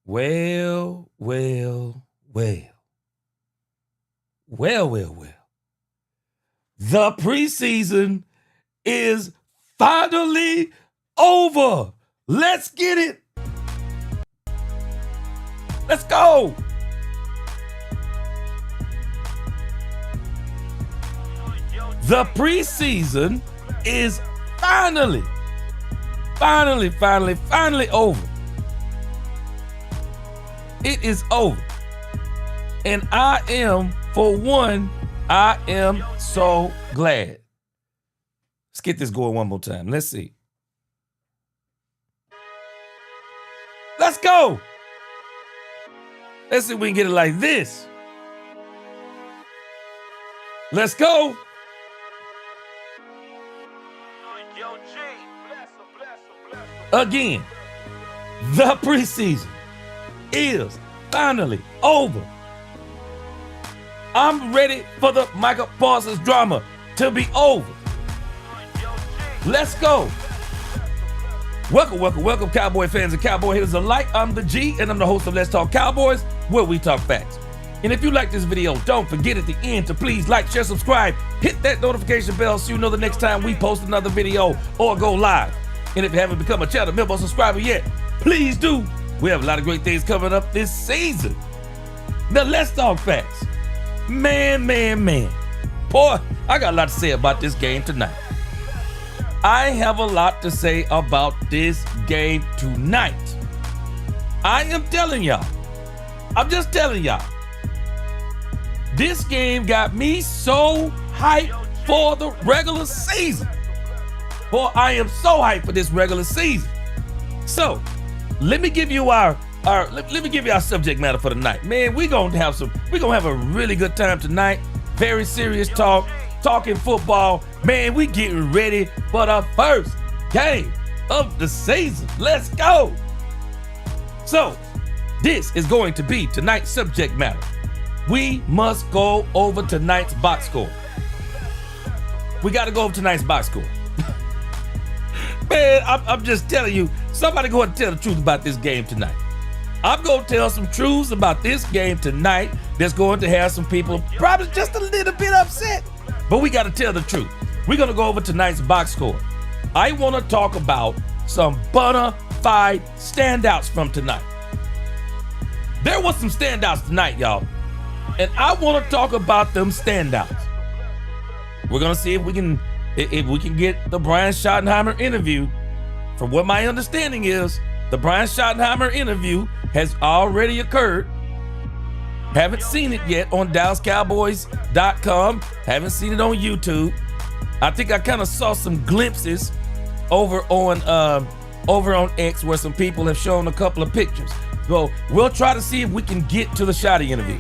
Well, well, well. Well, well, well. The preseason is finally over. Let's get it. Let's go. The preseason is finally over. It is over. And I am so glad. Let's get this going one more time. Let's see. Let's go. Let's see if we can get it like this. Let's go. Again, the preseason is finally over. I'm ready for the Micah Parsons drama to be over. Let's go. Welcome, Cowboy fans and Cowboy haters alike. I'm the G, and I'm the host of Let's Talk Cowboys, where we talk facts. And if you like this video, don't forget at the end to please like, share, subscribe, hit that notification bell so you know the next time we post another video or go live. And if you haven't become a channel member or subscriber yet, please do. We have a lot of great things coming up this season. Now let's talk facts. Man. Boy, I got a lot to say about this game tonight. I have a lot to say about this game tonight. I am telling y'all. I'm just telling y'all. This game got me so hyped for the regular season. Boy, I am so hyped for this regular season. So, let me give you our subject matter for tonight. Man, we're gonna have a really good time tonight. Very serious talk, talking football. Man, we getting ready for the first game of the season. Let's go. So, this is going to be tonight's subject matter. We must go over tonight's box score. We got to go over tonight's box score. Man, I'm just telling you, somebody go and tell the truth about this game tonight. I'm going to tell some truths about this game tonight that's going to have some people probably just a little bit upset. But we got to tell the truth. We're going to go over tonight's box score. I want to talk about some bona fide standouts from tonight. There was some standouts tonight, y'all. And I want to talk about them standouts. We're going to see if we can get the Brian Schottenheimer interview. From what my understanding is, the Brian Schottenheimer interview has already occurred. Haven't seen it yet on DallasCowboys.com. Haven't seen it on YouTube. I think I kind of saw some glimpses over on X where some people have shown a couple of pictures. So we'll try to see if we can get to the Shotty interview.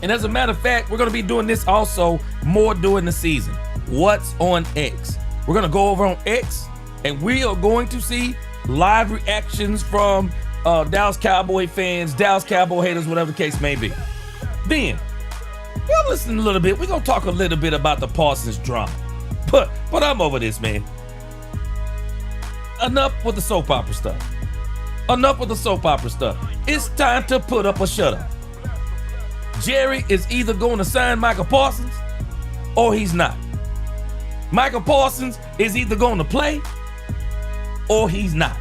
And as a matter of fact, we're going to be doing this also more during the season. What's on X? We're going to go over on X, and we are going to see live reactions from Dallas Cowboy fans, Dallas Cowboy haters, whatever the case may be. Then, we'll listen a little bit. We're going to talk a little bit about the Parsons drama. But I'm over this, man. Enough with the soap opera stuff. Enough with the soap opera stuff. It's time to put up or shut up. Jerry is either going to sign Micah Parsons or he's not. Micah Parsons is either going to play or he's not.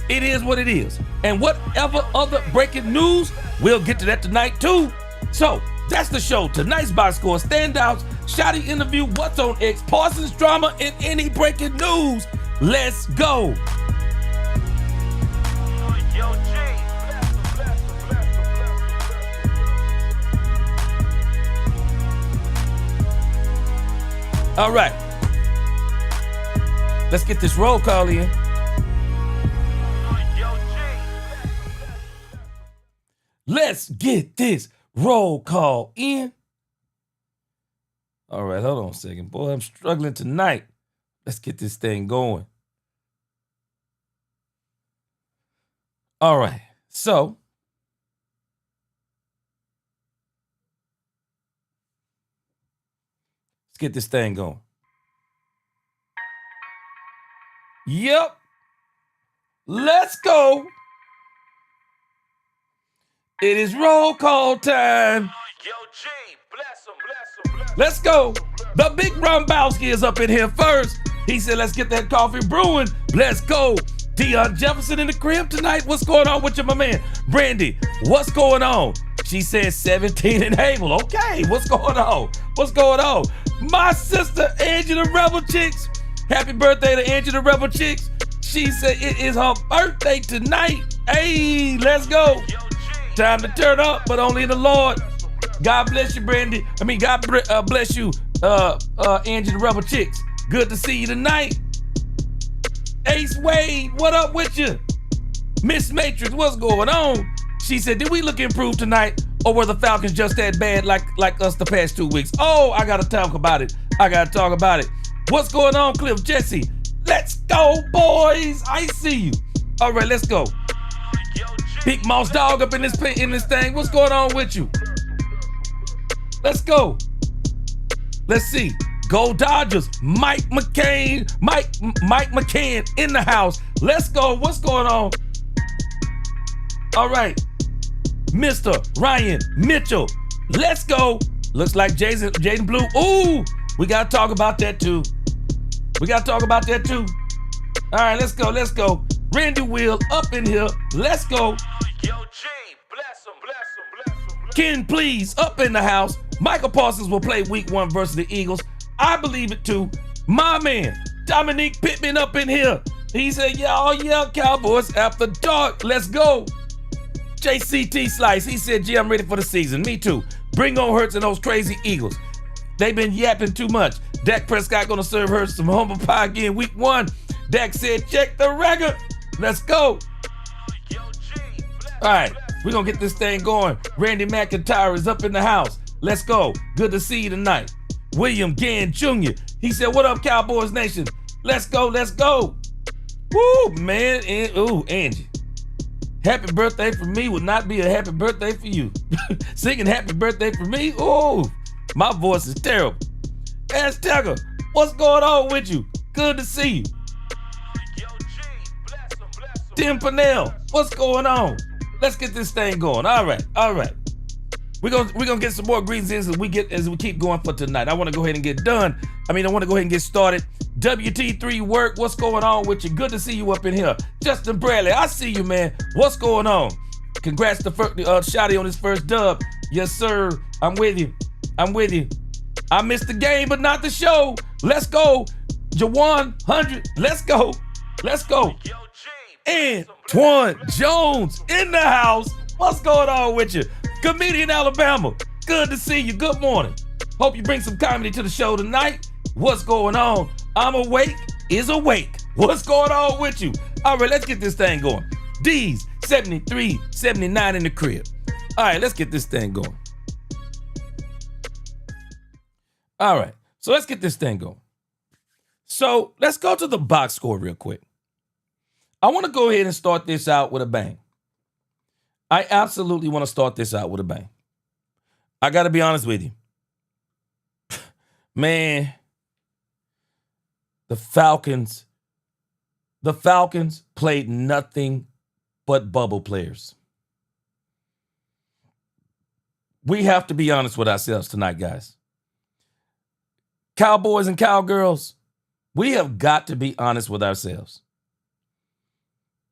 It is what it is. And whatever other breaking news, we'll get to that tonight too. So that's the show. Tonight's box score, standouts, Shotty interview, what's on X, Parsons drama, and any breaking news. Let's go. All right. Let's get this roll call in. Let's get this roll call in. All right, hold on a second. Boy, I'm struggling tonight. Let's get this thing going. All right, so let's get this thing going. Yep. Let's go. It is roll call time. Let's go. The big Rumbowski is up in here first. He said, let's get that coffee brewing. Let's go. Deion Jefferson in the crib tonight. What's going on with you, my man? Brandy, what's going on? She said 17 and able. Okay, what's going on? What's going on? My sister, Angie the Rebel Chicks. Happy birthday to Angie the Rebel Chicks. She said it is her birthday tonight. Hey, let's go. Time to turn up, but only in the Lord. God bless you, Brandy. God bless you, Angie the Rebel Chicks. Good to see you tonight. Ace Wade, what up with you? Miss Matrix, what's going on? She said, did we look improved tonight, or were the Falcons just that bad like us the past 2 weeks? Oh, I gotta talk about it. What's going on, Cliff Jesse? Let's go, boys. I see you. All right, let's go. Big Mouse Dog up in this thing. What's going on with you? Let's go. Let's see. Go Dodgers. Mike McCann in the house. Let's go. What's going on? All right. Mr. Ryan Mitchell. Let's go. Looks like Jaden Blue. Ooh, we got to talk about that too. All right, let's go. Randy Will up in here. Let's go. Ken Please up in the house. Michael Parsons will play week 1 versus the Eagles. I believe it too. My man, Dominique Pittman up in here. He said, yeah, Cowboys after dark. Let's go. JCT Slice, he said, I'm ready for the season. Me too. Bring on Hurts and those crazy Eagles. They've been yapping too much. Dak Prescott gonna serve Hurts some humble pie again week 1. Dak said, check the record. Let's go. All right, we're gonna get this thing going. Randy McIntyre is up in the house. Let's go. Good to see you tonight. William Gann Jr., he said, what up, Cowboys Nation? Let's go. Woo, man. Angie. Happy birthday for me would not be a happy birthday for you. Singing happy birthday for me, my voice is terrible. Azteca, what's going on with you? Good to see you. Tim Pannell, what's going on? Let's get this thing going. All right. We're gonna get some more greetings as we keep going for tonight. I want to go ahead and get done. I want to go ahead and get started. WT3 Work, what's going on with you? Good to see you up in here. Justin Bradley, I see you, man. What's going on? Congrats to Shotty on his first dub. Yes, sir. I'm with you. I missed the game, but not the show. Let's go. Jawan 100. Let's go. Antoine Jones in the house. What's going on with you? Comedian Alabama, good to see you. Good morning. Hope you bring some comedy to the show tonight. What's going on? I'm awake is awake. What's going on with you? All right, let's get this thing going. D's 73, 79 in the crib. All right, let's get this thing going. All right, so let's get this thing going. So let's go to the box score real quick. I want to go ahead and start this out with a bang. I absolutely want to start this out with a bang. I got to be honest with you. Man, the Falcons played nothing but bubble players. We have to be honest with ourselves tonight, guys. Cowboys and cowgirls, we have got to be honest with ourselves.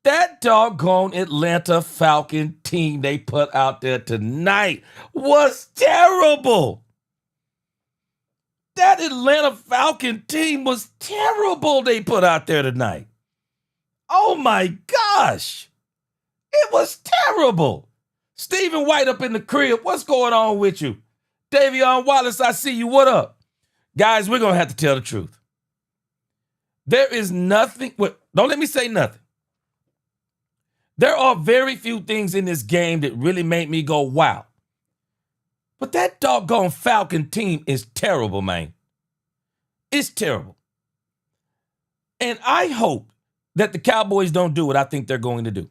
That doggone Atlanta Falcon team they put out there tonight was terrible. That Atlanta Falcon team was terrible they put out there tonight. Oh my gosh. It was terrible. Stephen White up in the crib. What's going on with you? Davion Wallace, I see you. What up? Guys, we're going to have to tell the truth. There is nothing. Don't let me say nothing. There are very few things in this game that really made me go, wow. But that doggone Falcon team is terrible, man. It's terrible. And I hope that the Cowboys don't do what I think they're going to do.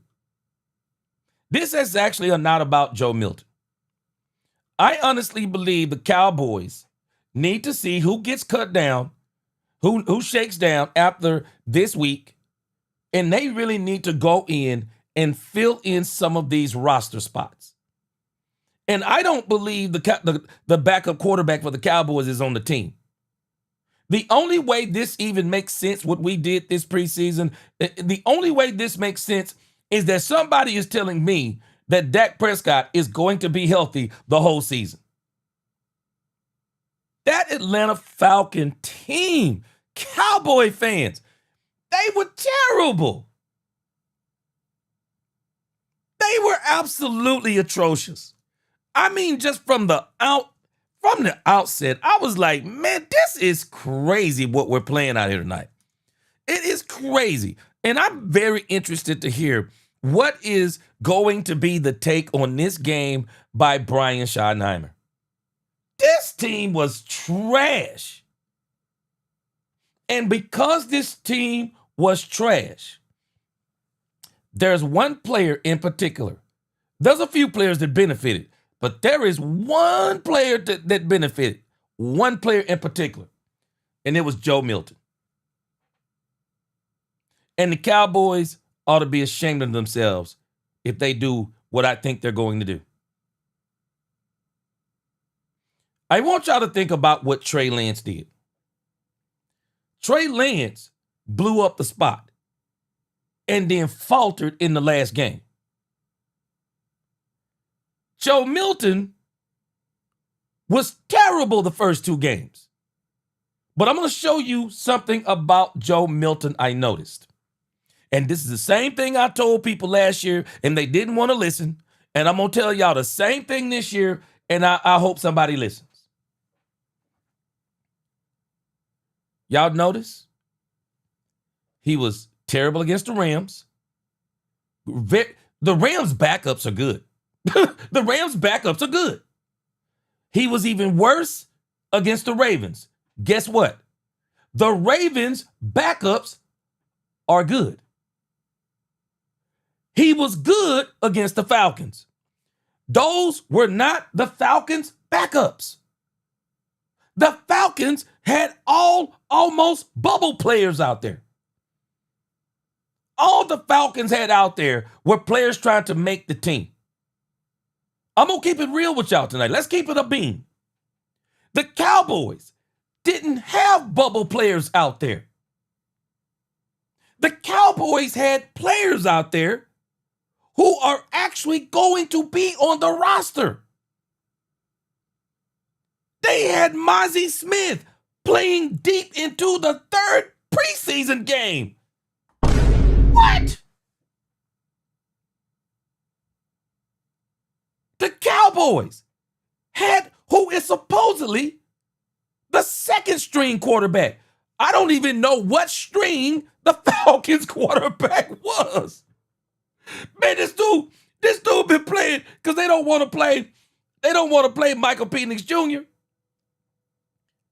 This is actually not about Joe Milton. I honestly believe the Cowboys need to see who gets cut down, who shakes down after this week, and they really need to go in and fill in some of these roster spots. And I don't believe the backup quarterback for the Cowboys is on the team. The only way this even makes sense, what we did this preseason, the only way this makes sense is that somebody is telling me that Dak Prescott is going to be healthy the whole season. That Atlanta Falcon team, Cowboy fans, they were terrible. They were absolutely atrocious. I mean, just from the outset, I was like, man, this is crazy what we're playing out here tonight. It is crazy. And I'm very interested to hear what is going to be the take on this game by Brian Schottenheimer. This team was trash. And because this team was trash, there's one player in particular. There's a few players that benefited, but there is one player that benefited, one player in particular, and it was Joe Milton. And the Cowboys ought to be ashamed of themselves if they do what I think they're going to do. I want y'all to think about what Trey Lance did. Trey Lance blew up the spot and then faltered in the last game. Joe Milton was terrible the first two games. But I'm going to show you something about Joe Milton I noticed. And this is the same thing I told people last year, and they didn't want to listen. And I'm going to tell y'all the same thing this year, and I hope somebody listens. Y'all notice? He was terrible against the Rams. The Rams' backups are good. The Rams' backups are good. He was even worse against the Ravens. Guess what? The Ravens' backups are good. He was good against the Falcons. Those were not the Falcons' backups. The Falcons had almost bubble players out there. All the Falcons had out there were players trying to make the team. I'm going to keep it real with y'all tonight. Let's keep it a beam. The Cowboys didn't have bubble players out there. The Cowboys had players out there who are actually going to be on the roster. They had Mozzie Smith playing deep into the third preseason game. What? The Cowboys had who is supposedly the second string quarterback. I don't even know what string the Falcons quarterback was. Man, this dude been playing because they don't want to play Michael Penix Jr.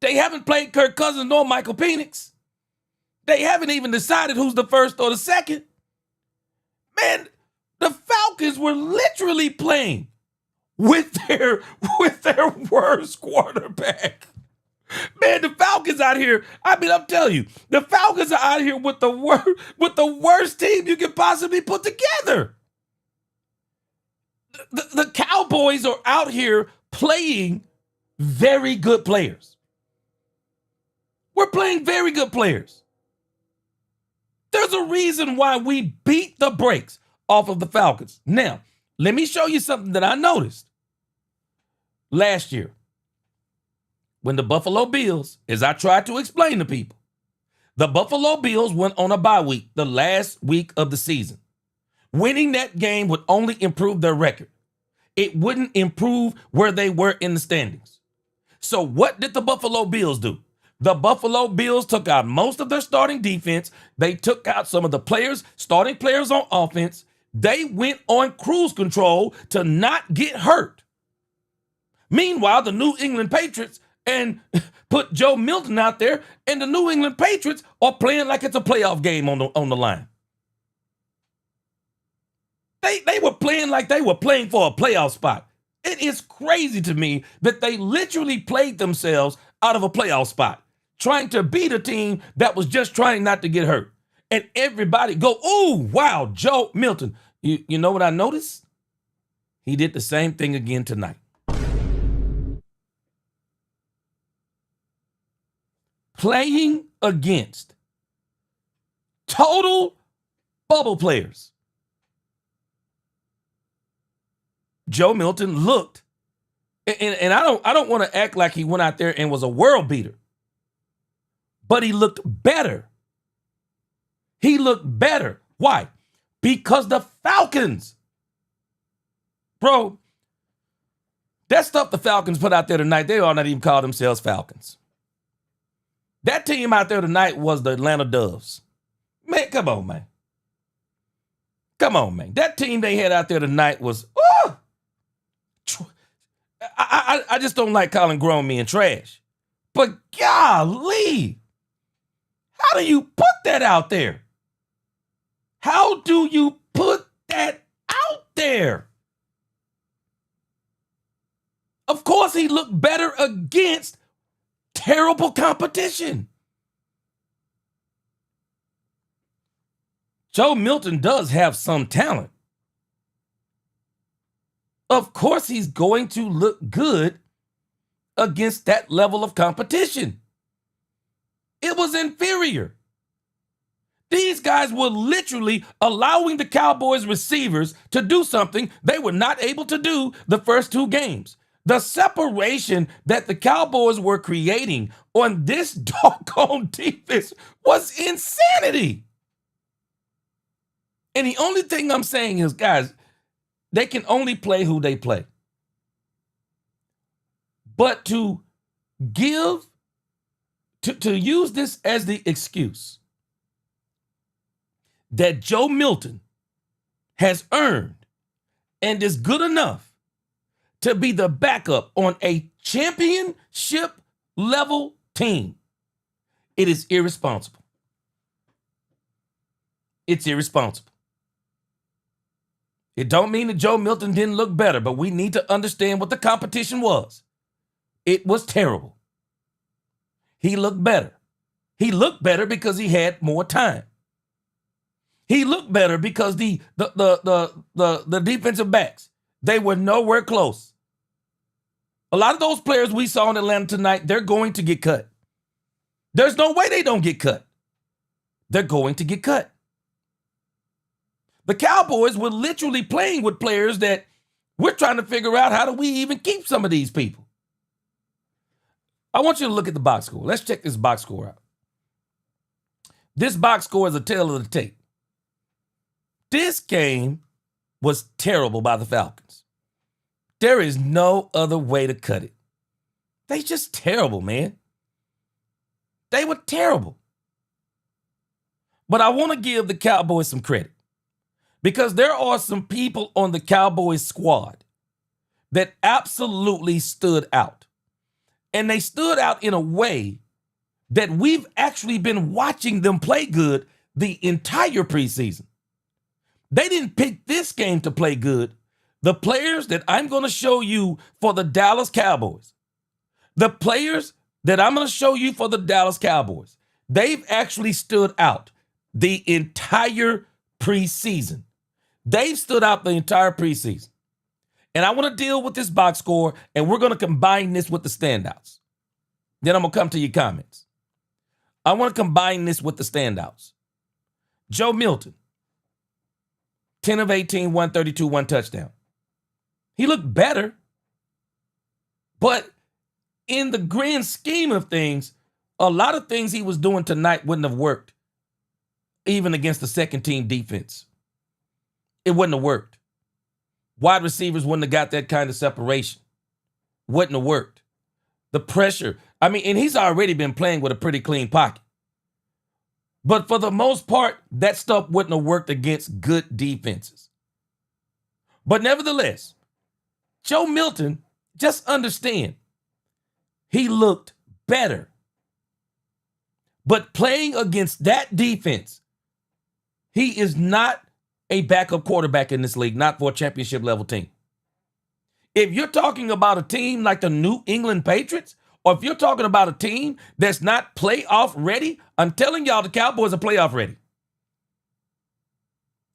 They haven't played Kirk Cousins nor Michael Penix. They haven't even decided who's the first or the second. Man, the Falcons were literally playing with their worst quarterback. Man, the Falcons out here, I mean, I'm telling you, the Falcons are out here with the worst team you can possibly put together. The Cowboys are out here playing very good players. We're playing very good players. There's a reason why we beat the brakes off of the Falcons. Now, let me show you something that I noticed last year. When the Buffalo Bills, as I tried to explain to people, the Buffalo Bills went on a bye week the last week of the season. Winning that game would only improve their record. It wouldn't improve where they were in the standings. So what did the Buffalo Bills do? The Buffalo Bills took out most of their starting defense. They took out some of the starting players on offense. They went on cruise control to not get hurt. Meanwhile, the New England Patriots and put Joe Milton out there, and the New England Patriots are playing like it's a playoff game on the line. They were playing like they were playing for a playoff spot. It is crazy to me that they literally played themselves out of a playoff spot, trying to beat a team that was just trying not to get hurt. And everybody go, oh, wow, Joe Milton. You know what I noticed? He did the same thing again tonight. playing against total bubble players, Joe Milton looked, and I don't want to act like he went out there and was a world beater, but he looked better. He looked better. Why? Because the Falcons, bro, that stuff the Falcons put out there tonight, they all not even call themselves Falcons. That team out there tonight was the Atlanta Doves. Man, come on, man. Come on, man. That team they had out there tonight was, I just don't like calling grown men trash. But golly, how do you put that out there? How do you put that out there? Of course, he looked better against terrible competition. Joe Milton does have some talent. Of course, he's going to look good against that level of competition. It was inferior. These guys were literally allowing the Cowboys receivers to do something they were not able to do the first two games. The separation that the Cowboys were creating on this doggone defense was insanity. And the only thing I'm saying is, guys, they can only play who they play. But to use this as the excuse that Joe Milton has earned and is good enough to be the backup on a championship level team, it is irresponsible. It's irresponsible. It don't mean that Joe Milton didn't look better, but we need to understand what the competition was. It was terrible. He looked better. He looked better because he had more time. He looked better because the defensive backs, they were nowhere close. A lot of those players we saw in Atlanta tonight, they're going to get cut. There's no way they don't get cut. They're going to get cut. The Cowboys were literally playing with players that we're trying to figure out, how do we even keep some of these people? I want you to look at the box score. Let's check this box score out. This box score is a tale of the tape. This game was terrible by the Falcons. There is no other way to cut it. They just terrible, man. They were terrible. But I want to give the Cowboys some credit, because there are some people on the Cowboys squad that absolutely stood out. And they stood out in a way that we've actually been watching them play good the entire preseason. They didn't pick this game to play good. The players that I'm going to show you for the Dallas Cowboys, they've actually stood out the entire preseason. They've stood out the entire preseason. And I want to deal with this box score, and we're going to combine this with the standouts. Then I'm going to come to your comments. I want to combine this with the standouts. Joe Milton, 10 of 18, 132, one touchdown. He looked better, but in the grand scheme of things, a lot of things he was doing tonight wouldn't have worked, even against the second team defense. It wouldn't have worked. Wide receivers wouldn't have got that kind of separation. Wouldn't have worked. The pressure. And he's already been playing with a pretty clean pocket. But for the most part, that stuff wouldn't have worked against good defenses. But nevertheless, Joe Milton, just understand, he looked better. But playing against that defense, he is not a backup quarterback in this league, not for a championship level team. If you're talking about a team like the New England Patriots, or if you're talking about a team that's not playoff ready, I'm telling y'all the Cowboys are playoff ready.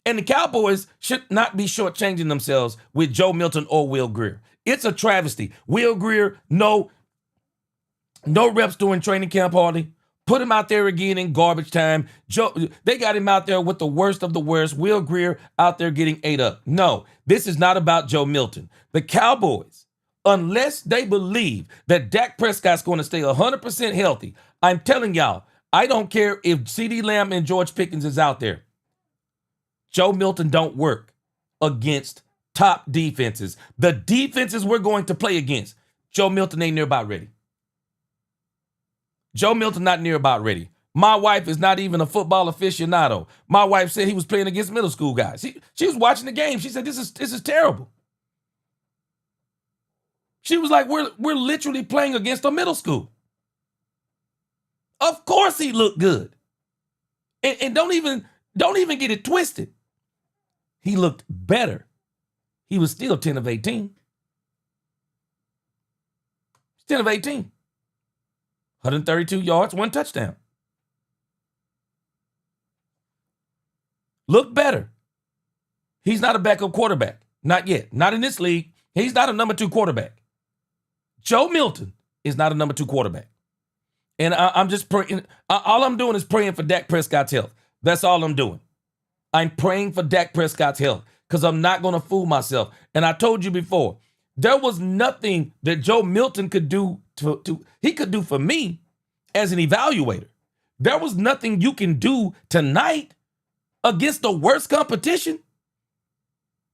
And the Cowboys should not be shortchanging themselves with Joe Milton or Will Grier. It's a travesty. Will Grier, no reps during training camp hardly. Put him out there again in garbage time. They got him out there with the worst of the worst. Will Greer out there getting ate up. No, this is not about Joe Milton. The Cowboys, unless they believe that Dak Prescott's going to stay 100% healthy, I'm telling y'all, I don't care if CeeDee Lamb and George Pickens is out there. Joe Milton don't work against top defenses. The defenses we're going to play against, Joe Milton ain't near about ready. Joe Milton not near about ready. My wife is not even a football aficionado. My wife said he was playing against middle school guys. She was watching the game. She said, this is terrible. She was like, we're literally playing against a middle school. Of course he looked good. And don't even get it twisted. He looked better. He was still 10 of 18. 10 of 18. 132 yards, 1 touchdown. Look better. He's not a backup quarterback. Not yet. Not in this league. He's not a number 2 quarterback. Joe Milton is not a number 2 quarterback. And I'm just praying. All I'm doing is praying for Dak Prescott's health. That's all I'm doing. I'm praying for Dak Prescott's health because I'm not going to fool myself. And I told you before, there was nothing that Joe Milton could do he could do for me as an evaluator. There was nothing you can do tonight against the worst competition.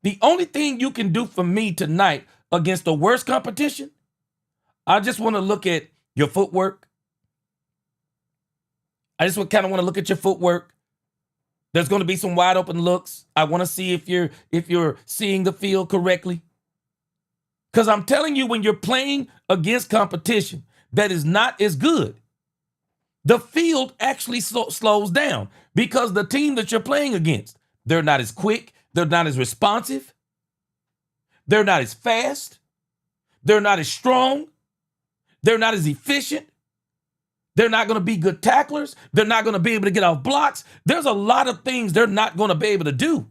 The only thing you can do for me tonight against the worst competition, I just want to look at your footwork. I just kind of want to look at your footwork. There's going to be some wide open looks. I want to see if you're seeing the field correctly. Because I'm telling you, when you're playing against competition that is not as good, the field actually slows down because the team that you're playing against, they're not as quick, they're not as responsive, they're not as fast, they're not as strong, they're not as efficient, they're not going to be good tacklers, they're not going to be able to get off blocks. There's a lot of things they're not going to be able to do.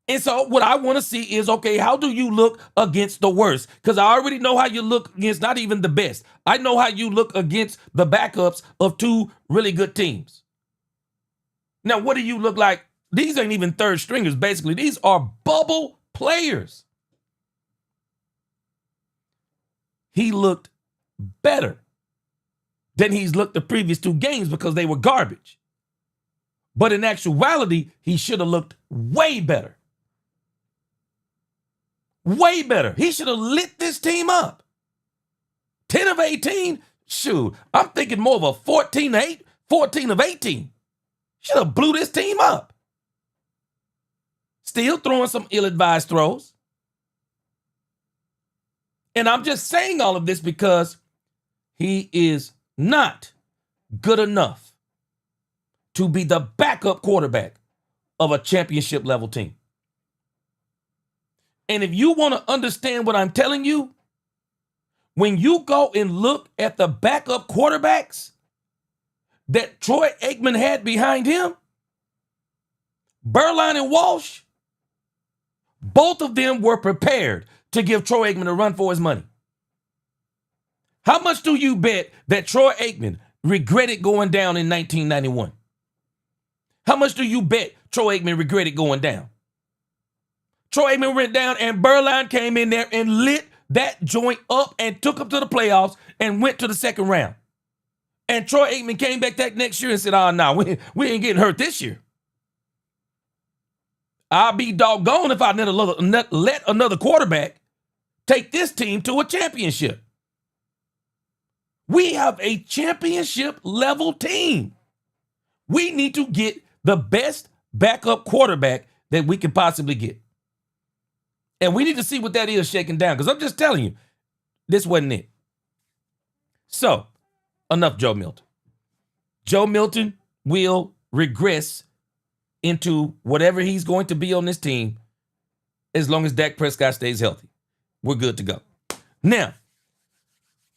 And so what I want to see is, okay, how do you look against the worst? Because I already know how you look against not even the best. I know how you look against the backups of 2 really good teams. Now, what do you look like? These ain't even third stringers, basically. These are bubble players. He looked better than he's looked the previous 2 games because they were garbage. But in actuality, he should have looked way better. Way better. He should have lit this team up. 10 of 18? Shoot, I'm thinking more of a 14-8, 14 of 18. Should have blew this team up. Still throwing some ill-advised throws. And I'm just saying all of this because he is not good enough to be the backup quarterback of a championship level team. And if you want to understand what I'm telling you, when you go and look at the backup quarterbacks that Troy Aikman had behind him, Berline and Walsh, both of them were prepared to give Troy Aikman a run for his money. How much do you bet that Troy Aikman regretted going down in 1991? How much do you bet Troy Aikman regretted going down? Troy Aikman went down and Berline came in there and lit that joint up and took him to the playoffs and went to the second round. And Troy Aikman came back that next year and said, no, we ain't getting hurt this year. I'll be doggone if I let another quarterback take this team to a championship. We have a championship level team. We need to get the best backup quarterback that we can possibly get. And we need to see what that is shaking down, because I'm just telling you, this wasn't it. So, enough Joe Milton. Joe Milton will regress into whatever he's going to be on this team as long as Dak Prescott stays healthy. We're good to go. Now,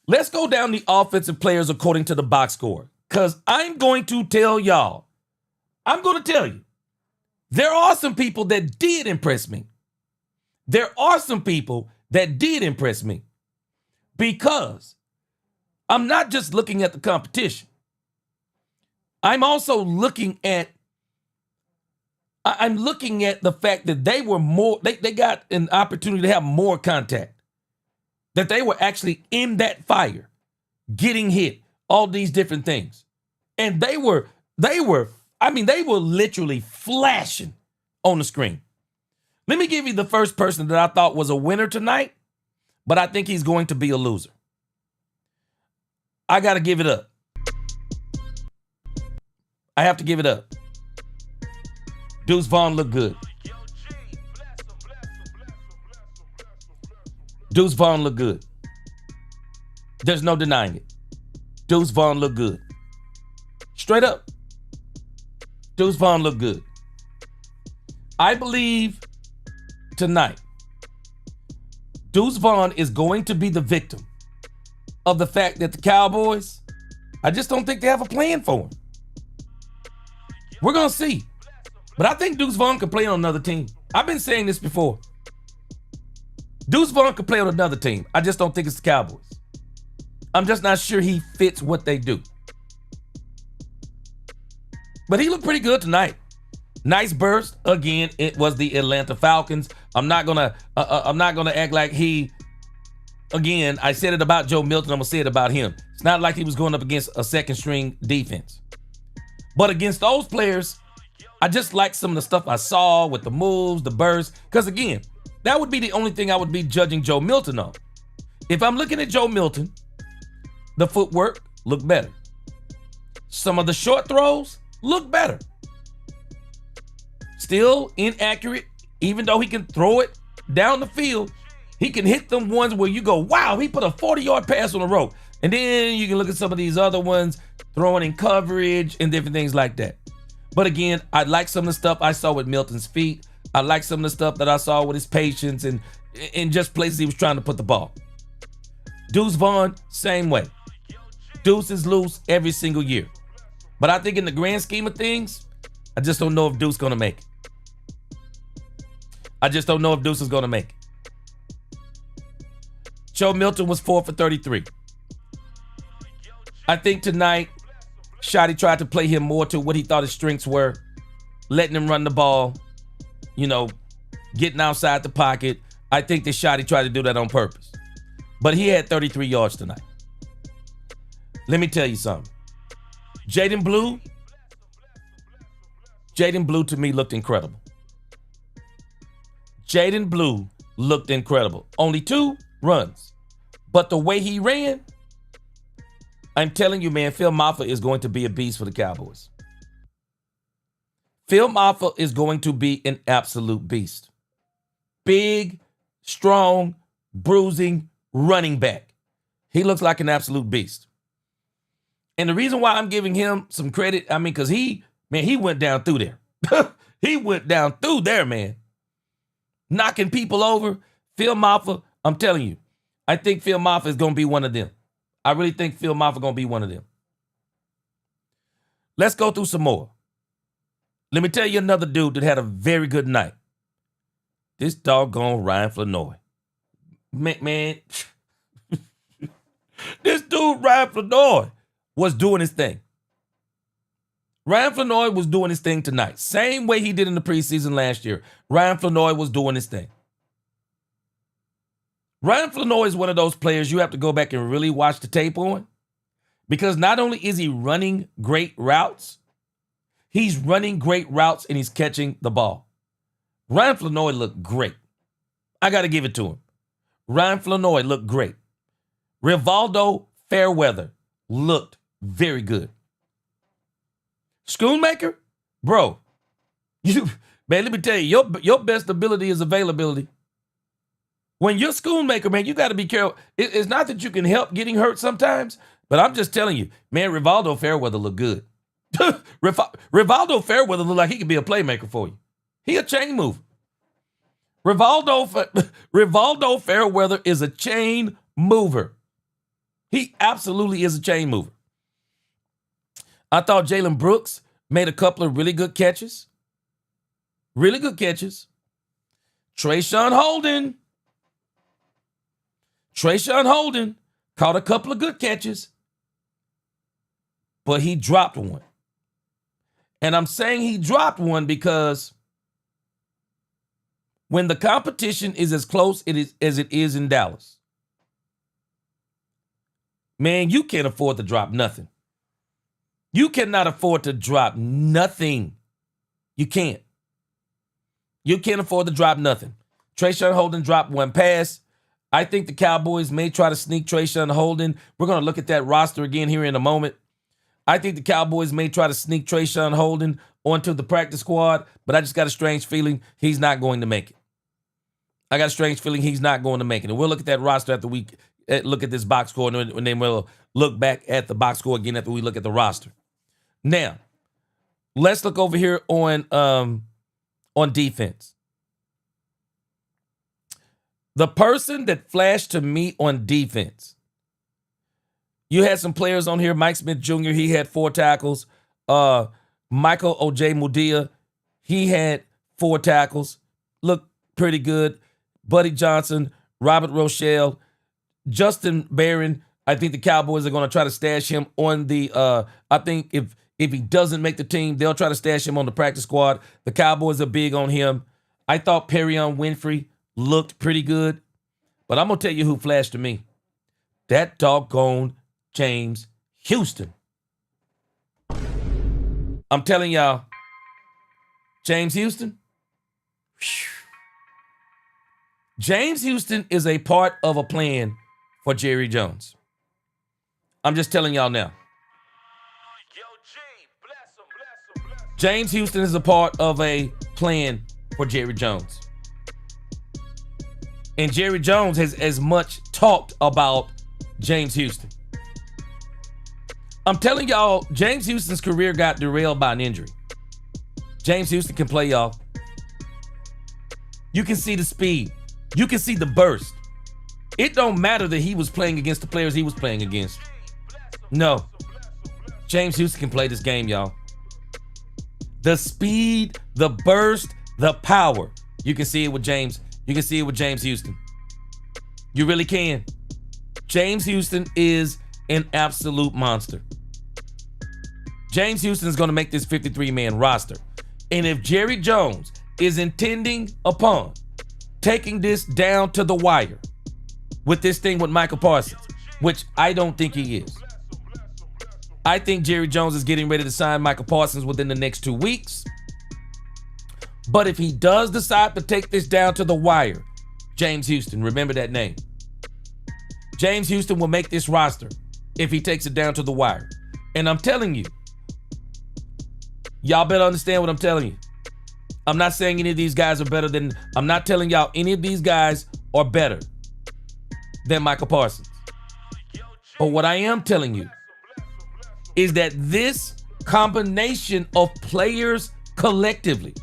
let's go down the offensive players according to the box score, because I'm going to tell y'all, there are some people that did impress me. There are some people that did impress me because I'm not just looking at the competition. I'm also looking at the fact that they were more, they got an opportunity to have more contact. That they were actually in that fire, getting hit, all these different things. And they were literally flashing on the screen. Let me give you the first person that I thought was a winner tonight, but I think he's going to be a loser. I got to give it up. I have to give it up. Deuce Vaughn looked good. Deuce Vaughn looked good. There's no denying it. Deuce Vaughn looked good. Straight up. Deuce Vaughn looked good. I believe tonight, Deuce Vaughn is going to be the victim of the fact that the Cowboys, I just don't think they have a plan for him. We're going to see. But I think Deuce Vaughn can play on another team. I've been saying this before. Deuce Vaughn could play on another team. I just don't think it's the Cowboys. I'm just not sure he fits what they do. But he looked pretty good tonight. Nice burst. Again, it was the Atlanta Falcons. I'm not gonna act like he. Again, I said it about Joe Milton. I'm gonna say it about him. It's not like he was going up against a second string defense. But against those players, I just like some of the stuff I saw with the moves, the bursts. Because again, that would be the only thing I would be judging Joe Milton on. If I'm looking at Joe Milton, the footwork looked better. Some of the short throws look better. Still inaccurate, even though he can throw it down the field. He can hit them ones where you go, wow, he put a 40-yard pass on the rope. And then you can look at some of these other ones, throwing in coverage and different things like that. But again, I like some of the stuff I saw with Milton's feet. I like some of the stuff that I saw with his patience and in just places he was trying to put the ball. Deuce Vaughn, same way. Deuce is loose every single year. But I think in the grand scheme of things, I just don't know if Deuce is going to make it. I just don't know if Deuce is going to make it. Joe Milton was 4 for 33. I think tonight, Shotty tried to play him more to what he thought his strengths were, letting him run the ball, getting outside the pocket. I think that Shotty tried to do that on purpose. But he had 33 yards tonight. Let me tell you something. Jaden Blue to me looked incredible. Jaden Blue looked incredible. Only 2 runs. But the way he ran, I'm telling you, man, Phil Maffa is going to be a beast for the Cowboys. Phil Maffa is going to be an absolute beast. Big, strong, bruising, running back. He looks like an absolute beast. And the reason why I'm giving him some credit, because he went down through there. He went down through there, man. Knocking people over. Phil Maffa, I'm telling you, I think Phil Maffa is going to be one of them. I really think Phil Maffa going to be one of them. Let's go through some more. Let me tell you another dude that had a very good night. This doggone Ryan Flanoy. Man, this dude, Ryan Flanoy, was doing his thing. Ryan Flanoy was doing his thing tonight. Same way he did in the preseason last year. Ryan Flanoy was doing his thing. Ryan Flanoy is one of those players you have to go back and really watch the tape on, because not only is he running great routes, he's running great routes and he's catching the ball. Ryan Flanoy looked great. I got to give it to him. Ryan Flanoy looked great. Rivaldo Fairweather looked very good. Schoonmaker, bro, man, let me tell you, your best ability is availability. When you're Schoonmaker, man, you got to be careful. It's not that you can help getting hurt sometimes, but I'm just telling you, man, Rivaldo Fairweather looked good. Rivaldo Fairweather looked like he could be a playmaker for you. He a chain mover. Rivaldo Fairweather is a chain mover. He absolutely is a chain mover. I thought Jalen Brooks made a couple of really good catches. Really good catches. Trayshawn Holden caught a couple of good catches. but he dropped one. And I'm saying he dropped one because when the competition is as close as it is in Dallas, man, you can't afford to drop nothing. You cannot afford to drop nothing. You can't. You can't afford to drop nothing. Trayshawn Holden dropped one pass. I think the Cowboys may try to sneak Trayshawn Holden. We're going to look at that roster again here in a moment. I think the Cowboys may try to sneak Trayshawn Holden onto the practice squad, but I just got a strange feeling he's not going to make it. I got a strange feeling he's not going to make it. And we'll look at that roster after we look at this box score, and then we'll look back at the box score again after we look at the roster. Now, let's look over here on defense. The person that flashed to me on defense, you had some players on here. Mike Smith Jr., he had 4 tackles. Michael Ojemudia, he had 4 tackles. Looked pretty good. Buddy Johnson, Robert Rochelle, Justin Barron. I think the Cowboys are going to try to stash him on the I think if he doesn't make the team, they'll try to stash him on the practice squad. The Cowboys are big on him. I thought Perrion Winfrey looked pretty good. But I'm going to tell you who flashed to me. That doggone James Houston. I'm telling y'all, James Houston. Whew. James Houston is a part of a plan for Jerry Jones. I'm just telling y'all now. James Houston is a part of a plan for Jerry Jones. And Jerry Jones has as much talked about James Houston. I'm telling y'all, James Houston's career got derailed by an injury. James Houston can play, y'all. You can see the speed. You can see the burst. It don't matter that he was playing against the players he was playing against. No. James Houston can play this game, y'all. The speed, the burst, the power. You can see it with James. You can see it with James Houston. You really can. James Houston is an absolute monster. James Houston is going to make this 53-man roster. And if Jerry Jones is intending upon taking this down to the wire with this thing with Michael Parsons, which I don't think he is. I think Jerry Jones is getting ready to sign Michael Parsons within the next 2 weeks. But if he does decide to take this down to the wire, James Houston, remember that name. James Houston will make this roster if he takes it down to the wire. And I'm telling you, y'all better understand what I'm telling you. I'm not saying any of these guys are better than, I'm not telling y'all any of these guys are better than Michael Parsons. But what I am telling you is that this combination of players collectively,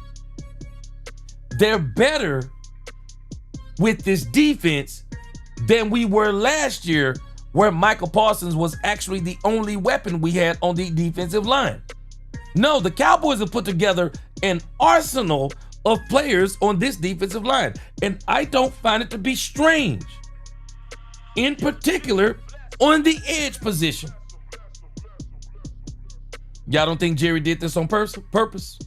they're better with this defense than we were last year, where Michael Parsons was actually the only weapon we had on the defensive line. No, the Cowboys have put together an arsenal of players on this defensive line, and I don't find it to be strange. In particular, on the edge position. Y'all don't think Jerry did this on purpose?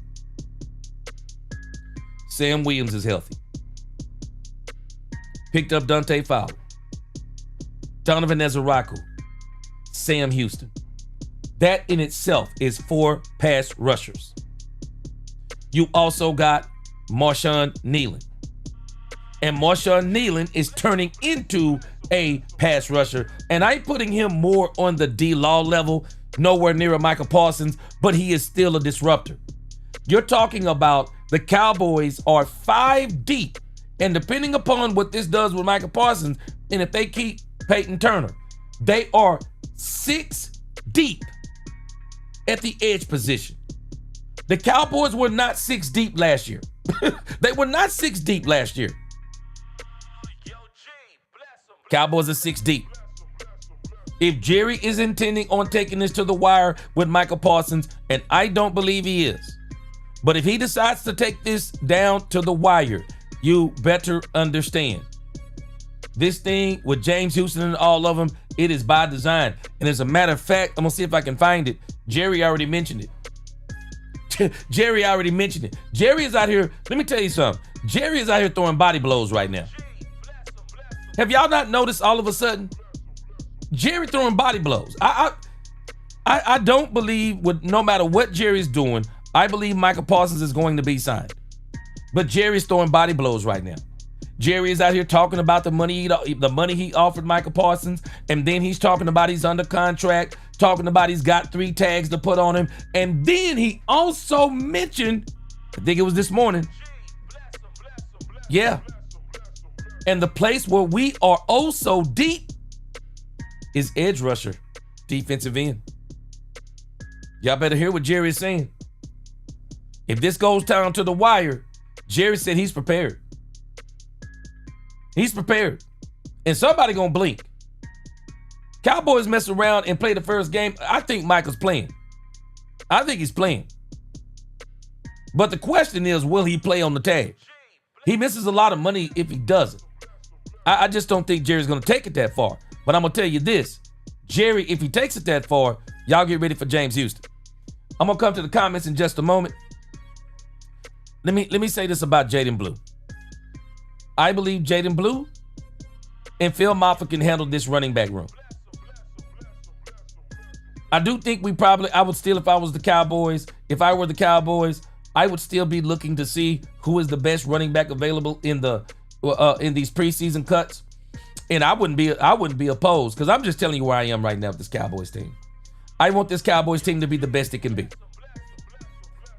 Sam Williams is healthy. Picked up Dante Fowler. Donovan Ezeraku. Sam Houston. That in itself is 4 pass rushers. You also got Marshawn Nealon. And Marshawn Nealon is turning into a pass rusher. And I'm putting him more on the D-Law level, nowhere near a Michael Parsons, but he is still a disruptor. You're talking about the Cowboys are 5 deep. And depending upon what this does with Michael Parsons, and if they keep Peyton Turner, they are 6 deep at the edge position. The Cowboys were not 6 deep last year. They were not 6 deep last year. Cowboys are 6 deep. If Jerry is intending on taking this to the wire with Michael Parsons, and I don't believe he is, but if he decides to take this down to the wire, you better understand this thing with James Houston and all of them, it is by design. And as a matter of fact, I'm going to see if I can find it. Jerry already mentioned it. Jerry already mentioned it. Jerry is out here. Let me tell you something. Jerry is out here throwing body blows right now. Have y'all not noticed all of a sudden? Jerry throwing body blows. I don't believe, no matter what Jerry's doing, I believe Michael Parsons is going to be signed. But Jerry's throwing body blows right now. Jerry is out here talking about the money he offered Michael Parsons, and then he's talking about he's under contract, talking about he's got 3 tags to put on him, and then he also mentioned, I think it was this morning, yeah, and the place where we are oh so deep is edge rusher, defensive end. Y'all better hear what Jerry is saying. If this goes down to the wire, Jerry said he's prepared. He's prepared. And somebody gonna blink. Cowboys mess around and play the first game. I think Michael's playing. I think he's playing. But the question is, will he play on the tag? He misses a lot of money if he doesn't. I just don't think Jerry's gonna take it that far. But I'm gonna tell you this. Jerry, if he takes it that far, y'all get ready for James Houston. I'm gonna come to the comments in just a moment. Let me say this about Jaden Blue. I believe Jaden Blue and Phil Maffa can handle this running back room. I do think I would still, if I was the Cowboys, if I were the Cowboys, I would still be looking to see who is the best running back available in these preseason cuts. And I wouldn't be opposed, because I'm just telling you where I am right now with this Cowboys team. I want this Cowboys team to be the best it can be.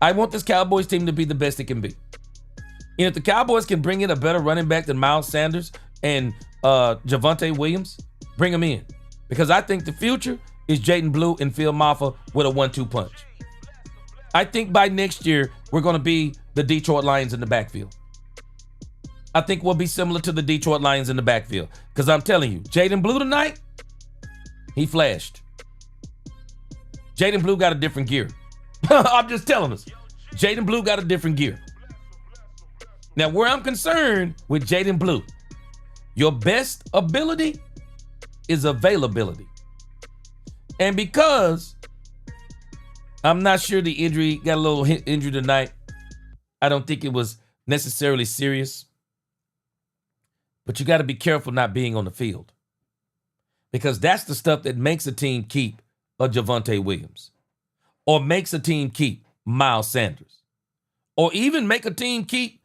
I want this Cowboys team to be the best it can be. And if the Cowboys can bring in a better running back than Miles Sanders and Javonte Williams, bring them in. Because I think the future is Jaden Blue and Phil Maffa with a 1-2 punch. I think by next year, we're going to be the Detroit Lions in the backfield. I think we'll be similar to the Detroit Lions in the backfield. Because I'm telling you, Jaden Blue tonight, he flashed. Jaden Blue got a different gear. I'm just telling us. Jaden Blue got a different gear. Now, where I'm concerned with Jaden Blue, your best ability is availability. And because I'm not sure the injury, got a little injury tonight, I don't think it was necessarily serious. But you got to be careful not being on the field. Because that's the stuff that makes a team keep a Javonte Williams. Or makes a team keep Miles Sanders. Or even make a team keep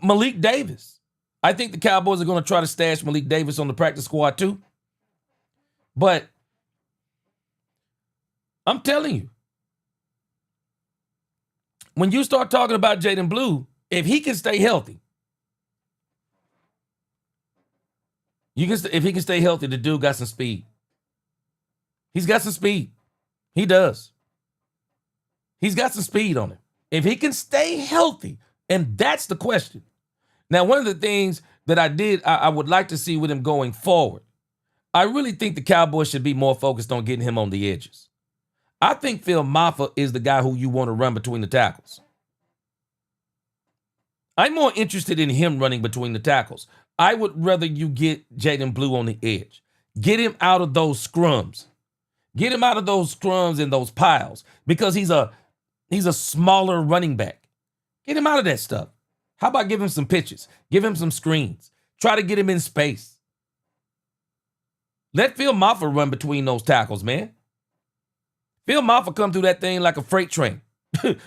Malik Davis. I think the Cowboys are going to try to stash Malik Davis on the practice squad too. But I'm telling you, when you start talking about Jaden Blue, if he can stay healthy, if he can stay healthy, the dude got some speed. He's got some speed. He does. He's got some speed on him. If he can stay healthy, and that's the question. Now, one of the things that I would like to see with him going forward, I really think the Cowboys should be more focused on getting him on the edges. I think Phil Maffa is the guy who you want to run between the tackles. I'm more interested in him running between the tackles. I would rather you get Jaden Blue on the edge. Get him out of those scrums. Get him out of those scrums and those piles, because he's a smaller running back. Get him out of that stuff. How about give him some pitches? Give him some screens. Try to get him in space. Let Phil Maffa run between those tackles, man. Phil Maffa come through that thing like a freight train.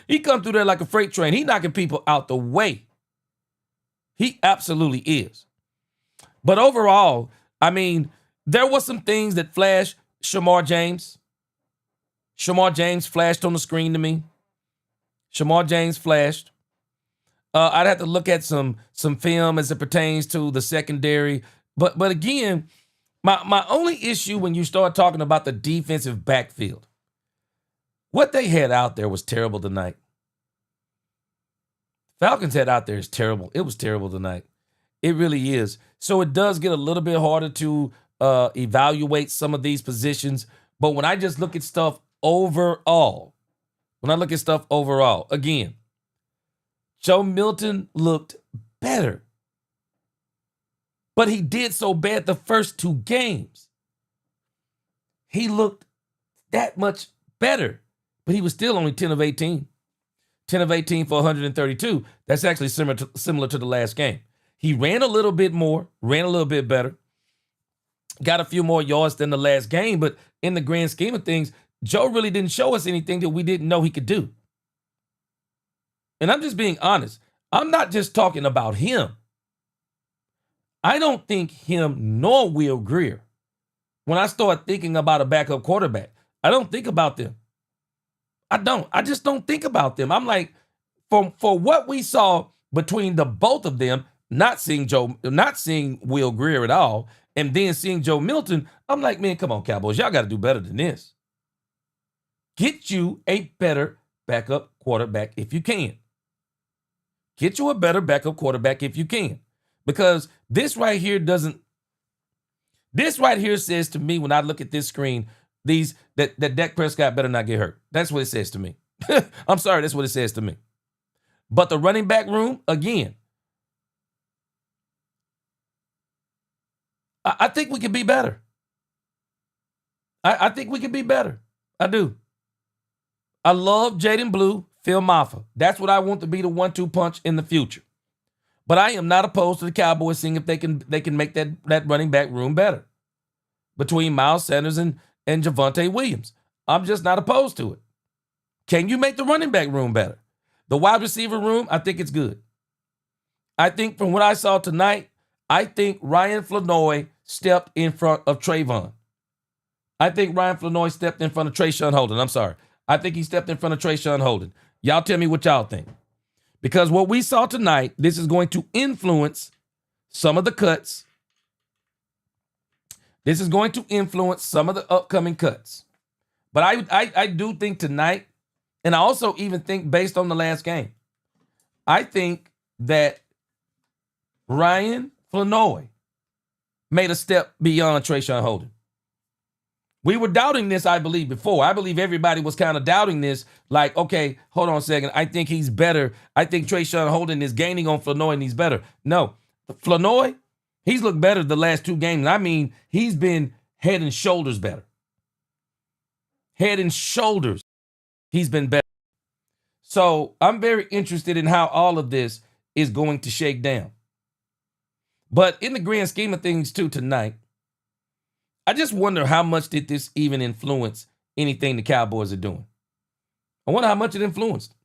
He come through there like a freight train. He knocking people out the way. He absolutely is. But overall, I mean, there was some things that flashed. Shamar James flashed on the screen to me. Shamar James flashed. I'd have to look at some film as it pertains to the secondary. But again, my only issue when you start talking about the defensive backfield, what they had out there was terrible tonight. Falcons had out there is terrible. It was terrible tonight. It really is. So it does get a little bit harder to evaluate some of these positions. But when I just look at stuff overall, again, Joe Milton looked better. But he did so bad the first 2 games. He looked that much better, but he was still only 10 of 18. 10 of 18 for 132. That's actually similar to the last game. He ran a little bit more, ran a little bit better, got a few more yards than the last game, but in the grand scheme of things, Joe really didn't show us anything that we didn't know he could do. And I'm just being honest. I'm not just talking about him. I don't think him nor Will Grier, when I start thinking about a backup quarterback, I don't think about them. I just don't think about them. I'm like, for what we saw between the both of them, not seeing Will Grier at all, and then seeing Joe Milton, I'm like, man, come on, Cowboys. Y'all got to do better than this. Get you a better backup quarterback if you can. Get you a better backup quarterback if you can. Because this right here says to me when I look at this screen, that Dak Prescott better not get hurt. That's what it says to me. I'm sorry, that's what it says to me. But the running back room, again, I think we could be better. I think we could be better. I do. I love Jaden Blue, Phil Maffa. That's what I want to be the 1-2 punch in the future. But I am not opposed to the Cowboys seeing if they can make that running back room better between Miles Sanders and Javonte Williams. I'm just not opposed to it. Can you make the running back room better? The wide receiver room, I think it's good. I think from what I saw tonight, I think Ryan Flanoy stepped in front of Trayvon. I think Ryan Flanoy stepped in front of Trayshawn Holden. I'm sorry. I think he stepped in front of Trayshawn Holden. Y'all tell me what y'all think. Because what we saw tonight, this is going to influence some of the cuts. This is going to influence some of the upcoming cuts. But I do think tonight, and I also even think based on the last game, I think that Ryan Flanoy made a step beyond Trayshawn Holden. We were doubting this, I believe, before. I believe everybody was kind of doubting this. Like, okay, hold on a second. I think he's better. I think Trayshawn Holden is gaining on Flanoy and he's better. No, Flanoy, he's looked better the last 2 games. I mean, he's been head and shoulders better. Head and shoulders, he's been better. So I'm very interested in how all of this is going to shake down. But in the grand scheme of things, too, tonight, I just wonder how much did this even influence anything the Cowboys are doing. I wonder how much it influenced.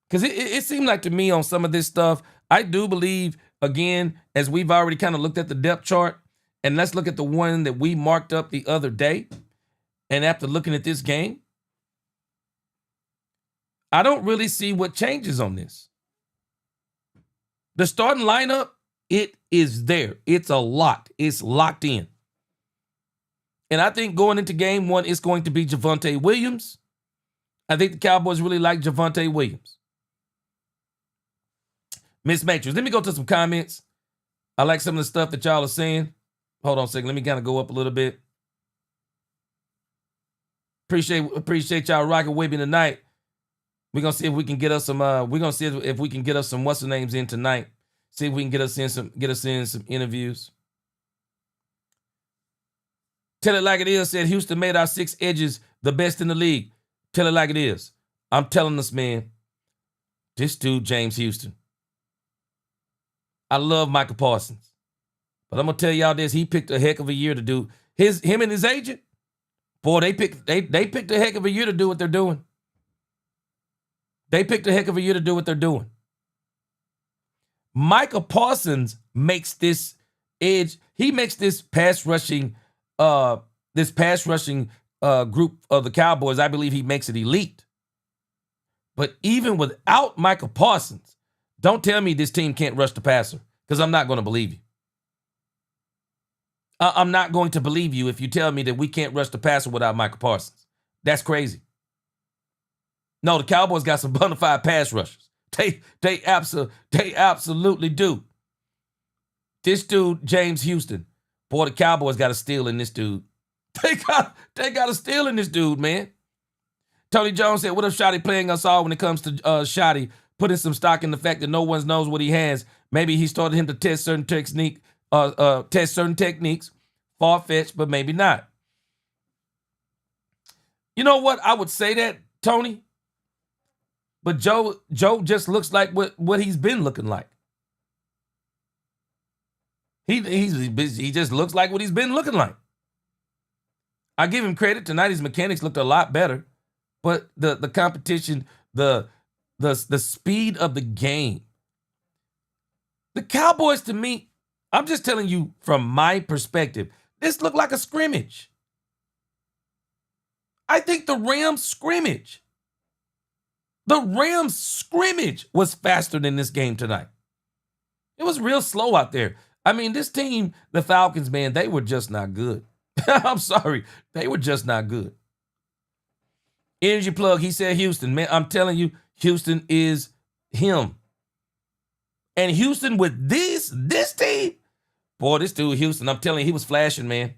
Because it seemed like to me on some of this stuff, I do believe, again, as we've already kind of looked at the depth chart, and let's look at the one that we marked up the other day, and after looking at this game, I don't really see what changes on this. The starting lineup, it is there. It's a lock. It's locked in. And I think going into game 1, it's going to be Javonte Williams. I think the Cowboys really like Javonte Williams. Miss Matrix, let me go to some comments. I like some of the stuff that y'all are saying. Hold on a second. Let me kind of go up a little bit. Appreciate y'all rocking with me tonight. We're gonna see if we can get us some. We're gonna see if we can get us some what's the names in tonight. See if we can get us in some interviews. Tell it like it is. Said Houston made our 6 edges the best in the league. Tell it like it is. I'm telling this man. This dude James Houston. I love Michael Parsons, but I'm gonna tell y'all this. He picked a heck of a year to do him and his agent. Boy, they picked a heck of a year to do what they're doing. They picked a heck of a year to do what they're doing. Michael Parsons makes this edge. He makes this pass rushing group of the Cowboys. I believe he makes it elite. But even without Michael Parsons, don't tell me this team can't rush the passer, because I'm not going to believe you. I'm not going to believe you if you tell me that we can't rush the passer without Michael Parsons. That's crazy. No, the Cowboys got some bona fide pass rushers. They absolutely do. This dude, James Houston, boy, the Cowboys got a steal in this dude. They got a steal in this dude, man. Tony Jones said, what if Shotty playing us all when it comes to Shotty, putting some stock in the fact that no one knows what he has? Maybe he started him to test certain test certain techniques. Far-fetched, but maybe not. You know what? I would say that, Tony. But Joe just looks like what he's been looking like. He just looks like what he's been looking like. I give him credit. Tonight his mechanics looked a lot better. But the competition, the speed of the game. The Cowboys, to me, I'm just telling you from my perspective, this looked like a scrimmage. I think the Rams scrimmage was faster than this game tonight. It was real slow out there. I mean, this team, the Falcons, man, they were just not good. I'm sorry. They were just not good. Energy plug, he said Houston. Man, I'm telling you, Houston is him. And Houston with this team, boy, this dude Houston, I'm telling you, he was flashing, man.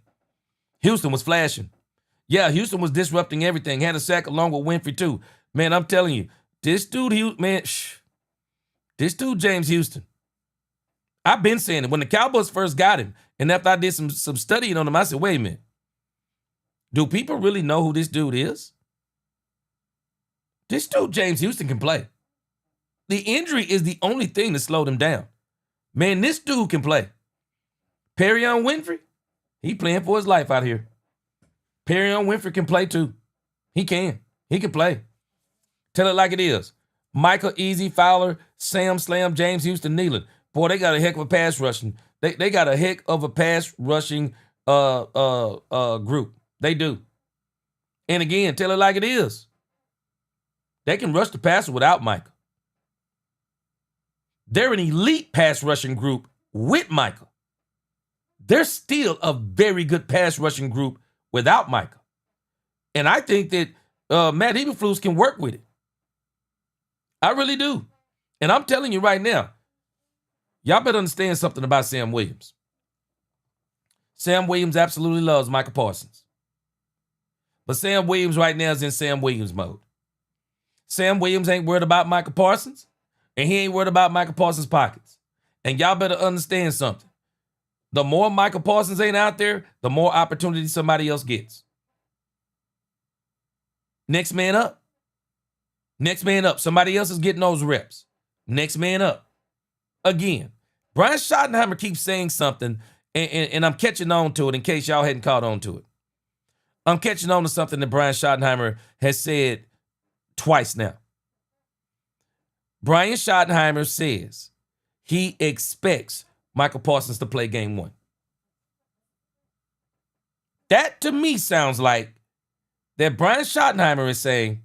Houston was flashing. Yeah, Houston was disrupting everything. Had a sack along with Winfrey, too. Man, I'm telling you, this dude, this dude, James Houston. I've been saying it. When the Cowboys first got him, and after I did some studying on him, I said, wait a minute. Do people really know who this dude is? This dude, James Houston, can play. The injury is the only thing that slowed him down. Man, this dude can play. Perrion Winfrey, he playing for his life out here. Perrion Winfrey can play too. He can. He can play. Tell it like it is. Michael Easy, Fowler, Sam Slam, James Houston, Nealon. Boy, they got a heck of a pass rushing. They got a heck of a pass rushing group. They do. And again, tell it like it is. They can rush the passer without Michael. They're an elite pass rushing group with Michael. They're still a very good pass rushing group without Michael. And I think that Matt Eberflus can work with it. I really do. And I'm telling you right now, y'all better understand something about Sam Williams. Sam Williams absolutely loves Michael Parsons. But Sam Williams right now is in Sam Williams mode. Sam Williams ain't worried about Michael Parsons, and he ain't worried about Michael Parsons' pockets. And y'all better understand something. The more Michael Parsons ain't out there, the more opportunity somebody else gets. Next man up. Next man up. Somebody else is getting those reps. Next man up. Again, Brian Schottenheimer keeps saying something, and I'm catching on to it in case y'all hadn't caught on to it. I'm catching on to something that Brian Schottenheimer has said twice now. Brian Schottenheimer says he expects Michael Parsons to play game one. That to me sounds like that Brian Schottenheimer is saying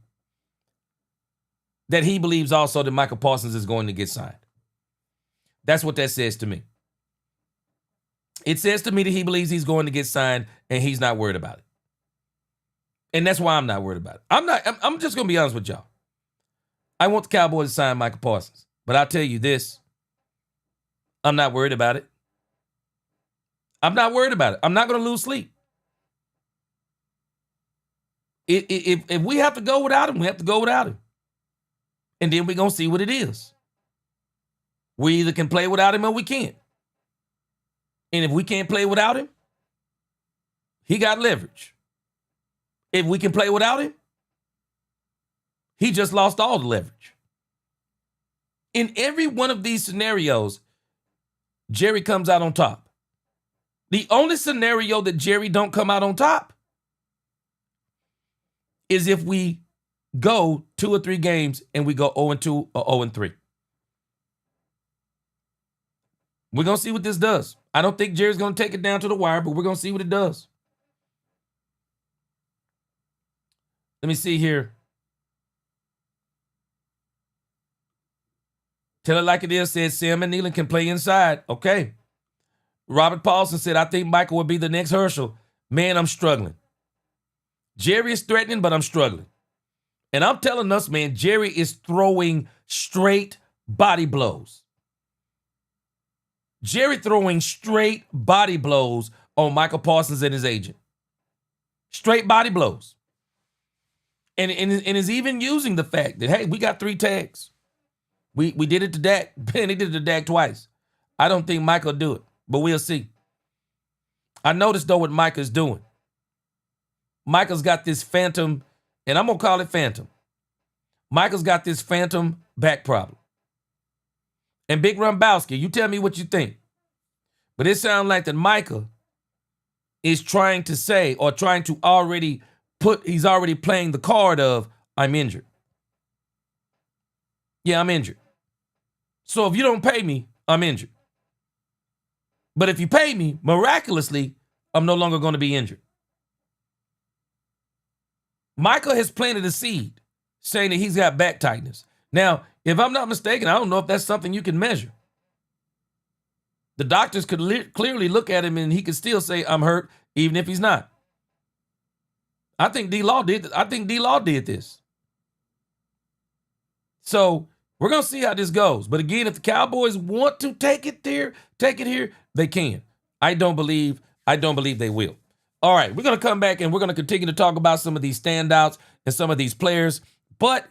that he believes also that Michael Parsons is going to get signed. That's what that says to me. It says to me that he believes he's going to get signed and he's not worried about it. And that's why I'm not worried about it. I'm just going to be honest with y'all. I want the Cowboys to sign Michael Parsons. But I'll tell you this. I'm not worried about it. I'm not worried about it. I'm not going to lose sleep. If we have to go without him, we have to go without him. And then we're going to see what it is. We either can play without him or we can't. And if we can't play without him, he got leverage. If we can play without him, he just lost all the leverage. In every one of these scenarios, Jerry comes out on top. The only scenario that Jerry don't come out on top is if we go 2 or 3 games and we go 0-2 or 0-3. We're going to see what this does. I don't think Jerry's going to take it down to the wire, but we're going to see what it does. Let me see here. Tell it like it is, said Sam and Nealon can play inside. Okay. Robert Paulson said, I think Michael will be the next Herschel. Man, I'm struggling. Jerry is threatening, but I'm struggling. And I'm telling us, man, Jerry is throwing straight body blows. Jerry throwing straight body blows on Michael Parsons and his agent. Straight body blows. And is even using the fact that, hey, we got 3 tags. We did it to Dak. Man, he did it to Dak twice. I don't think Michael will do it. but we'll see. I noticed, though, what Micah's doing. Micah's got this phantom, and I'm going to call it phantom. Micah's got this phantom back problem. And Big Rumbowski, you tell me what you think. But it sounds like that Micah is trying to say or trying to he's already playing the card of, I'm injured. Yeah, I'm injured. So if you don't pay me, I'm injured. But if you pay me, miraculously, I'm no longer going to be injured. Micah has planted a seed saying that he's got back tightness. Now, if I'm not mistaken, I don't know if that's something you can measure. The doctors could clearly look at him and he could still say, I'm hurt, even if he's not. I think D-Law did this. So we're going to see how this goes. But again, if the Cowboys want to take it here, they can. I don't believe they will. All right, we're going to come back and we're going to continue to talk about some of these standouts and some of these players. But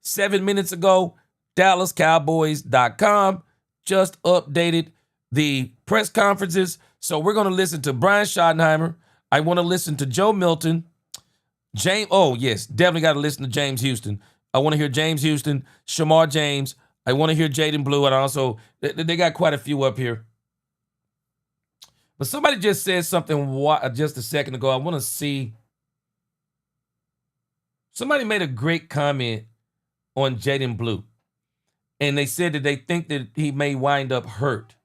7 minutes ago, DallasCowboys.com just updated the press conferences. So we're going to listen to Brian Schottenheimer. I want to listen to Joe Milton. Definitely got to listen to James Houston. I want to hear James Houston, Shamar James. I want to hear Jaden Blue. And also, they got quite a few up here. But somebody just said something just a second ago. I want to see. Somebody made a great comment on Jaden Blue. And they said that they think that he may wind up hurt.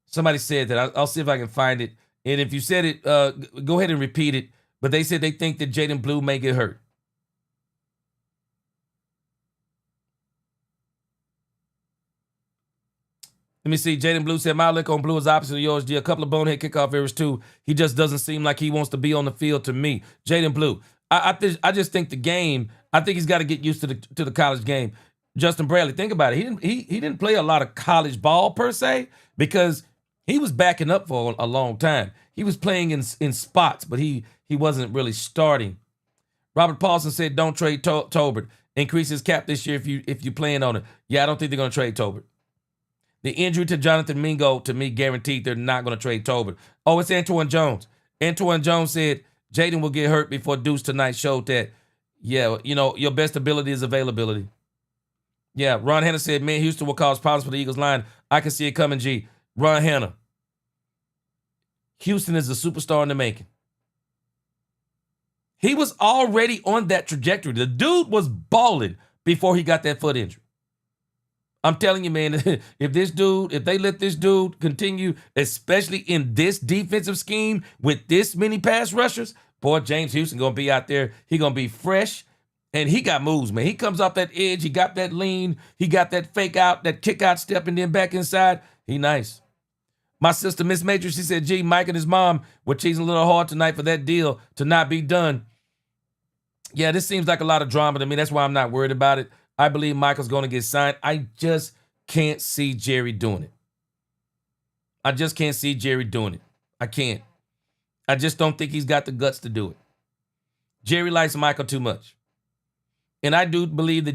Somebody said that. I'll see if I can find it. And if you said it, go ahead and repeat it. But they said they think that Jaden Blue may get hurt. Let me see. Jaden Blue said, my outlook on Blue is opposite of yours. A couple of bonehead kickoff errors, too. He just doesn't seem like he wants to be on the field to me. Jaden Blue. I just think the game, I think he's got to get used to the college game. Justin Bradley, think about it. He didn't play a lot of college ball, per se, because he was backing up for a long time. He was playing in spots, but he wasn't really starting. Robert Paulson said, don't trade Tolbert. Increase his cap this year if you plan on it. Yeah, I don't think they're going to trade Tolbert. The injury to Jonathan Mingo, to me, guaranteed they're not going to trade Tolbert. Oh, it's Antoine Jones. Antoine Jones said, Jaden will get hurt before Deuce tonight showed that, yeah, your best ability is availability. Yeah, Ron Hanna said, man, Houston will cause problems for the Eagles line. I can see it coming, G. Ron Hanna. Houston is a superstar in the making. He was already on that trajectory. The dude was balling before he got that foot injury. I'm telling you, man, if they let this dude continue, especially in this defensive scheme with this many pass rushers, boy, James Houston going to be out there. He going to be fresh, and he got moves, man. He comes off that edge. He got that lean. He got that fake out, that kick out step, and then back inside. He nice. My sister, Miss Matrix, she said, gee, Mike and his mom were cheesing a little hard tonight for that deal to not be done. Yeah, this seems like a lot of drama to me. That's why I'm not worried about it. I believe Michael's going to get signed. I just can't see Jerry doing it. I just can't see Jerry doing it. I can't. I just don't think he's got the guts to do it. Jerry likes Michael too much. And I do believe that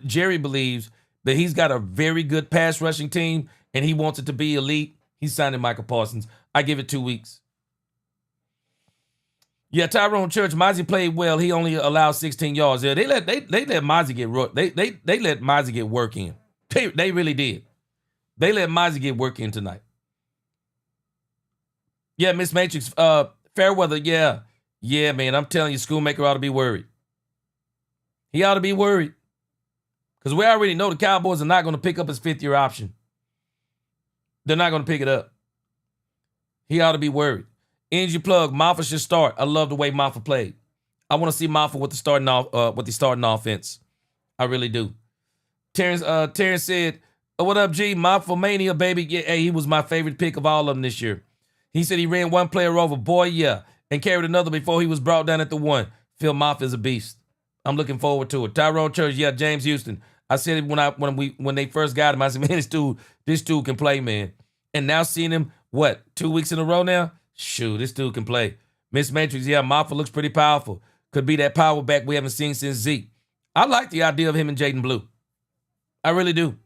Jerry believes that he's got a very good pass rushing team and he wants it to be elite. He's signing Michael Parsons. I give it 2 weeks. Yeah, Tyrone Church, Mozzie played well. He only allowed 16 yards there. They let Mozzie get let Mozzie get work in. They really did. They let Mozzie get work in tonight. Yeah, Miss Matrix, Fairweather, yeah. Yeah, man, I'm telling you, Schoolmaker ought to be worried. He ought to be worried. Because we already know the Cowboys are not going to pick up his fifth-year option. They're not going to pick it up. He ought to be worried. Angie Plug, Maffa should start. I love the way Maffa played. I want to see Maffa with the starting offense. I really do. Terrence said, what up, G? Maffa Mania, baby. Yeah, hey, he was my favorite pick of all of them this year. He said he ran one player over, boy, yeah, and carried another before he was brought down at the one. Phil Maffa is a beast. I'm looking forward to it. Tyrone Church, yeah, James Houston. I said it when they first got him. I said, man, this dude can play, man. And now seeing him, 2 weeks in a row now? Shoot, this dude can play. Miss Matrix, yeah, Maffa looks pretty powerful. Could be that power back we haven't seen since Zeke. I like the idea of him and Jaden Blue. I really do.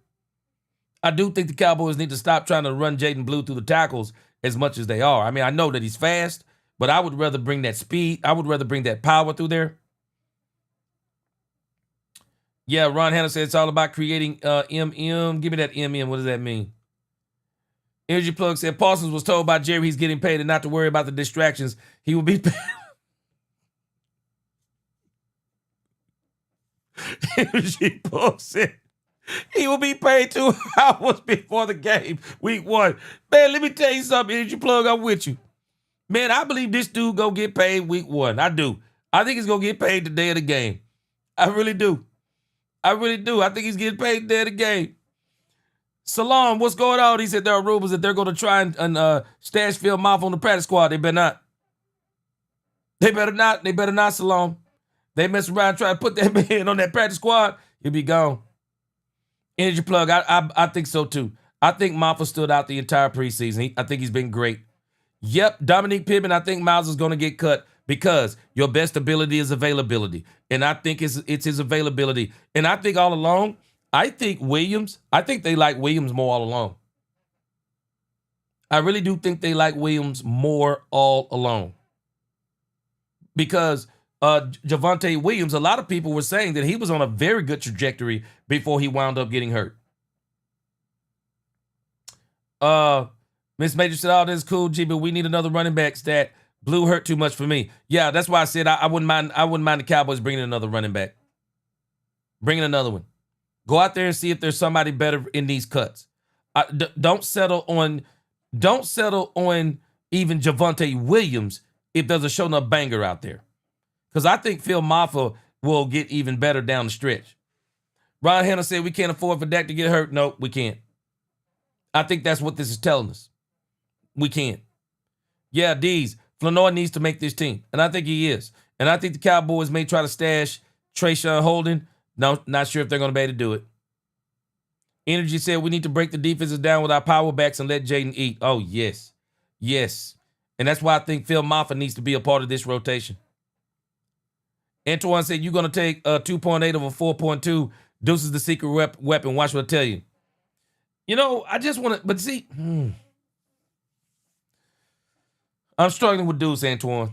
I do think the Cowboys need to stop trying to run Jaden Blue through the tackles as much as they are. I mean, I know that he's fast, but I would rather bring that speed. I would rather bring that power through there. Yeah, Ron Hanna said it's all about creating MM. Give me that MM. What does that mean? Energy Plug said Parsons was told by Jerry he's getting paid and not to worry about the distractions. He will be paid. Energy Plug said he will be paid 2 hours before the game, week 1. Man, let me tell you something, Energy Plug, I'm with you. Man, I believe this dude gonna get paid week 1. I do. I think he's gonna get paid the day of the game. I really do. I really do. I think he's getting paid the day of the game. Salam, what's going on? He said there are rumors that they're going to try and stash Phil Maffa on the practice squad. They better not. They better not. They better not, Salam. They mess around and try to put that man on that practice squad, he'll be gone. Energy Plug, I think so too. I think Maffa stood out the entire preseason. I think he's been great. Yep, Dominique Pittman, I think Miles is going to get cut because your best ability is availability. And I think it's his availability. And I think all along, I think they like Williams more all along. I really do think they like Williams more all along. Because Javonte Williams, a lot of people were saying that he was on a very good trajectory before he wound up getting hurt. Miss Major said, oh, this is cool, G, but we need another running back stat. Blue hurt too much for me. Yeah, that's why I said I wouldn't mind the Cowboys bringing another running back. Bringing another one. Go out there and see if there's somebody better in these cuts. Don't settle on even Javonte Williams if there's a show enough banger out there. Because I think Phil Maffa will get even better down the stretch. Ron Hanna said we can't afford for Dak to get hurt. No, we can't. I think that's what this is telling us. We can't. Yeah, D's. Flanoy needs to make this team, and I think he is. And I think the Cowboys may try to stash Trayshawn Holden. No, not sure if they're going to be able to do it. Energy said we need to break the defenses down with our power backs and let Jaden eat. Oh, yes. Yes. And that's why I think Phil Maffa needs to be a part of this rotation. Antoine said you're going to take a 2.8 over 4.2. Deuce is the secret weapon. Watch what I tell you. You know, I just want to, but see, I'm struggling with Deuce, Antoine.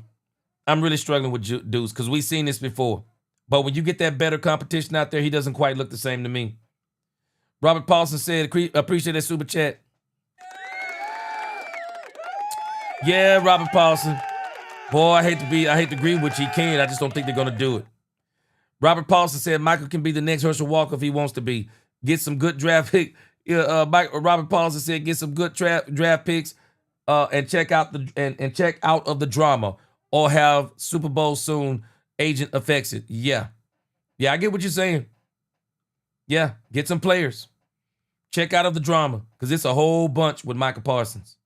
I'm really struggling with Deuce because we've seen this before. But when you get that better competition out there, he doesn't quite look the same to me. Robert Paulson said, appreciate that super chat. Yeah, Robert Paulson. Boy, I hate to agree with you. He can. I just don't think they're going to do it. Robert Paulson said Michael can be the next Herschel Walker if he wants to be. Get some good draft pick. Robert Paulson said get some good draft picks and check out of the drama or have Super Bowl soon. Agent affects it. Yeah. Yeah, I get what you're saying. Yeah, get some players. Check out of the drama because it's a whole bunch with Michael Parsons.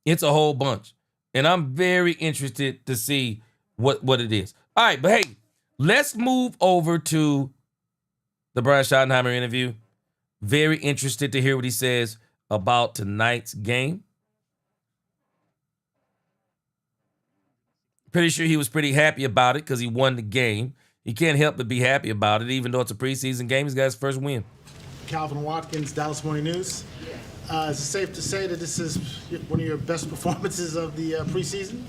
It's a whole bunch. And I'm very interested to see what it is. All right, but hey, let's move over to the Brian Schottenheimer interview. Very interested to hear what he says about tonight's game. Pretty sure he was pretty happy about it because he won the game. He can't help but be happy about it, even though it's a preseason game. He's got his first win. Calvin Watkins, Dallas Morning News. Is it safe to say that this is one of your best performances of the preseason?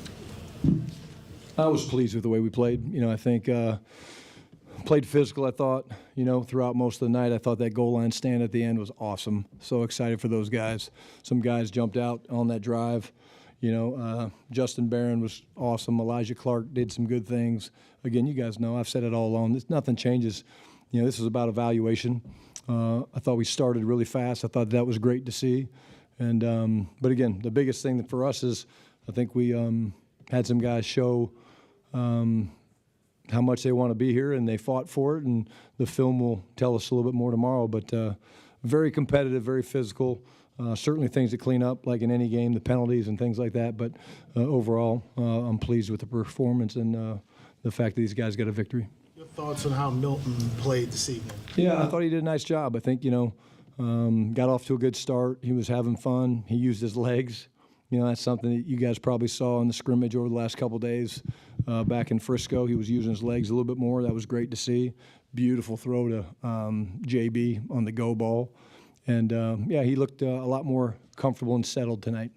I was pleased with the way we played. You know, I think played physical, I thought, throughout most of the night. I thought that goal line stand at the end was awesome. So excited for those guys. Some guys jumped out on that drive. Justin Barron was awesome. Elijah Clark did some good things. Again, you guys know, I've said it all along. Nothing changes. This is about evaluation. I thought we started really fast. I thought that was great to see. And but again, the biggest thing for us is I think we had some guys show how much they want to be here, and they fought for it. And the film will tell us a little bit more tomorrow. But very competitive, very physical. Certainly things to clean up, like in any game, the penalties and things like that. But overall, I'm pleased with the performance and the fact that these guys got a victory. Your thoughts on how Milton played this evening? Yeah, I thought he did a nice job. I think, got off to a good start. He was having fun. He used his legs. That's something that you guys probably saw in the scrimmage over the last couple of days back in Frisco. He was using his legs a little bit more. That was great to see. Beautiful throw to JB on the go ball. And, yeah, he looked a lot more comfortable and settled tonight.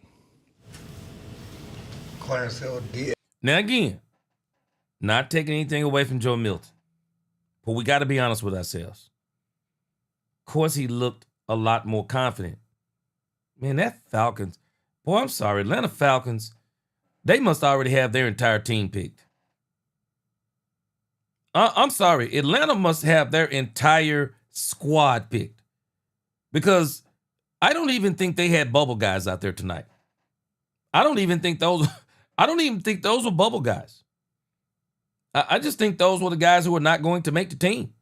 Clarence Hill did. Now, again, not taking anything away from Joe Milton, but we got to be honest with ourselves. Of course, he looked a lot more confident. Man, that Falcons, boy, I'm sorry, Atlanta Falcons, they must already have their entire team picked. I'm sorry, Atlanta must have their entire squad picked, because I don't even think they had bubble guys out there tonight. I don't even think those were bubble guys. I just think those were the guys who were not going to make the team.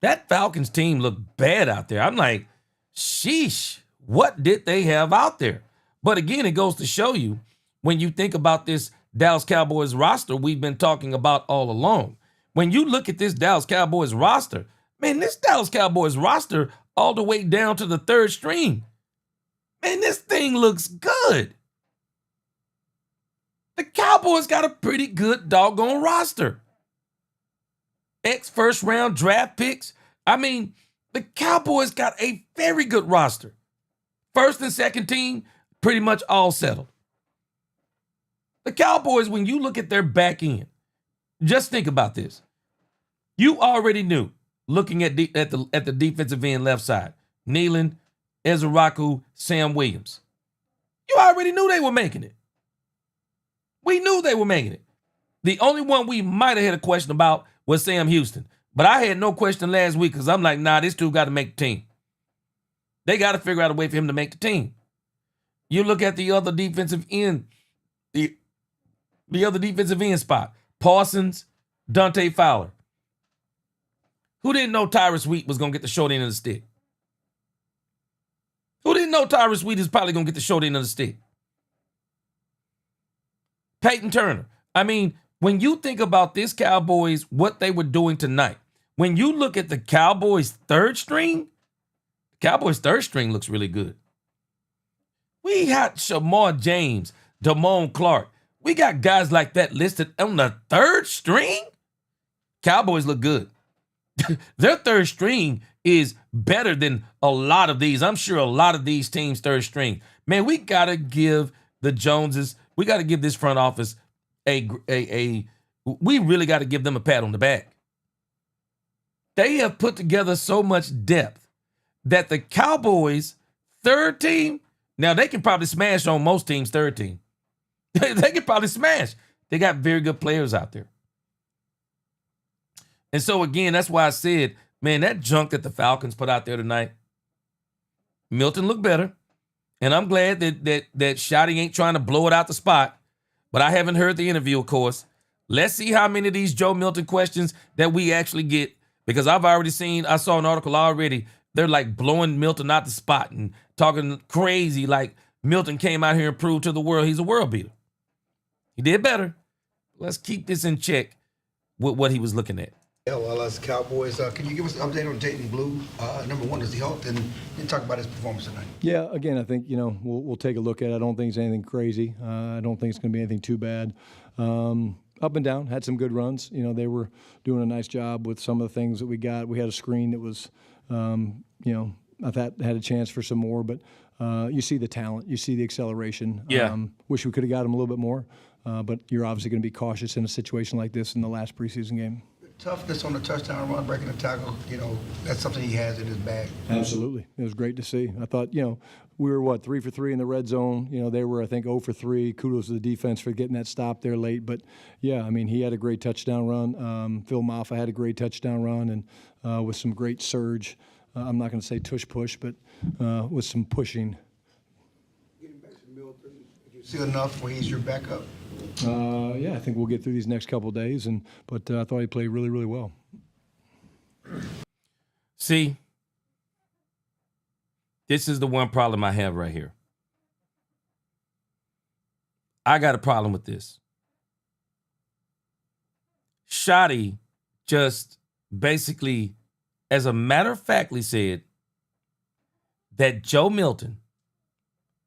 That Falcons team looked bad out there. I'm like, sheesh, what did they have out there? But again, it goes to show you, when you think about this Dallas Cowboys roster we've been talking about all along. When you look at this Dallas Cowboys roster, man, this Dallas Cowboys roster all the way down to the third string, man, this thing looks good. The Cowboys got a pretty good doggone roster. First round draft picks. I mean, the Cowboys got a very good roster. First and second team, pretty much all settled. The Cowboys, when you look at their back end, just think about this. You already knew, looking at the defensive end left side, Nealon, Ezraku, Sam Williams. You already knew they were making it. We knew they were making it. The only one we might have had a question about was Sam Houston. But I had no question last week, because I'm like, nah, this dude got to make the team. They got to figure out a way for him to make the team. You look at the other defensive end, the other defensive end spot, Parsons, Dante Fowler. Who didn't know Tyrus Wheat was going to get the short end of the stick? Who didn't know Tyrus Wheat is probably going to get the short end of the stick? Peyton Turner. I mean, when you think about this Cowboys, what they were doing tonight, when you look at the Cowboys' third string, the Cowboys' third string looks really good. We got Shamar James, Damone Clark. We got guys like that listed on the third string. Cowboys look good. Their third string is better than a lot of these. I'm sure a lot of these teams' third string. Man, we got to give the Joneses, we got to give this front office we really got to give them a pat on the back. They have put together so much depth that the Cowboys' third team, now they can probably smash on most teams' third team. They can probably smash. They got very good players out there. And so, again, that's why I said, man, that junk that the Falcons put out there tonight, Milton looked better. And I'm glad that Shotty ain't trying to blow it out the spot. But I haven't heard the interview, of course. Let's see how many of these Joe Milton questions that we actually get. Because I saw an article already. They're like blowing Milton out the spot and talking crazy like Milton came out here and proved to the world he's a world beater. He did better. Let's keep this in check with what he was looking at. Yeah, well, as Cowboys, can you give us an update on Dayton Blue? Number one, is he health, and talk about his performance tonight? Yeah, again, I think, we'll take a look at it. I don't think it's anything crazy. I don't think it's going to be anything too bad. Up and down, had some good runs. They were doing a nice job with some of the things that we got. We had a screen that was, I thought had a chance for some more, but you see the talent, you see the acceleration. Yeah. Wish we could have got him a little bit more, but you're obviously going to be cautious in a situation like this in the last preseason game. Toughness on the touchdown run, breaking the tackle, that's something he has in his bag. Absolutely. It was great to see. I thought, we were, 3 for 3 in the red zone. They were, I think, 0 for 3. Kudos to the defense for getting that stop there late. But, yeah, I mean, he had a great touchdown run. Phil Maffa had a great touchdown run and with some great surge. I'm not going to say tush-push, but with some pushing. Getting back to Milton, do you see enough where he's your backup? Yeah, I think we'll get through these next couple of days, but I thought he played really, really well. See, this is the one problem I have right here. I got a problem with this. Shotty just basically, as a matter of factly, said that Joe Milton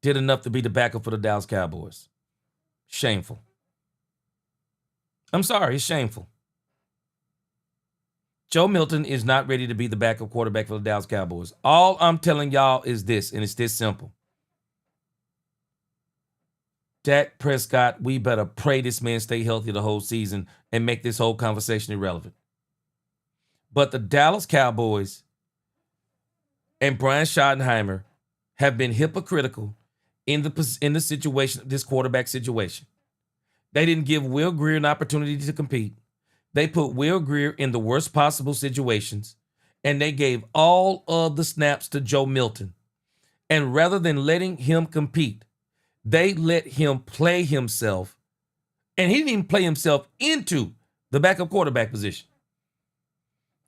did enough to be the backup for the Dallas Cowboys. Shameful. I'm sorry, it's shameful. Joe Milton is not ready to be the backup quarterback for the Dallas Cowboys. All I'm telling y'all is this, and it's this simple. Dak Prescott, we better pray this man stay healthy the whole season and make this whole conversation irrelevant. But the Dallas Cowboys and Brian Schottenheimer have been hypocritical in the situation, this quarterback situation. They didn't give Will Grier an opportunity to compete. They put Will Grier in the worst possible situations, and they gave all of the snaps to Joe Milton. And rather than letting him compete, they let him play himself, and he didn't even play himself into the backup quarterback position.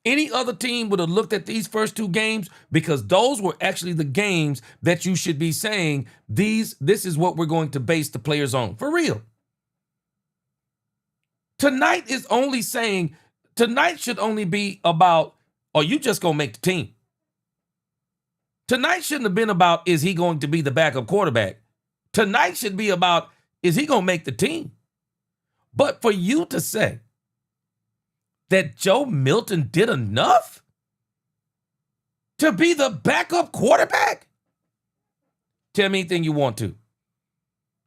Any other team would have looked at these first two games, because those were actually the games that you should be saying, this is what we're going to base the players on. For real. Tonight is only saying, tonight should only be about, are you just going to make the team? Tonight shouldn't have been about, is he going to be the backup quarterback? Tonight should be about, is he going to make the team? But for you to say that Joe Milton did enough to be the backup quarterback, tell me anything you want to.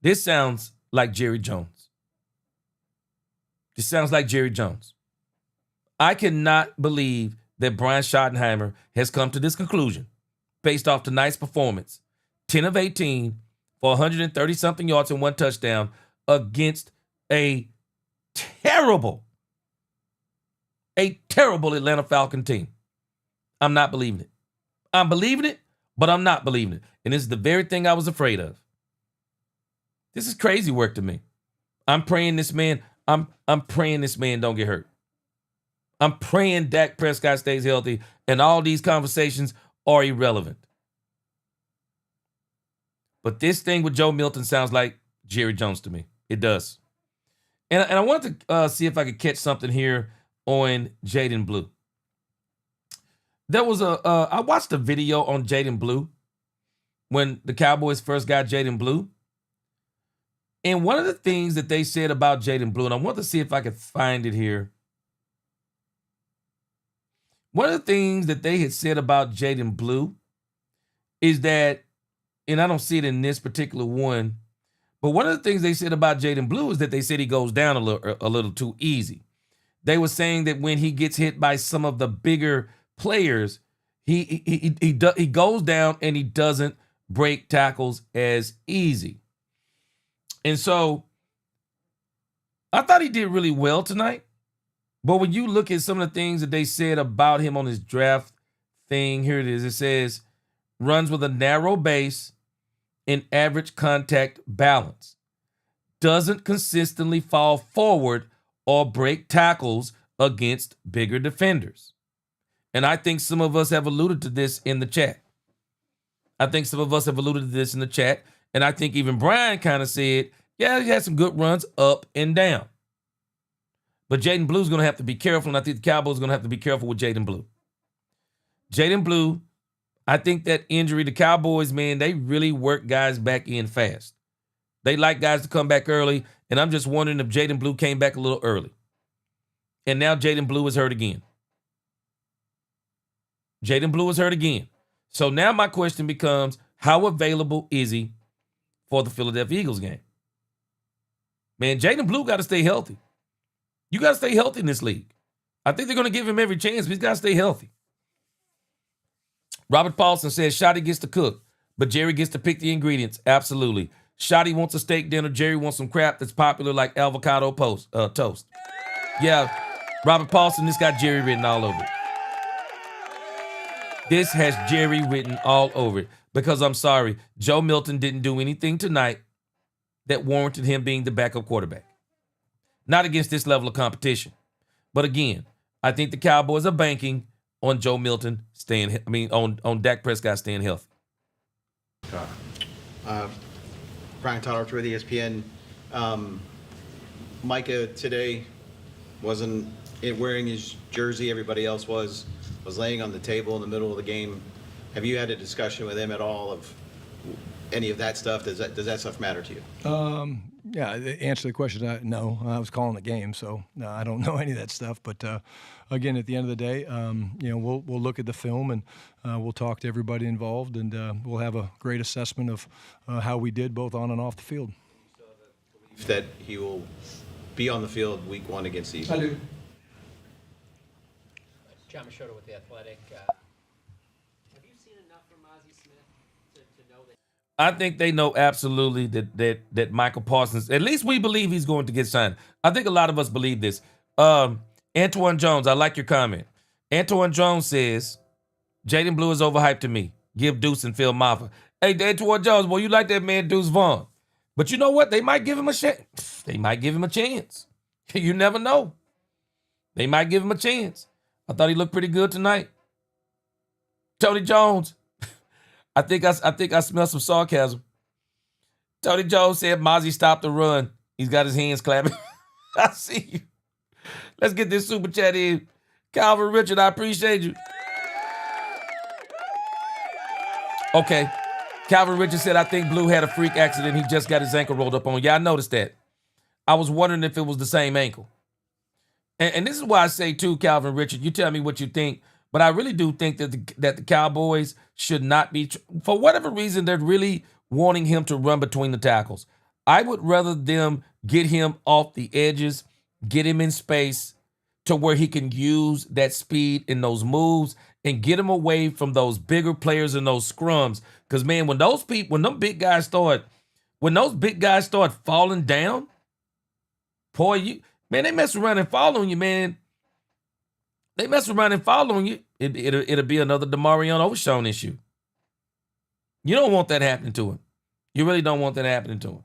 This sounds like Jerry Jones. This sounds like Jerry Jones. I cannot believe that Brian Schottenheimer has come to this conclusion based off tonight's performance. 10 of 18 for 130-something yards and 1 touchdown against a terrible Atlanta Falcon team. I'm not believing it. I'm believing it, but I'm not believing it. And this is the very thing I was afraid of. This is crazy work to me. I'm praying this man, I'm praying this man don't get hurt. I'm praying Dak Prescott stays healthy and all these conversations are irrelevant. But this thing with Joe Milton sounds like Jerry Jones to me. It does. And I wanted to see if I could catch something here on Jaden Blue. There was I watched a video on Jaden Blue when the Cowboys first got Jaden Blue. And one of the things that they said about Jaden Blue, and I want to see if I could find it here. One of the things that they had said about Jaden Blue is that, and I don't see it in this particular one, but one of the things they said about Jaden Blue is that they said he goes down a little too easy. They were saying that when he gets hit by some of the bigger players, he goes down and he doesn't break tackles as easy. And so I thought he did really well tonight. But when you look at some of the things that they said about him on his draft thing, here it is. It says, runs with a narrow base and average contact balance. Doesn't consistently fall forward or break tackles against bigger defenders. And I think some of us have alluded to this in the chat. And I think even Brian kind of said, yeah, he had some good runs up and down. But Jaden Blue's going to have to be careful, and I think the Cowboys are going to have to be careful with Jaden Blue. Jaden Blue, I think that injury, the Cowboys, man, they really work guys back in fast. They like guys to come back early, and I'm just wondering if Jaden Blue came back a little early. And now Jaden Blue is hurt again. So now my question becomes, how available is he for the Philadelphia Eagles game? Man, Jaden Blue got to stay healthy. You got to stay healthy in this league. I think they're going to give him every chance, but he's got to stay healthy. Robert Paulson says Shotty gets to cook, but Jerry gets to pick the ingredients. Absolutely. Shotty wants a steak dinner. Jerry wants some crap that's popular like avocado toast. Yeah, Robert Paulson, this got Jerry written all over it. This has Jerry written all over it. Because I'm sorry, Joe Milton didn't do anything tonight that warranted him being the backup quarterback. Not against this level of competition. But again, I think the Cowboys are banking on Joe Milton on Dak Prescott staying healthy. Brian Tyler with ESPN. Micah today wasn't wearing his jersey. Everybody else was laying on the table in the middle of the game. Have you had a discussion with him at all of any of that stuff? Does that stuff matter to you? Yeah, the answer to the question, no. I was calling the game, so no, I don't know any of that stuff. But again, at the end of the day, we'll look at the film and we'll talk to everybody involved, and we'll have a great assessment of how we did both on and off the field. That he will be on the field week 1 against the Eagles. I do. John Machota with The Athletic. Have you seen enough from Ozzie Smith to know that? I think they know absolutely that Michael Parsons, at least we believe he's going to get signed. I think a lot of us believe this. Antoine Jones, I like your comment. Antoine Jones says, Jaden Blue is overhyped to me. Give Deuce and Phil Maffa. Hey, Antoine Jones, boy, you like that man Deuce Vaughn. But you know what? They might give him a chance. They might give him a chance. You never know. They might give him a chance. I thought he looked pretty good tonight. Tony Jones. I think I smell some sarcasm. Tony Jones said Mozzie stopped the run. He's got his hands clapping. I see you. Let's get this super chat in. Calvin Richard, I appreciate you. Okay. Calvin Richard said, I think Blue had a freak accident. He just got his ankle rolled up on. Yeah, I noticed that. I was wondering if it was the same ankle. And this is why I say, too, Calvin Richard, you tell me what you think. But I really do think that the Cowboys should not be, for whatever reason, they're really wanting him to run between the tackles. I would rather them get him off the edges, get him in space to where he can use that speed in those moves and get him away from those bigger players in those scrums. Because, man, when those big guys start falling down, boy, they mess around and fall on you, man. They mess around and fall on you, it'll be another Demarion Overshown issue. You don't want that happening to him. You really don't want that happening to him.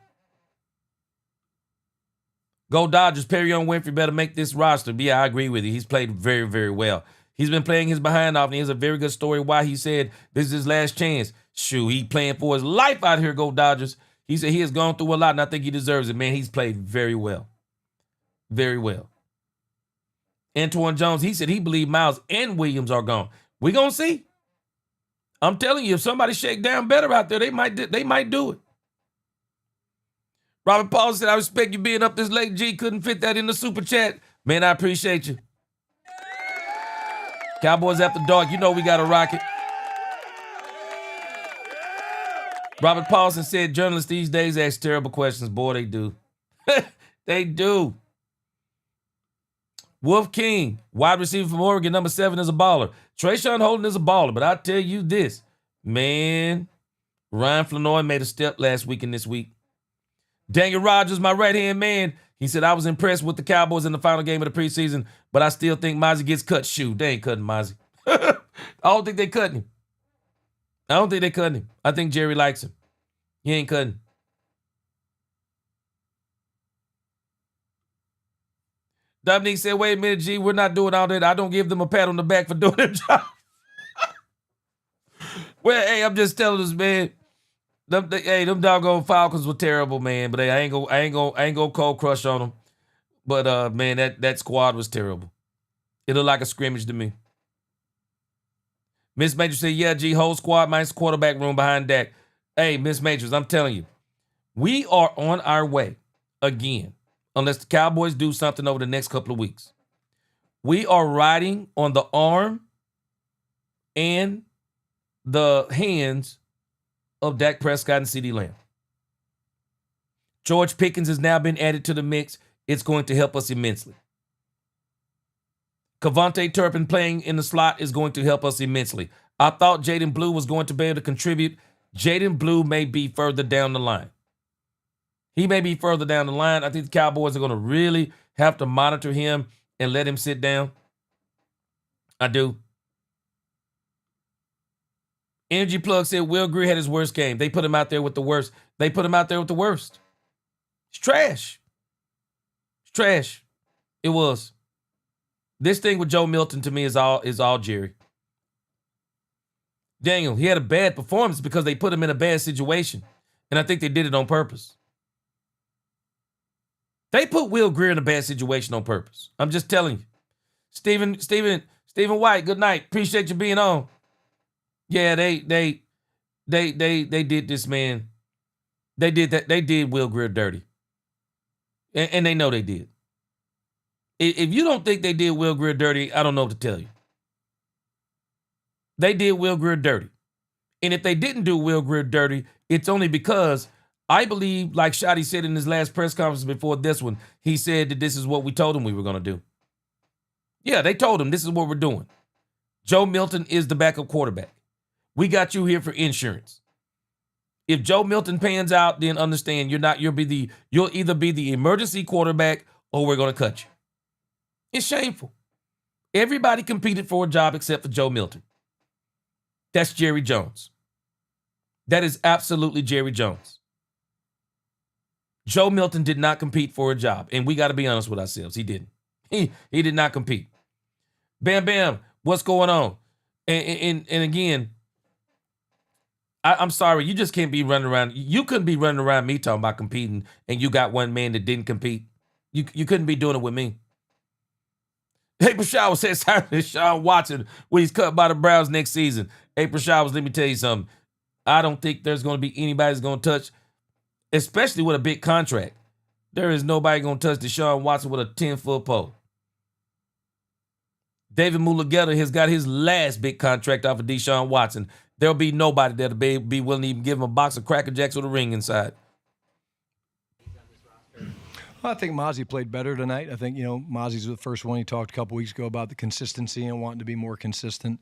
Go Dodgers. Perrion Winfrey better make this roster. Yeah, I agree with you. He's played very, very well. He's been playing his behind off, and he has a very good story why he said this is his last chance. Shoot, he playing for his life out here, Go Dodgers. He said he has gone through a lot, and I think he deserves it, man. He's played very well. Very well. Antoine Jones, he said he believed Miles and Williams are gone. We gonna see. I'm telling you, if somebody shake down better out there, they might do it. Robert Paul said, I respect you being up this late, G. Couldn't fit that in the super chat. Man, I appreciate you. Cowboys After Dark, you know we got to rock it. Robert Paulson said, journalists these days ask terrible questions. Boy, they do. They do. Wolf King, wide receiver from Oregon, number 7 is a baller. Trayshawn Holden is a baller, but I tell you this, man, Ryan Flanoy made a step last week and this week. Daniel Rogers, my right-hand man, he said, I was impressed with the Cowboys in the final game of the preseason, but I still think Mozzie gets cut. Shoot, they ain't cutting Mozzie. I don't think they cutting him. I think Jerry likes him. He ain't cutting. Dominique said, wait a minute, G, we're not doing all that. I don't give them a pat on the back for doing their job. Well, hey, I'm just telling us, man. Them doggone Falcons were terrible, man. But hey, I ain't gonna cold crush on them. But man, that squad was terrible. It looked like a scrimmage to me. Miss Major said, yeah, G, whole squad minus quarterback room behind Dak. Hey, Miss Majors, I'm telling you, we are on our way again, unless the Cowboys do something over the next couple of weeks. We are riding on the arm and the hands of Dak Prescott and CeeDee Lamb. George Pickens has now been added to the mix. It's going to help us immensely. Kevontae Turpin playing in the slot is going to help us immensely. I thought Jaden Blue was going to be able to contribute. Jaden Blue may be further down the line. He may be further down the line. I think the Cowboys are going to really have to monitor him and let him sit down. I do. Energy Plug said Will Greer had his worst game. They put him out there with the worst. It's trash. It's trash. It was. This thing with Joe Milton to me is all Jerry. Daniel, he had a bad performance because they put him in a bad situation. And I think they did it on purpose. They put Will Greer in a bad situation on purpose. I'm just telling you. Stephen White, good night. Appreciate you being on. Yeah, they did this, man. They did that. They did Will Greer dirty. And they know they did. If you don't think they did Will Grier dirty, I don't know what to tell you. They did Will Grier dirty. And if they didn't do Will Grier dirty, it's only because I believe, like Shotty said in his last press conference before this one, he said that this is what we told him we were going to do. Yeah, they told him this is what we're doing. Joe Milton is the backup quarterback. We got you here for insurance. If Joe Milton pans out, then understand you'll either be the emergency quarterback or we're going to cut you. It's shameful. Everybody competed for a job except for Joe Milton. That's Jerry Jones. That is absolutely Jerry Jones. Joe Milton did not compete for a job, and we got to be honest with ourselves. He didn't. He did not compete. Bam Bam, what's going on? And again, I'm sorry, you just can't be running around. You couldn't be running around me talking about competing, and you got one man that didn't compete. You couldn't be doing it with me. April Showers says Sean Watson when he's cut by the Browns next season. April Showers, let me tell you something. I don't think there's going to be anybody that's going to touch, especially with a big contract. There is nobody going to touch Deshaun Watson with a 10-foot pole. David Mulugeta has got his last big contract off of Deshaun Watson. There'll be nobody that'll be willing to even give him a box of Cracker Jacks with a ring inside. I think Mozzie played better tonight. I think, Mozzie's the first one. He talked a couple weeks ago about the consistency and wanting to be more consistent.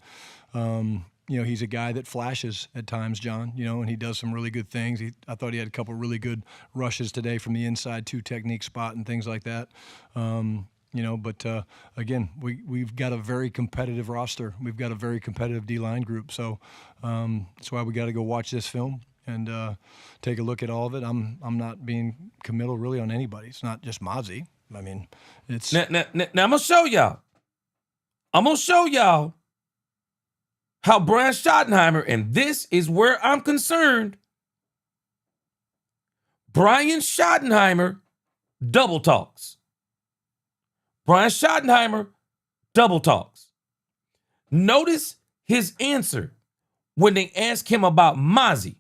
He's a guy that flashes at times, John, and he does some really good things. I thought he had a couple really good rushes today from the inside 2 technique spot and things like that. Again, we've got a very competitive roster. We've got a very competitive D-line group. So that's why we got to go watch this film and take a look at all of it. I'm not being committal really on anybody. It's not just Mozzie. I mean, it's now I'm gonna show y'all. How Brian Schottenheimer, and this is where I'm concerned. Brian Schottenheimer double talks. Brian Schottenheimer double talks. Notice his answer when they ask him about Mozzie.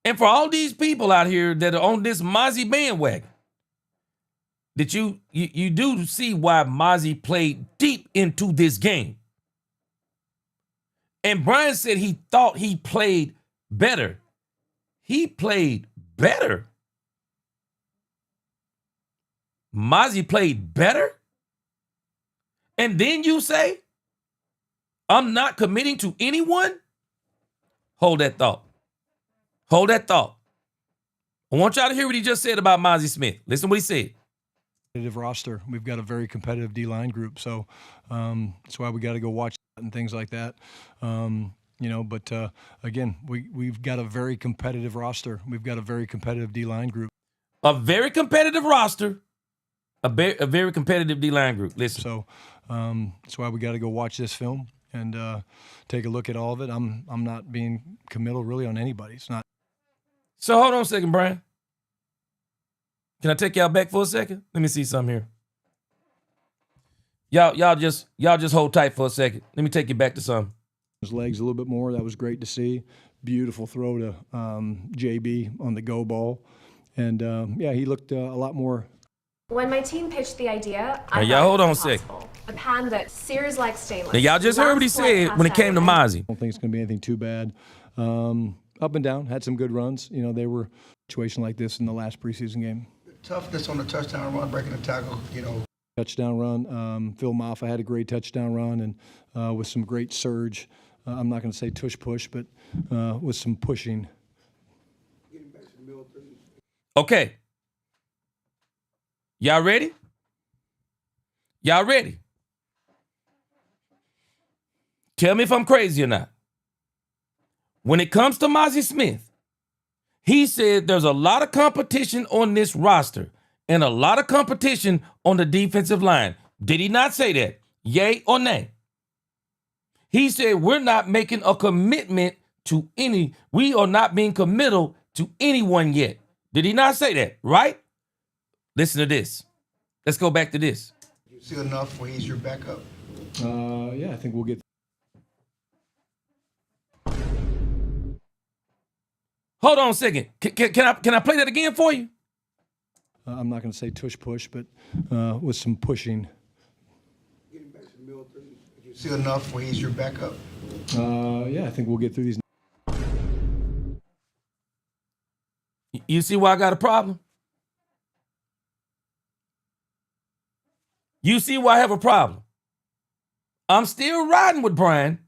And for all these people out here that are on this Mozzie bandwagon, that you do see why Mozzie played deep into this game. And Brian said he thought he played better. He played better. Mozzie played better? And then you say, I'm not committing to anyone? Hold that thought. Hold that thought. I want y'all to hear what he just said about Mozzie Smith. Listen to what he said. Competitive roster. We've got a very competitive D-line group. So that's why we got to go watch and things like that. Again, we've got a very competitive roster. We've got a very competitive D-line group. A very competitive roster. A very competitive D-line group. Listen. So that's why we got to go watch this film and take a look at all of it. I'm not being committal really on anybody. It's not. So hold on a second, Brian. Can I take y'all back for a second? Let me see something here. Y'all just hold tight for a second. Let me take you back to something. His legs a little bit more. That was great to see. Beautiful throw to JB on the go ball. And he looked a lot more. When my team pitched the idea, Now, y'all hold on a second. A pan that sears like stainless. Now, y'all just heard what he said when it came to Mozzie. I don't think it's going to be anything too bad. Up and down, had some good runs. They were in a situation like this in the last preseason game. Toughness on the touchdown run, breaking the tackle, Touchdown run. Phil Maffa had a great touchdown run and with some great surge. I'm not going to say tush push, but with some pushing. Okay. Y'all ready? Y'all ready? Tell me if I'm crazy or not. When it comes to Mozzie Smith, he said there's a lot of competition on this roster and a lot of competition on the defensive line. Did he not say that? Yay or nay? He said we're not making a commitment to we are not being committal to anyone yet. Did he not say that? Right? Listen to this. Let's go back to this. You see enough where he's your backup? I think we'll get. Hold on a second. Can I play that again for you? I'm not going to say tush push, but with some pushing. Getting back to Milton, did you see enough where he's your backup? Yeah, I think we'll get through these. You see why I got a problem? You see why I have a problem? I'm still riding with Brian,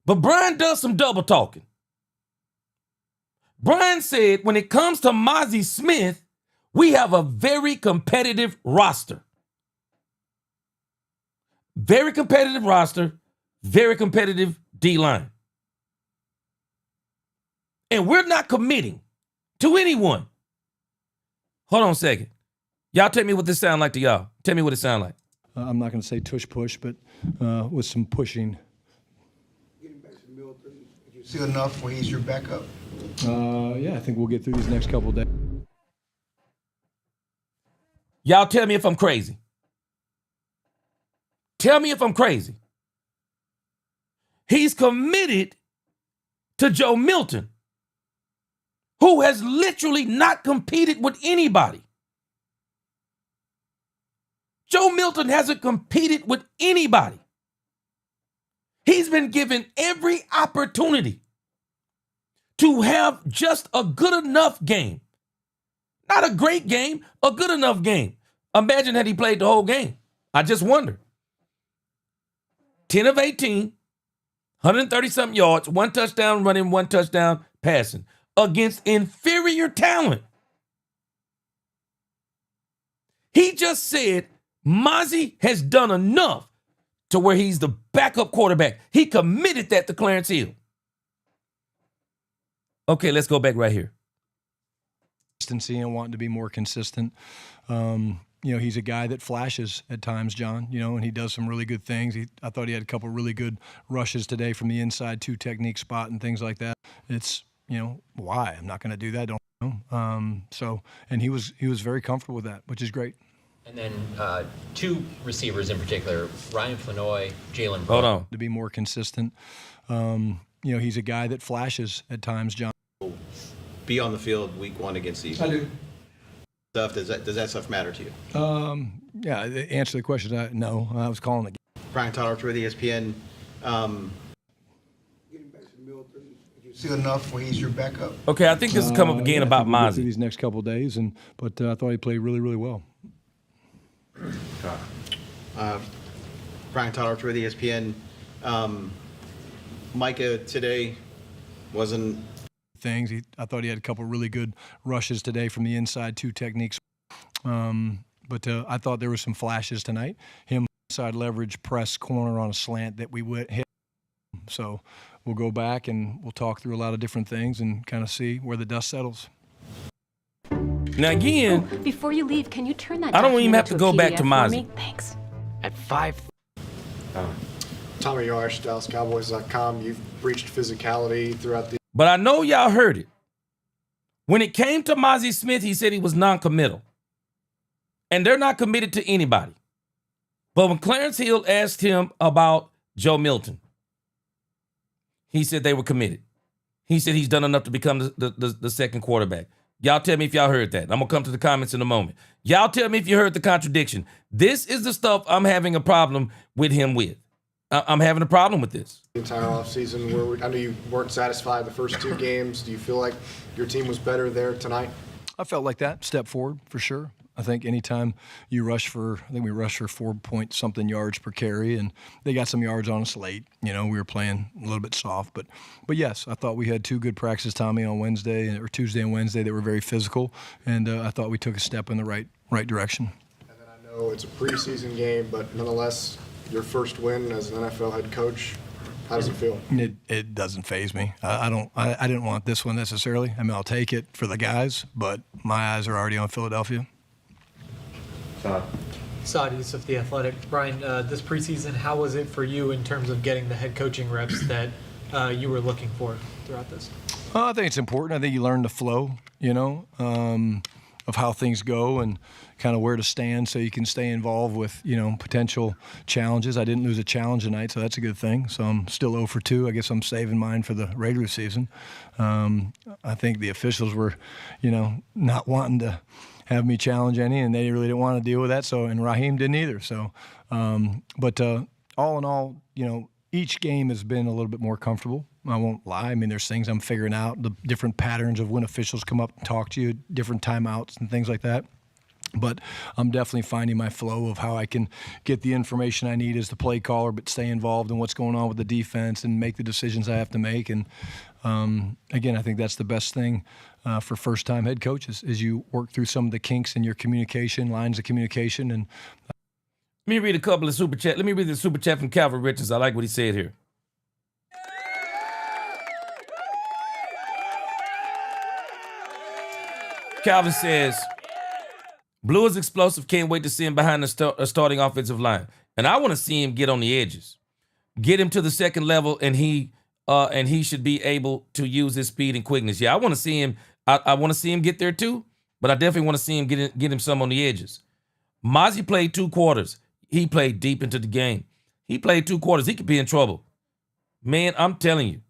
but Brian does some double talking. Brian said when it comes to Mazi Smith, we have a very competitive roster. Very competitive roster, very competitive D-line. And we're not committing to anyone. Hold on a second. Y'all tell me what this sound like to y'all. Tell me what it sound like. I'm not going to say tush push, but with some pushing. Getting back to Milton, did you see enough where he's your backup? Yeah, I think we'll get through these next couple of days. Y'all tell me if I'm crazy. Tell me if I'm crazy. He's committed to Joe Milton, who has literally not competed with anybody. Joe Milton hasn't competed with anybody. He's been given every opportunity to have just a good enough game. Not a great game, a good enough game. Imagine had he played the whole game. I just wonder. 10 of 18, 130-something yards, 1 touchdown running, 1 touchdown passing against inferior talent. He just said Mazi has done enough to where he's the backup quarterback. He committed that to Clarence Hill. Okay, let's go back right here. Consistency and wanting to be more consistent. He's a guy that flashes at times, John, and he does some really good things. I thought he had a couple really good rushes today from the inside 2 technique spot and things like that. It's, why? I'm not going to do that, don't know. And he was very comfortable with that, which is great. And then 2 receivers in particular, Ryan Flanoy, Jalen. Hold on. To be more consistent. He's a guy that flashes at times, John. Be on the field week 1 against the Eagles. I do. Does that stuff matter to you? Yeah, answer the question. No, I was calling it. Brian Tyler with ESPN. Getting back to Milton, did you see enough where he's your backup? Okay, I think this has come up again about We'll get through Mazi. these next couple of days, but I thought he played really, really well. Brian Tyler with ESPN. Micah today wasn't. Things. I thought he had a couple really good rushes today from the inside 2 techniques. But I thought there were some flashes tonight. Him side leverage press corner on a slant that we would hit. So we'll go back and we'll talk through a lot of different things and kind of see where the dust settles. Now again, Before you leave, can you turn that I don't even have to document go into a back to PDF for Mazi. me? Thanks. At 5. Tommy Yarsh, DallasCowboys.com. You've breached physicality throughout the. but I know y'all heard it. When it came to Mazi Smith, he said he was non-committal. And they're not committed to anybody. But when Clarence Hill asked him about Joe Milton, he said they were committed. He said he's done enough to become the second quarterback. Y'all tell me if y'all heard that. I'm going to come to the comments in a moment. Y'all tell me if you heard the contradiction. This is the stuff I'm having a problem with him with. I'm having a problem with this. The entire offseason, where I know you weren't satisfied the first 2 games. Do you feel like your team was better there tonight? I felt like that. Step forward, for sure. I think anytime you rush for, I think we rushed for 4-point-something yards per carry, and they got some yards on us late. We were playing a little bit soft. But yes, I thought we had 2 good practices, Tommy, on Wednesday, or Tuesday and Wednesday, that were very physical, and I thought we took a step in the right direction. And then I know it's a preseason game, but nonetheless, your first win as an NFL head coach, how does it feel? It doesn't faze me. I didn't want this one necessarily. I mean, I'll take it for the guys, but my eyes are already on Philadelphia. Saad Yusuf, The Athletic. Brian, this preseason, how was it for you in terms of getting the head coaching reps that you were looking for throughout this? I think it's important. I think you learn to flow, of how things go and kind of where to stand so you can stay involved with, potential challenges. I didn't lose a challenge tonight, so that's a good thing. So I'm still 0 for 2. I guess I'm saving mine for the regular season. I think the officials were, not wanting to have me challenge any, and they really didn't want to deal with that. So, and Raheem didn't either. So, but all in all, each game has been a little bit more comfortable. I won't lie. I mean, there's things I'm figuring out, the different patterns of when officials come up and talk to you, different timeouts and things like that. But I'm definitely finding my flow of how I can get the information I need as the play caller, but stay involved in what's going on with the defense and make the decisions I have to make. And again, I think that's the best thing for first-time head coaches is you work through some of the kinks in your communication, lines of communication. And let me read a couple of super chat. Let me read the super chat from Calvin Richards. I like what he said here. Calvin says, Blue is explosive. Can't wait to see him behind the starting offensive line. And I want to see him get on the edges. Get him to the second level, and he should be able to use his speed and quickness. Yeah, I want to see him. I want to see him get there too, but I definitely want to see him get him some on the edges. Mozzie played 2 quarters. He played deep into the game. He played 2 quarters. He could be in trouble. Man, I'm telling you.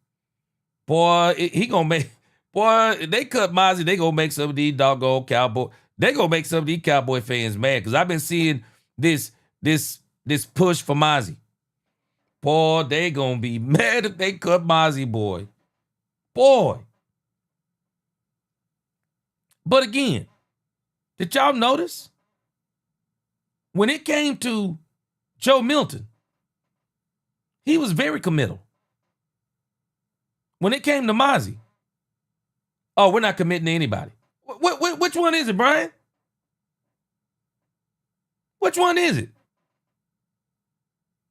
Boy, he going to make... Boy, they cut Mozzie, they going to make some of these doggone Cowboy... They going to make some of these Cowboy fans mad because I've been seeing this push for Mozzie. Boy, they going to be mad if they cut Mozzie, boy. Boy. But again, did y'all notice? When it came to Joe Milton, he was very committal. When it came to Mozzie, oh, we're not committing to anybody. Which one is it, Brian? Which one is it?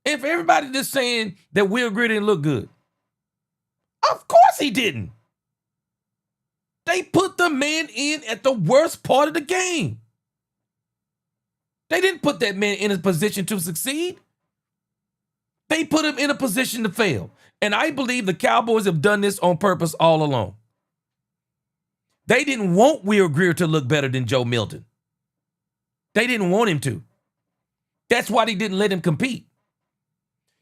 And for everybody just saying that Will Greer didn't look good, of course he didn't. They put the man in at the worst part of the game. They didn't put that man in a position to succeed. They put him in a position to fail. And I believe the Cowboys have done this on purpose all along. They didn't want Will Greer to look better than Joe Milton. They didn't want him to. That's why they didn't let him compete.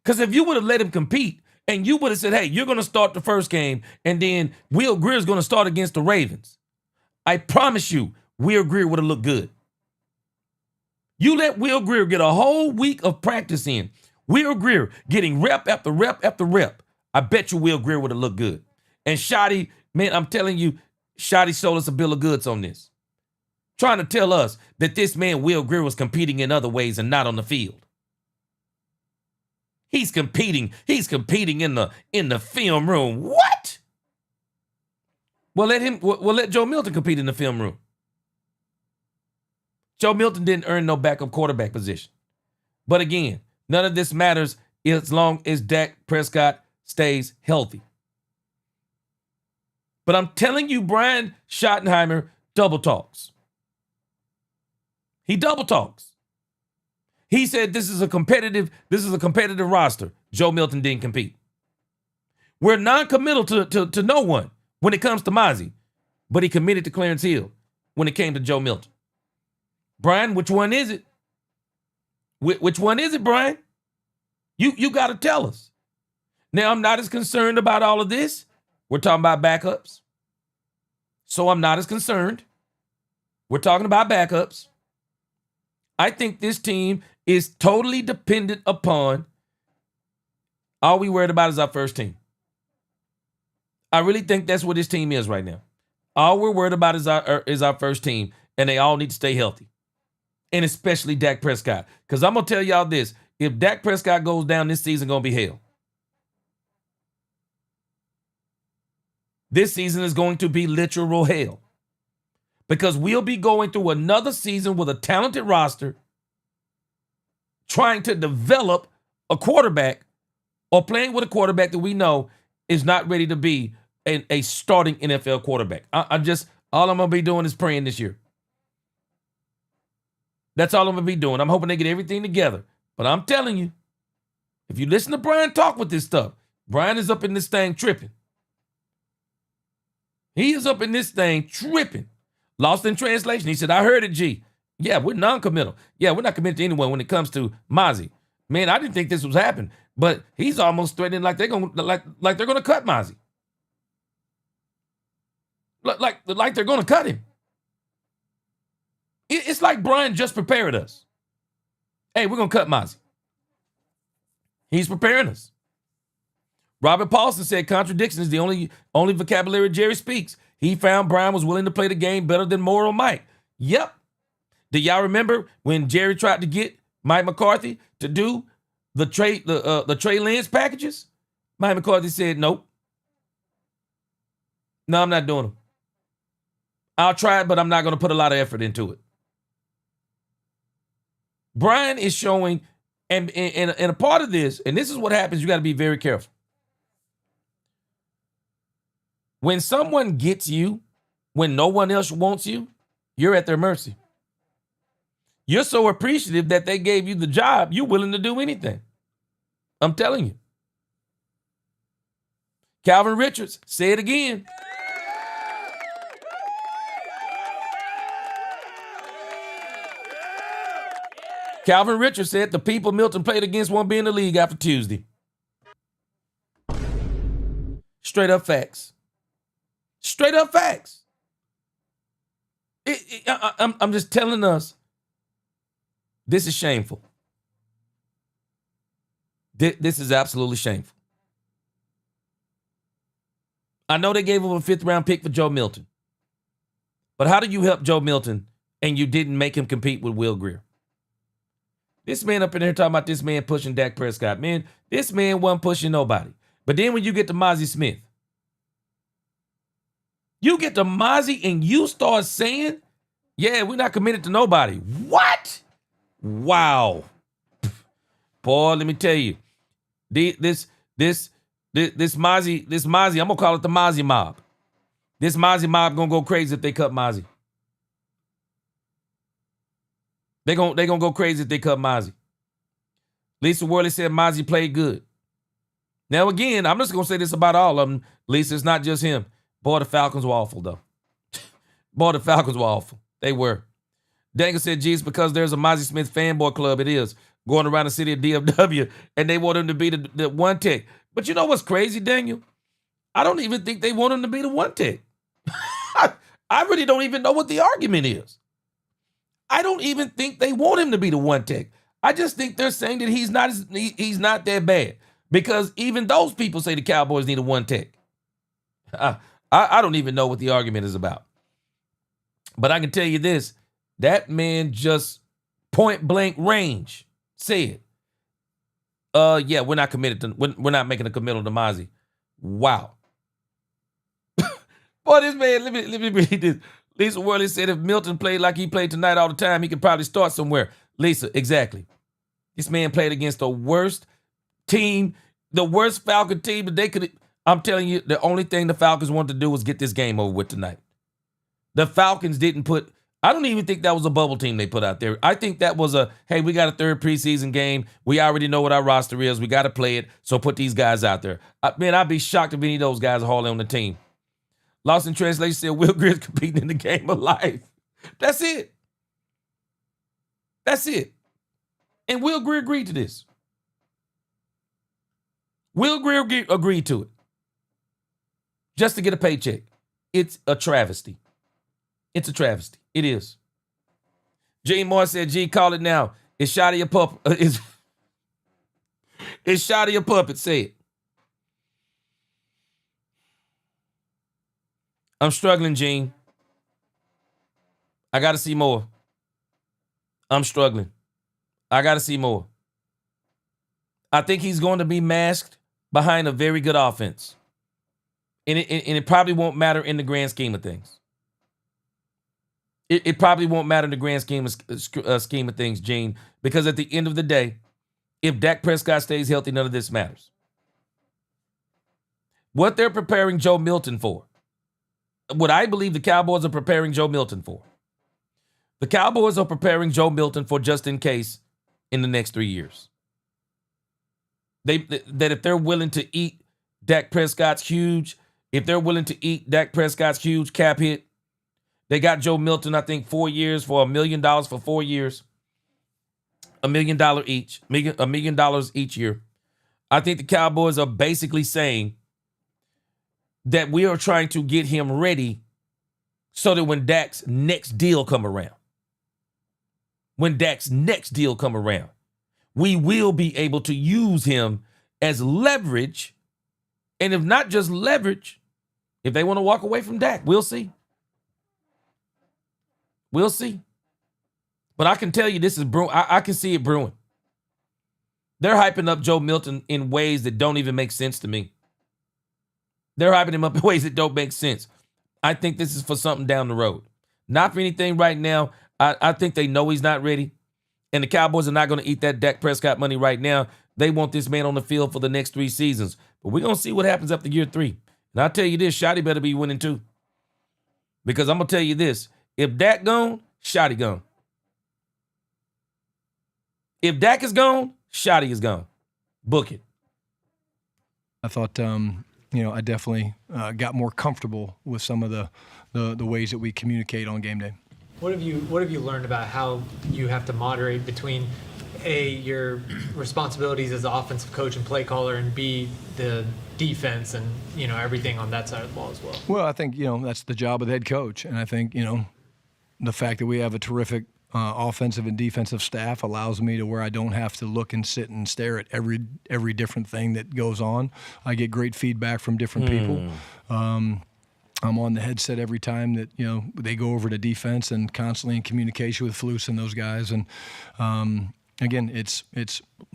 Because if you would have let him compete and you would have said, hey, you're going to start the first game and then Will Greer is going to start against the Ravens, I promise you, Will Greer would have looked good. You let Will Greer get a whole week of practice in. Will Greer getting rep after rep after rep. I bet you Will Greer would have looked good. And Shotty, man, I'm telling you, Shotty sold us a bill of goods on this. Trying to tell us that this man, Will Greer, was competing in other ways and not on the field. He's competing in the film room. What? Well, let Joe Milton compete in the film room. Joe Milton didn't earn no backup quarterback position. But again, none of this matters as long as Dak Prescott stays healthy. But I'm telling you, Brian Schottenheimer double talks. He double talks. He said this is a competitive roster. Joe Milton didn't compete. We're non-committal to no one when it comes to Mozzie, but he committed to Clarence Hill when it came to Joe Milton. Brian, which one is it? Which one is it, Brian? You got to tell us. Now, I'm not as concerned about all of this. We're talking about backups. So I'm not as concerned. We're talking about backups. I think this team is totally dependent upon, all we worried about is our first team. I really think that's what this team is right now. All we're worried about is our first team, and they all need to stay healthy. And especially Dak Prescott. Because I'm going to tell y'all this. If Dak Prescott goes down, this season going to be hell. This season is going to be literal hell. Because we'll be going through another season with a talented roster, trying to develop a quarterback or playing with a quarterback that we know is not ready to be a starting NFL quarterback. All I'm going to be doing is praying this year. That's all I'm going to be doing. I'm hoping they get everything together. But I'm telling you, if you listen to Brian talk with this stuff, Brian is up in this thing tripping. He is up in this thing tripping. Lost in translation. He said, I heard it, G. Yeah, we're non-committal. Yeah, we're not committed to anyone when it comes to Mozzie. Man, I didn't think this was happening, but he's almost threatening like they're gonna cut Mozzie. Like they're gonna cut him. It's like Brian just prepared us. Hey, we're gonna cut Mozzie. He's preparing us. Robert Paulson said contradiction is the only vocabulary Jerry speaks. He found Brian was willing to play the game better than Moore Mike. Yep. Do y'all remember when Jerry tried to get Mike McCarthy to do the Trey Lance packages? Mike McCarthy said, nope. No, I'm not doing them. I'll try it, but I'm not going to put a lot of effort into it. Brian is showing, and a part of this, and this is what happens, you got to be very careful. When someone gets you, when no one else wants you, you're at their mercy. You're so appreciative that they gave you the job, you're willing to do anything. I'm telling you. Calvin Richards, say it again. Calvin Richards said the people Milton played against won't be in the league after Tuesday. Straight up facts. Straight up facts. I'm just telling us, this is shameful. This is absolutely shameful. I know they gave him a 5th round pick for Joe Milton. But how do you help Joe Milton and you didn't make him compete with Will Grier? This man up in here talking about this man pushing Dak Prescott. Man, this man wasn't pushing nobody. But then when you get to Mozzie Smith, you get to Mozzie and you start saying, yeah, we're not committed to nobody. What? Wow. Boy, let me tell you. This Mozzie, I'm gonna call it the Mozzie mob. This Mozzie mob gonna go crazy if they cut Mozzie. They gonna go crazy if they cut Mozzie. Lisa Worley said Mozzie played good. Now again, I'm just gonna say this about all of them. Lisa, it's not just him. Boy, the Falcons were awful though. Boy, the Falcons were awful. They were. Dangle said, geez, because there's a Mozzie Smith fanboy club, it is, going around the city of DFW, and they want him to be the one tech. But you know what's crazy, Daniel? I don't even think they want him to be the one tech. I really don't even know what the argument is. I don't even think they want him to be the one tech. I just think they're saying that he's not that bad. Because even those people say the Cowboys need a one tech. I don't even know what the argument is about. But I can tell you this. That man just point blank range said, yeah, we're not committed to, we're not making a committal to Mozzie. Wow. Boy, this man, let me read this. Lisa Worley said if Milton played like he played tonight all the time, he could probably start somewhere. Lisa, exactly. This man played against the worst team, the worst Falcon team that they could. I'm telling you, the only thing the Falcons wanted to do was get this game over with tonight. The Falcons didn't put, I don't even think that was a bubble team they put out there. I think that was a, hey, we got a 3rd preseason game. We already know what our roster is. We got to play it, so put these guys out there. Man, I'd be shocked if any of those guys are hauling on the team. Lost in translation said Will Grier's competing in the game of life. That's it. That's it. And Will Grier agreed to this. Will Grier agreed to it. Just to get a paycheck. It's a travesty. It's a travesty. It is. Gene Moore said, G, call it now. It's shot of your puppet. It's shot of your puppet. Say it. I'm struggling, Gene. I got to see more. I'm struggling. I got to see more. I think he's going to be masked behind a very good offense. And it probably won't matter in the grand scheme of things. It probably won't matter in the grand scheme of things, Gene, because at the end of the day, if Dak Prescott stays healthy, none of this matters. What they're preparing Joe Milton for, what I believe the Cowboys are preparing Joe Milton for, the Cowboys are preparing Joe Milton for just in case in the next 3 years. That if they're willing to eat Dak Prescott's huge, if they're willing to eat Dak Prescott's huge cap hit, They got Joe Milton, I think, 4 years for $1 million for 4 years. $1 million each, $1 million each year. I think the Cowboys are basically saying that we are trying to get him ready so that when Dak's next deal come around, we will be able to use him as leverage. And if not just leverage, if they want to walk away from Dak, we'll see. We'll see. But I can tell you this is brewing. I can see it brewing. They're hyping up Joe Milton in ways that don't even make sense to me. They're hyping him up in ways that don't make sense. I think this is for something down the road. Not for anything right now. I think they know he's not ready. And the Cowboys are not going to eat that Dak Prescott money right now. They want this man on the field for the next 3 seasons. But we're going to see what happens after year 3. And I'll tell you this, Shotty better be winning too. Because I'm going to tell you this. If Dak gone, Shotty gone. If Dak is gone, Shotty is gone. Book it. I thought, I definitely got more comfortable with some of the ways that we communicate on game day. What have you learned about how you have to moderate between your responsibilities as the offensive coach and play caller, and B, the defense and everything on that side of the ball as well? Well, I think that's the job of the head coach, and I think the fact that we have a terrific offensive and defensive staff allows me to where I don't have to look and sit and stare at every different thing that goes on. I get great feedback from different people. I'm on the headset every time that they go over to defense, and constantly in communication with Flus and those guys. And again, it's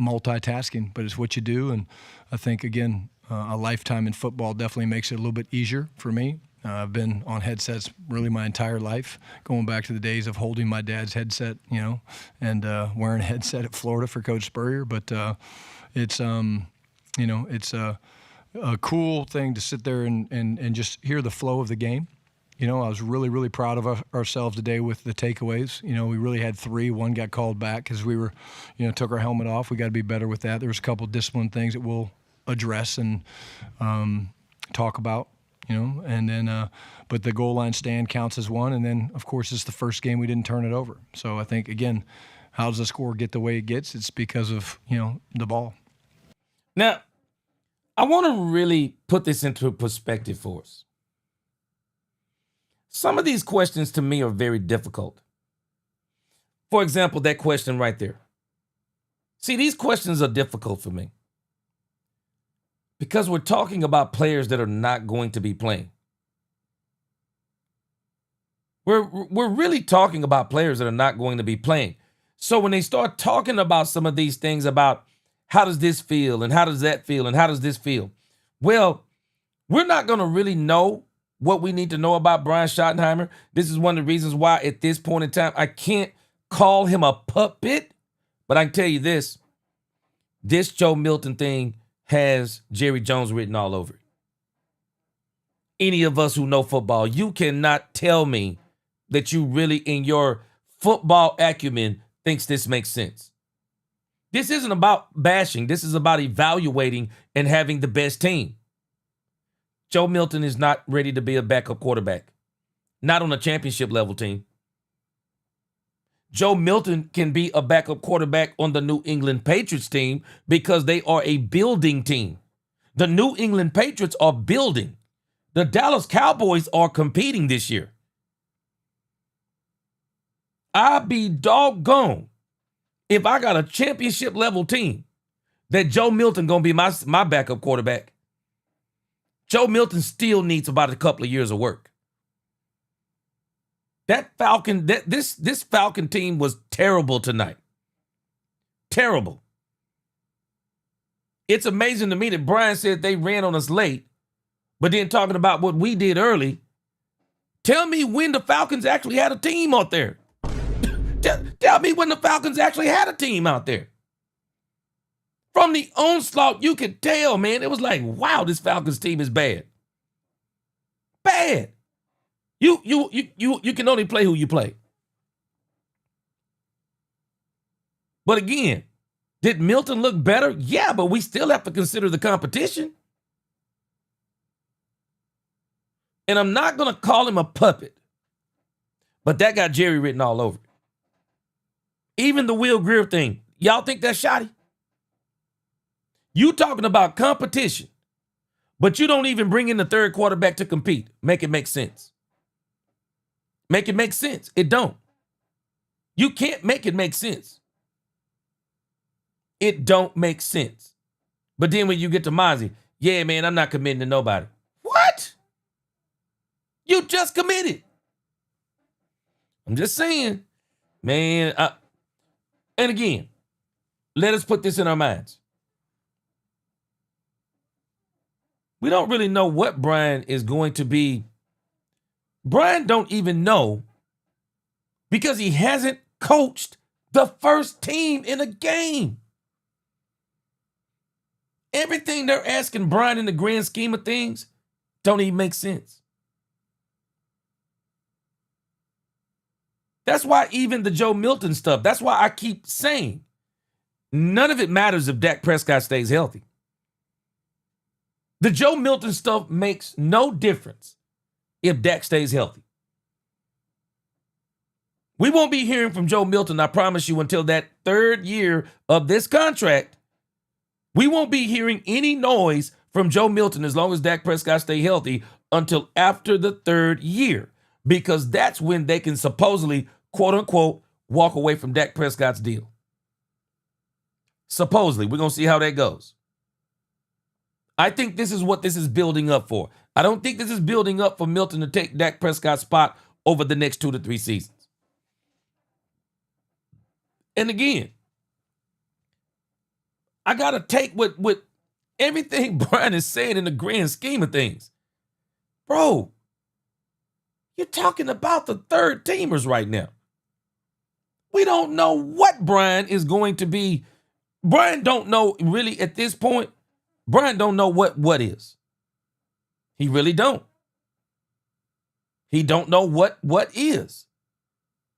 multitasking, but it's what you do. And I think again, a lifetime in football definitely makes it a little bit easier for me. I've been on headsets really my entire life, going back to the days of holding my dad's headset, and wearing a headset at Florida for Coach Spurrier. But it's a cool thing to sit there and just hear the flow of the game. I was really, really proud of ourselves today with the takeaways. We really had 3. One got called back because we were, took our helmet off. We got to be better with that. There was a couple of discipline things that we'll address and talk about. And then, but the goal line stand counts as one. And then, of course, it's the first game we didn't turn it over. So I think, again, how does the score get the way it gets? It's because of, the ball. Now, I want to really put this into perspective for us. Some of these questions to me are very difficult. For example, that question right there. See, these questions are difficult for me because we're talking about players that are not going to be playing. We're really talking about players that are not going to be playing. So when they start talking about some of these things about how does this feel and how does that feel and how does this feel? Well, we're not going to really know what we need to know about Brian Schottenheimer. This is one of the reasons why at this point in time, I can't call him a puppet, but I can tell you this Joe Milton thing has Jerry Jones written all over it. Any of us who know football, you cannot tell me that you really, in your football acumen, thinks this makes sense. This isn't about bashing. This is about evaluating and having the best team. Joe Milton is not ready to be a backup quarterback. Not on a championship level team. Joe Milton can be a backup quarterback on the New England Patriots team because they are a building team. The New England Patriots are building. The Dallas Cowboys are competing this year. I'd be doggone if I got a championship level team that Joe Milton gonna be my backup quarterback. Joe Milton still needs about a couple of years of work. This Falcon team was terrible tonight. Terrible. It's amazing to me that Brian said they ran on us late, but then talking about what we did early. Tell me when the Falcons actually had a team out there. Tell me when the Falcons actually had a team out there. From the onslaught, you could tell, man. It was like, wow, this Falcons team is bad. Bad. You can only play who you play. But again, did Milton look better? Yeah, but we still have to consider the competition. And I'm not going to call him a puppet. But that got Jerry written all over it. Even the Will Greer thing. Y'all think that's shoddy? You talking about competition, but you don't even bring in the third quarterback to compete. Make it make sense. Make it make sense. It don't. You can't make it make sense. It don't make sense. But then when you get to Mozzie, yeah, man, I'm not committing to nobody. What? You just committed. I'm just saying, man. And again, let us put this in our minds. We don't really know what Brian is going to be. Brian don't even know because he hasn't coached the first team in a game. Everything they're asking Brian in the grand scheme of things don't even make sense. That's why even the Joe Milton stuff, that's why I keep saying none of it matters if Dak Prescott stays healthy. The Joe Milton stuff makes no difference if Dak stays healthy. We won't be hearing from Joe Milton, I promise you, until that third year of this contract. We won't be hearing any noise from Joe Milton as long as Dak Prescott stay healthy until after the third year, because that's when they can supposedly, quote unquote, walk away from Dak Prescott's deal. Supposedly. We're going to see how that goes. I think this is what this is building up for. I don't think this is building up for Milton to take Dak Prescott's spot over the next 2 to 3 seasons. And again, I got to take what everything Brian is saying in the grand scheme of things. Bro, you're talking about the third teamers right now. We don't know what Brian is going to be. Brian don't know really at this point. Brian don't know what is. He really don't. He don't know what is.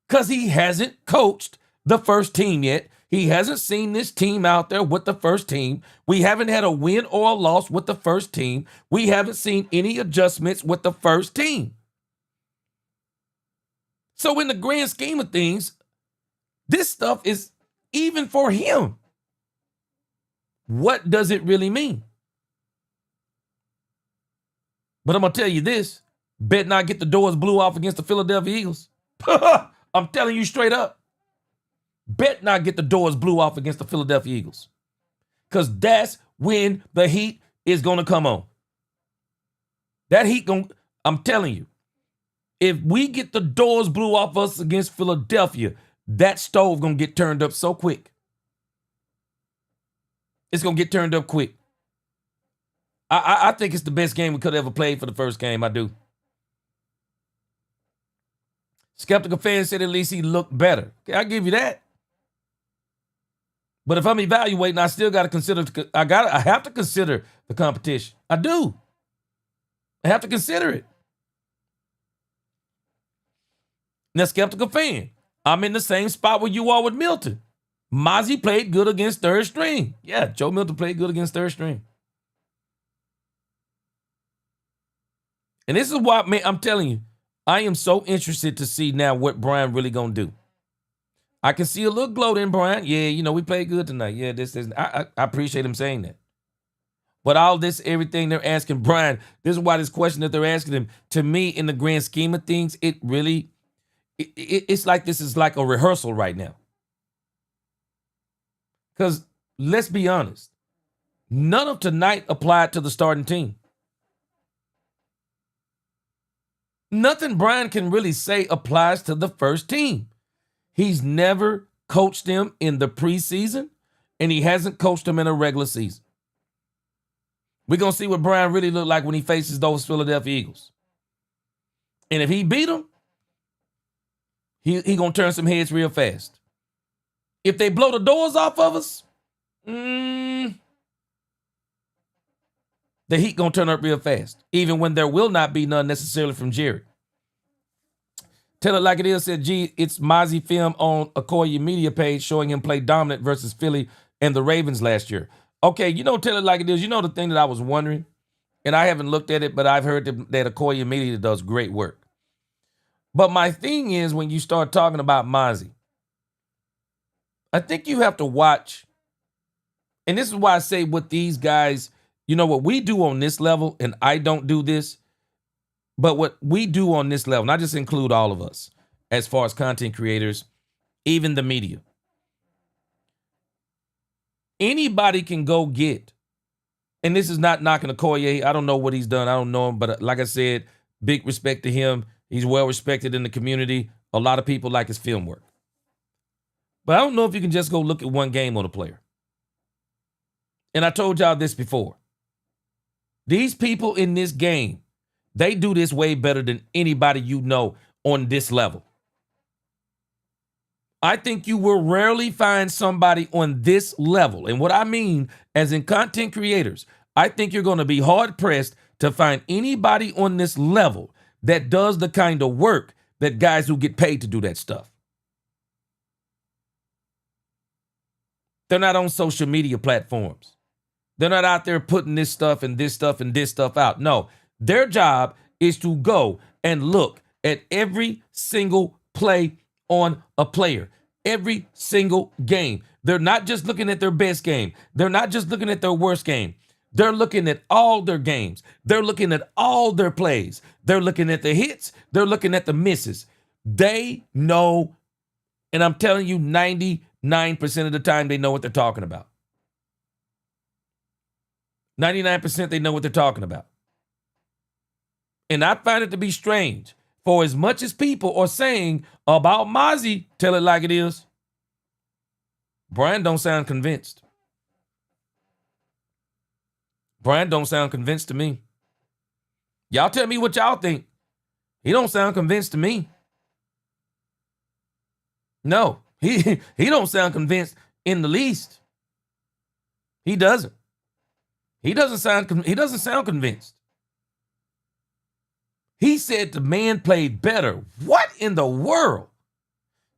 Because he hasn't coached the first team yet. He hasn't seen this team out there with the first team. We haven't had a win or a loss with the first team. We haven't seen any adjustments with the first team. So in the grand scheme of things, this stuff is even for him. What does it really mean? But I'm going to tell you this. Bet not get the doors blew off against the Philadelphia Eagles. I'm telling you straight up. Bet not get the doors blew off against the Philadelphia Eagles. Because that's when the heat is going to come on. That heat I'm telling you. If we get the doors blew off us against Philadelphia, that stove going to get turned up so quick. It's going to get turned up quick. I think it's the best game we could have ever played for the first game. I do. Skeptical fans said at least he looked better. Okay, I'll give you that. But if I'm evaluating, I still got to consider, I have to consider the competition. I do. I have to consider it. Now, skeptical fan, I'm in the same spot where you are with Milton. Mozzie played good against third string. Yeah, Joe Milton played good against third string. And this is why, man, I'm telling you, I am so interested to see now what Brian really gonna do. I can see a little gloat in Brian. Yeah, you know, we played good tonight. Yeah, I appreciate him saying that. But all this, everything they're asking Brian, this is why this question that they're asking him, to me, in the grand scheme of things, it really, it's like this is like a rehearsal right now. Because let's be honest, none of tonight applied to the starting team. Nothing Brian can really say applies to the first team. He's never coached them in the preseason, and he hasn't coached them in a regular season. We're going to see what Brian really looked like when he faces those Philadelphia Eagles. And if he beat them, he going to turn some heads real fast. If they blow the doors off of us, the heat going to turn up real fast, even when there will not be none necessarily from Jerry. Tell It Like It Is said, gee, it's Mozzie film on Okoye media page showing him play dominant versus Philly and the Ravens last year. Okay, you know, Tell It Like It Is. You know the thing that I was wondering, and I haven't looked at it, but I've heard that Okoye media does great work. But my thing is, when you start talking about Mozzie, I think you have to watch, and this is why I say with these guys, you know what we do on this level, and I don't do this, but what we do on this level, and I just include all of us as far as content creators, even the media. Anybody can go get, and this is not knocking Okoye. I don't know what he's done. I don't know him, but like I said, big respect to him. He's well respected in the community. A lot of people like his film work. But I don't know if you can just go look at one game on a player. And I told y'all this before. These people in this game, they do this way better than anybody you know on this level. I think you will rarely find somebody on this level. And what I mean, as in content creators, I think you're going to be hard-pressed to find anybody on this level that does the kind of work that guys who get paid to do that stuff. They're not on social media platforms. They're not out there putting this stuff and this stuff and this stuff out. No, their job is to go and look at every single play on a player, every single game. They're not just looking at their best game. They're not just looking at their worst game. They're looking at all their games. They're looking at all their plays. They're looking at the hits. They're looking at the misses. They know, and I'm telling you, 99% of the time they know what they're talking about. 99% they know what they're talking about. And I find it to be strange. For as much as people are saying about Mozzie, tell it like it is, Brian don't sound convinced. Brian don't sound convinced to me. Y'all tell me what y'all think. He don't sound convinced to me. No, he don't sound convinced in the least. He doesn't. He doesn't sound convinced. He said the man played better. What in the world?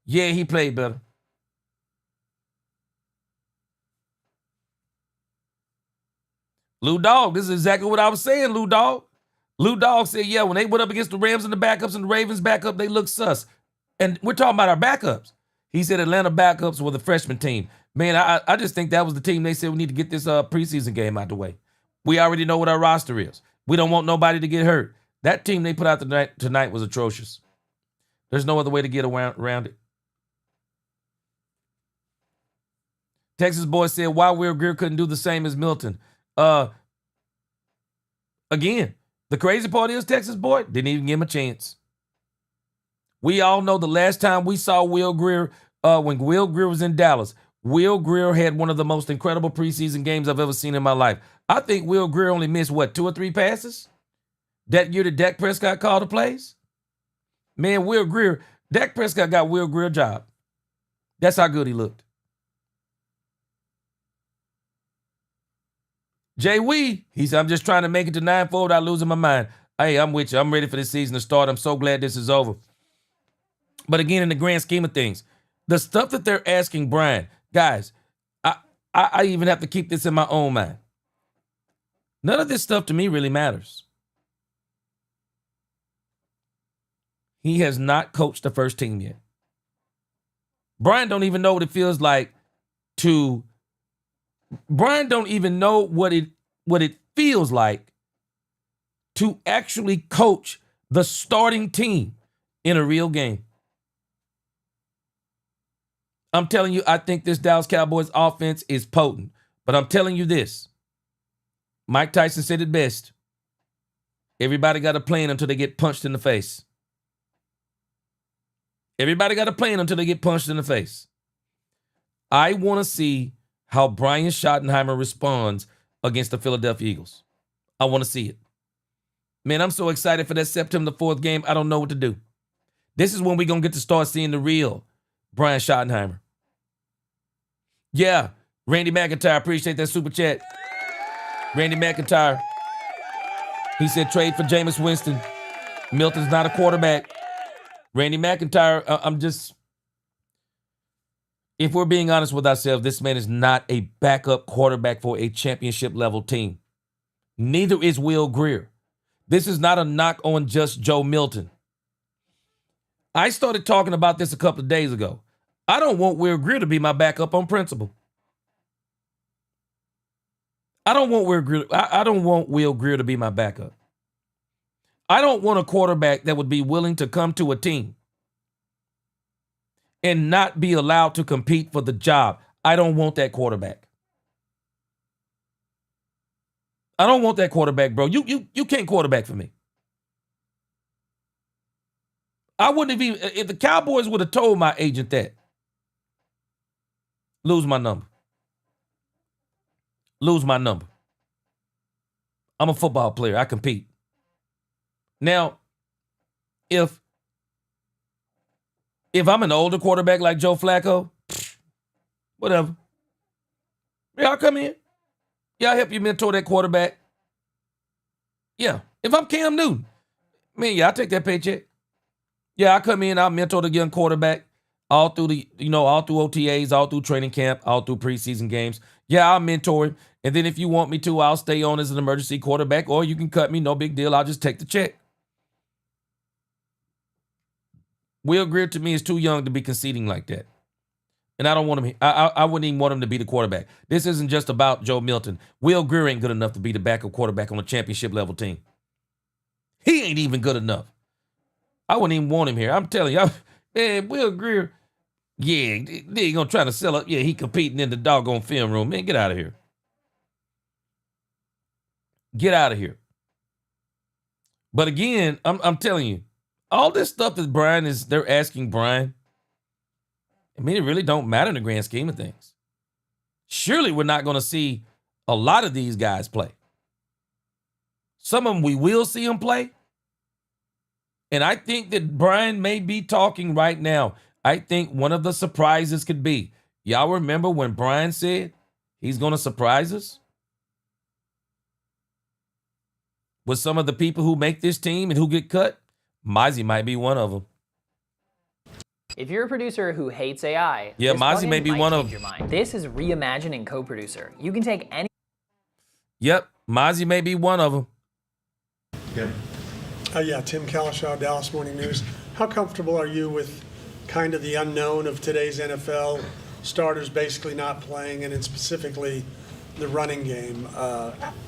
Yeah, he played better. Lou Dog, this is exactly what I was saying, Lou Dog. Lou Dog said, yeah, when they went up against the Rams and the backups and the Ravens backup, they looked sus. And we're talking about our backups. He said Atlanta backups were the freshman team. Man, I just think that was the team they said we need to get this preseason game out the way. We already know what our roster is. We don't want nobody to get hurt. That team they put out tonight was atrocious. There's no other way to get around it. Texas boy said, why Will Grier couldn't do the same as Milton? Again, the crazy part is Texas boy didn't even give him a chance. We all know the last time we saw Will Grier, when Will Grier was in Dallas, Will Grier had one of the most incredible preseason games I've ever seen in my life. I think Will Grier only missed, 2 or 3 passes? That year that Dak Prescott called the plays? Man, Will Grier, Dak Prescott got Will Grier a job. That's how good he looked. Jay Wee, he said, I'm just trying to make it to 9-4 without losing my mind. Hey, I'm with you. I'm ready for this season to start. I'm so glad this is over. But again, in the grand scheme of things, the stuff that they're asking Brian, guys, I even have to keep this in my own mind. None of this stuff to me really matters. He has not coached the first team yet. Brian don't even know what it feels like to. Brian don't even know what it feels like to actually coach the starting team in a real game. I'm telling you, I think this Dallas Cowboys offense is potent. But I'm telling you this. Mike Tyson said it best. Everybody got a plan until they get punched in the face. Everybody got a plan until they get punched in the face. I want to see how Brian Schottenheimer responds against the Philadelphia Eagles. I want to see it. Man, I'm so excited for that September 4th game. I don't know what to do. This is when we're going to get to start seeing the real Brian Schottenheimer. Yeah, Randy McIntyre, appreciate that super chat. Randy McIntyre. He said trade for Jameis Winston. Milton's not a quarterback. Randy McIntyre, if we're being honest with ourselves, this man is not a backup quarterback for a championship level team. Neither is Will Grier. This is not a knock on just Joe Milton. I started talking about this a couple of days ago. I don't want Will Grier to be my backup on principle. I don't want Will Grier to be my backup. I don't want a quarterback that would be willing to come to a team and not be allowed to compete for the job. I don't want that quarterback. I don't want that quarterback, bro. You can't quarterback for me. I wouldn't have even, if the Cowboys would have told my agent that, lose my number. Lose my number. I'm a football player. I compete. Now, if I'm an older quarterback like Joe Flacco, whatever. Yeah, I'll come in. Yeah, I'll help you mentor that quarterback. Yeah. If I'm Cam Newton, man, yeah, I'll take that paycheck. Yeah, I'll come in, I'll mentor the young quarterback all through all through OTAs, all through training camp, all through preseason games. Yeah, I'll mentor him. And then if you want me to, I'll stay on as an emergency quarterback, or you can cut me, no big deal. I'll just take the check. Will Grier to me is too young to be conceding like that. And I don't want him, I wouldn't even want him to be the quarterback. This isn't just about Joe Milton. Will Grier ain't good enough to be the backup quarterback on a championship level team. He ain't even good enough. I wouldn't even want him here. I'm telling you, man, Will Grier, yeah, they ain't gonna try to sell up. Yeah, he competing in the doggone film room. Man, get out of here. Get out of here. But again, I'm telling you, all this stuff that they're asking Brian, I mean, it really don't matter in the grand scheme of things. Surely we're not going to see a lot of these guys play. Some of them we will see them play. And I think that Brian may be talking right now. I think one of the surprises could be, y'all remember when Brian said he's going to surprise us with some of the people who make this team and who get cut? Mozzie might be one of them. If you're a producer who hates AI, yeah, this Mozzie plugin may be might one change of your them. mind. This is reimagining co-producer. You can take any. Yep, Mozzie may be one of them. Yeah, Tim Kalishaw, Dallas Morning News. How comfortable are you with kind of the unknown of today's NFL, starters basically not playing, and then specifically the running game?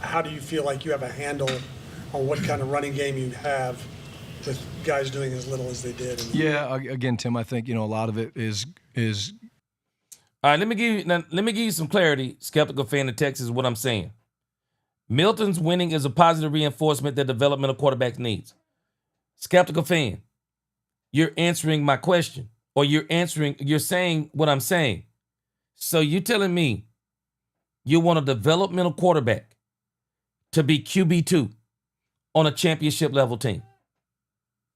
How do you feel like you have a handle on what kind of running game you have with guys doing as little as they did? Yeah, again, Tim, I think, a lot of it is. All right, let me give you some clarity, skeptical fan of Texas, what I'm saying. Milton's winning is a positive reinforcement that developmental quarterbacks needs. Skeptical fan, you're answering my question, or you're saying what I'm saying. So you're telling me you want a developmental quarterback to be QB2 on a championship level team.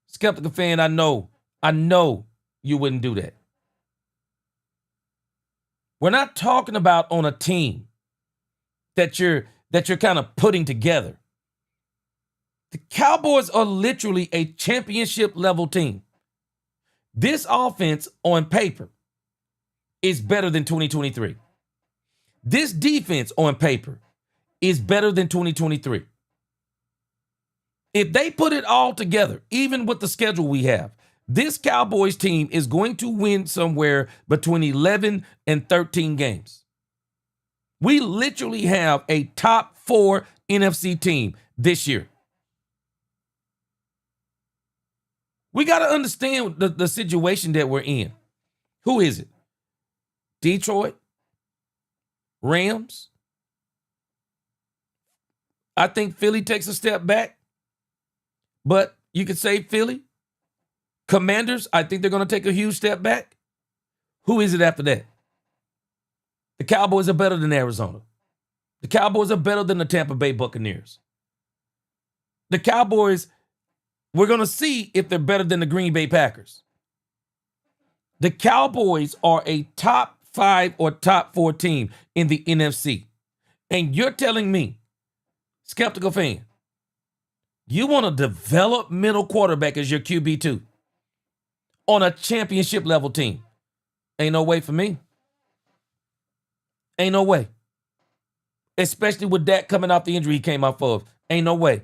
Skeptical fan, I know you wouldn't do that. We're not talking about on a team that you're kind of putting together. The Cowboys are literally a championship level team. This offense on paper is better than 2023. This defense on paper is better than 2023. If they put it all together, even with the schedule we have, this Cowboys team is going to win somewhere between 11 and 13 games. We literally have a top 4 NFC team this year. We got to understand the situation that we're in. Who is it? Detroit? Rams? I think Philly takes a step back, but you could say Philly. Commanders, I think they're going to take a huge step back. Who is it after that? The Cowboys are better than Arizona. The Cowboys are better than the Tampa Bay Buccaneers. The Cowboys, we're going to see if they're better than the Green Bay Packers. The Cowboys are a top 5 or top 4 team in the NFC. And you're telling me, skeptical fan, you want a developmental quarterback as your QB2 on a championship level team? Ain't no way for me. Ain't no way. Especially with Dak coming off the injury he came off of. Ain't no way.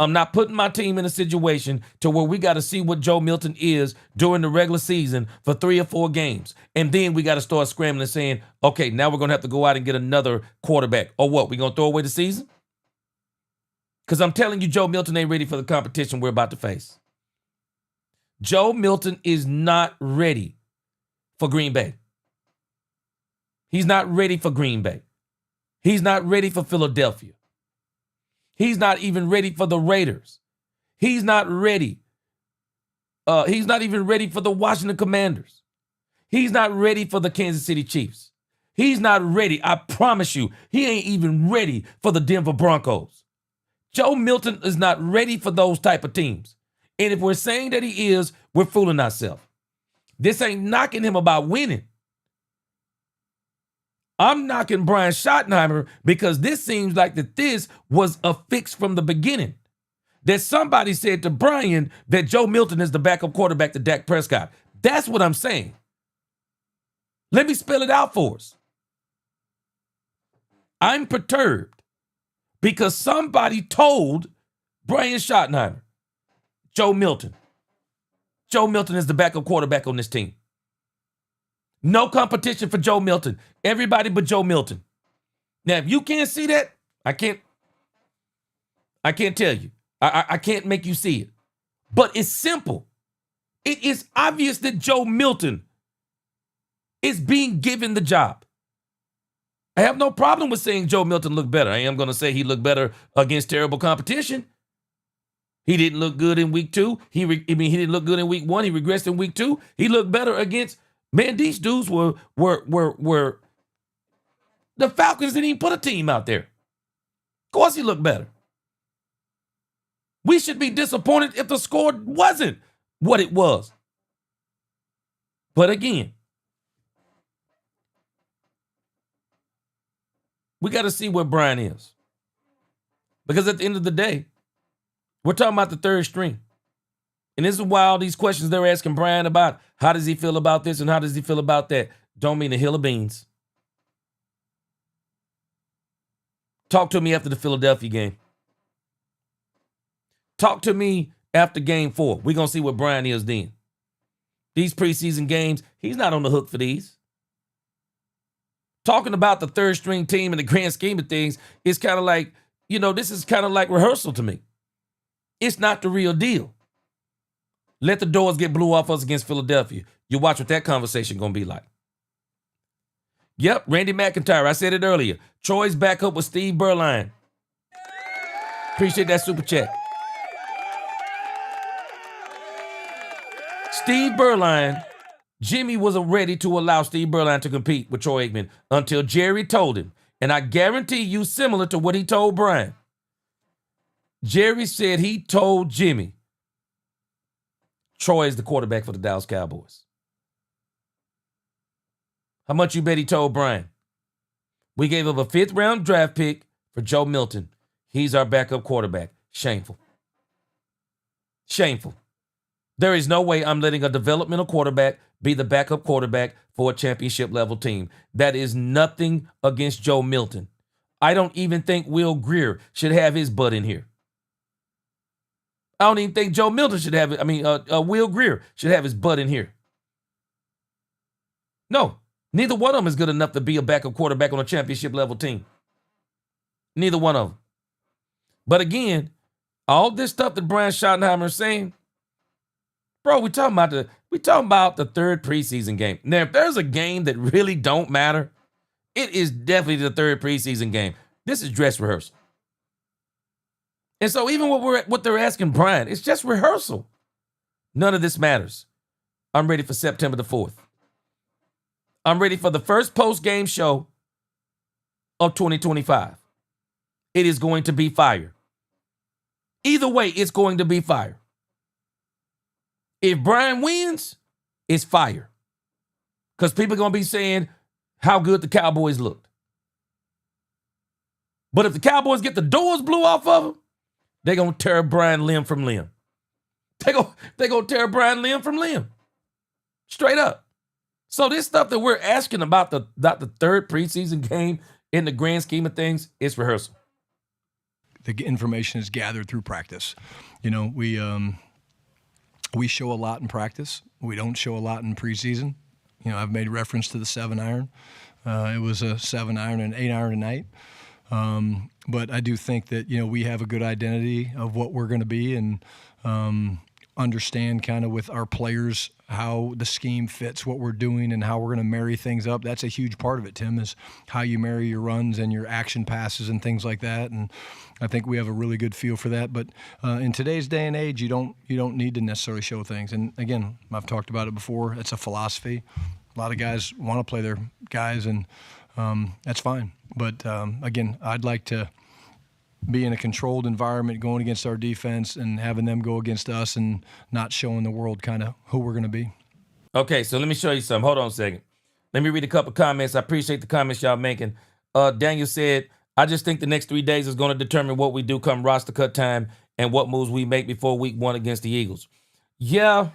I'm not putting my team in a situation to where we got to see what Joe Milton is during the regular season for 3 or 4 games. And then we got to start scrambling and saying, okay, now we're going to have to go out and get another quarterback. Or what, we going to throw away the season? Because I'm telling you, Joe Milton ain't ready for the competition we're about to face. Joe Milton is not ready for Green Bay. He's not ready for Green Bay. He's not ready for Philadelphia. He's not even ready for the Raiders. He's not ready. He's not even ready for the Washington Commanders. He's not ready for the Kansas City Chiefs. He's not ready. I promise you, he ain't even ready for the Denver Broncos. Joe Milton is not ready for those type of teams. And if we're saying that he is, we're fooling ourselves. This ain't knocking him about winning. I'm knocking Brian Schottenheimer because this seems like that this was a fix from the beginning. That somebody said to Brian that Joe Milton is the backup quarterback to Dak Prescott. That's what I'm saying. Let me spell it out for us. I'm perturbed because somebody told Brian Schottenheimer, Joe Milton is the backup quarterback on this team. No competition for Joe Milton. Everybody but Joe Milton. Now, if you can't see that, I can't tell you. I can't make you see it. But it's simple. It is obvious that Joe Milton is being given the job. I have no problem with saying Joe Milton looked better. I am going to say he looked better against terrible competition. He didn't look good in week 2. He didn't look good in week 1. He regressed in week 2. He looked better against, man, these dudes were the Falcons didn't even put a team out there. Of course he looked better. We should be disappointed if the score wasn't what it was. But again, we got to see where Brian is. Because at the end of the day, we're talking about the third string. And this is why all these questions they're asking Brian about, how does he feel about this and how does he feel about that, don't mean a hill of beans. Talk to me after the Philadelphia game. Talk to me after game 4. We're going to see what Brian is then. These preseason games, he's not on the hook for these. Talking about the third string team in the grand scheme of things is kind of like, this is kind of like rehearsal to me. It's not the real deal. Let the doors get blew off us against Philadelphia. You watch what that conversation going to be like. Yep, Randy McIntyre. I said it earlier. Troy's back up with Steve Berline. Appreciate that super chat. Steve Berline, Jimmy was ready to allow Steve Berline to compete with Troy Aikman until Jerry told him. And I guarantee you, similar to what he told Brian, Jerry said he told Jimmy, Troy is the quarterback for the Dallas Cowboys. How much you bet he told Brian? We gave up a 5th round draft pick for Joe Milton. He's our backup quarterback. Shameful. Shameful. There is no way I'm letting a developmental quarterback be the backup quarterback for a championship level team. That is nothing against Joe Milton. I don't even think Will Grier should have his butt in here. I don't even think Joe Milton should have it. Will Grier should have his butt in here. No, neither one of them is good enough to be a backup quarterback on a championship level team. Neither one of them. But again, all this stuff that Brian Schottenheimer is saying, bro, we talking about the third preseason game. Now, if there's a game that really don't matter, it is definitely the third preseason game. This is dress rehearsal. And so even what they're asking Brian, it's just rehearsal. None of this matters. I'm ready for September the 4th. I'm ready for the first post-game show of 2025. It is going to be fire. Either way, it's going to be fire. If Brian wins, it's fire. Because people are going to be saying how good the Cowboys looked. But if the Cowboys get the doors blew off of them, they're going to tear Brian limb from limb. They're going to tear Brian limb from limb. Straight up. So this stuff that we're asking about the third preseason game in the grand scheme of things, it's rehearsal. the information is gathered through practice. You know, we show a lot in practice. We don't show a lot in preseason. You know, I've made reference to the 7-iron. It was a 7-iron and 8-iron tonight. But I do think that, you know, we have a good identity of what we're going to be and understand kind of with our players how the scheme fits what we're doing and how we're going to marry things up. That's a huge part of it, Tim, is how you marry your runs and your action passes and things like that. And I think we have a really good feel for that. But in today's day and age, you don't need to necessarily show things. And again, I've talked about it before. It's a philosophy. A lot of guys want to play their guys, and that's fine. But again, I'd like to be in a controlled environment going against our defense and having them go against us and not showing the world kind of who we're going to be. Okay, so let me show you something. Hold on a second. Let me read a couple comments. I appreciate the comments y'all making. Daniel said, I just think the next 3 days is going to determine what we do come roster cut time and what moves we make before week 1 against the Eagles. Yeah.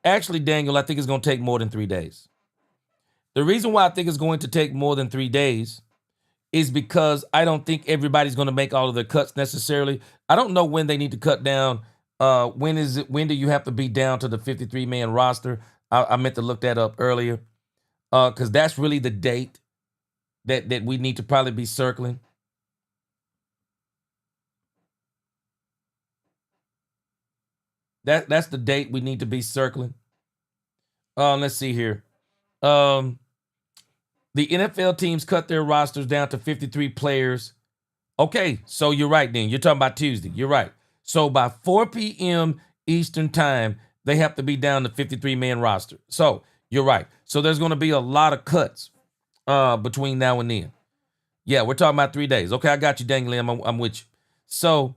Actually, Daniel, I think it's going to take more than 3 days. The reason why I think it's going to take more than 3 days is because I don't think everybody's going to make all of their cuts necessarily. I don't know when they need to cut down. When do you have to be down to the 53-man roster? I meant to look that up earlier because that's really the date that we need to probably be circling. That's the date we need to be circling. Let's see here. The NFL teams cut their rosters down to 53 players. Okay, so you're right then. You're talking about Tuesday. You're right. So by 4 p.m. Eastern time, they have to be down to 53-man roster. So you're right. So there's going to be a lot of cuts between now and then. Yeah, we're talking about 3 days. Okay, I got you, Daniel. I'm with you. So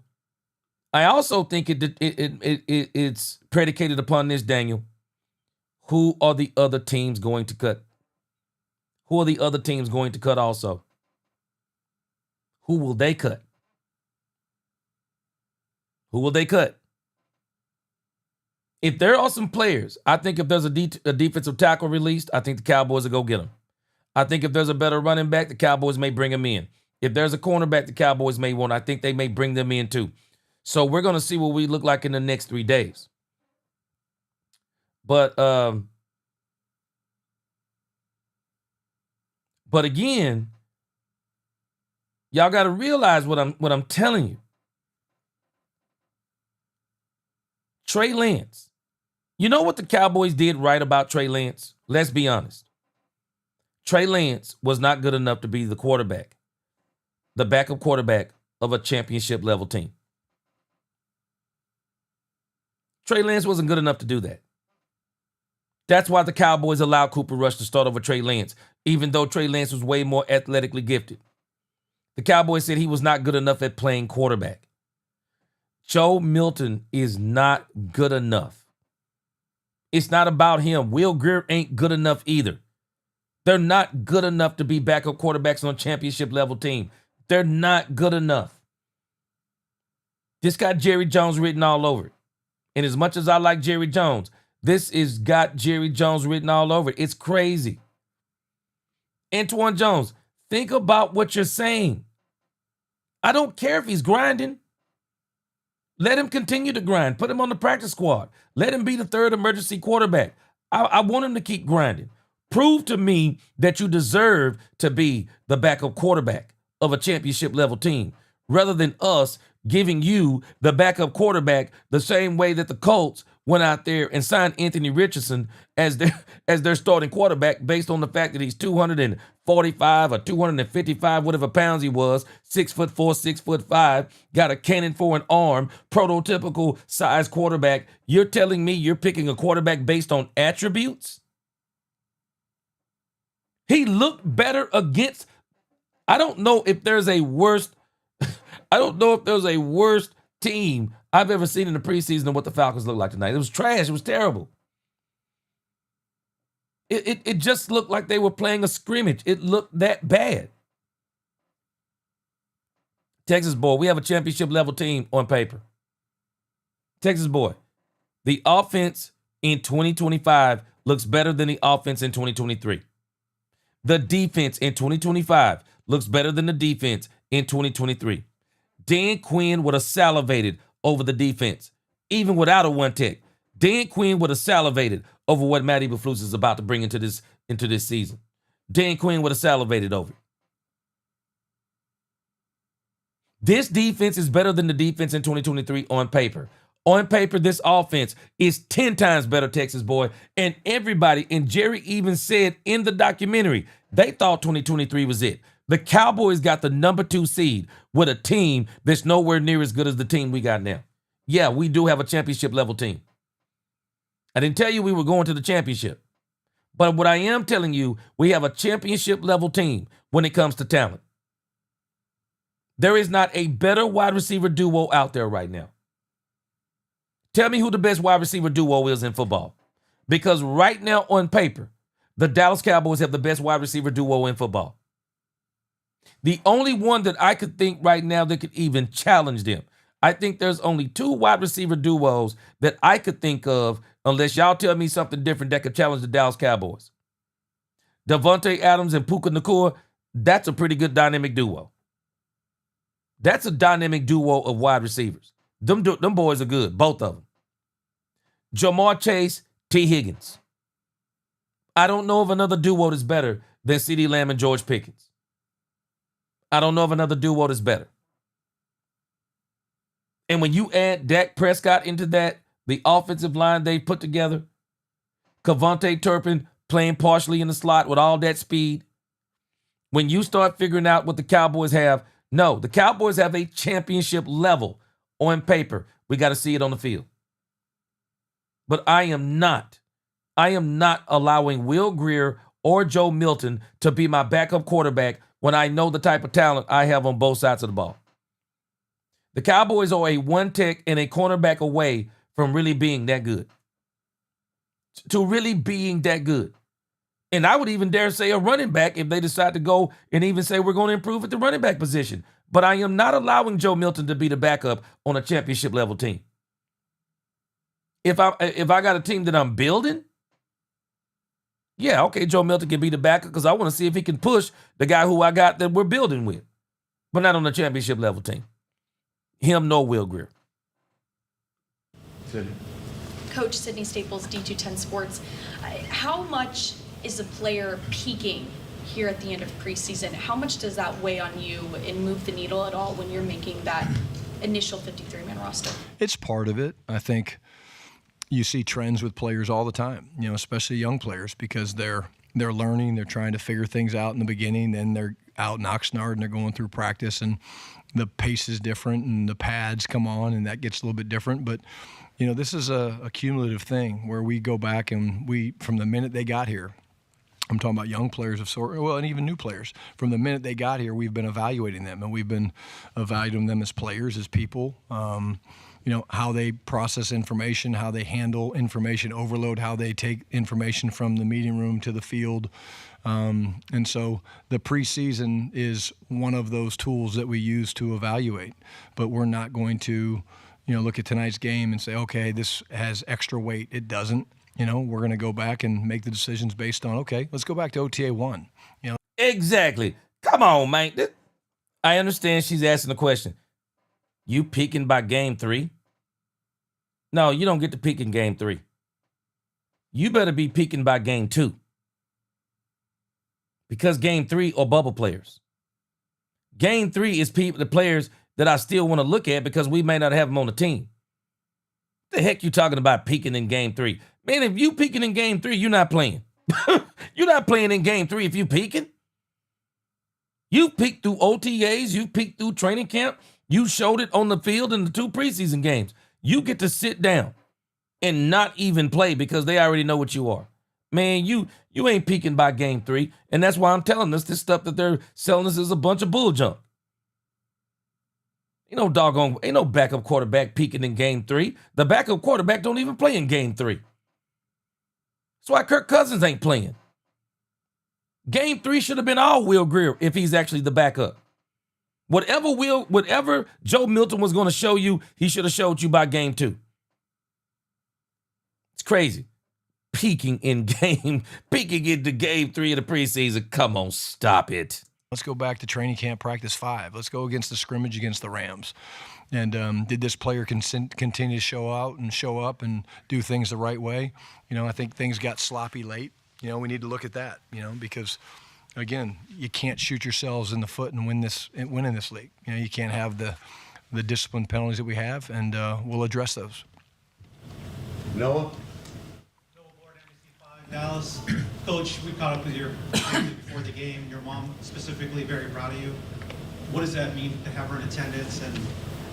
I also think it's predicated upon this, Daniel. Who are the other teams going to cut? Who are the other teams going to cut also? Who will they cut? Who will they cut? If there are some players, I think if there's a defensive tackle released, I think the Cowboys will go get him. I think if there's a better running back, the Cowboys may bring him in. If there's a cornerback, the Cowboys may want. I think they may bring them in too. So we're going to see what we look like in the next 3 days. But again, y'all got to realize what I'm telling you. Trey Lance. You know what the Cowboys did right about Trey Lance? Let's be honest. Trey Lance was not good enough to be the quarterback, the backup quarterback of a championship level team. Trey Lance wasn't good enough to do that. That's why the Cowboys allowed Cooper Rush to start over Trey Lance, even though Trey Lance was way more athletically gifted. The Cowboys said he was not good enough at playing quarterback. Joe Milton is not good enough. It's not about him. Will Grier ain't good enough either. They're not good enough to be backup quarterbacks on a championship level team. They're not good enough. This got Jerry Jones written all over it. And as much as I like Jerry Jones, this is got Jerry Jones written all over it. It's crazy. Antoine Jones, think about what you're saying. I don't care if he's grinding. Let him continue to grind. Put him on the practice squad. Let him be the third emergency quarterback. I want him to keep grinding. Prove to me that you deserve to be the backup quarterback of a championship level team rather than us giving you the backup quarterback the same way that the Colts went out there and signed Anthony Richardson as their starting quarterback based on the fact that he's 245 or 255, whatever pounds he was, 6'4", 6'5", got a cannon for an arm, prototypical size quarterback. You're telling me you're picking a quarterback based on attributes? He looked better against, I don't know if there's a worse team I've ever seen in the preseason than what the Falcons looked like tonight. It was trash. It was terrible. It just looked like they were playing a scrimmage. It looked that bad. Texas boy, we have a championship level team on paper. Texas boy, the offense in 2025 looks better than the offense in 2023. The defense in 2025 looks better than the defense in 2023. Dan Quinn would have salivated over the defense, even without a one-tech. Dan Quinn would have salivated over what Matt Eberflus is about to bring into this season. Dan Quinn would have salivated over it. This defense is better than the defense in 2023 on paper. On paper, this offense is 10 times better, Texas boy. And everybody, and Jerry even said in the documentary, they thought 2023 was it. The Cowboys got the number 2 seed with a team that's nowhere near as good as the team we got now. Yeah, we do have a championship level team. I didn't tell you we were going to the championship. But what I am telling you, we have a championship level team when it comes to talent. There is not a better wide receiver duo out there right now. Tell me who the best wide receiver duo is in football. Because right now on paper, the Dallas Cowboys have the best wide receiver duo in football. The only one that I could think right now that could even challenge them, I think there's only 2 wide receiver duos that I could think of, unless y'all tell me something different, that could challenge the Dallas Cowboys. Devontae Adams and Puka Nacua, that's a pretty good dynamic duo. That's a dynamic duo of wide receivers. Them boys are good, both of them. Jamar Chase, T. Higgins. I don't know of another duo that's better than CeeDee Lamb and George Pickens. I don't know of another duo that's better. And when you add Dak Prescott into that, the offensive line they put together, Kevontae Turpin playing partially in the slot with all that speed, when you start figuring out what the Cowboys have, no, the Cowboys have a championship level on paper. We got to see it on the field. But I am not allowing Will Grier or Joe Milton to be my backup quarterback when I know the type of talent I have on both sides of the ball. The Cowboys are a one-tech and a cornerback away from really being that good. To really being that good. And I would even dare say a running back if they decide to go and even say we're going to improve at the running back position. But I am not allowing Joe Milton to be the backup on a championship level team. If I got a team that I'm building, yeah, okay, Joe Milton can be the backup because I want to see if he can push the guy who I got that we're building with. But not on a championship level team. Him nor Will Grier. Coach Sydney Staples, D210 Sports. How much is a player peaking here at the end of preseason? How much does that weigh on you and move the needle at all when you're making that initial 53-man roster? It's part of it. I think you see trends with players all the time, especially young players, because they're learning, they're trying to figure things out in the beginning, then they're out in Oxnard and they're going through practice and the pace is different and the pads come on and that gets a little bit different. But, this is a cumulative thing where we go back and from the minute they got here, I'm talking about young players and even new players. From the minute they got here, we've been evaluating them, and we've been evaluating them as players, as people, how they process information, how they handle information overload, how they take information from the meeting room to the field. And so the preseason is one of those tools that we use to evaluate, but we're not going to, look at tonight's game and say, okay, this has extra weight. It doesn't. We're going to go back and make the decisions based on, okay, let's go back to OTA 1. Exactly. Come on, man. I understand she's asking the question. You peaking by game 3? No, you don't get to peak in game 3. You better be peaking by game 2. Because game 3 are bubble players. Game 3 is the players that I still want to look at because we may not have them on the team. The heck you talking about peaking in game 3? Man, if you peaking in game 3, you're not playing. You're not playing in game 3 if you peaking. You peaked through OTAs. You peaked through training camp. You showed it on the field in the 2 preseason games. You get to sit down and not even play because they already know what you are. Man, you ain't peaking by game 3. And that's why I'm telling us this stuff that they're selling us is a bunch of bull junk. Ain't no backup quarterback peaking in game 3. The backup quarterback don't even play in game 3. That's why Kirk Cousins ain't playing. Game 3 should have been all Will Grier if he's actually the backup. Whatever Joe Milton was going to show you, he should have showed you by game 2. It's crazy. Peaking into game 3 of the preseason. Come on, stop it. Let's go back to training camp practice 5. Let's go against the scrimmage against the Rams. And did this player continue to show up and do things the right way? I think things got sloppy late. We need to look at that, because, again, you can't shoot yourselves in the foot and win in this league. You can't have the discipline penalties that we have, and we'll address those. Noah? Dallas. Coach, we caught up with your family before the game. Your mom specifically very proud of you. What does that mean to have her in attendance and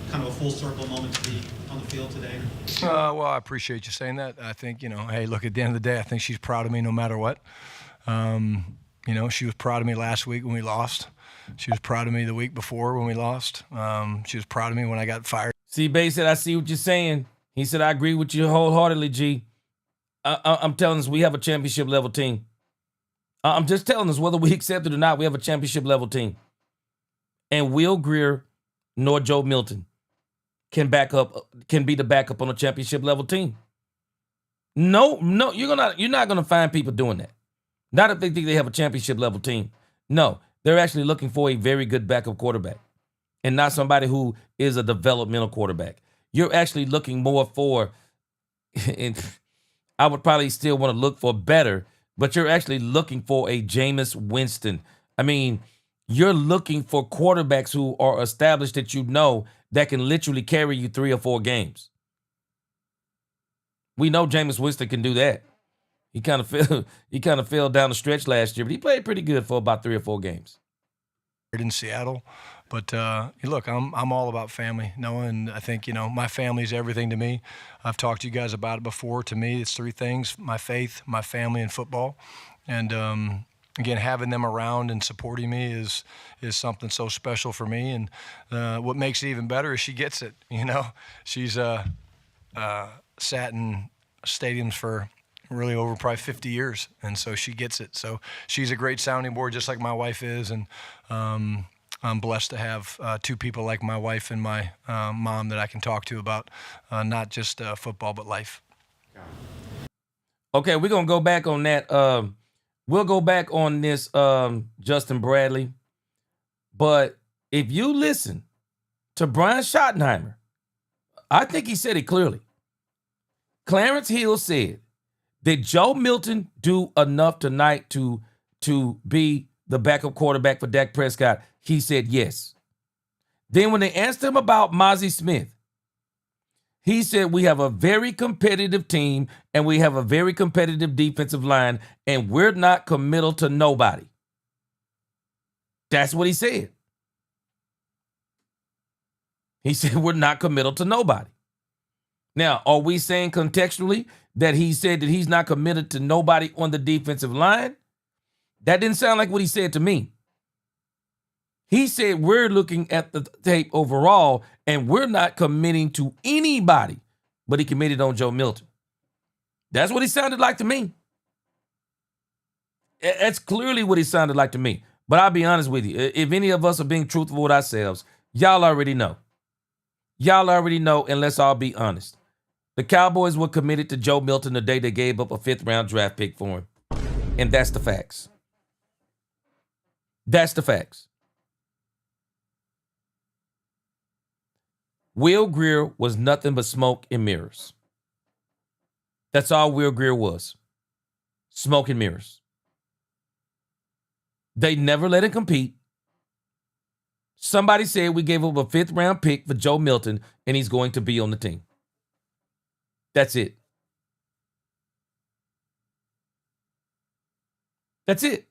kind of a full circle moment to be on the field today? Well, I appreciate you saying that. I think, hey, look, at the end of the day, I think she's proud of me no matter what. She was proud of me last week when we lost. She was proud of me the week before when we lost. She was proud of me when I got fired. See, Bay said, I see what you're saying. He said, I agree with you wholeheartedly, G. I'm telling us we have a championship level team. I'm just telling us whether we accept it or not, we have a championship level team. And Will Grier nor Joe Milton can be the backup on a championship level team. No, you're not gonna find people doing that. Not if they think they have a championship level team. No, they're actually looking for a very good backup quarterback and not somebody who is a developmental quarterback. You're actually looking more for, and I would probably still want to look for better, but you're actually looking for a Jameis Winston. I mean, you're looking for quarterbacks who are established that can literally carry you 3 or 4 games. We know Jameis Winston can do that. He kind of fell down the stretch last year, but he played pretty good for about 3 or 4 games. In Seattle, but look, I'm all about family, Noah, and I think my family's everything to me. I've talked to you guys about it before. To me, it's 3 things: my faith, my family, and football. And again, having them around and supporting me is something so special for me. And what makes it even better is she gets it. She's sat in stadiums for really over probably 50 years, and so she gets it. So she's a great sounding board, just like my wife is, and I'm blessed to have 2 people like my wife and my mom that I can talk to about not just football but life. Okay, we're gonna go back on that. We'll go back on this, Justin Bradley. But if you listen to Brian Schottenheimer, I think he said it clearly. Clarence Hill said, did Joe Milton do enough tonight to be the backup quarterback for Dak Prescott? He said yes. Then when they asked him about Mozzie Smith, he said we have a very competitive team and we have a very competitive defensive line and we're not committal to nobody. That's what he said. He said we're not committal to nobody. Now, are we saying contextually that he said that he's not committed to nobody on the defensive line? That didn't sound like what he said to me. He said we're looking at the tape overall and we're not committing to anybody, but he committed on Joe Milton. That's what he sounded like to me. That's clearly what he sounded like to me. But I'll be honest with you. If any of us are being truthful with ourselves, y'all already know. Y'all already know, and let's all be honest. The Cowboys were committed to Joe Milton the day they gave up a 5th-round draft pick for him. And that's the facts. That's the facts. Will Grier was nothing but smoke and mirrors. That's all Will Grier was. Smoke and mirrors. They never let him compete. Somebody said we gave up a 5th-round pick for Joe Milton, and he's going to be on the team. That's it. That's it.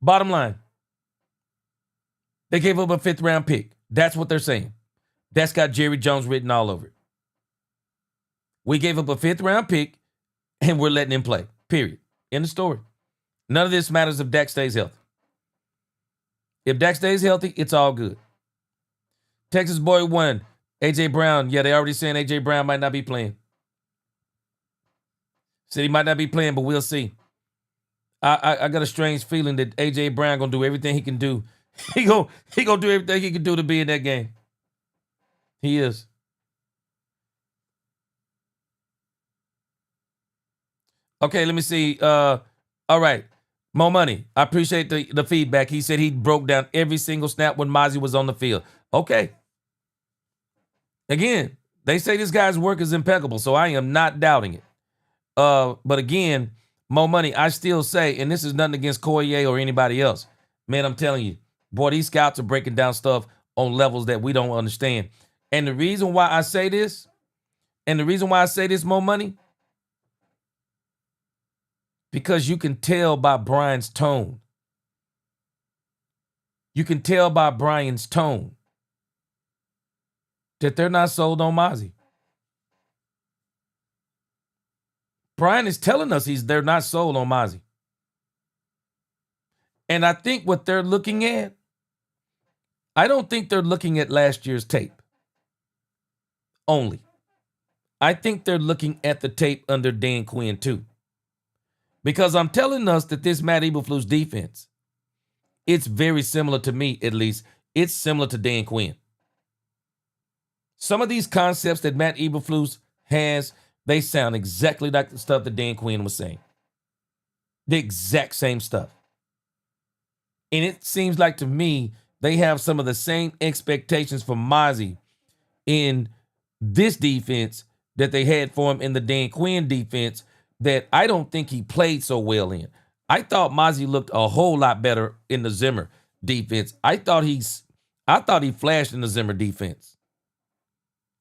Bottom line. They gave up a 5th-round pick. That's what they're saying. That's got Jerry Jones written all over it. We gave up a 5th-round pick, and we're letting him play. Period. End of story. None of this matters if Dak stays healthy. If Dak stays healthy, it's all good. Texas Boy 1, A.J. Brown. Yeah, they already saying A.J. Brown might not be playing. Said he might not be playing, but we'll see. I got a strange feeling that A.J. Brown going to do everything he can do. He gonna do everything he can do to be in that game. He is. Okay, let me see. All right. Mo Money, I appreciate the feedback. He said he broke down every single snap when Mozzie was on the field. Okay. Again, they say this guy's work is impeccable, so I am not doubting it. But again, Mo Money, I still say, and this is nothing against Collier or anybody else. Man, I'm telling you, boy, these scouts are breaking down stuff on levels that we don't understand. And the reason why I say this, Mo Money, because you can tell by Brian's tone. You can tell by Brian's tone that they're not sold on Mozzie. Brian is telling us they're not sold on Mozzie. And I think what they're looking at, I don't think they're looking at last year's tape only. I think they're looking at the tape under Dan Quinn too. Because I'm telling us that this Matt Eberflus defense, it's very similar to me, at least. It's similar to Dan Quinn. Some of these concepts that Matt Eberflus has, they sound exactly like the stuff that Dan Quinn was saying. The exact same stuff. And it seems like to me, they have some of the same expectations for Mozzie in this defense that they had for him in the Dan Quinn defense that I don't think he played so well in. I thought Mozzie looked a whole lot better in the Zimmer defense. I thought he flashed in the Zimmer defense.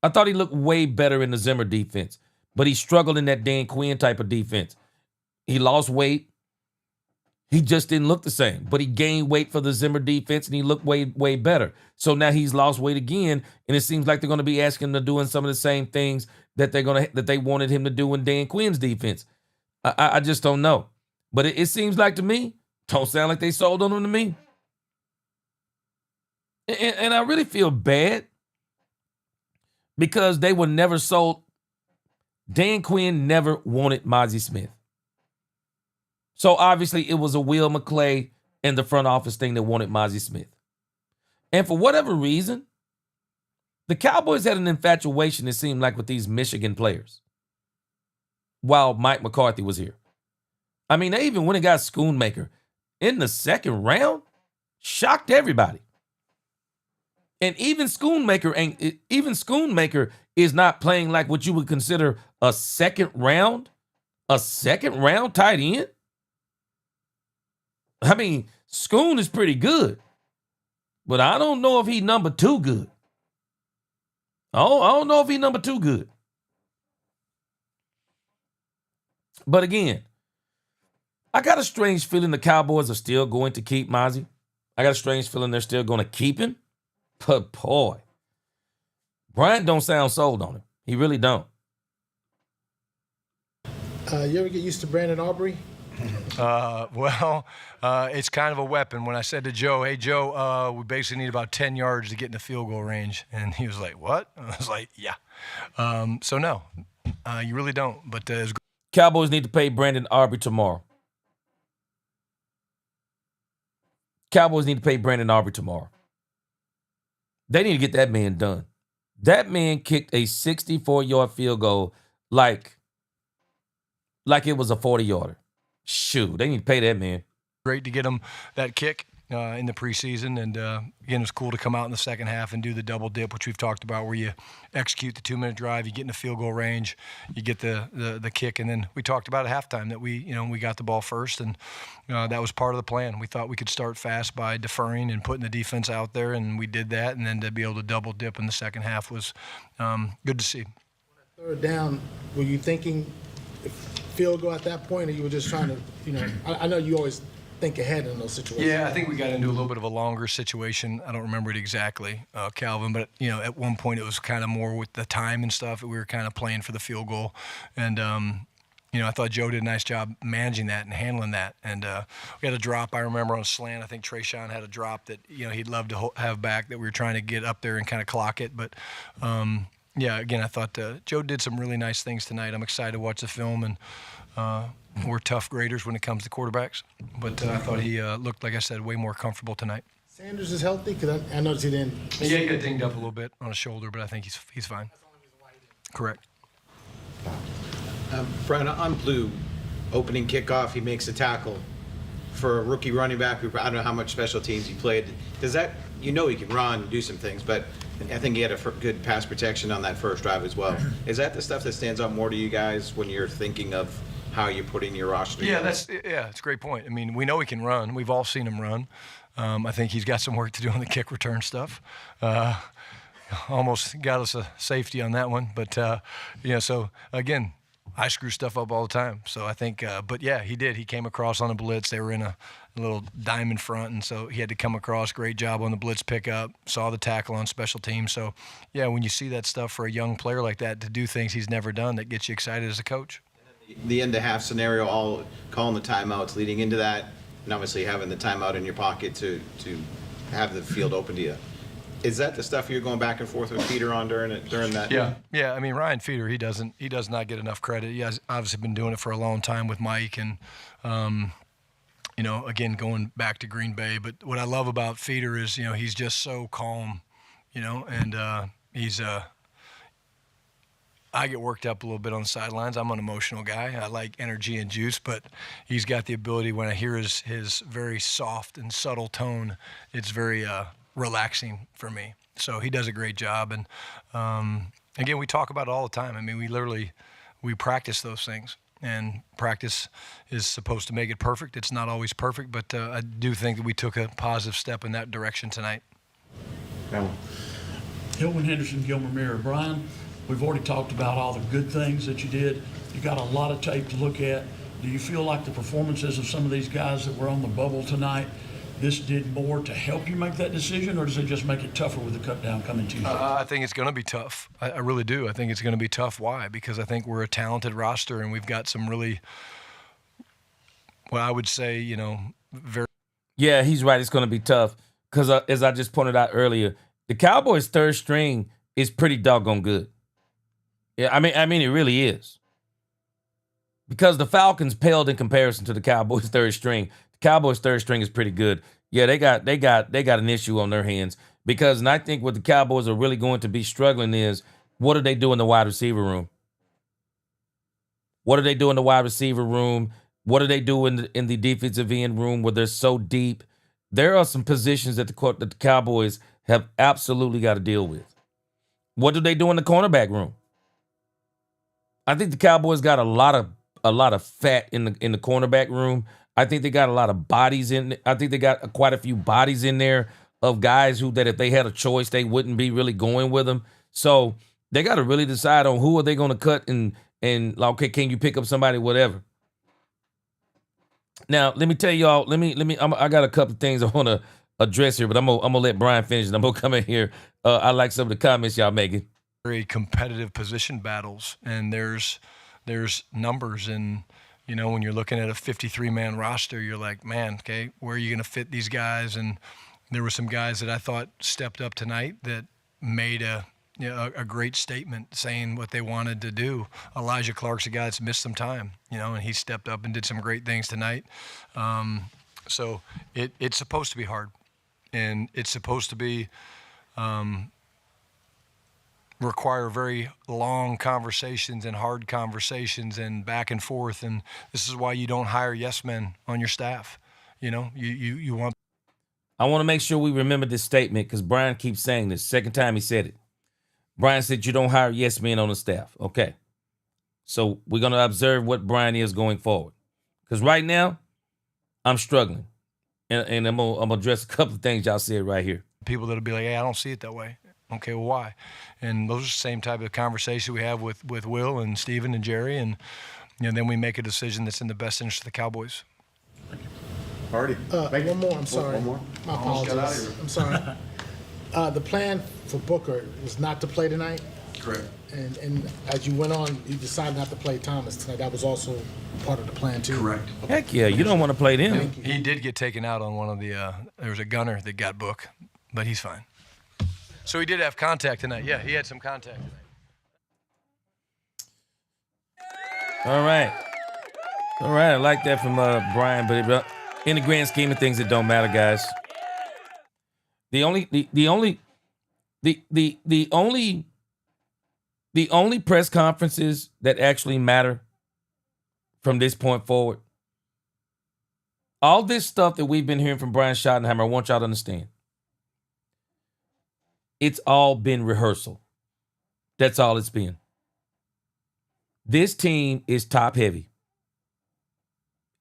I thought he looked way better in the Zimmer defense, but he struggled in that Dan Quinn type of defense. He lost weight. He just didn't look the same, but he gained weight for the Zimmer defense and he looked way, way better. So now he's lost weight again, and it seems like they're going to be asking him to do some of the same things that they wanted him to do in Dan Quinn's defense. I just don't know. But it seems like to me, don't sound like they sold on him to me. And I really feel bad because they were never sold. Dan Quinn never wanted Mozzie Smith. So obviously it was a Will McClay and the front office thing that wanted Mozzie Smith. And for whatever reason, the Cowboys had an infatuation, it seemed like, with these Michigan players while Mike McCarthy was here. I mean, they even went and got Schoonmaker in the second round. Shocked everybody. And even Schoonmaker is not playing like what you would consider a second round tight end. I mean, Schoon is pretty good, but I don't know if he's number 2 good. I don't know if he's number 2 good. But again, I got a strange feeling the Cowboys are still going to keep Mozzie. I got a strange feeling they're still going to keep him. But boy, Brian don't sound sold on him. He really don't. You ever get used to Brandon Aubrey? It's kind of a weapon. When I said to Joe, hey, Joe, we basically need about 10 yards to get in the field goal range. And he was like, what? I was like, yeah. So no, you really don't. But Cowboys need to pay Brandon Aubrey tomorrow. Cowboys need to pay Brandon Aubrey tomorrow. They need to get that man done. That man kicked a 64-yard field goal like it was a 40-yarder. Shoot, they need to pay that man. Great to get him that kick in the preseason. And, again, it was cool to come out in the second half and do the double dip, which we've talked about, where you execute the 2-minute drive, you get in the field goal range, you get the kick. And then we talked about at halftime that we got the ball first, and that was part of the plan. We thought we could start fast by deferring and putting the defense out there, and we did that. And then to be able to double dip in the second half was good to see. Third down, were you thinking field goal at that point, or you were just trying to, I know you always think ahead in those situations. Yeah, I think we got into a little bit of a longer situation. I don't remember it exactly, Calvin, but, at one point it was kind of more with the time and stuff. We were kind of playing for the field goal. And, I thought Joe did a nice job managing that and handling that. And we had a drop, I remember, on a slant. I think Trayshawn had a drop that, he'd love to have back, that we were trying to get up there and kind of clock it. But, yeah, again, I thought Joe did some really nice things tonight. I'm excited to watch the film, and we're tough graders when it comes to quarterbacks. But I thought he looked, like I said, way more comfortable tonight. Sanders is healthy? Because I noticed he didn't. Yeah, he got dinged up a little bit on his shoulder, but I think he's fine. Correct. Brian, on Blue, opening kickoff, he makes a tackle. for a rookie running back who, I don't know how much special teams he played, does that, you know he can run, do some things, but I think he had a good pass protection on that first drive as well. Is that the stuff that stands out more to you guys when you're thinking of how you're putting your roster together? It's a great point. I mean, we know he can run. We've all seen him run. I think he's got some work to do on the kick return stuff. Almost got us a safety on that one. But, so, again, I screw stuff up all the time. So I think, but yeah, he did. He came across on a blitz. They were in a little diamond front, and so he had to come across. Great job on the blitz pickup. Saw the tackle on special teams. So, yeah, when you see that stuff for a young player like that to do things he's never done, that gets you excited as a coach. The end of half scenario, all calling the timeouts leading into that, and obviously having the timeout in your pocket to have the field open to you. Is that the stuff you're going back and forth with Peter on during that? Yeah. I mean, Ryan Feeder, he does not get enough credit. He has obviously been doing it for a long time with Mike, and again, going back to Green Bay. But what I love about Feeder is, he's just so calm, and he's I get worked up a little bit on the sidelines. I'm an emotional guy. I like energy and juice, but he's got the ability, when I hear his very soft and subtle tone, it's very relaxing for me. So he does a great job. And again, we talk about it all the time. I mean, we practice those things, and practice is supposed to make it perfect. It's not always perfect, but I do think that we took a positive step in that direction tonight. Hillman Henderson, Gilmer Mirror. Brian, we've already talked about all the good things that you did. You got a lot of tape to look at. Do you feel like the performances of some of these guys that were on the bubble tonight, this did more to help you make that decision, or does it just make it tougher with the cut down coming Tuesday? I think it's going to be tough. I really do. I think it's going to be tough. Why? Because I think we're a talented roster, and we've got some really, I would say, very. Yeah, he's right. It's going to be tough because, as I just pointed out earlier, the Cowboys' third string is pretty doggone good. Yeah, I mean, it really is. Because the Falcons paled in comparison to the Cowboys' third string. Cowboys' third string is pretty good. Yeah, they got an issue on their hands and I think what the Cowboys are really going to be struggling is, what do they do in the wide receiver room? What do they do in the wide receiver room? What do they do in the defensive end room where they're so deep? There are some positions that the Cowboys have absolutely got to deal with. What do they do in the cornerback room? I think the Cowboys got a lot of fat in the cornerback room. I think they got a lot of bodies in. I think they got quite a few bodies in there of guys that if they had a choice, they wouldn't be really going with them. So they got to really decide on who are they going to cut and okay, can you pick up somebody, whatever. Now let me tell y'all. I got a couple of things I want to address here, but I'm gonna let Brian finish. And I'm gonna come in here. I like some of the comments y'all making. Very competitive position battles, and there's numbers and. When you're looking at a 53-man roster, you're like, man, okay, where are you going to fit these guys? And there were some guys that I thought stepped up tonight that made a great statement saying what they wanted to do. Elijah Clark's a guy that's missed some time, and he stepped up and did some great things tonight. So it's supposed to be hard, and it's supposed to be require very long conversations and hard conversations and back and forth. And this is why you don't hire yes men on your staff. You want. I want to make sure we remember this statement because Brian keeps saying this. Second time he said it. Brian said you don't hire yes men on the staff. Okay. So we're going to observe what Brian is going forward. Because right now, I'm struggling. And I'm going to address a couple of things y'all said right here. People that'll be like, hey, I don't see it that way. Okay, well, why? And those are the same type of conversation we have with Will and Steven and Jerry, and then we make a decision that's in the best interest of the Cowboys. Already. One more. I'm sorry. One more. My apologies. I'm sorry. The plan for Booker was not to play tonight. Correct. And as you went on, you decided not to play Thomas tonight. That was also part of the plan too. Correct. Heck yeah, you don't want to play them. He did get taken out on one of the. There was a gunner that got booked, but he's fine. So he did have contact tonight. Yeah, he had some contact tonight. All right. I like that from Brian, but in the grand scheme of things, it don't matter, guys. The only press conferences that actually matter from this point forward All this stuff that we've been hearing from Brian Schottenheimer, I want y'all to understand. It's all been rehearsal. That's all it's been. This team is top heavy.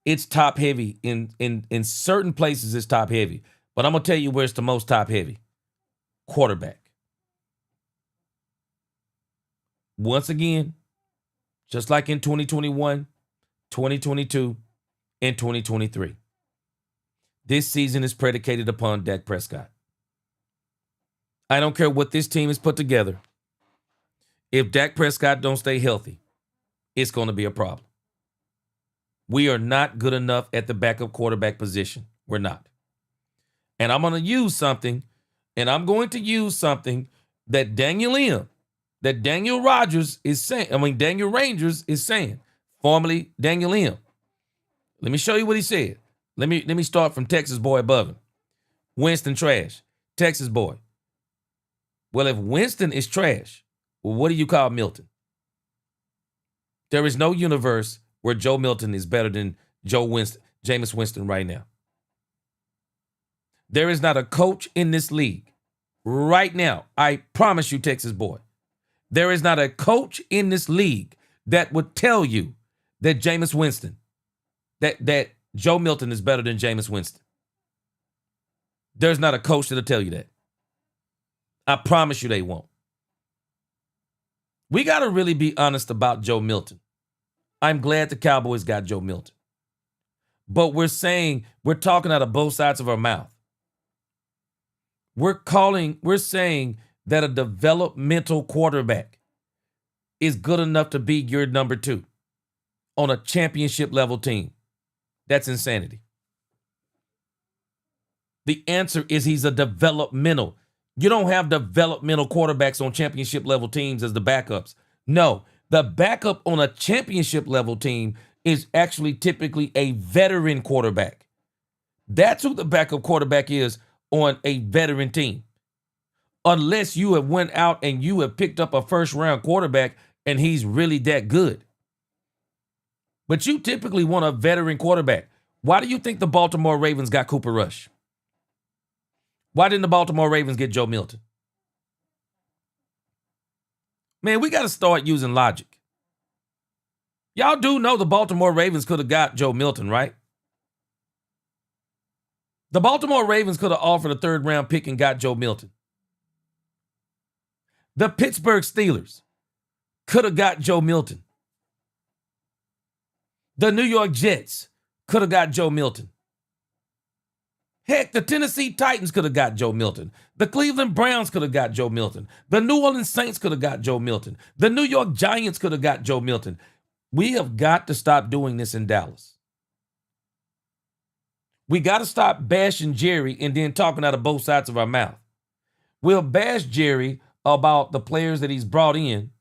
It's top heavy. In certain places, it's top heavy. But I'm going to tell you where it's the most top heavy. Quarterback. Once again, just like in 2021, 2022, and 2023, this season is predicated upon Dak Prescott. I don't care what this team has put together. If Dak Prescott don't stay healthy, it's going to be a problem. We are not good enough at the backup quarterback position. We're not. And I'm going to use something, that Daniel Rogers is saying, Daniel Rangers is saying, formerly Daniel M. Let me show you what he said. Let me start from Texas boy above him. Winston trash. Texas boy. Well, if Winston is trash, well, what do you call Milton? There is no universe where Joe Milton is better than Jameis Winston right now. There is not a coach in this league right now. I promise you, Texas boy. There is not a coach in this league that would tell you that Jameis Winston, that Joe Milton is better than Jameis Winston. There's not a coach that'll tell you that. I promise you they won't. We got to really be honest about Joe Milton. I'm glad the Cowboys got Joe Milton. But we're talking out of both sides of our mouth. We're saying that a developmental quarterback is good enough to be your number 2 on a championship level team. That's insanity. The answer is he's a developmental. You don't have developmental quarterbacks on championship level teams as the backups. No, the backup on a championship level team is actually typically a veteran quarterback. That's who the backup quarterback is on a veteran team. Unless you have went out and you have picked up a first-round quarterback and he's really that good. But you typically want a veteran quarterback. Why do you think the Baltimore Ravens got Cooper Rush? Why didn't the Baltimore Ravens get Joe Milton? Man, we got to start using logic. Y'all do know the Baltimore Ravens could have got Joe Milton, right? The Baltimore Ravens could have offered a 3rd-round pick and got Joe Milton. The Pittsburgh Steelers could have got Joe Milton. The New York Jets could have got Joe Milton. Heck, the Tennessee Titans could have got Joe Milton. The Cleveland Browns could have got Joe Milton. The New Orleans Saints could have got Joe Milton. The New York Giants could have got Joe Milton. We have got to stop doing this in Dallas. We got to stop bashing Jerry and then talking out of both sides of our mouth. We'll bash Jerry about the players that he's brought in,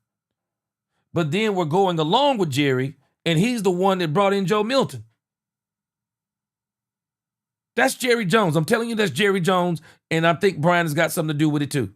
but then we're going along with Jerry, and he's the one that brought in Joe Milton. That's Jerry Jones. I'm telling you, that's Jerry Jones, and I think Brian has got something to do with it too.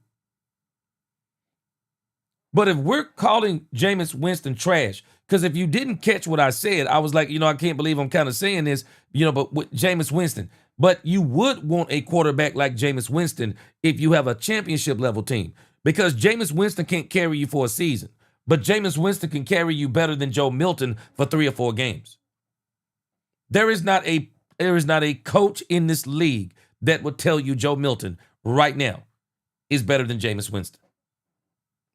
But if we're calling Jameis Winston trash, because if you didn't catch what I said, I was like, I can't believe I'm kind of saying this, but with Jameis Winston. But you would want a quarterback like Jameis Winston if you have a championship level team, because Jameis Winston can't carry you for a season, but Jameis Winston can carry you better than Joe Milton for 3 or 4 games. There is not a coach in this league that would tell you Joe Milton right now is better than Jameis Winston.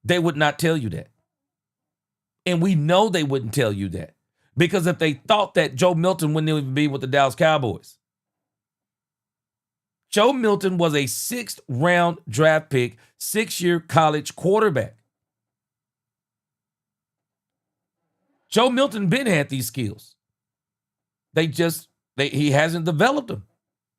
They would not tell you that. And we know they wouldn't tell you that, because if they thought that, Joe Milton wouldn't even be with the Dallas Cowboys. Joe Milton was a 6th-round draft pick, 6-year college quarterback. Joe Milton been had these skills. He hasn't developed them.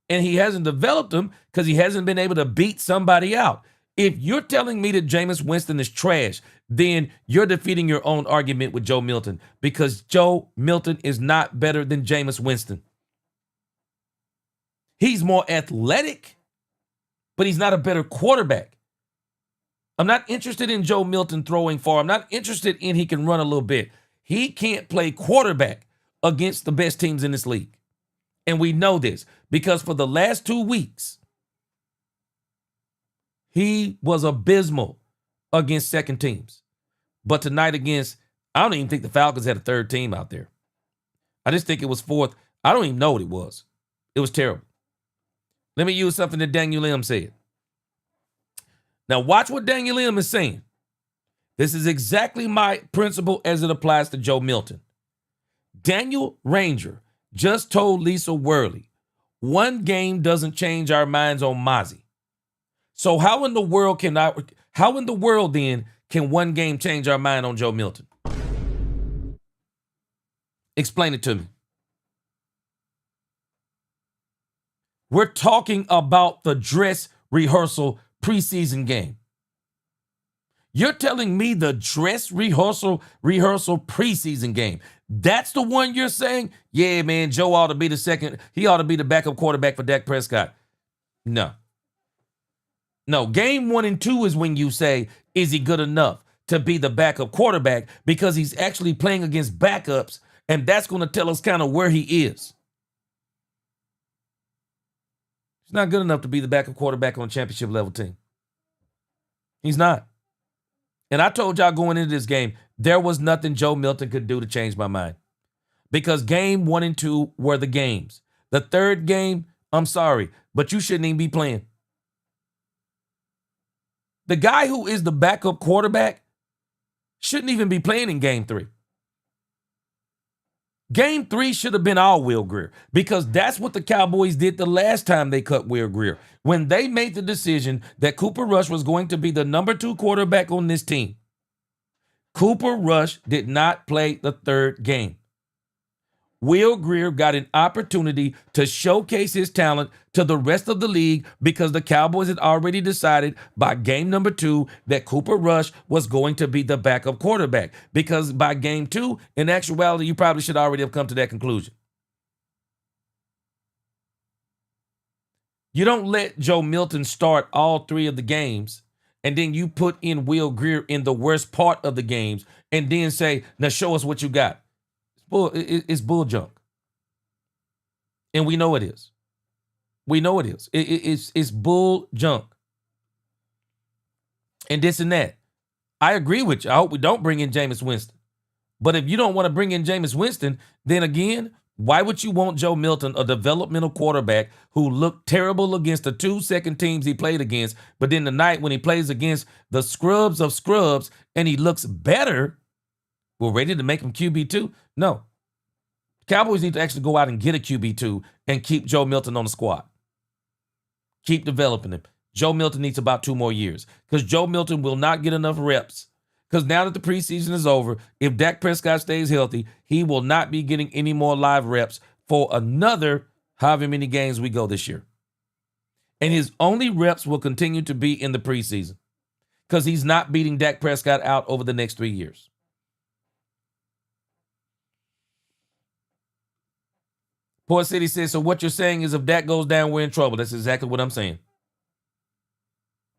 And he hasn't developed them because he hasn't been able to beat somebody out. If you're telling me that Jameis Winston is trash, then you're defeating your own argument with Joe Milton, because Joe Milton is not better than Jameis Winston. He's more athletic, but he's not a better quarterback. I'm not interested in Joe Milton throwing far. I'm not interested in he can run a little bit. He can't play quarterback against the best teams in this league. And we know this because for the last 2 weeks, he was abysmal against second teams. But tonight I don't even think the Falcons had a third team out there. I just think it was fourth. I don't even know what it was. It was terrible. Let me use something that Daniel Lim said. Now watch what Daniel Lim is saying. This is exactly my principle as it applies to Joe Milton. Daniel Ranger just told Lisa Worley, one game doesn't change our minds on Mozzie. So how in the world then can one game change our mind on Joe Milton? Explain it to me. We're talking about the dress rehearsal preseason game. You're telling me the dress rehearsal preseason game. That's the one you're saying? Yeah, man, Joe ought to be the second. He ought to be the backup quarterback for Dak Prescott. No. No, game 1 and 2 is when you say, is he good enough to be the backup quarterback? Because he's actually playing against backups, and that's going to tell us kind of where he is. He's not good enough to be the backup quarterback on a championship level team. He's not. And I told y'all going into this game, there was nothing Joe Milton could do to change my mind. Because game 1 and 2 were the games. The third game, I'm sorry, but you shouldn't even be playing. The guy who is the backup quarterback shouldn't even be playing in game 3. Game 3 should have been all Will Grier because that's what the Cowboys did the last time they cut Will Grier. When they made the decision that Cooper Rush was going to be the number 2 quarterback on this team, Cooper Rush did not play the third game. Will Grier got an opportunity to showcase his talent to the rest of the league because the Cowboys had already decided by game number 2 that Cooper Rush was going to be the backup quarterback. Because by game 2, in actuality, you probably should already have come to that conclusion. You don't let Joe Milton start all 3 of the games and then you put in Will Grier in the worst part of the games and then say, now show us what you got. It's bull junk. And we know it is. We know it is. It's bull junk. And this and that. I agree with you. I hope we don't bring in Jameis Winston. But if you don't want to bring in Jameis Winston, then again, why would you want Joe Milton, a developmental quarterback who looked terrible against the 2 second teams he played against, but then the night when he plays against the scrubs of scrubs and he looks better, we're ready to make him QB2? No. Cowboys need to actually go out and get a QB2 and keep Joe Milton on the squad. Keep developing him. Joe Milton needs about 2 more years because Joe Milton will not get enough reps. Because now that the preseason is over, if Dak Prescott stays healthy, he will not be getting any more live reps for another however many games we go this year. And his only reps will continue to be in the preseason because he's not beating Dak Prescott out over the next 3 years. Port City says, so what you're saying is if Dak goes down, we're in trouble. That's exactly what I'm saying.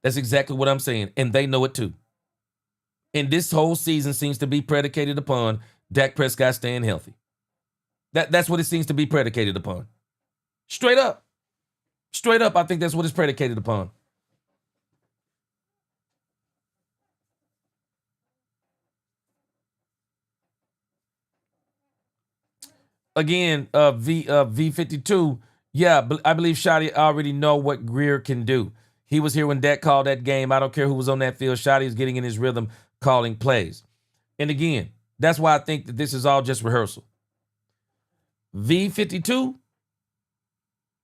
That's exactly what I'm saying. And they know it too. And this whole season seems to be predicated upon Dak Prescott staying healthy. That's what it seems to be predicated upon. Straight up. Straight up, I think that's what it's predicated upon. Again, V52, yeah, I believe Shotty already know what Grier can do. He was here when Dak called that game. I don't care who was on that field. Shotty is getting in his rhythm, calling plays. And again, that's why I think that this is all just rehearsal. V52,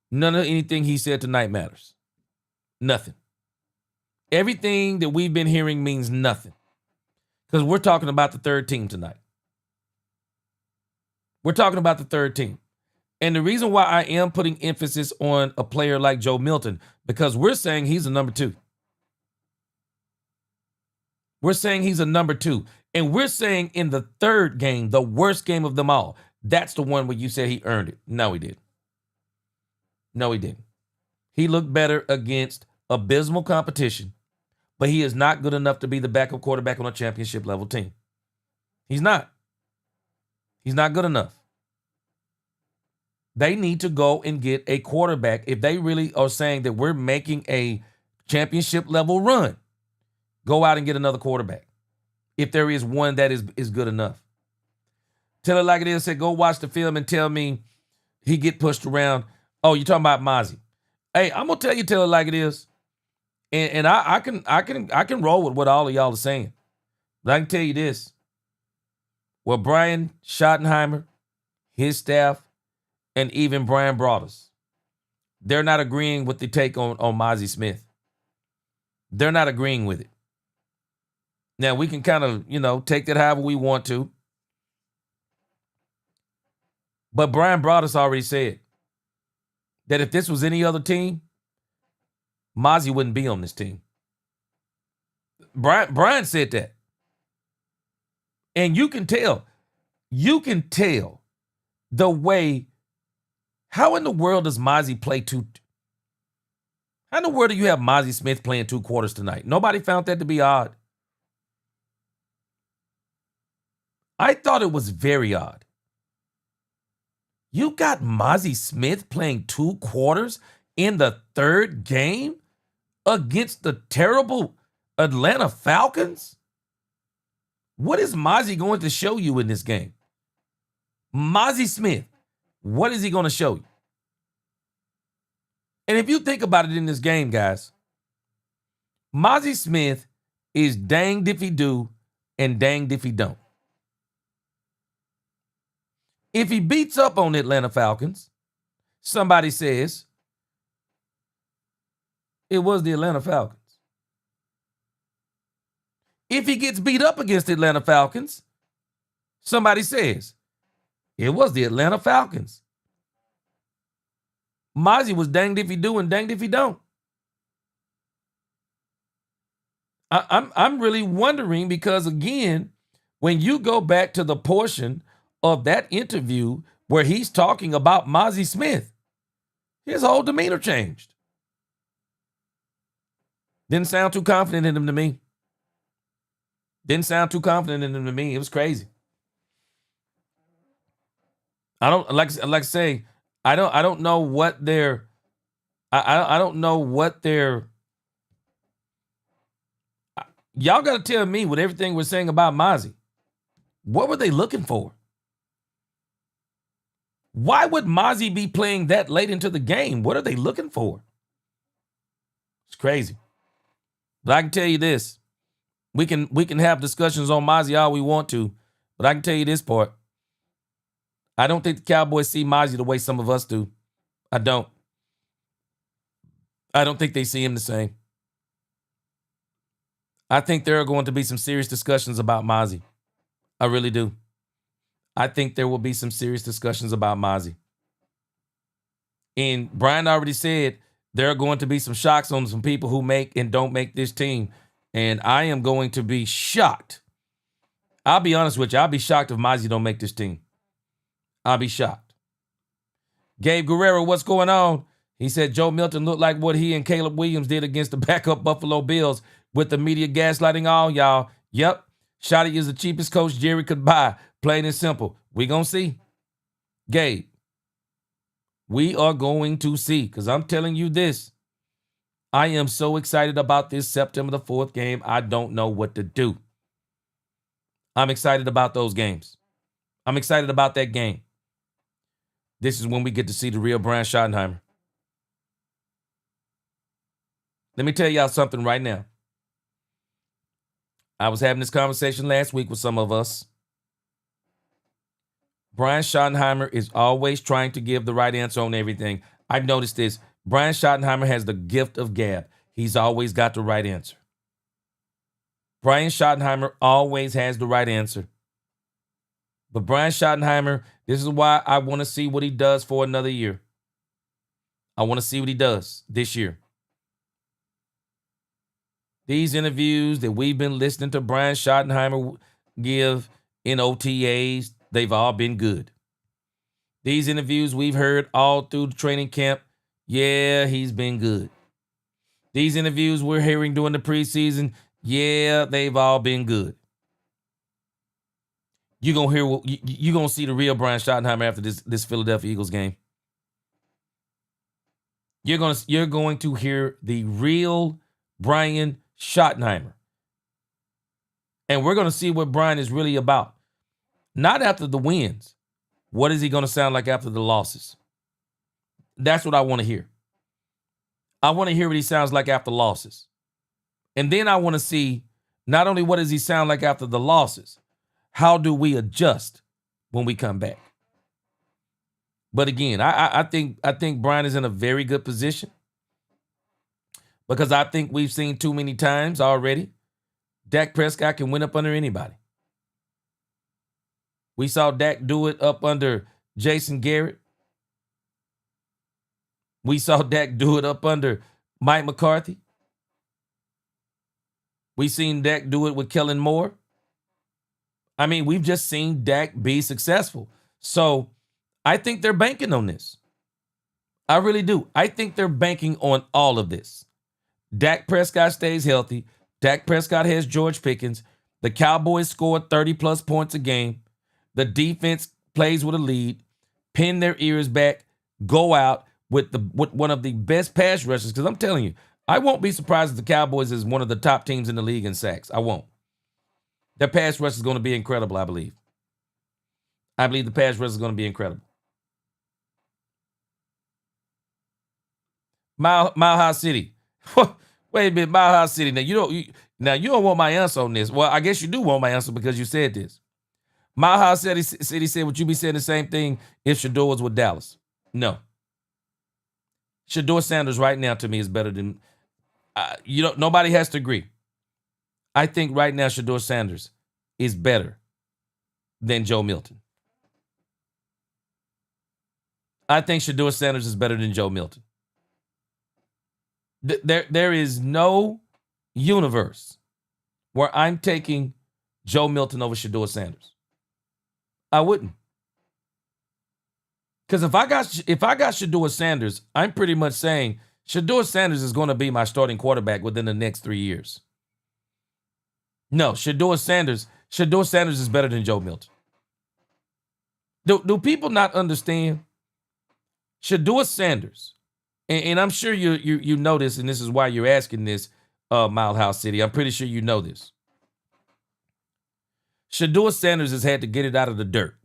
none of anything he said tonight matters. Nothing. Everything that we've been hearing means nothing. Because we're talking about the third team tonight. We're talking about the third team. And the reason why I am putting emphasis on a player like Joe Milton, because we're saying he's a number 2. We're saying he's a number 2. And we're saying in the third game, the worst game of them all, that's the one where you said he earned it. No, he didn't. No, he didn't. He looked better against abysmal competition, but he is not good enough to be the backup quarterback on a championship level team. He's not. He's not good enough. they need to go and get a quarterback if they really are saying that we're making a championship level run. Go out and get another quarterback if there is one that is good enough. Tell it like it is. Say, go watch the film and tell me he get pushed around. Oh, you're talking about Mozzie. Hey, I'm gonna tell it like it is, and I can roll with what all of y'all are saying. But I can tell you this: well, Brian Schottenheimer, his staff, and even Brian Broaddus, they're not agreeing with the take on Mozzie Smith. They're not agreeing with it. Now we can kind of take that however we want to, but Brian Broaddus already said that if this was any other team, Mozzie wouldn't be on this team. Brian said that. And you can tell the way, how in the world does Mozzie play how in the world do you have Mozzie Smith playing 2 quarters tonight? Nobody found that to be odd. I thought it was very odd. You got Mozzie Smith playing 2 quarters in the 3rd game against the terrible Atlanta Falcons? What is Mozzie going to show you in this game? Mozzie Smith, what is he going to show you? And if you think about it in this game, guys, Mozzie Smith is danged if he do and danged if he don't. If he beats up on the Atlanta Falcons, somebody says it was the Atlanta Falcons. If he gets beat up against the Atlanta Falcons, somebody says it was the Atlanta Falcons. Mozzie was danged if he do and danged if he don't. I'm really wondering because, again, when you go back to the portion of that interview where he's talking about Mozzie Smith, his whole demeanor changed. Didn't sound too confident in him to me. Didn't sound too confident in him to me. It was crazy. I don't like say I don't know what their I don't know what their y'all got to tell me with everything we're saying about Mozzie. What were they looking for? Why would Mozzie be playing that late into the game? What are they looking for? It's crazy. But I can tell you this. We can have discussions on Mozzie all we want to, but I can tell you this part. I don't think the Cowboys see Mozzie the way some of us do. I don't. I don't think they see him the same. I think there are going to be some serious discussions about Mozzie. I really do. I think there will be some serious discussions about Mozzie. And Brian already said there are going to be some shocks on some people who make and don't make this team. And I am going to be shocked. I'll be honest with you. I'll be shocked if Mozzie don't make this team. I'll be shocked. Gabe Guerrero, what's going on? He said Joe Milton looked like what he and Caleb Williams did against the backup Buffalo Bills with the media gaslighting all y'all. Yep. Shotty is the cheapest coach Jerry could buy. Plain and simple. We gonna see. Gabe, we are going to see. Because I'm telling you this. I am so excited about this September the 4th game. I don't know what to do. I'm excited about those games. I'm excited about that game. This is when we get to see the real Brian Schottenheimer. Let me tell y'all something right now. I was having this conversation last week with some of us. Brian Schottenheimer is always trying to give the right answer on everything. I've noticed this. Brian Schottenheimer has the gift of gab. He's always got the right answer. Brian Schottenheimer always has the right answer. But Brian Schottenheimer, this is why I want to see what he does for another year. I want to see what he does this year. These interviews that we've been listening to Brian Schottenheimer give in OTAs, they've all been good. These interviews we've heard all through the training camp, yeah, he's been good. These interviews we're hearing during the preseason, yeah, they've all been good. You're gonna see the real Brian Schottenheimer after this Philadelphia Eagles game. You're going to hear the real Brian Schottenheimer. And we're going to see what Brian is really about. Not after the wins. What is he going to sound like after the losses? That's what I want to hear. I want to hear what he sounds like after losses. And then I want to see not only what does he sound like after the losses, how do we adjust when we come back? But again, I think Brian is in a very good position because I think we've seen too many times already Dak Prescott can win up under anybody. We saw Dak do it up under Jason Garrett. We saw Dak do it up under Mike McCarthy. We seen Dak do it with Kellen Moore. I mean, we've just seen Dak be successful. So I think they're banking on this. I really do. I think they're banking on all of this. Dak Prescott stays healthy. Dak Prescott has George Pickens. The Cowboys scored 30-plus points a game. The defense plays with a lead. Pin their ears back. Go out with one of the best pass rushers. Because I'm telling you, I won't be surprised if the Cowboys is one of the top teams in the league in sacks. I won't. Their pass rush is going to be incredible, I believe. I believe the pass rush is going to be incredible. Mile High City. Wait a minute, Mile High City. Now you don't want my answer on this. Well, I guess you do want my answer because you said this. Mile High City said, would you be saying the same thing if Shedeur was with Dallas? No. Shedeur Sanders right now to me is better than nobody has to agree. I think right now Shedeur Sanders is better than Joe Milton. I think Shedeur Sanders is better than Joe Milton. There is no universe where I'm taking Joe Milton over Shedeur Sanders. I wouldn't. Because if I got Shedeur Sanders, I'm pretty much saying Shedeur Sanders is going to be my starting quarterback within the next 3 years. No, Shedeur Sanders is better than Joe Milton. Do people not understand? Shedeur Sanders, and I'm sure you know this, and this is why you're asking this, Mile High City. I'm pretty sure you know this. Shedeur Sanders has had to get it out of the dirt.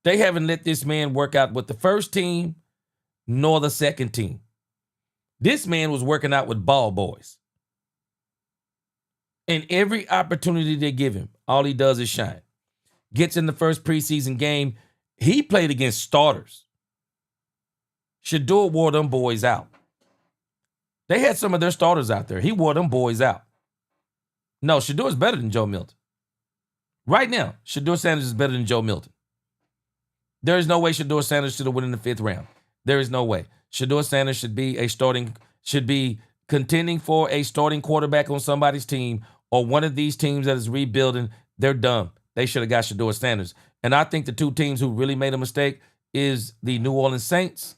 They haven't let this man work out with the first team nor the second team. This man was working out with ball boys. And every opportunity they give him, all he does is shine. Gets in the first preseason game. He played against starters. Shedeur wore them boys out. They had some of their starters out there. He wore them boys out. No, Shedeur is better than Joe Milton. Right now, Shedeur Sanders is better than Joe Milton. There is no way Shedeur Sanders should have won in the 5th round. There is no way. Shedeur Sanders should be contending for a starting quarterback on somebody's team or one of these teams that is rebuilding. They're dumb. They should have got Shedeur Sanders. And I think the two teams who really made a mistake is the New Orleans Saints,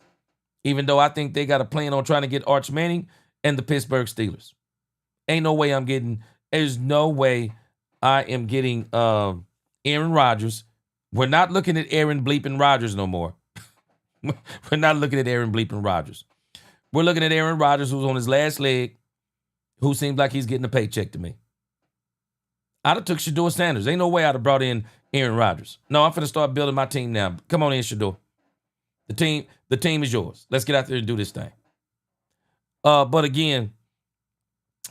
even though I think they got a plan on trying to get Arch Manning, and the Pittsburgh Steelers. There's no way I am getting Aaron Rodgers. We're not looking at Aaron bleeping Rodgers no more. We're not looking at Aaron bleeping Rodgers. We're looking at Aaron Rodgers, who's on his last leg, who seems like he's getting a paycheck to me. I'd have took Shedeur Sanders. Ain't no way I'd have brought in Aaron Rodgers. No, I'm finna start building my team now. Come on in, Shedeur. The team is yours. Let's get out there and do this thing. But again,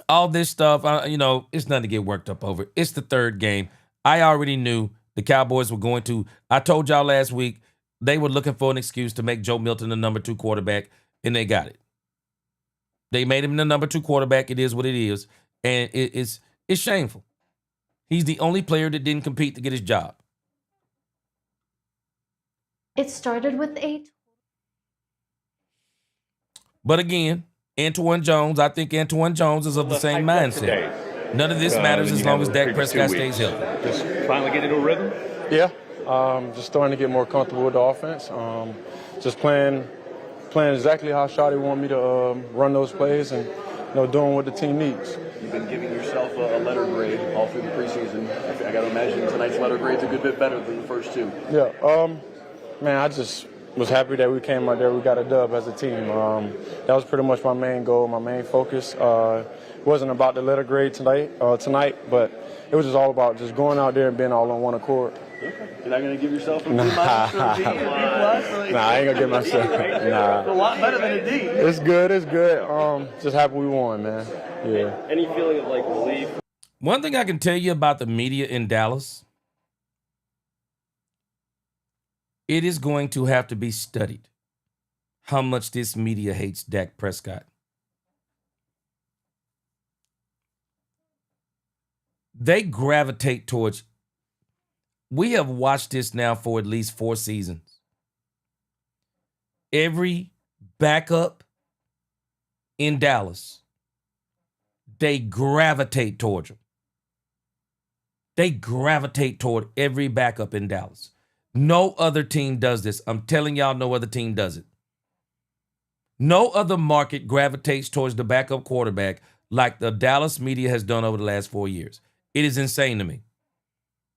all this stuff, it's nothing to get worked up over. It's the 3rd game. I already knew the Cowboys were going to. I told y'all last week they were looking for an excuse to make Joe Milton the number 2 quarterback, and they got it. They made him the number 2 quarterback. It is what it is, and it's shameful. He's the only player that didn't compete to get his job. It started with 8. But again, Antoine Jones, I think Antoine Jones is of the same mindset. None of this matters as long as Dak Prescott stays healthy. Just finally get into a rhythm? Yeah. Just starting to get more comfortable with the offense. Just playing exactly how Shotty wanted me to run those plays and doing what the team needs. You've been giving yourself a letter grade all through the preseason. I got to imagine tonight's letter grade's a good bit better than the first 2. Yeah. Man, I just was happy that we came out there. We got a dub as a team. That was pretty much my main goal, my main focus. It wasn't about the letter grade tonight, but it was just all about just going out there and being all on one accord. Okay. You're not going to give yourself a B minus or a B, a B plus? Nah, I ain't going to give myself. Nah. It's a lot better than a D. It's good. It's good. Just happy we won, man. Yeah. Any feeling of like relief? One thing I can tell you about the media in Dallas, it is going to have to be studied how much this media hates Dak Prescott. They gravitate towards. We have watched this now for at least 4 seasons. Every backup in Dallas, they gravitate towards him. They gravitate toward every backup in Dallas. No other team does this. I'm telling y'all, no other team does it. No other market gravitates towards the backup quarterback like the Dallas media has done over the last 4 years. It is insane to me.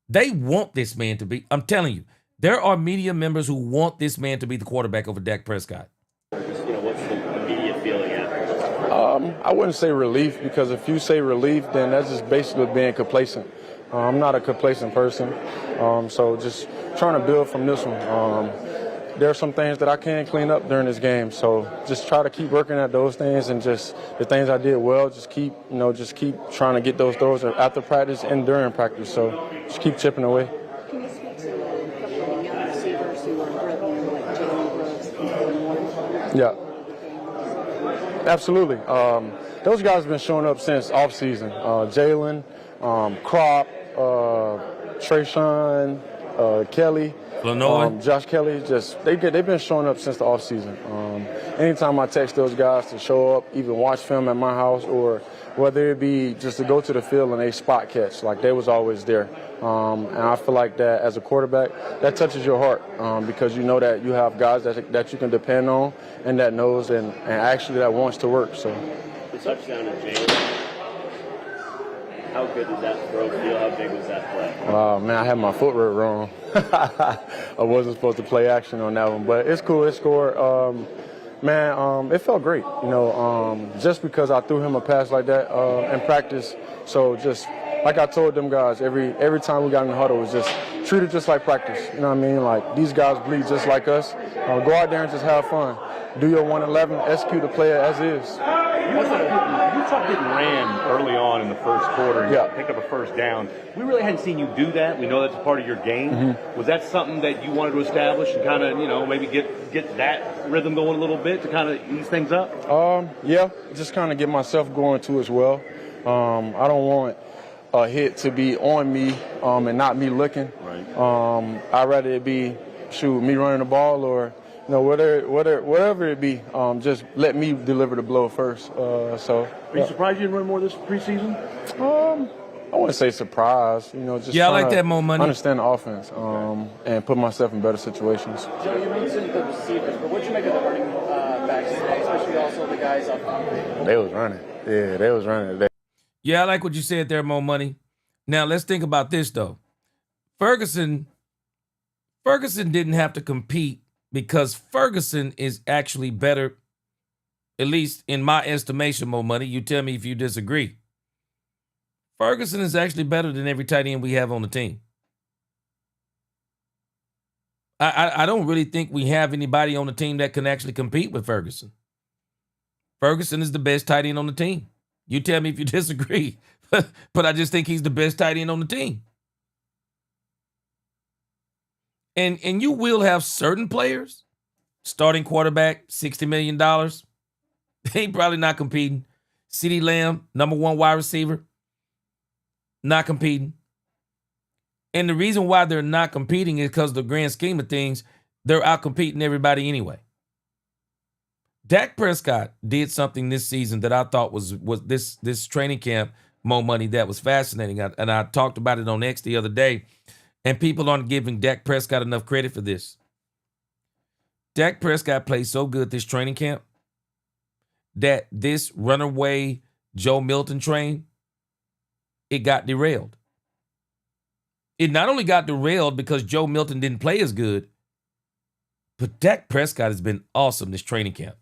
They want this man to be. I'm telling you, there are media members who want this man to be the quarterback over Dak Prescott. What's the media feeling after? I wouldn't say relief, because if you say relief, then that's just basically being complacent. I'm not a complacent person, so just trying to build from this one. There are some things that I can clean up during this game, so just try to keep working at those things, and just the things I did well, just keep trying to get those throws after practice and during practice. So just keep chipping away. Can you speak to a couple of the young receivers who are driven, like Jalen Brooks? Yeah, absolutely. Those guys have been showing up since offseason. Jalen, Crop, Trayshawn, Kelly. Josh Kelly, they've been showing up since the offseason. Anytime I text those guys to show up, even watch film at my house, or whether it be just to go to the field and a spot catch, like they was always there. And I feel like that as a quarterback, that touches your heart, because you know that you have guys that you can depend on and that knows and actually that wants to work. So the touchdown to Jalen. How good did that throw feel? How big was that play? Man, I had my footwork wrong. I wasn't supposed to play action on that one, but it's cool. It scored. It felt great, just because I threw him a pass like that in practice. So just like I told them guys, every time we got in the huddle, was just treat it just like practice. You know what I mean? Like, these guys bleed just like us. Go out there and just have fun. Do your 111, execute the play as is. You talked getting ran early on in the first quarter and picked up a first down. We really hadn't seen you do that. We know that's a part of your game. Mm-hmm. Was that something that you wanted to establish and kind of, maybe get that rhythm going a little bit to kind of ease things up? Yeah, just kind of get myself going too as well. I don't want a hit to be on me and not me looking. Right. I'd rather it be, me running the ball or whatever it be, just let me deliver the blow first. Are you surprised you didn't run more this preseason? I wouldn't say surprised. Just I like that more money. Understand the offense and put myself in better situations. Joe, you mentioned the receivers, but what'd you make of the running backs today, especially also the guys up front? They was running. Yeah, they was running. Yeah, I like what you said there, more money. Now, let's think about this, though. Ferguson didn't have to compete because Ferguson is actually better, at least in my estimation, more money. You tell me if you disagree. Ferguson is actually better than every tight end we have on the team. I don't really think we have anybody on the team that can actually compete with Ferguson. Ferguson is the best tight end on the team. You tell me if you disagree. But I just think he's the best tight end on the team. And you will have certain players, starting quarterback, $60 million. They probably not competing. CeeDee Lamb, number 1 wide receiver, not competing. And the reason why they're not competing is because of the grand scheme of things, they're out competing everybody anyway. Dak Prescott did something this season that I thought was this training camp, more money, that was fascinating. And I talked about it on X the other day. And people aren't giving Dak Prescott enough credit for this. Dak Prescott played so good this training camp that this runaway Joe Milton train, it got derailed. It not only got derailed because Joe Milton didn't play as good, But Dak Prescott has been awesome this training camp.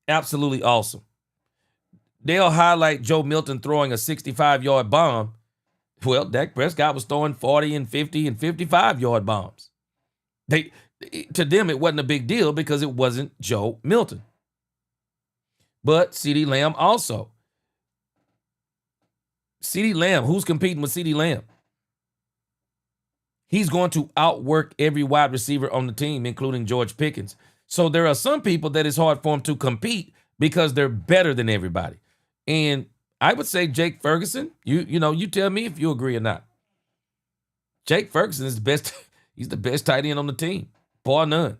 Absolutely awesome. They'll highlight Joe Milton throwing a 65-yard bomb. Well, Dak Prescott was throwing 40 and 50 and 55-yard bombs. To them, it wasn't a big deal because it wasn't Joe Milton. But CeeDee Lamb also. CeeDee Lamb, who's competing with CeeDee Lamb? He's going to outwork every wide receiver on the team, including George Pickens. So there are some people that it's hard for them to compete because they're better than everybody. And I would say Jake Ferguson, you tell me if you agree or not. Jake Ferguson is the best. He's the best tight end on the team, bar none.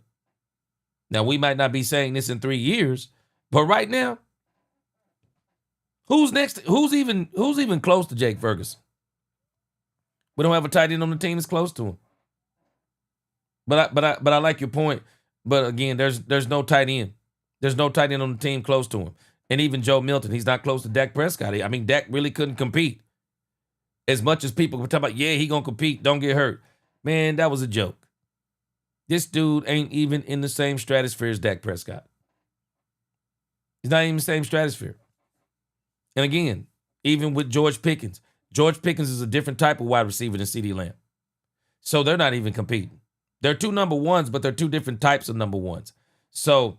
Now, we might not be saying this in 3 years, but right now, who's next? Who's even close to Jake Ferguson? We don't have a tight end on the team that's close to him. But I like your point. But again, there's no tight end. There's no tight end on the team close to him. And even Joe Milton, he's not close to Dak Prescott. I mean, Dak really couldn't compete. As much as people were talking about, yeah, he gonna compete, don't get hurt. Man, that was a joke. This dude ain't even in the same stratosphere as Dak Prescott. He's not even in the same stratosphere. And again, even with George Pickens is a different type of wide receiver than CeeDee Lamb. So they're not even competing. They're two number ones, but they're two different types of number ones. So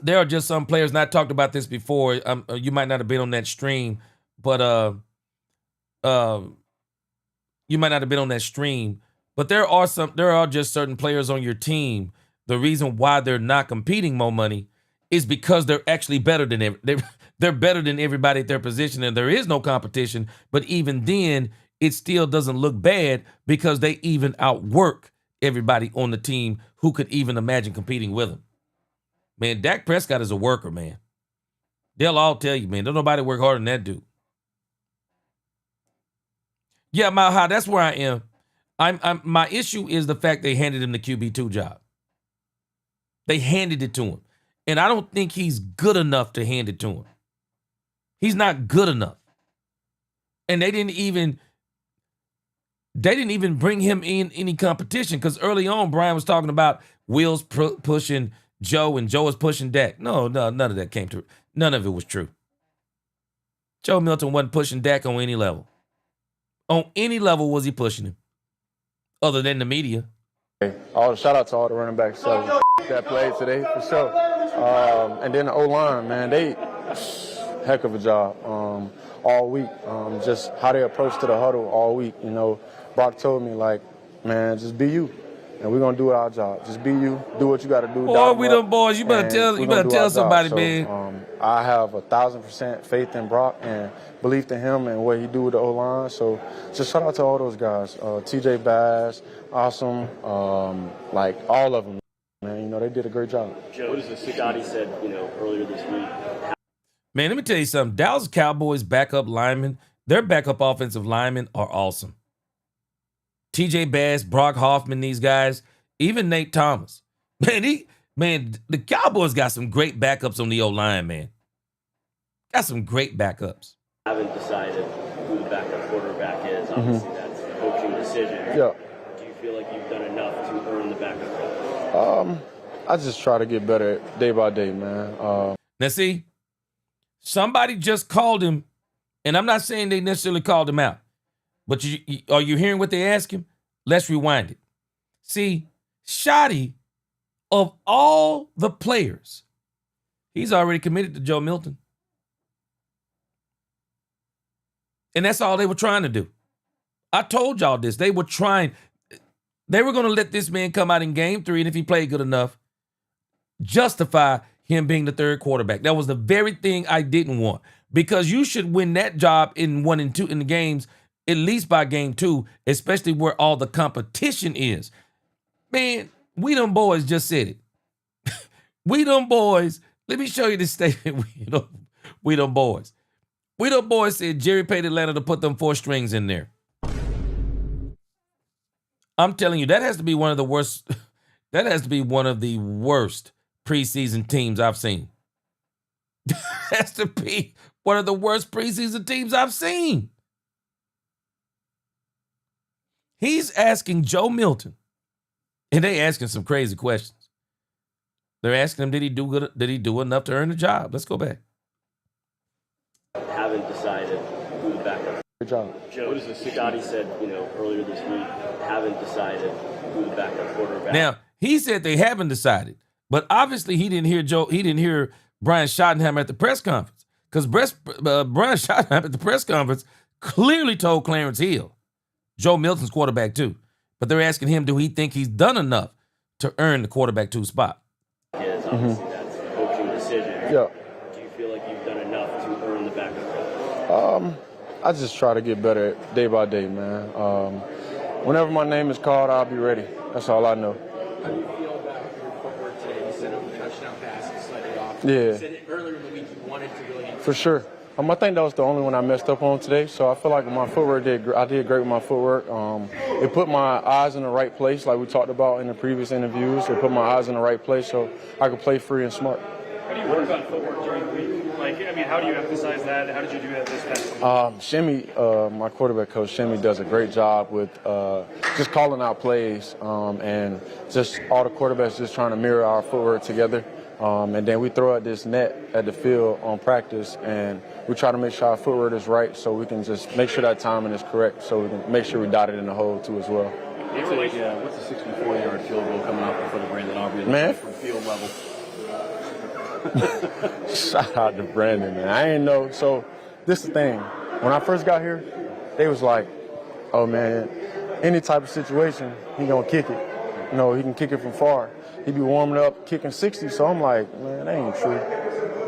there are just some players, and I talked about this before. You might not have been on that stream, but you might not have been on that stream. But there are just certain players on your team. The reason why they're not competing more money is because they're actually better than they're better than everybody at their position, and there is no competition. But even then, it still doesn't look bad because they even outwork everybody on the team who could even imagine competing with them. Man, Dak Prescott is a worker, man. They'll all tell you, man, don't nobody work harder than that dude. Yeah, Malha, that's where I am. My issue is the fact they handed him the QB2 job. They handed it to him. And I don't think he's good enough to hand it to him. He's not good enough. And they didn't even bring him in any competition because early on, Brian was talking about Will's pushing Joe and Joe was pushing Dak. No, none of that came to. None of it was true. Joe Milton wasn't pushing Dak on any level. On any level was he pushing him, other than the media. Shout out to all the running backs that played today for sure. And then the O-line, man, they heck of a job all week. Just how they approach to the huddle all week. You know, Brock told me like, man, just be you. And we're going to do our job. Just be you. Do what you got to do. Boy, we them boys. You better tell somebody, so, man. I have 1,000% faith in Brock and belief in him and what he do with the O-line. So just shout out to all those guys. TJ Bass, awesome. Like all of them, man. You know, they did a great job. Joe, as Scotty said, earlier this week. Man, let me tell you something. Dallas Cowboys backup linemen, their backup offensive linemen are awesome. TJ Bass, Brock Hoffman, these guys, even Nate Thomas. Man, the Cowboys got some great backups on the O-line, man. Got some great backups. I haven't decided who the backup quarterback is. Obviously, that's a coaching decision. Yeah. Do you feel like you've done enough to earn the backup role? I just try to get better day by day, man. Now, see, somebody just called him, and I'm not saying they necessarily called him out. But are you hearing what they ask him? Let's rewind it. See, Shotty, of all the players, he's already committed to Joe Milton. And that's all they were trying to do. I told y'all this. They were going to let this man come out in game 3, and if he played good enough, justify him being the third quarterback. That was the very thing I didn't want. Because you should win that job in 1 and 2 in the games, at least by game 2, especially where all the competition is. Man, we them boys just said it. We them boys, let me show you this statement. We them boys. We them boys said Jerry paid Atlanta to put them 4 strings in there. I'm telling you, that has to be one of the worst. That has to be one of the worst preseason teams I've seen. That has to be one of the worst preseason teams I've seen. He's asking Joe Milton, And they asking some crazy questions. They're asking him, did he do good? Did he do enough to earn the job? Let's go back. Haven't decided who the backup. Good job. Joe, Scotty said, earlier this week, haven't decided who the backup quarterback. Now, he said they haven't decided, but obviously he didn't hear Brian Schottenheimer at the press conference, because Brian Schottenheimer at the press conference clearly told Clarence Hill, Joe Milton's quarterback 2. But they're asking him, do he think he's done enough to earn the quarterback 2 spot? Yes, obviously that's a coaching decision. Yeah. Do you feel like you've done enough to earn the backup? I just try to get better day by day, man. Whenever my name is called, I'll be ready. That's all I know. How do you feel about your footwork today? You sent up a touchdown pass, you slid it off. Yeah. You said it earlier in the week you wanted to really. For sure. I think that was the only one I messed up on today, so I feel like my footwork I did great with my footwork. It put my eyes in the right place, like we talked about in the previous interviews. It put my eyes in the right place so I could play free and smart. How do you work on footwork during the week? How do you emphasize that? How did you do that this past week? Shimmy, my quarterback coach, Shimmy, does a great job with just calling out plays and just all the quarterbacks just trying to mirror our footwork together. And then we throw out this net at the field on practice, and we try to make sure our footwork is right so we can just make sure that timing is correct so we can make sure we dot it in the hole, too, as well. What's the 64-yard field goal coming off in front of Brandon Aubrey? Man. From field level. Shout out to Brandon, man. I ain't know. So this is the thing. When I first got here, they was like, oh, man, any type of situation, he going to kick it. He can kick it from far. He be warming up, kicking 60. So I'm like, man, that ain't true.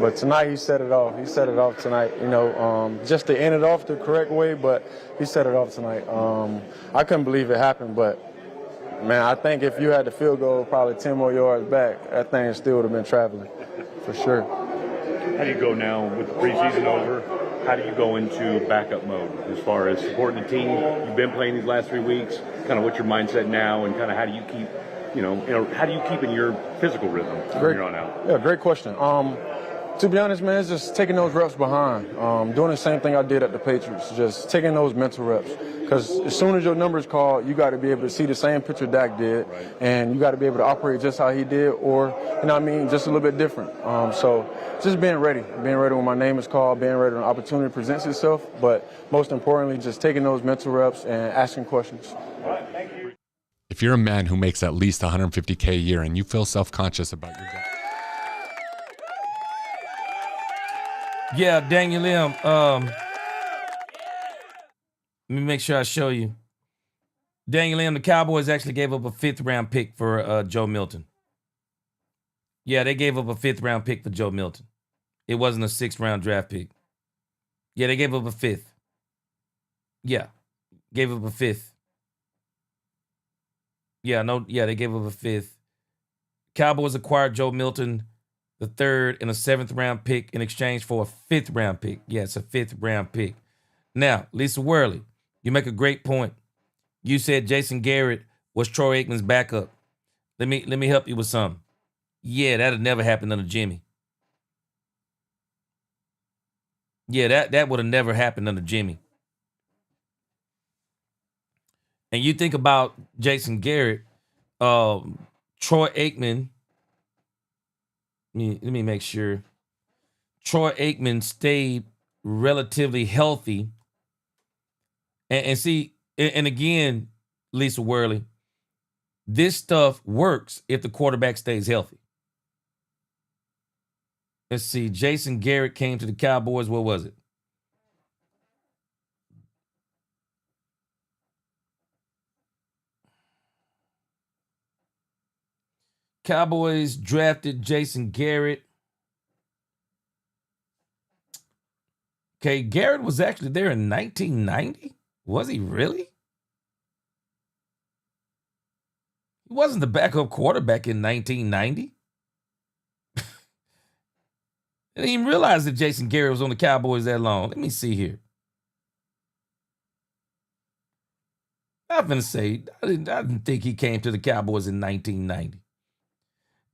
But tonight he set it off. He set it off tonight, just to end it off the correct way, but he set it off tonight. I couldn't believe it happened, but, man, I think if you had the field goal probably 10 more yards back, that thing still would have been traveling, for sure. How do you go now with the preseason over? How do you go into backup mode as far as supporting the team? You've been playing these last 3 weeks. Kind of what's your mindset now, and kind of how do you keep, how do you keep in your physical rhythm from here on out? Yeah, great question. To be honest, man, it's just taking those reps behind. Doing the same thing I did at the Patriots, just taking those mental reps. Because as soon as your number is called, you got to be able to see the same picture Dak did, and you got to be able to operate just how he did, or, just a little bit different. So just being ready when my name is called, being ready when an opportunity presents itself, but most importantly, just taking those mental reps and asking questions. If you're a man who makes at least $150K a year and you feel self-conscious about your job. Yeah, Daniel M. Let me make sure I show you. Daniel M., the Cowboys actually gave up a 5th-round pick for Joe Milton. Yeah, they gave up a 5th-round pick for Joe Milton. It wasn't a 6th-round draft pick. Yeah, they gave up a 5th. Yeah, gave up a 5th. They gave up a 5th. Cowboys acquired Joe Milton, the 3rd and a 7th-round pick in exchange for a 5th-round pick. Yeah, it's a 5th-round pick. Now, Lisa Worley, you make a great point. You said Jason Garrett was Troy Aikman's backup. Let me help you with something. Yeah, that'd never happen under Jimmy. Yeah, that would have never happened under Jimmy. And you think about Jason Garrett, Troy Aikman. Let me make sure. Troy Aikman stayed relatively healthy. And see, and again, Lisa Worley, this stuff works if the quarterback stays healthy. Let's see, Jason Garrett came to the Cowboys, what was it? Cowboys drafted Jason Garrett. Okay, Garrett was actually there in 1990. Was he really? He wasn't the backup quarterback in 1990. I didn't even realize that Jason Garrett was on the Cowboys that long. Let me see here. I'm going to say, I didn't think he came to the Cowboys in 1990.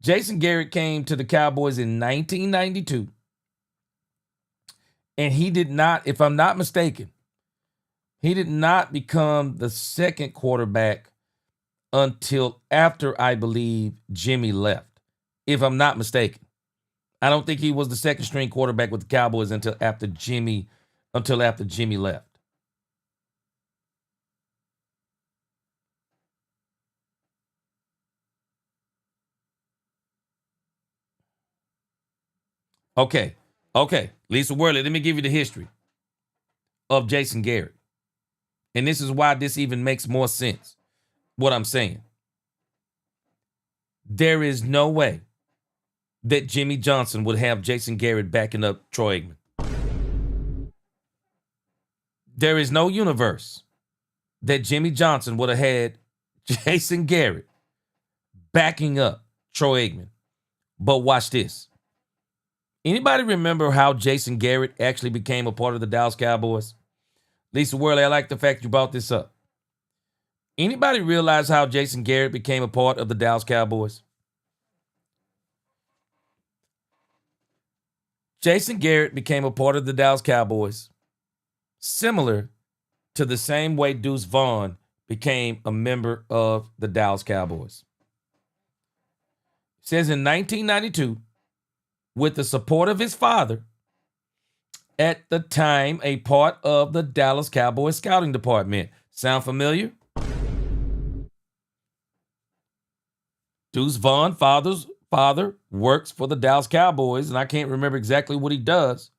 Jason Garrett came to the Cowboys in 1992. And he did not, if I'm not mistaken, he did not become the second quarterback until after, I believe, Jimmy left, if I'm not mistaken. I don't think he was the second string quarterback with the Cowboys until after Jimmy left. Okay. Lisa Worley, let me give you the history of Jason Garrett. And this is why this even makes more sense, what I'm saying. There is no way that Jimmy Johnson would have Jason Garrett backing up Troy Aikman. There is no universe that Jimmy Johnson would have had Jason Garrett backing up Troy Aikman. But watch this. Anybody remember how Jason Garrett actually became a part of the Dallas Cowboys? Lisa Worley, I like the fact you brought this up. Anybody realize how Jason Garrett became a part of the Dallas Cowboys? Jason Garrett became a part of the Dallas Cowboys similar to the same way Deuce Vaughn became a member of the Dallas Cowboys. It says in 1992, with the support of his father, at the time a part of the Dallas Cowboys scouting department. Sound familiar? Deuce Vaughn's father works for the Dallas Cowboys, and I can't remember exactly what he does.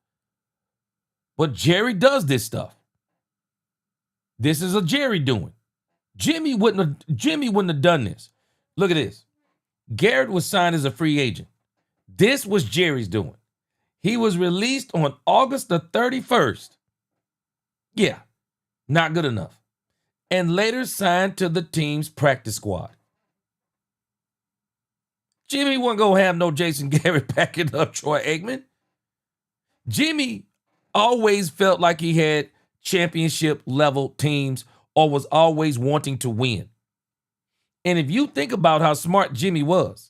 But Jerry does this stuff. This is a Jerry doing. Jimmy wouldn't have done this. Look at this. Garrett was signed as a free agent. This was Jerry's doing. He was released on August the 31st. Yeah, not good enough. And later signed to the team's practice squad. Jimmy wasn't going to have no Jason Garrett backing up Troy Aikman. Jimmy always felt like he had championship level teams or was always wanting to win. And if you think about how smart Jimmy was,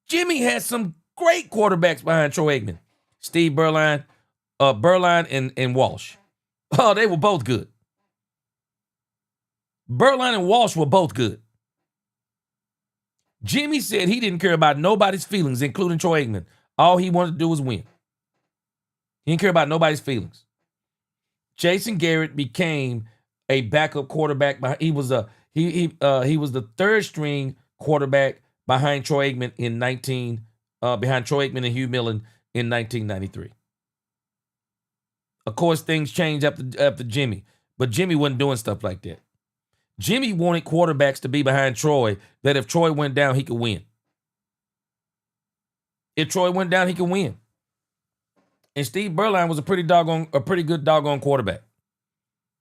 Jimmy had some great quarterbacks behind Troy Aikman. Steve Berline and Walsh. Oh, they were both good. Berline and Walsh were both good. Jimmy said he didn't care about nobody's feelings, including Troy Aikman. All he wanted to do was win. He didn't care about nobody's feelings. Jason Garrett became a backup quarterback. He was the third string quarterback behind Troy Aikman behind Troy Aikman and Hugh Millen in 1993. Of course, things changed after Jimmy, but Jimmy wasn't doing stuff like that. Jimmy wanted quarterbacks to be behind Troy, that if Troy went down, he could win. If Troy went down, he could win. And Steve Berline was a pretty good doggone quarterback.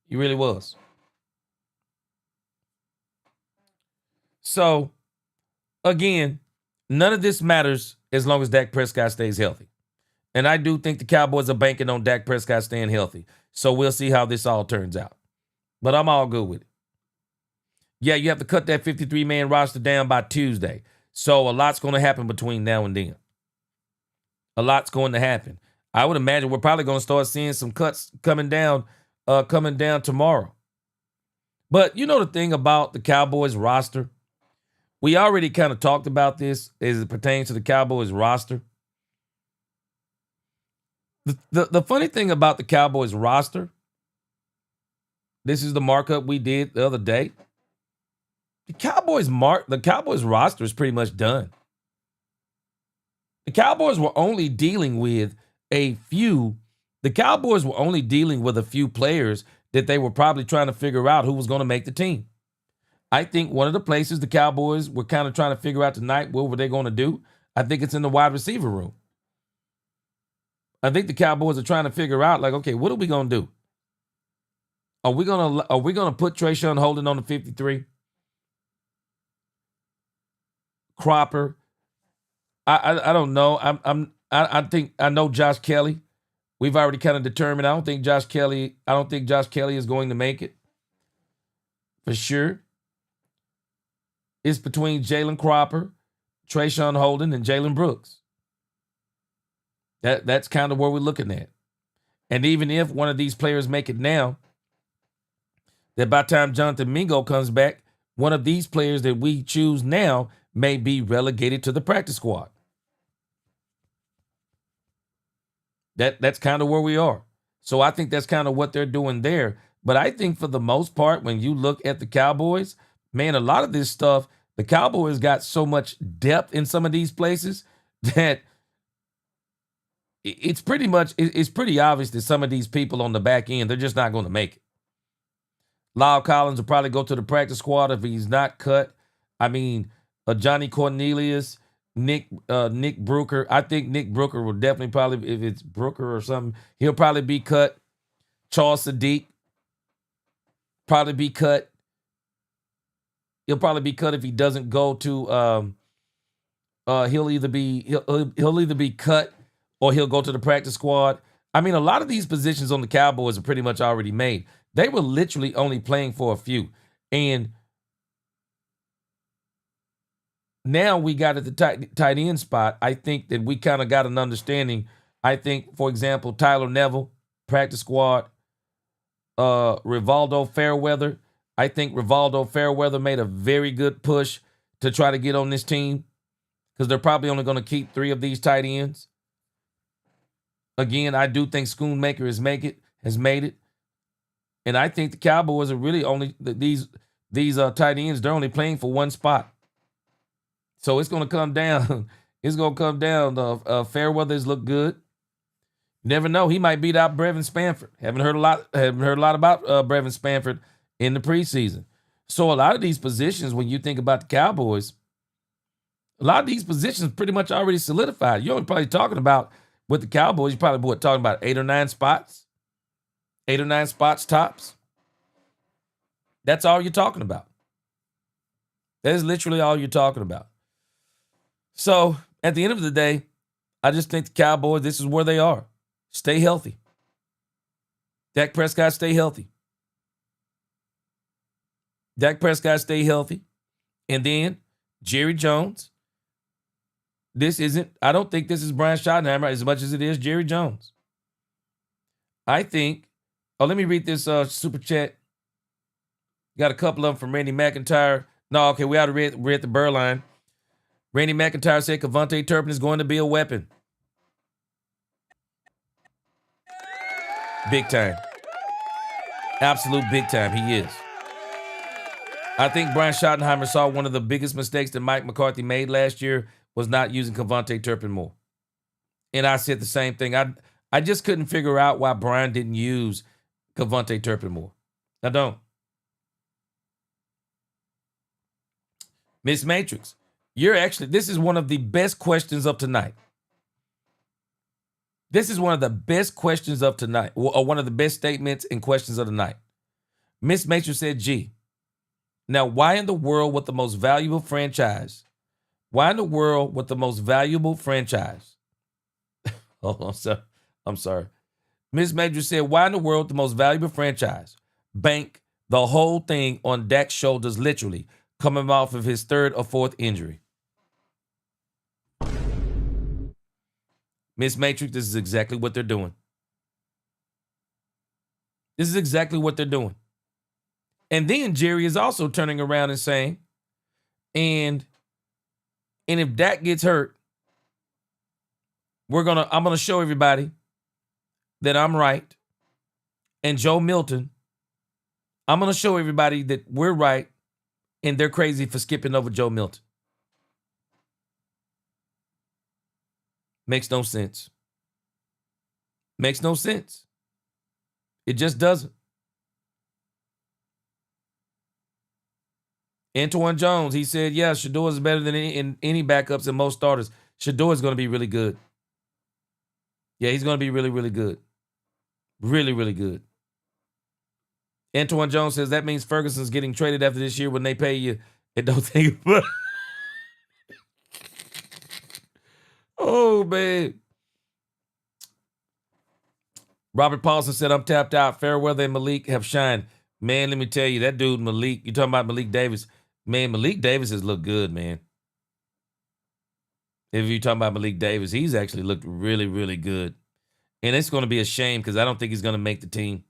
He really was. So, again, none of this matters as long as Dak Prescott stays healthy. And I do think the Cowboys are banking on Dak Prescott staying healthy. So we'll see how this all turns out. But I'm all good with it. Yeah, you have to cut that 53-man roster down by Tuesday. So a lot's going to happen between now and then. A lot's going to happen. I would imagine we're probably going to start seeing some cuts coming down tomorrow. But you know the thing about the Cowboys roster? We already kind of talked about this as it pertains to the Cowboys roster. The funny thing about the Cowboys roster, this is the markup we did the other day. The Cowboys roster is pretty much done. The Cowboys were only dealing with a few players that they were probably trying to figure out who was going to make the team. I think one of the places the Cowboys were kind of trying to figure out tonight, what were they going to do? I think it's in the wide receiver room. I think the Cowboys are trying to figure out, like, okay, what are we going to do? Are we going to put Trayshawn Holden on the 53? Cropper. I don't know. I know Josh Kelly. We've already kind of determined. I don't think Josh Kelly is going to make it. For sure. It's between Jalen Cropper, Trayshawn Holden, and Jalen Brooks. That's kind of where we're looking at. And even if one of these players make it now, that by the time Jonathan Mingo comes back, one of these players that we choose now may be relegated to the practice squad. That's kind of where we are. So I think that's kind of what they're doing there. But I think for the most part, when you look at the Cowboys, man, a lot of this stuff, the Cowboys got so much depth in some of these places that it's pretty obvious that some of these people on the back end, they're just not going to make it. Lyle Collins will probably go to the practice squad if he's not cut. I mean, Johnny Cornelius, Nick Brooker. I think Nick Brooker will definitely probably, if it's Brooker or something, he'll probably be cut. Charles Sadiq probably be cut. He'll probably be cut if he doesn't go to. He'll either be cut or he'll go to the practice squad. I mean, a lot of these positions on the Cowboys are pretty much already made. They were literally only playing for a few, and now we got at the tight end spot. I think that we kind of got an understanding. I think, for example, Tyler Neville, practice squad. Rivaldo Fairweather. I think Rivaldo Fairweather made a very good push to try to get on this team because they're probably only going to keep 3 of these tight ends. Again, I do think Schoonmaker has made it. And I think the Cowboys are really only these tight ends, they're only playing for one spot. So it's going to come down. It's going to come down. Fairweather's look good. Never know. He might beat out Brevin Spanford. Haven't heard a lot about Brevin Spanford in the preseason. So a lot of these positions, when you think about the Cowboys, a lot of these positions pretty much already solidified. You're only probably talking about, with the Cowboys, you're probably talking about 8 or 9 spots. 8 or 9 spots tops. That's all you're talking about. That is literally all you're talking about. So at the end of the day, I just think the Cowboys, this is where they are. Stay healthy. Dak Prescott, stay healthy. Dak Prescott, stay healthy. And then Jerry Jones. I don't think this is Brian Schottenheimer as much as it is Jerry Jones. I think, let me read this super chat. Got a couple of them from Randy McIntyre. No, okay, we already read the Burline. Randy McIntyre said Kevontae Turpin is going to be a weapon. Big time. Absolute big time. He is. I think Brian Schottenheimer saw one of the biggest mistakes that Mike McCarthy made last year was not using Kevontae Turpin more. And I said the same thing. I just couldn't figure out why Brian didn't use Kevontae Turpin more. I don't. Miss Matrix, this is one of the best questions of tonight. This is one of the best questions of tonight, or one of the best statements and questions of the night. Miss Matrix said, G, now why in the world with the most valuable franchise? Why in the world with the most valuable franchise? Oh, I'm sorry. Miss Matrix said, why in the world the most valuable franchise? Bank the whole thing on Dak's shoulders, literally, coming off of his 3rd or 4th injury. Miss Matrix, this is exactly what they're doing. This is exactly what they're doing. And then Jerry is also turning around and saying, and if Dak gets hurt, I'm gonna show everybody that I'm right. And Joe Milton, I'm gonna show everybody that we're right and they're crazy for skipping over Joe Milton. Makes no sense. Makes no sense. It just doesn't. Antoine Jones, he said, yeah, Shador is better than any backups and most starters. Shador is going to be really good. Yeah, he's going to be really, really good. Really, really good. Antoine Jones says that means Ferguson's getting traded after this year when they pay you and don't think about it. Oh, man. Robert Paulson said, I'm tapped out. Fairweather and Malik have shined. Man, let me tell you, that dude Malik, you talking about Malik Davis. Man, Malik Davis has looked good, man. If you're talking about Malik Davis, he's actually looked really, really good. And it's going to be a shame because I don't think he's going to make the team.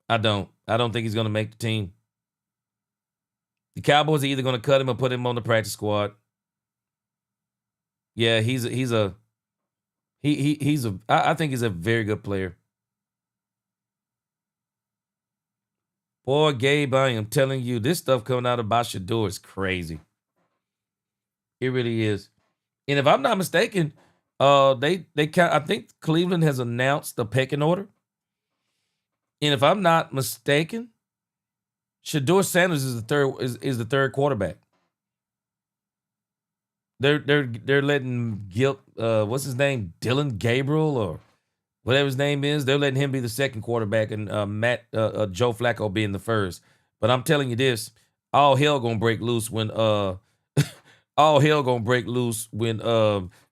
I don't think he's going to make the team. The Cowboys are either going to cut him or put him on the practice squad. Yeah, I think he's a very good player. Boy, Gabe, I am telling you, this stuff coming out about Shador is crazy. It really is. And if I'm not mistaken, I think Cleveland has announced the pecking order. And if I'm not mistaken, Shador Sanders is the third quarterback. They're letting what's his name, Dylan Gabriel or whatever his name is. They're letting him be the second quarterback and Joe Flacco being the first. But I'm telling you this, all hell gonna break loose when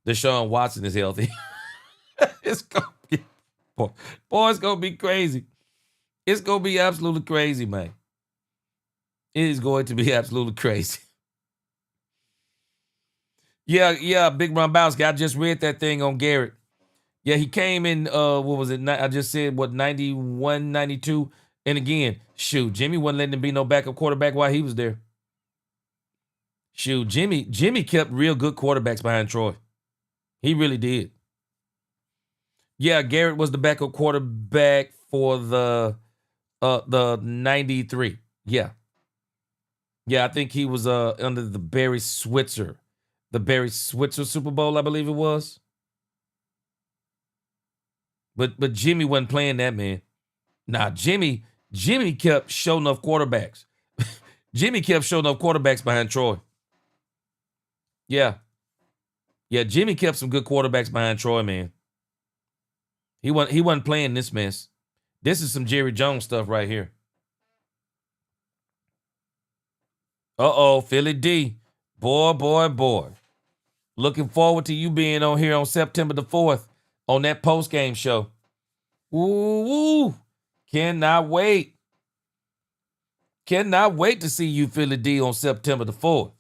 Deshaun Watson is healthy. It's gonna be it's gonna be crazy. It's gonna be absolutely crazy, man. It is going to be absolutely crazy. Yeah, Big Rombowski. I just read that thing on Garrett. Yeah, he came in, what was it? I just said, 91, 92? And again, shoot, Jimmy wasn't letting him be no backup quarterback while he was there. Shoot, Jimmy kept real good quarterbacks behind Troy. He really did. Yeah, Garrett was the backup quarterback for the 93. Yeah. Yeah, I think he was under the Barry Switzer. The Barry Switzer Super Bowl, I believe it was. But Jimmy wasn't playing that, man. Nah, Jimmy kept showing up quarterbacks. Jimmy kept showing up quarterbacks behind Troy. Yeah. Yeah, Jimmy kept some good quarterbacks behind Troy, man. He wasn't playing this mess. This is some Jerry Jones stuff right here. Uh-oh, Philly D. Boy. Looking forward to you being on here on September the 4th on that post-game show. Ooh. Cannot wait. Cannot wait to see you, Philly D, on September the 4th.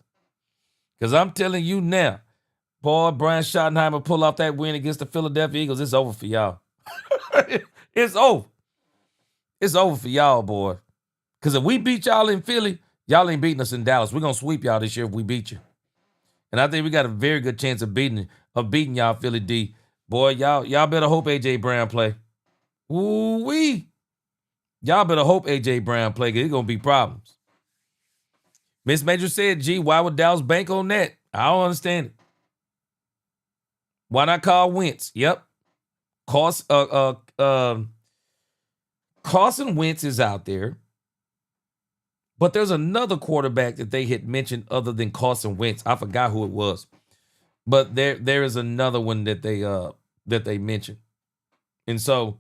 Because I'm telling you now, boy, Brian Schottenheimer pull off that win against the Philadelphia Eagles. It's over for y'all. It's over. It's over for y'all, boy. Because if we beat y'all in Philly, y'all ain't beating us in Dallas. We're going to sweep y'all this year if we beat you. And I think we got a very good chance of beating y'all, Philly D. Boy, y'all better hope A.J. Brown play. Ooh-wee. Y'all better hope A.J. Brown play because it's going to be problems. Miss Major said, gee, why would Dallas bank on that? I don't understand it. Why not call Wentz? Yep. Carson Wentz is out there. But there's another quarterback that they had mentioned other than Carson Wentz. I forgot who it was. But there is another one that they mentioned. And so,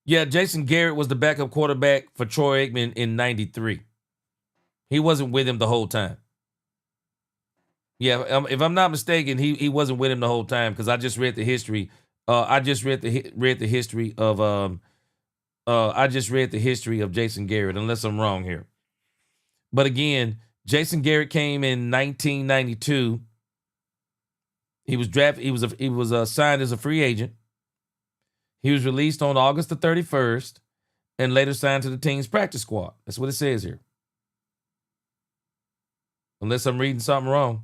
yeah, Jason Garrett was the backup quarterback for Troy Aikman in 93. He wasn't with him the whole time. Yeah, if I'm not mistaken, he wasn't with him the whole time because I just read the history. I just read the history of Jason Garrett, unless I'm wrong here. But again, Jason Garrett came in 1992. He was drafted. He was signed as a free agent. He was released on August the 31st and later signed to the team's practice squad. That's what it says here. Unless I'm reading something wrong.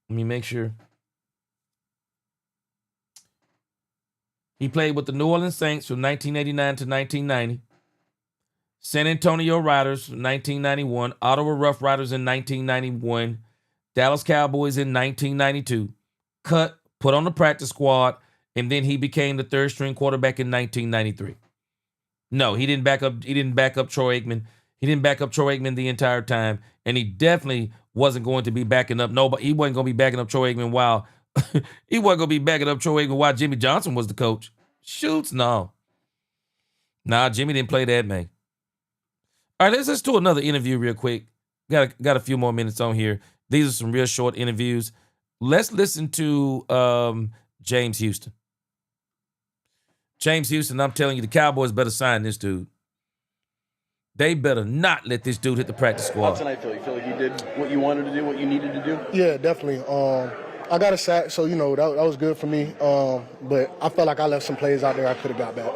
Let me make sure. He played with the New Orleans Saints from 1989 to 1990. San Antonio Riders from 1991. Ottawa Rough Riders in 1991. Dallas Cowboys in 1992. Cut, put on the practice squad, and then he became the third string quarterback in 1993. No, he didn't back up Troy Aikman. He didn't back up Troy Aikman the entire time, and he definitely wasn't going to be backing up nobody. He wasn't going to be backing up Troy Aikman while Jimmy Johnson was the coach. Shoots, no. Nah, Jimmy didn't play that, man. All right, let's do another interview real quick. Got a few more minutes on here. These are some real short interviews. Let's listen to James Houston. James Houston, I'm telling you, the Cowboys better sign this dude. They better not let this dude hit the practice squad. How tonight feel? You feel like you did what you wanted to do, what you needed to do? Yeah, definitely. I got a sack, so, that was good for me. But I felt like I left some plays out there I could have got back.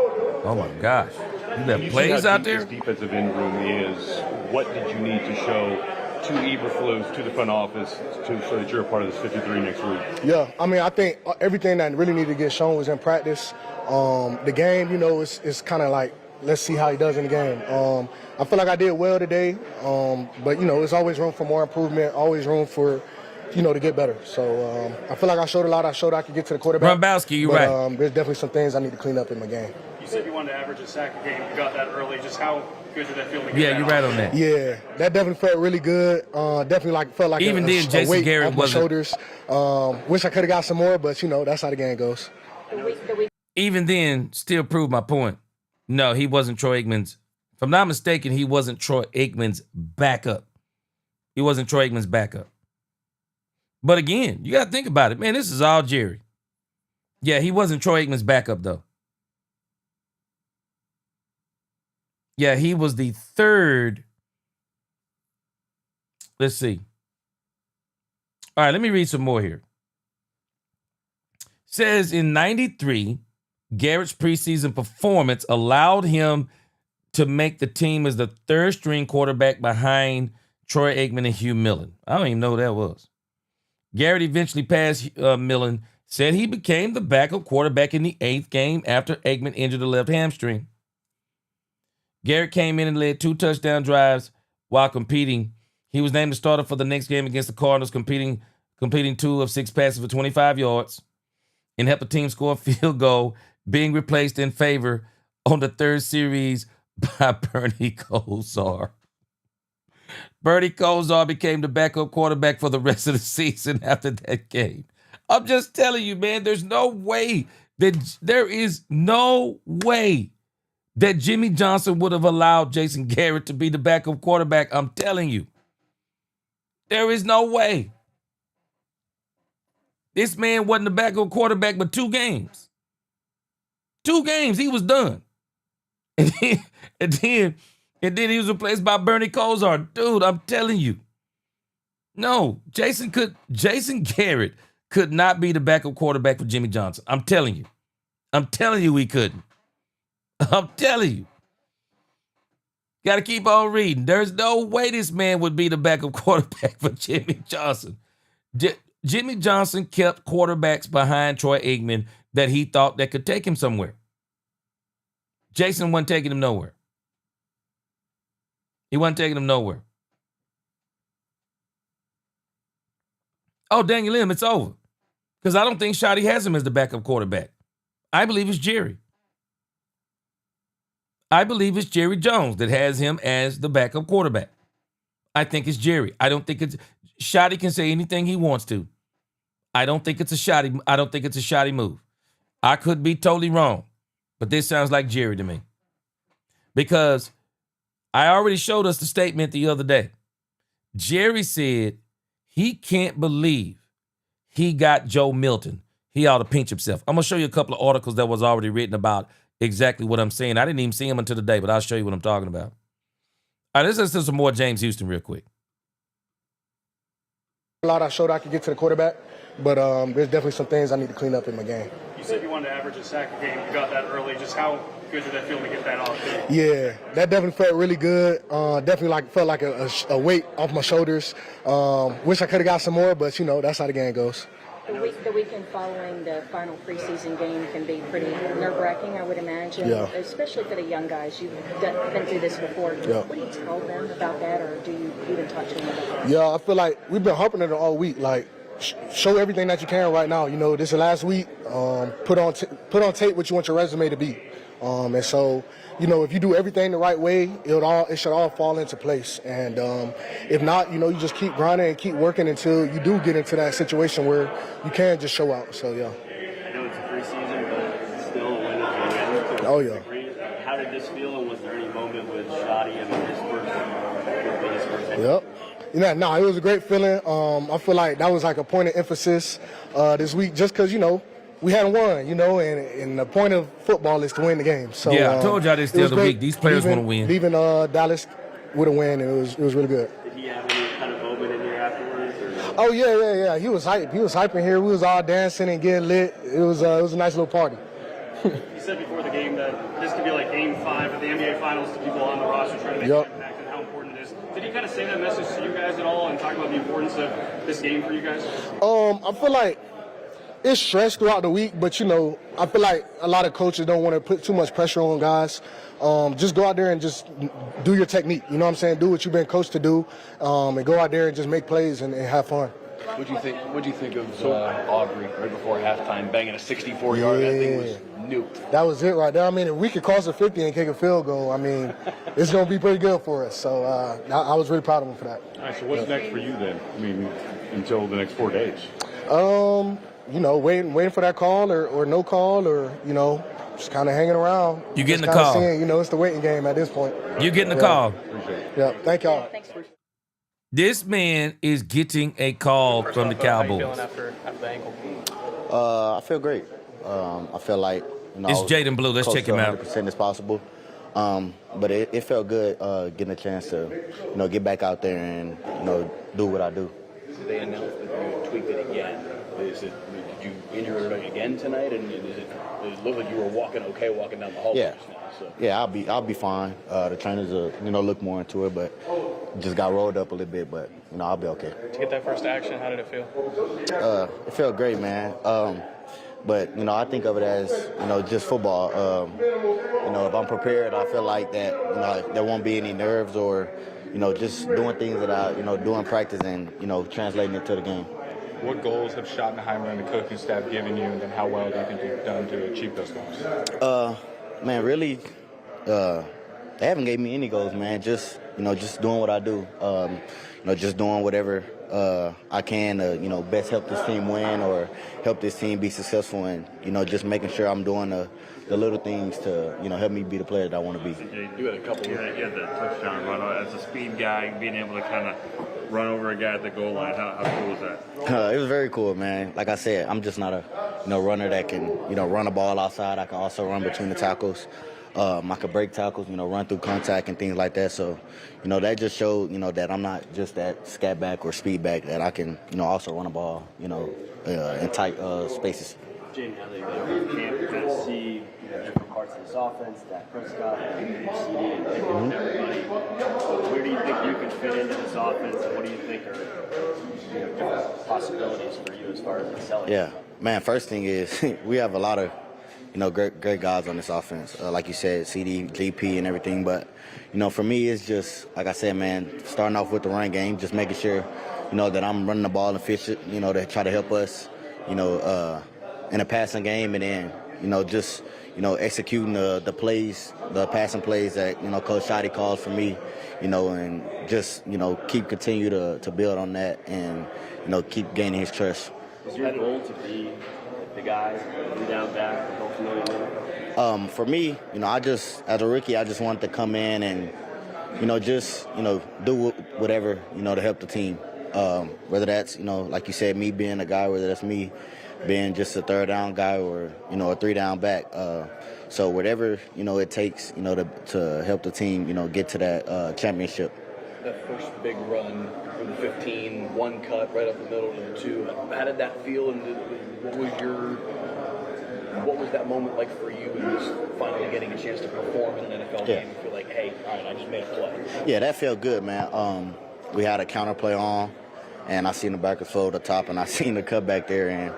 Oh, my gosh. You left You plays see how out deep there? this defensive end room is. What did you need to show to Eberflus, to the front office, so that you're a part of this 53 next week? Yeah, I think everything that really needed to get shown was in practice. The game, it's kind of like, let's see how he does in the game. I feel like I did well today, but, there's always room for more improvement, always room for, to get better. So I feel like I showed a lot. I showed I could get to the quarterback. Gronkowski, you're but, right. There's definitely some things I need to clean up in my game. You said you wanted to average a sack a game. You got that early. Just how good did that feel? Yeah, you're right on that. Yeah, that definitely felt really good. Definitely felt like Even then, a Jason weight Garrett off my wasn't- shoulders. Wish I could have got some more, but that's how the game goes. Even then, still proved my point. No, he wasn't Troy Aikman's. If I'm not mistaken, he wasn't Troy Aikman's backup. He wasn't Troy Aikman's backup. But again, you got to think about it. Man, this is all Jerry. Yeah, he wasn't Troy Aikman's backup, though. Yeah, he was the third. Let's see. All right, let me read some more here. Says in 93, Garrett's preseason performance allowed him to make the team as the third string quarterback behind Troy Aikman and Hugh Millen. I don't even know who that was. Garrett eventually passed Millen, said he became the backup quarterback in the 8th game after Aikman injured the left hamstring. Garrett came in and led 2 touchdown drives while competing. He was named the starter for the next game against the Cardinals, completing 2 of 6 passes for 25 yards and helped the team score a field goal, being replaced in favor on the 3rd series by Bernie Kosar. Bernie Kosar became the backup quarterback for the rest of the season after that game. I'm just telling you, man, there is no way that Jimmy Johnson would have allowed Jason Garrett to be the backup quarterback. I'm telling you. There is no way. This man wasn't the backup quarterback but 2 games. 2 games, he was done. And then he was replaced by Bernie Kosar. Dude, I'm telling you. No, Jason Garrett could not be the backup quarterback for Jimmy Johnson. I'm telling you. I'm telling you he couldn't. I'm telling you. Got to keep on reading. There's no way this man would be the backup quarterback for Jimmy Johnson. Jimmy Johnson kept quarterbacks behind Troy Aikman that he thought that could take him somewhere. Jason wasn't taking him nowhere. He wasn't taking him nowhere. Oh, Daniel Lim, it's over. Because I don't think Shotty has him as the backup quarterback. I believe it's Jerry. I believe it's Jerry Jones that has him as the backup quarterback. I think it's Jerry. I don't think it's Shotty can say anything he wants to. I don't think it's a Shotty move. I could be totally wrong, but this sounds like Jerry to me. Because I already showed us the statement the other day. Jerry said he can't believe he got Joe Milton. He ought to pinch himself. I'm going to show you a couple of articles that was already written about exactly what I'm saying. I didn't even see him until today, but I'll show you what I'm talking about. All right, let's listen to some more James Houston real quick. A lot I showed I could get to the quarterback, but there's definitely some things I need to clean up in my game. You said you wanted to average a sack a game. You got that early. Just how good did that feel to get that off? Yeah, that definitely felt really good. Definitely felt like a weight off my shoulders. Wish I could have got some more, but that's how the game goes. The weekend following the final preseason game can be pretty nerve-wracking, I would imagine, especially for the young guys. You've been through this before. Yeah. What do you tell them about that, or do you even talk to them about that? Yeah, I feel like we've been harping on it all week. Like, show everything that you can right now. This is the last week. Put on tape what you want your resume to be. And so, if you do everything the right way, it should all fall into place. And if not, you just keep grinding and keep working until you do get into that situation where you can just show out. So, yeah. I know it's a preseason, but still a win is a win. Oh, yeah. How did this feel, and was there any moment with Shotty and his first Yep. No, it was a great feeling. I feel like that was like a point of emphasis this week just because, we hadn't won, and the point of football is to win the game. So yeah, I told y'all this the other week. These players want to win. Leaving Dallas with a win, and it was really good. Did he have any kind of moment in here afterwards? Oh yeah. He was hype. He was hyping here. We was all dancing and getting lit. It was a nice little party. You said before the game that this could be like Game 5 of the NBA Finals to people on the roster trying to make an impact and how important it is. Did he kind of say that message to you guys at all and talk about the importance of this game for you guys? I feel like it's stress throughout the week, but I feel like a lot of coaches don't want to put too much pressure on guys. Just go out there and just do your technique. You know what I'm saying? Do what you've been coached to do, and go out there and just make plays and have fun. What do you think of Aubrey right before halftime banging a 64-yard? That thing was nuked. That was it right there. I mean, if we could cross the 50 and kick a field goal, I mean, it's going to be pretty good for us. So I was really proud of him for that. All right, so what's next for you then? I mean, until the next 4 days? Waiting for that call or no call or, just kind of hanging around. You getting the kinda call? Seeing, it's the waiting game at this point. You getting the call? Yeah, thank y'all. This man is getting a call from the Cowboys. How you feeling after the ankle? I feel great. I feel like It's Jaden Blue. Let's check him out. 100% as possible. But it felt good getting a chance to get back out there and do what I do. They announced that you tweaked it again. Did you injure it again tonight? And it looked like you were walking down the hallway Yeah. just now. So. Yeah, I'll be fine. The trainers look more into it, but just got rolled up a little bit. But I'll be okay. To get that first action, how did it feel? It felt great, man. But I think of it as just football. If I'm prepared, I feel like that there won't be any nerves or just doing things that I do in practice and translating it to the game. What goals have Schottenheimer and the coaching staff given you, and then how well do you think you've done to achieve those goals? Man, really, they haven't gave me any goals, man. Just doing what I do. Just doing whatever I can to best help this team win or help this team be successful, and just making sure I'm doing the little things to help me be the player that I want to be. You had a couple. You had that touchdown run as a speed guy, being able to kind of run over a guy at the goal line. How cool was that? It was very cool, man. Like I said, I'm just not a runner that can run a ball outside. I can also run between the tackles. I could break tackles, run through contact and things like that. So, that just showed, that I'm not just that scat back or speed back, that I can, also run a ball, in tight spaces. Jane, how they go camp, you kind of see different parts of this offense, Dak Prescott, CD, and everybody. Where do you think you could fit into this offense, and what do you think are different possibilities for you as far as excelling? Yeah, man, first thing is we have a lot of great guys on this offense. Like you said, CD, GP, and everything. But, for me, it's just, like I said, man, starting off with the run game, just making sure, that I'm running the ball efficient, to try to help us, in a passing game. And then, just, executing the plays, the passing plays that, Coach Shotty calls for me, and just, continue to build on that and, keep gaining his trust. Is your goal to be the guy, down back, ultimately? For me, I just, as a rookie, I just wanted to come in and, just, do whatever, to help the team. Whether that's, like you said, me being a guy, whether that's me being just a third down guy or, a 3-down back. So whatever, it takes, to help the team, get to that championship. That first big run from the 15, one cut right up the middle to the 2. How did that feel, and what was that moment like for you in just finally getting a chance to perform in an NFL game and feel like, hey, all right, I just made a play? Yeah, that felt good, man. We had a counter play on, and I seen the back of the top, and I seen the cut back there, and,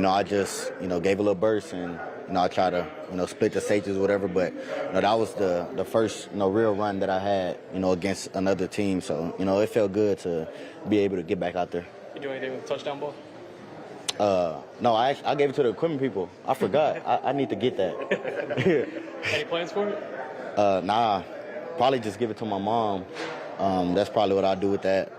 I just, gave a little burst, and, I tried to, split the safeties or whatever, but, that was the first, real run that I had, against another team. So, it felt good to be able to get back out there. You do anything with the touchdown ball? No, I gave it to the equipment people. I forgot. I need to get that. Any plans for it? Nah, probably just give it to my mom. That's probably what I'll do with that.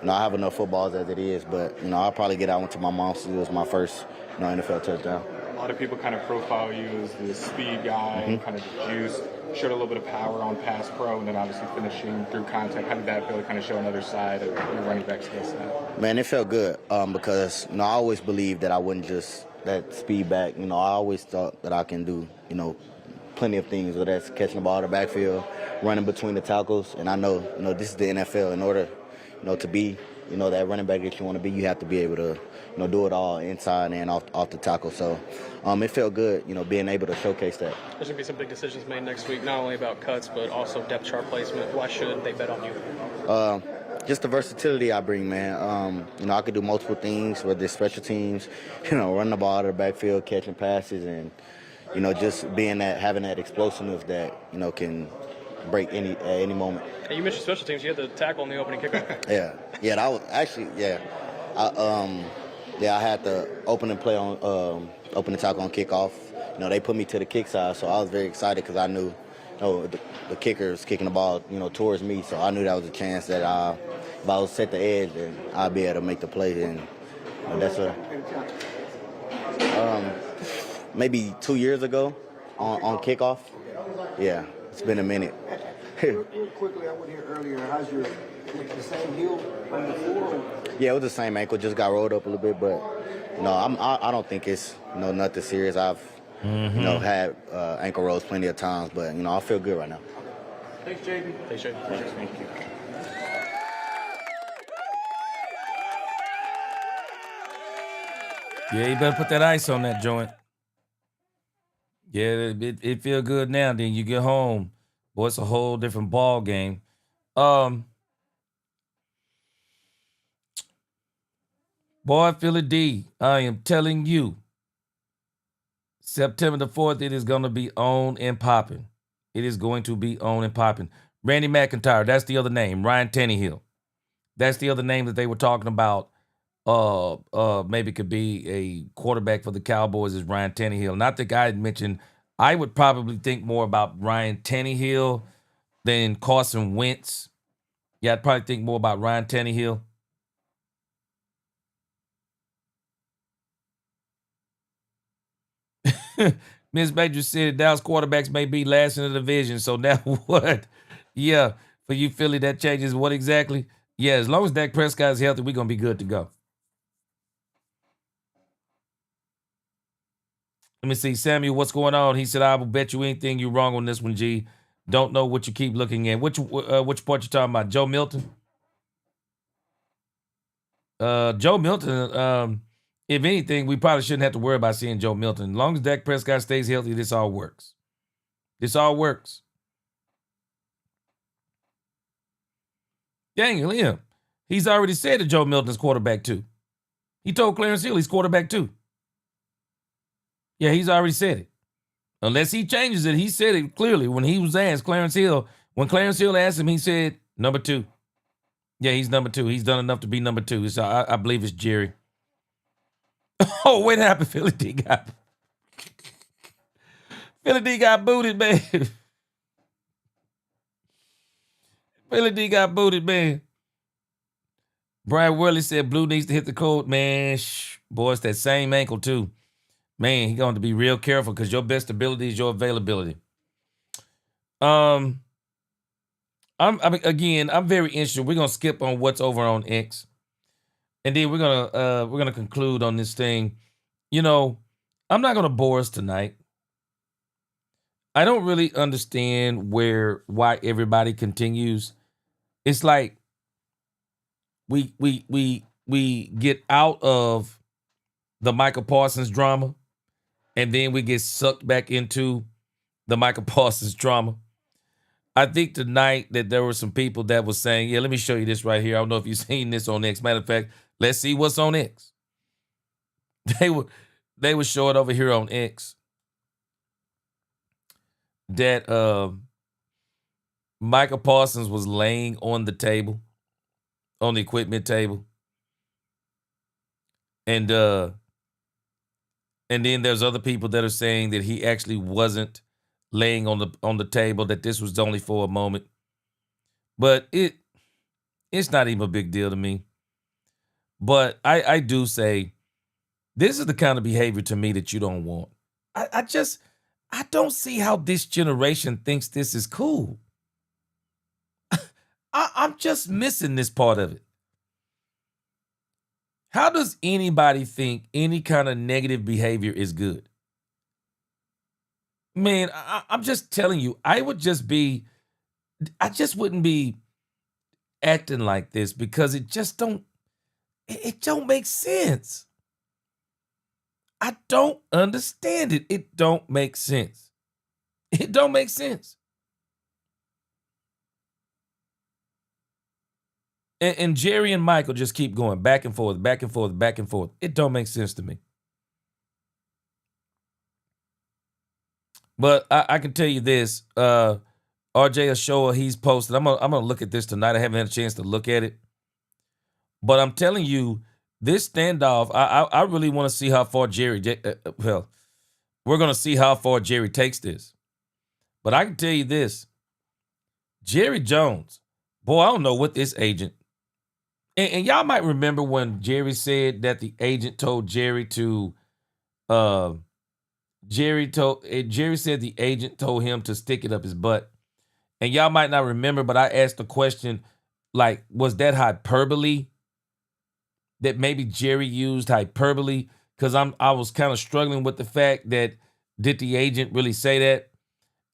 I have enough footballs as it is, but, I'll probably get that one to my mom since it was my first, NFL touchdown. A lot of people kind of profile you as the speed guy, kind of the juice, showed a little bit of power on pass pro, and then obviously finishing through contact. How did that feel to kind of show another side of your running back skill set? Man, it felt good because, I always believed that I wasn't just that speed back. I always thought that I can do, plenty of things, whether that's catching the ball in the backfield, running between the tackles. And I know, this is the NFL. In order, to be, that running back that you want to be, you have to be able to, do it all inside and off the tackle. So it felt good, being able to showcase that. There's going to be some big decisions made next week, not only about cuts, but also depth chart placement. Why should they bet on you? Just the versatility I bring, man. I could do multiple things, whether it's special teams, running the ball out of the backfield, catching passes, and, just having that explosiveness that, can break at any moment. Hey, you mentioned special teams. You had the tackle in the opening kickoff. Yeah, that was actually, I had the opening play on opening tackle on kickoff. They put me to the kick side, so I was very excited because I knew, the kicker was kicking the ball, towards me, so I knew that was a chance that if I was set the edge, then I'd be able to make the play. And that's maybe 2 years ago on kickoff. Yeah, it's been a minute. Real quickly, I went here earlier. How's your the same heel on the floor? Yeah, it was the same ankle, just got rolled up a little bit, but I don't think it's nothing serious. I've had ankle rolls plenty of times, but I feel good right now. Thanks, JB. Thanks, JB. Thank you. Yeah, you better put that ice on that joint. Yeah, it feel good now. Then you get home, boy, it's a whole different ball game. Boy, Philly D, I am telling you, September the 4th, it is going to be on and popping. It is going to be on and popping. Randy McIntyre, that's the other name. Ryan Tannehill, that's the other name that they were talking about. Maybe could be a quarterback for the Cowboys is Ryan Tannehill. Not the guy I mentioned. I would probably think more about Ryan Tannehill than Carson Wentz. Yeah, I'd probably think more about Ryan Tannehill. Ms. Major said Dallas quarterbacks may be last in the division. So now what? Yeah, for you, Philly, that changes what exactly? Yeah, as long as Dak Prescott is healthy, we're going to be good to go. Let me see. Samuel, what's going on? He said, I will bet you anything you're wrong on this one, G. Don't know what you keep looking at. Which part you talking about? Joe Milton? Joe Milton, if anything, we probably shouldn't have to worry about seeing Joe Milton. As long as Dak Prescott stays healthy, this all works. This all works. Dang, Liam. He's already said that Joe Milton is quarterback too. He told Clarence Hill he's quarterback too. Yeah, he's already said it. Unless he changes it, he said it clearly when he was asked, Clarence Hill. When Clarence Hill asked him, he said, number 2. Yeah, he's number 2. He's done enough to be number 2. So I believe it's Jerry. Oh, what happened? Philly D got booted, man. Philly D got booted, man. Brian Worley said Blue needs to hit the code. Man, boy, it's that same ankle, too. Man, he's going to be real careful because your best ability is your availability. I'm very interested. We're gonna skip on what's over on X, and then we're gonna conclude on this thing. I'm not gonna bore us tonight. I don't really understand why everybody continues. It's like we get out of the Michael Parsons drama, and then we get sucked back into the Michael Parsons drama. I think tonight that there were some people that were saying, yeah, let me show you this right here. I don't know if you've seen this on X. Matter of fact, let's see what's on X. They were showing over here on X that Michael Parsons was laying on the table, on the equipment table. And then there's other people that are saying that he actually wasn't laying on the table, that this was only for a moment. But it's not even a big deal to me. But I do say this is the kind of behavior to me that you don't want. I don't see how this generation thinks this is cool. I'm just missing this part of it. How does anybody think any kind of negative behavior is good? Man, I'm just telling you, I just wouldn't be acting like this because it just don't It don't make sense. I don't understand it. It don't make sense. It don't make sense. And Jerry and Michael just keep going back and forth, back and forth, back and forth. It don't make sense to me. But I can tell you this, RJ Ashoa, he's posted. I'm gonna look at this tonight. I haven't had a chance to look at it. But I'm telling you, this standoff, I really want to see how far Jerry, we're going to see how far Jerry takes this. But I can tell you this, Jerry Jones, boy, I don't know what this agent, and y'all might remember when Jerry said that the agent told Jerry to, Jerry said the agent told him to stick it up his butt. And y'all might not remember, but I asked the question, like, was that hyperbole? That maybe Jerry used hyperbole? Because I was kind of struggling with the fact that, did the agent really say that?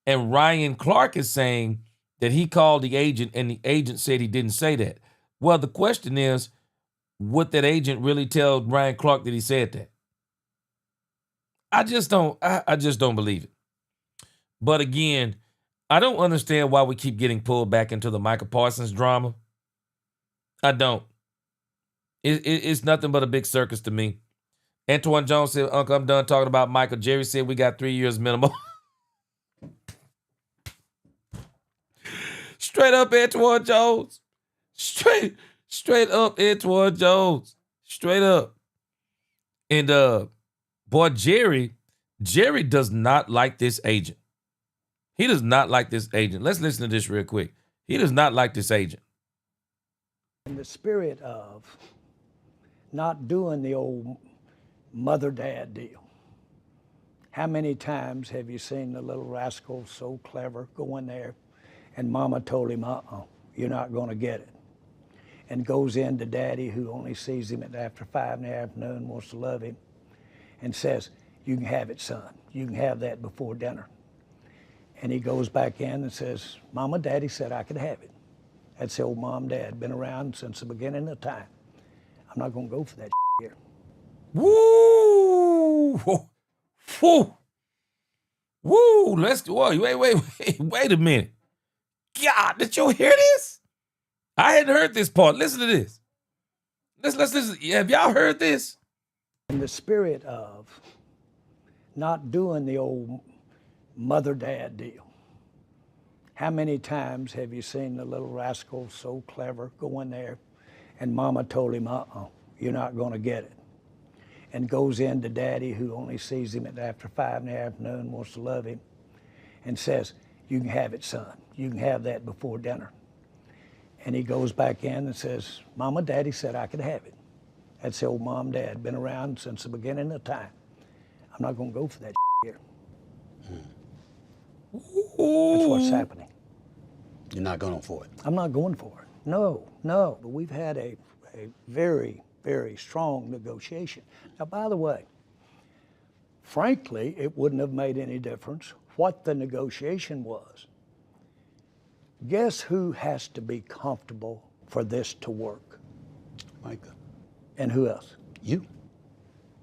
And Ryan Clark is saying that he called the agent and the agent said he didn't say that. Well, the question is, would that agent really tell Ryan Clark that he said that? I just don't believe it. But again, I don't understand why we keep getting pulled back into the Michael Parsons drama. I don't. It's nothing but a big circus to me. Antoine Jones said, Uncle, I'm done talking about Michael. Jerry said we got 3 years minimum. Straight up, Antoine Jones. Straight up, Antoine Jones. Straight up. And boy, Jerry does not like this agent. He does not like this agent. Let's listen to this real quick. He does not like this agent. In the spirit of not doing the old mother-dad deal. How many times have you seen the little rascal so clever go in there and mama told him, you're not going to get it. And goes in to daddy, who only sees him after 5 in the afternoon, wants to love him, and says, you can have it, son. You can have that before dinner. And he goes back in and says, Mama, Daddy said I could have it. That's the old mom, dad, been around since the beginning of time. I'm not going to go for that here. Woo! Woo! Woo! Wait a minute. God, did you hear this? I hadn't heard this part. Listen to this. Let's listen. Have y'all heard this? In the spirit of not doing the old mother-dad deal. How many times have you seen the little rascal so clever go in there and mama told him, you're not going to get it. And goes in to daddy, who only sees him after 5 in the afternoon, wants to love him, and says, you can have it, son. You can have that before dinner. And he goes back in and says, Mama, Daddy said I could have it. That's the old mom, dad, been around since the beginning of time. I'm not going to go for that here. That's what's happening. You're not going for it? I'm not going for it. No. But we've had a very, very strong negotiation. Now, by the way, frankly, it wouldn't have made any difference what the negotiation was. Guess who has to be comfortable for this to work? Micah. And who else? You.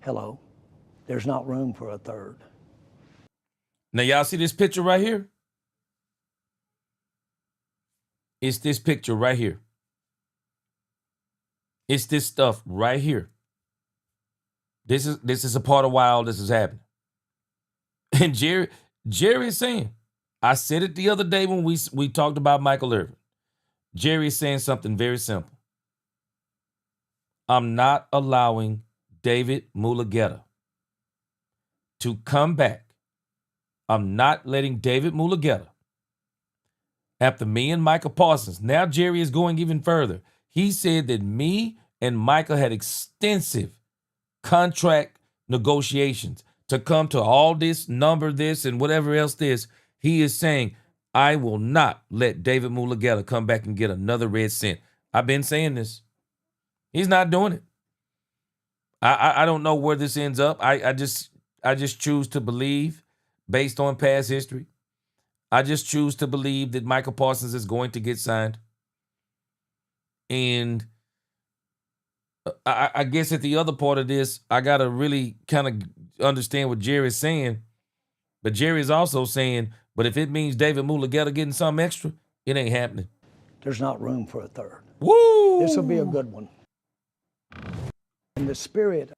Hello. There's not room for a third. Now, y'all see this picture right here? It's this picture right here. It's this stuff right here. This is a part of why all this is happening. And Jerry is saying, I said it the other day when we talked about Michael Irvin. Jerry is saying something very simple. I'm not allowing David Mulugeta to come back. I'm not letting David Mulugeta, after me and Michael Parsons. Now Jerry is going even further. He said that me and Michael had extensive contract negotiations to come to all this, number this, and whatever else this. He is saying, I will not let David Mulugeta come back and get another red cent. I've been saying this. He's not doing it. I don't know where this ends up. I just choose to believe, based on past history, I just choose to believe that Michael Parsons is going to get signed. And I guess at the other part of this, I got to really kind of understand what Jerry's saying. But Jerry's also saying, but if it means David Mulugeta getting something extra, it ain't happening. There's not room for a third. Woo! This will be a good one. In the spirit.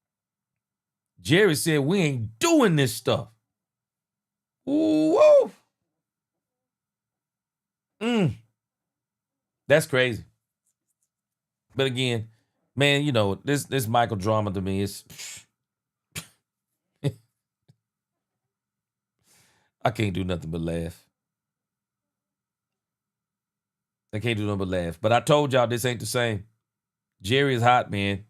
Jerry said, we ain't doing this stuff. Ooh, woo! That's crazy. But again, man, you know, this Michael drama to me is... I can't do nothing but laugh. I can't do nothing but laugh. But I told y'all this ain't the same. Jerry is hot, man.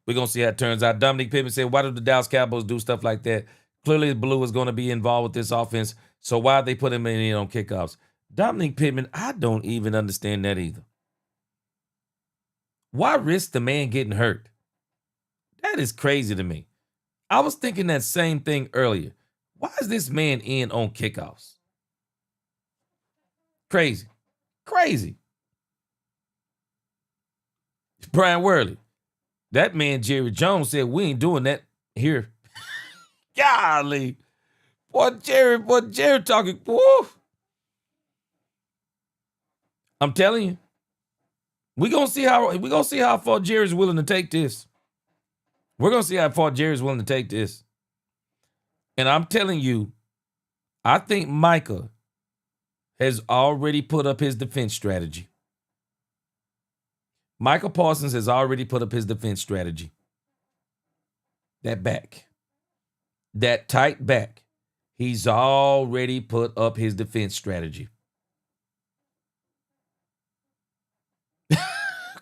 We're going to see how it turns out. Dominique Pittman said, why do the Dallas Cowboys do stuff like that? Clearly, the Blue is going to be involved with this offense, so why they put him in on kickoffs? Dominique Pittman, I don't even understand that either. Why risk the man getting hurt? That is crazy to me. I was thinking that same thing earlier. Why is this man in on kickoffs? Crazy. Crazy. Brian Worley. That man, Jerry Jones, said, we ain't doing that here. Golly. Boy, Jerry talking. Woo. I'm telling you. We're gonna see how far Jerry's willing to take this. We're gonna see how far Jerry's willing to take this. And I'm telling you, I think Micah has already put up his defense strategy. Michael Parsons has already put up his defense strategy. That back. That tight back. He's already put up his defense strategy.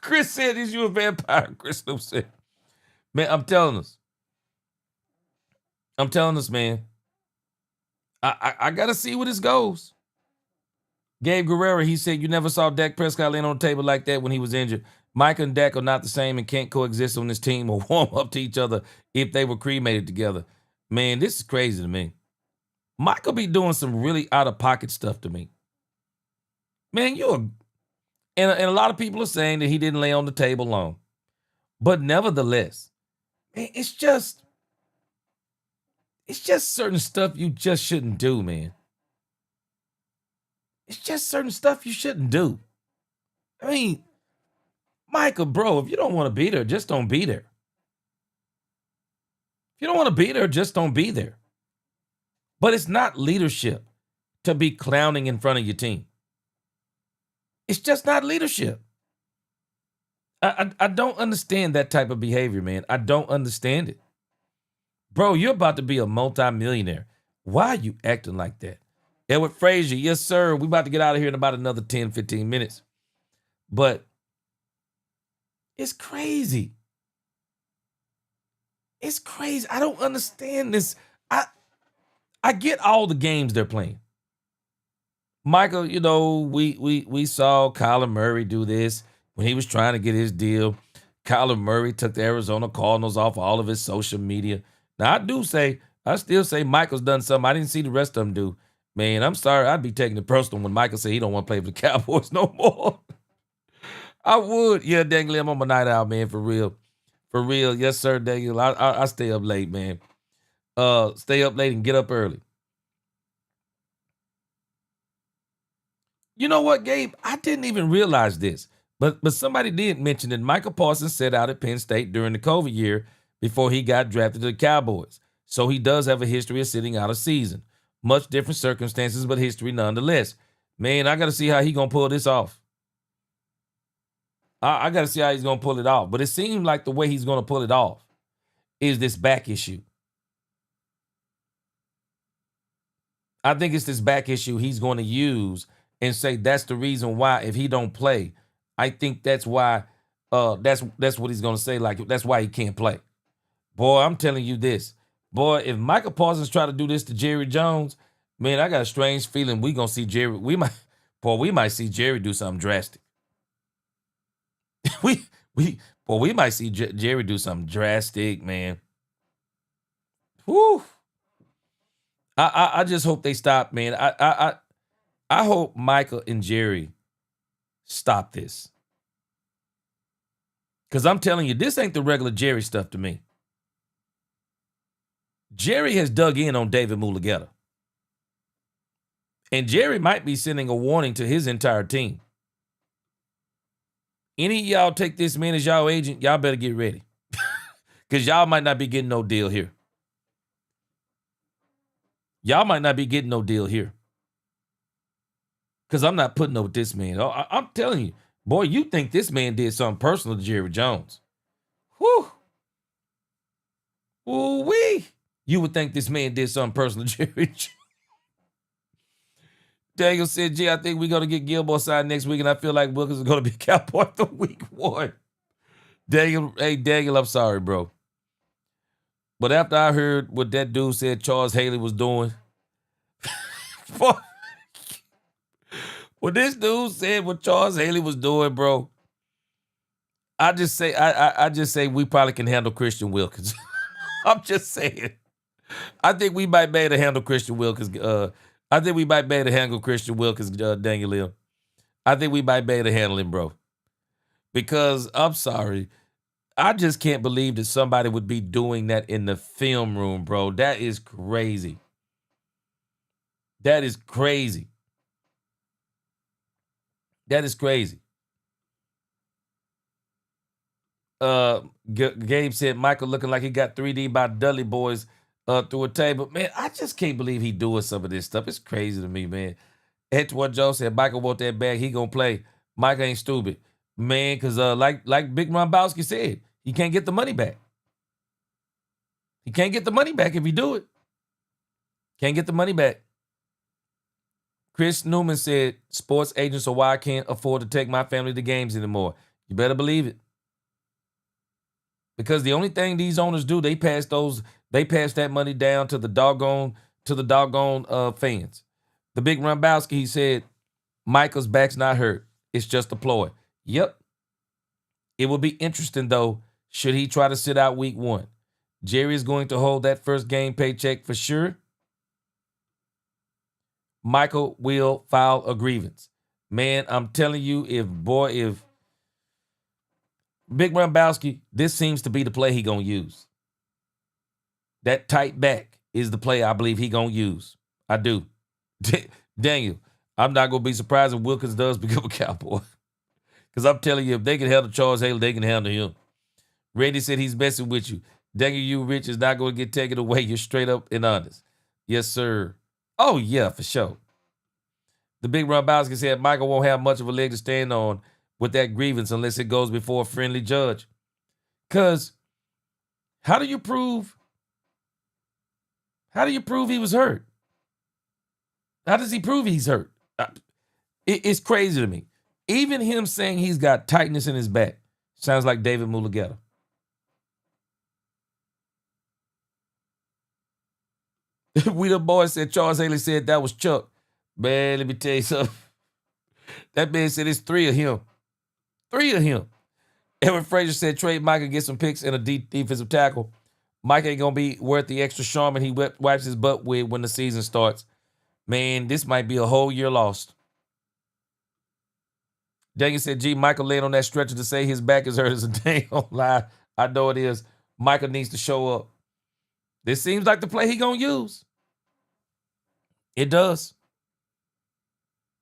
Chris said, is you a vampire? Chris said, man, I'm telling us, man. I got to see where this goes. Gabe Guerrero, he said, you never saw Dak Prescott laying on the table like that when he was injured. Mike and Dak are not the same and can't coexist on this team or warm up to each other if they were cremated together. Man, this is crazy to me. Mike will be doing some really out-of-pocket stuff to me. Man, and a lot of people are saying that he didn't lay on the table long. But nevertheless, man, it's just certain stuff you just shouldn't do, man. It's just certain stuff you shouldn't do. I mean, Michael, bro, if you don't want to be there, just don't be there. If you don't want to be there, just don't be there. But it's not leadership to be clowning in front of your team. It's just not leadership. I don't understand that type of behavior, man. I don't understand it. Bro, you're about to be a multimillionaire. Why are you acting like that? Edward Frazier, yes, sir. We about to get out of here in about another 10, 15 minutes. But it's crazy. It's crazy. I don't understand this. I get all the games they're playing. Michael, you know, we saw Kyler Murray do this when he was trying to get his deal. Kyler Murray took the Arizona Cardinals off all of his social media. Now, I still say Michael's done something I didn't see the rest of them do. Man, I'm sorry. I'd be taking it personal when Michael said he don't want to play for the Cowboys no more. I would. Yeah, Dangley, I'm on my night out, man, for real. For real. Yes, sir, Dangley. I stay up late, man. Stay up late and get up early. You know what, Gabe? I didn't even realize this, but somebody did mention that Michael Parsons sat out at Penn State during the COVID year before he got drafted to the Cowboys. So he does have a history of sitting out a season. Much different circumstances, but history nonetheless. Man, I got to see how he's going to pull this off. I got to see how he's going to pull it off. But it seems like the way he's going to pull it off is this back issue. I think it's this back issue he's going to use and say that's the reason why if he don't play, I think that's why that's what he's going to say. Like, that's why he can't play. Boy, I'm telling you this. Boy, if Michael Parsons try to do this to Jerry Jones, man, I got a strange feeling we going to see Jerry. We might see Jerry do something drastic. we might see Jerry do something drastic, man. Whew. I just hope they stop, man. I hope Michael and Jerry stop this. Because I'm telling you, this ain't the regular Jerry stuff to me. Jerry has dug in on David Mulugeta. And Jerry might be sending a warning to his entire team. Any of y'all take this man as y'all agent, y'all better get ready. Because y'all might not be getting no deal here. Y'all might not be getting no deal here. Because I'm not putting up with this man. I'm telling you, boy, you think this man did something personal to Jerry Jones. Whew. Ooh-wee. You would think this man did something personal to Jerry Jones. Daniel said, I think we're going to get Gilmore signed next week, and I feel like Wilkins is going to be Cowboy for week 1. Daniel, I'm sorry, bro. But after I heard what that dude said Charles Haley was doing, when this dude said what Charles Haley was doing, bro, I just say we probably can handle Christian Wilkins. I'm just saying. I think we might be able to handle Christian Wilkins. Daniel Lim. I think we might be able to handle him, bro. Because I'm sorry. I just can't believe that somebody would be doing that in the film room, bro. That is crazy. That is crazy. That is crazy. Gabe said Michael looking like he got 3D by Dudley Boys through a table. Man, I just can't believe he doing some of this stuff. It's crazy to me, man. Antoine Joe said Michael want that bag. He gonna play. Mike ain't stupid. Man, because like Big Rombowski said, he can't get the money back. He can't get the money back if he do it. Can't get the money back. Chris Newman said, sports agents are why I can't afford to take my family to games anymore. You better believe it. Because the only thing these owners do, they pass that money down to the doggone fans. The Big Rombowski, he said, Michael's back's not hurt. It's just a ploy. Yep. It will be interesting, though, should he try to sit out week 1. Jerry is going to hold that first game paycheck for sure. Michael will file a grievance. Man, I'm telling you, if Big Rombowski, this seems to be the play he gonna use. That tight back is the play I believe he gonna use. I do. Daniel, I'm not gonna be surprised if Wilkins does become a Cowboy. Because I'm telling you, if they can handle Charles Haley, they can handle him. Randy said he's messing with you. Daniel, you rich is not gonna get taken away. You're straight up and honest. Yes, sir. Oh, yeah, for sure. The Big Rombowski said Michael won't have much of a leg to stand on with that grievance unless it goes before a friendly judge. Because how do you prove he was hurt? How does he prove he's hurt? It's crazy to me. Even him saying he's got tightness in his back sounds like David Mulugeta. We the boys said Charles Haley said that was Chuck. Man, let me tell you something. That man said it's 3 of him. 3 of him. Edward Frazier said trade Mike and get some picks and a defensive tackle. Mike ain't going to be worth the extra Charmin he wipes his butt with when the season starts. Man, this might be a whole year lost. Daniel said, Michael laid on that stretcher to say his back is hurt as a dang lie. I know it is. Michael needs to show up. This seems like the play he going to use. It does.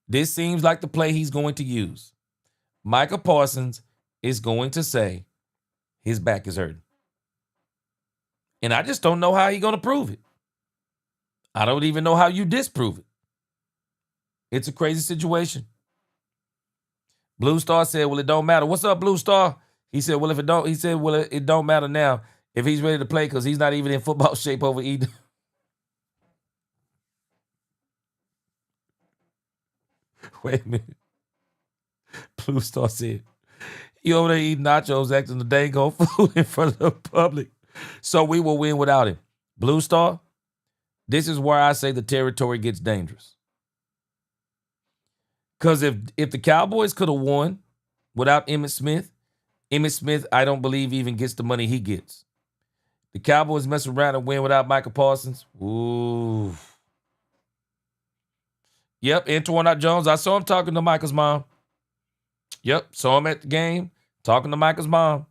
This seems like the play he's going to use. Micah Parsons is going to say his back is hurting. And I just don't know how he's going to prove it. I don't even know how you disprove it. It's a crazy situation. Blue Star said, well, it don't matter. What's up, Blue Star? He said, well, it don't matter now if he's ready to play because he's not even in football shape over eating. Wait a minute. Blue Star said, he over there eating nachos, acting the dang old fool in front of the public. So we will win without him. Blue Star, this is where I say the territory gets dangerous. Because if the Cowboys could have won without Emmitt Smith, I don't believe even gets the money he gets. The Cowboys mess around and win without Micah Parsons. Ooh. Yep, Antoine Jones. I saw him talking to Micah's mom. Yep, saw him at the game talking to Micah's mom.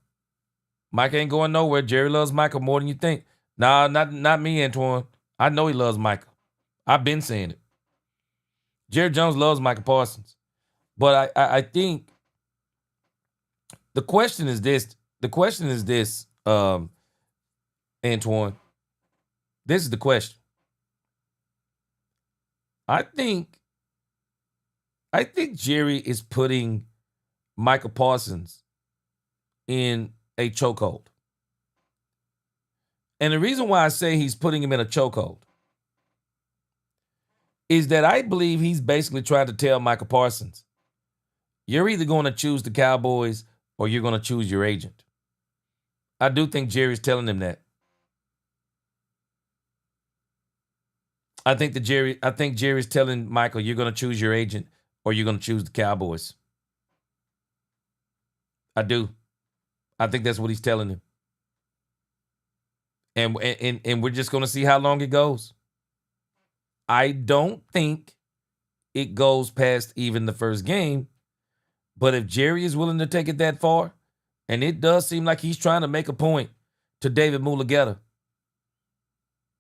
Mike ain't going nowhere. Jerry loves Michael more than you think. Nah, not me, Antoine. I know he loves Michael. I've been saying it. Jerry Jones loves Michael Parsons. But I think the question is this. The question is this, Antoine. This is the question. I think Jerry is putting Michael Parsons in a chokehold. And the reason why I say he's putting him in a chokehold is that I believe he's basically trying to tell Michael Parsons, you're either going to choose the Cowboys or you're going to choose your agent. I do think Jerry's telling him that. I think Jerry's telling Michael, you're going to choose your agent or you're going to choose the Cowboys. I do. I think that's what he's telling him. And we're just going to see how long it goes. I don't think it goes past even the first game. But if Jerry is willing to take it that far, and it does seem like he's trying to make a point to David Mulugheta,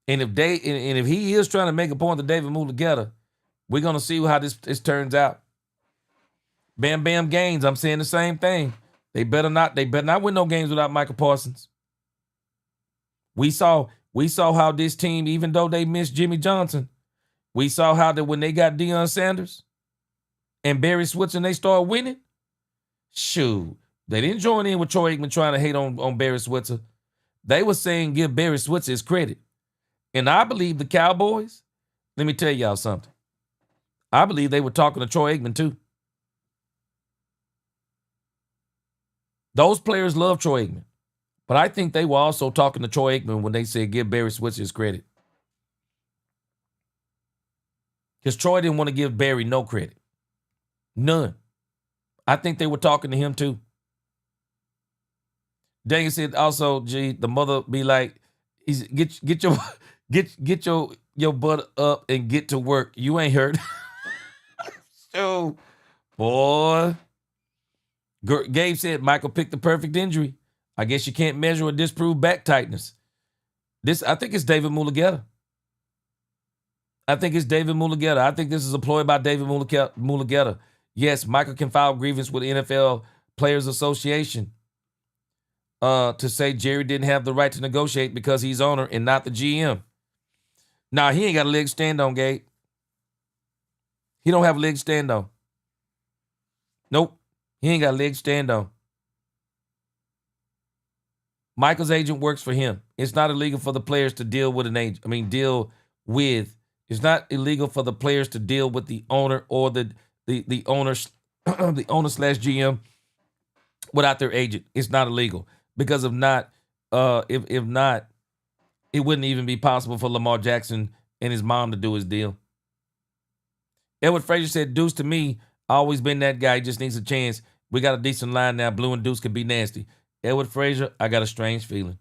and if he is trying to make a point to David Mulugheta, we're gonna see how this turns out. Bam Bam Gaines, I'm saying the same thing. They better not win no games without Michael Parsons. We saw how this team, even though they missed Jimmy Johnson, we saw how that when they got Deion Sanders and Barry Switzer and they started winning, shoot, they didn't join in with Troy Aikman trying to hate on Barry Switzer. They were saying give Barry Switzer his credit. And I believe the Cowboys, let me tell y'all something. I believe they were talking to Troy Aikman too. Those players love Troy Aikman. But I think they were also talking to Troy Aikman when they said give Barry Switzer his credit. Because Troy didn't want to give Barry no credit. None. I think they were talking to him too. Daniel said also, G, the mother be like, get your butt up and get to work. You ain't hurt. So, boy. Gabe said Michael picked the perfect injury. I guess you can't measure or disprove back tightness. I think it's David Mulugheta. I think it's David Mulugheta. I think this is a ploy by David Mulugheta. Yes, Michael can file grievance with the NFL Players Association to say Jerry didn't have the right to negotiate because he's owner and not the GM. Nah, he ain't got a leg to stand on, Gabe. He don't have a leg to stand on. Nope. He ain't got a leg to stand on. Michael's agent works for him. It's not illegal for the players to deal with an agent. It's not illegal for the players to deal with the owner or the owner the owner / GM without their agent. It's not illegal because if not, it wouldn't even be possible for Lamar Jackson and his mom to do his deal. Edward Frazier said, Deuce to me, always been that guy. He just needs a chance. We got a decent line now. Blue and Deuce could be nasty. Edward Frazier, I got a strange feeling.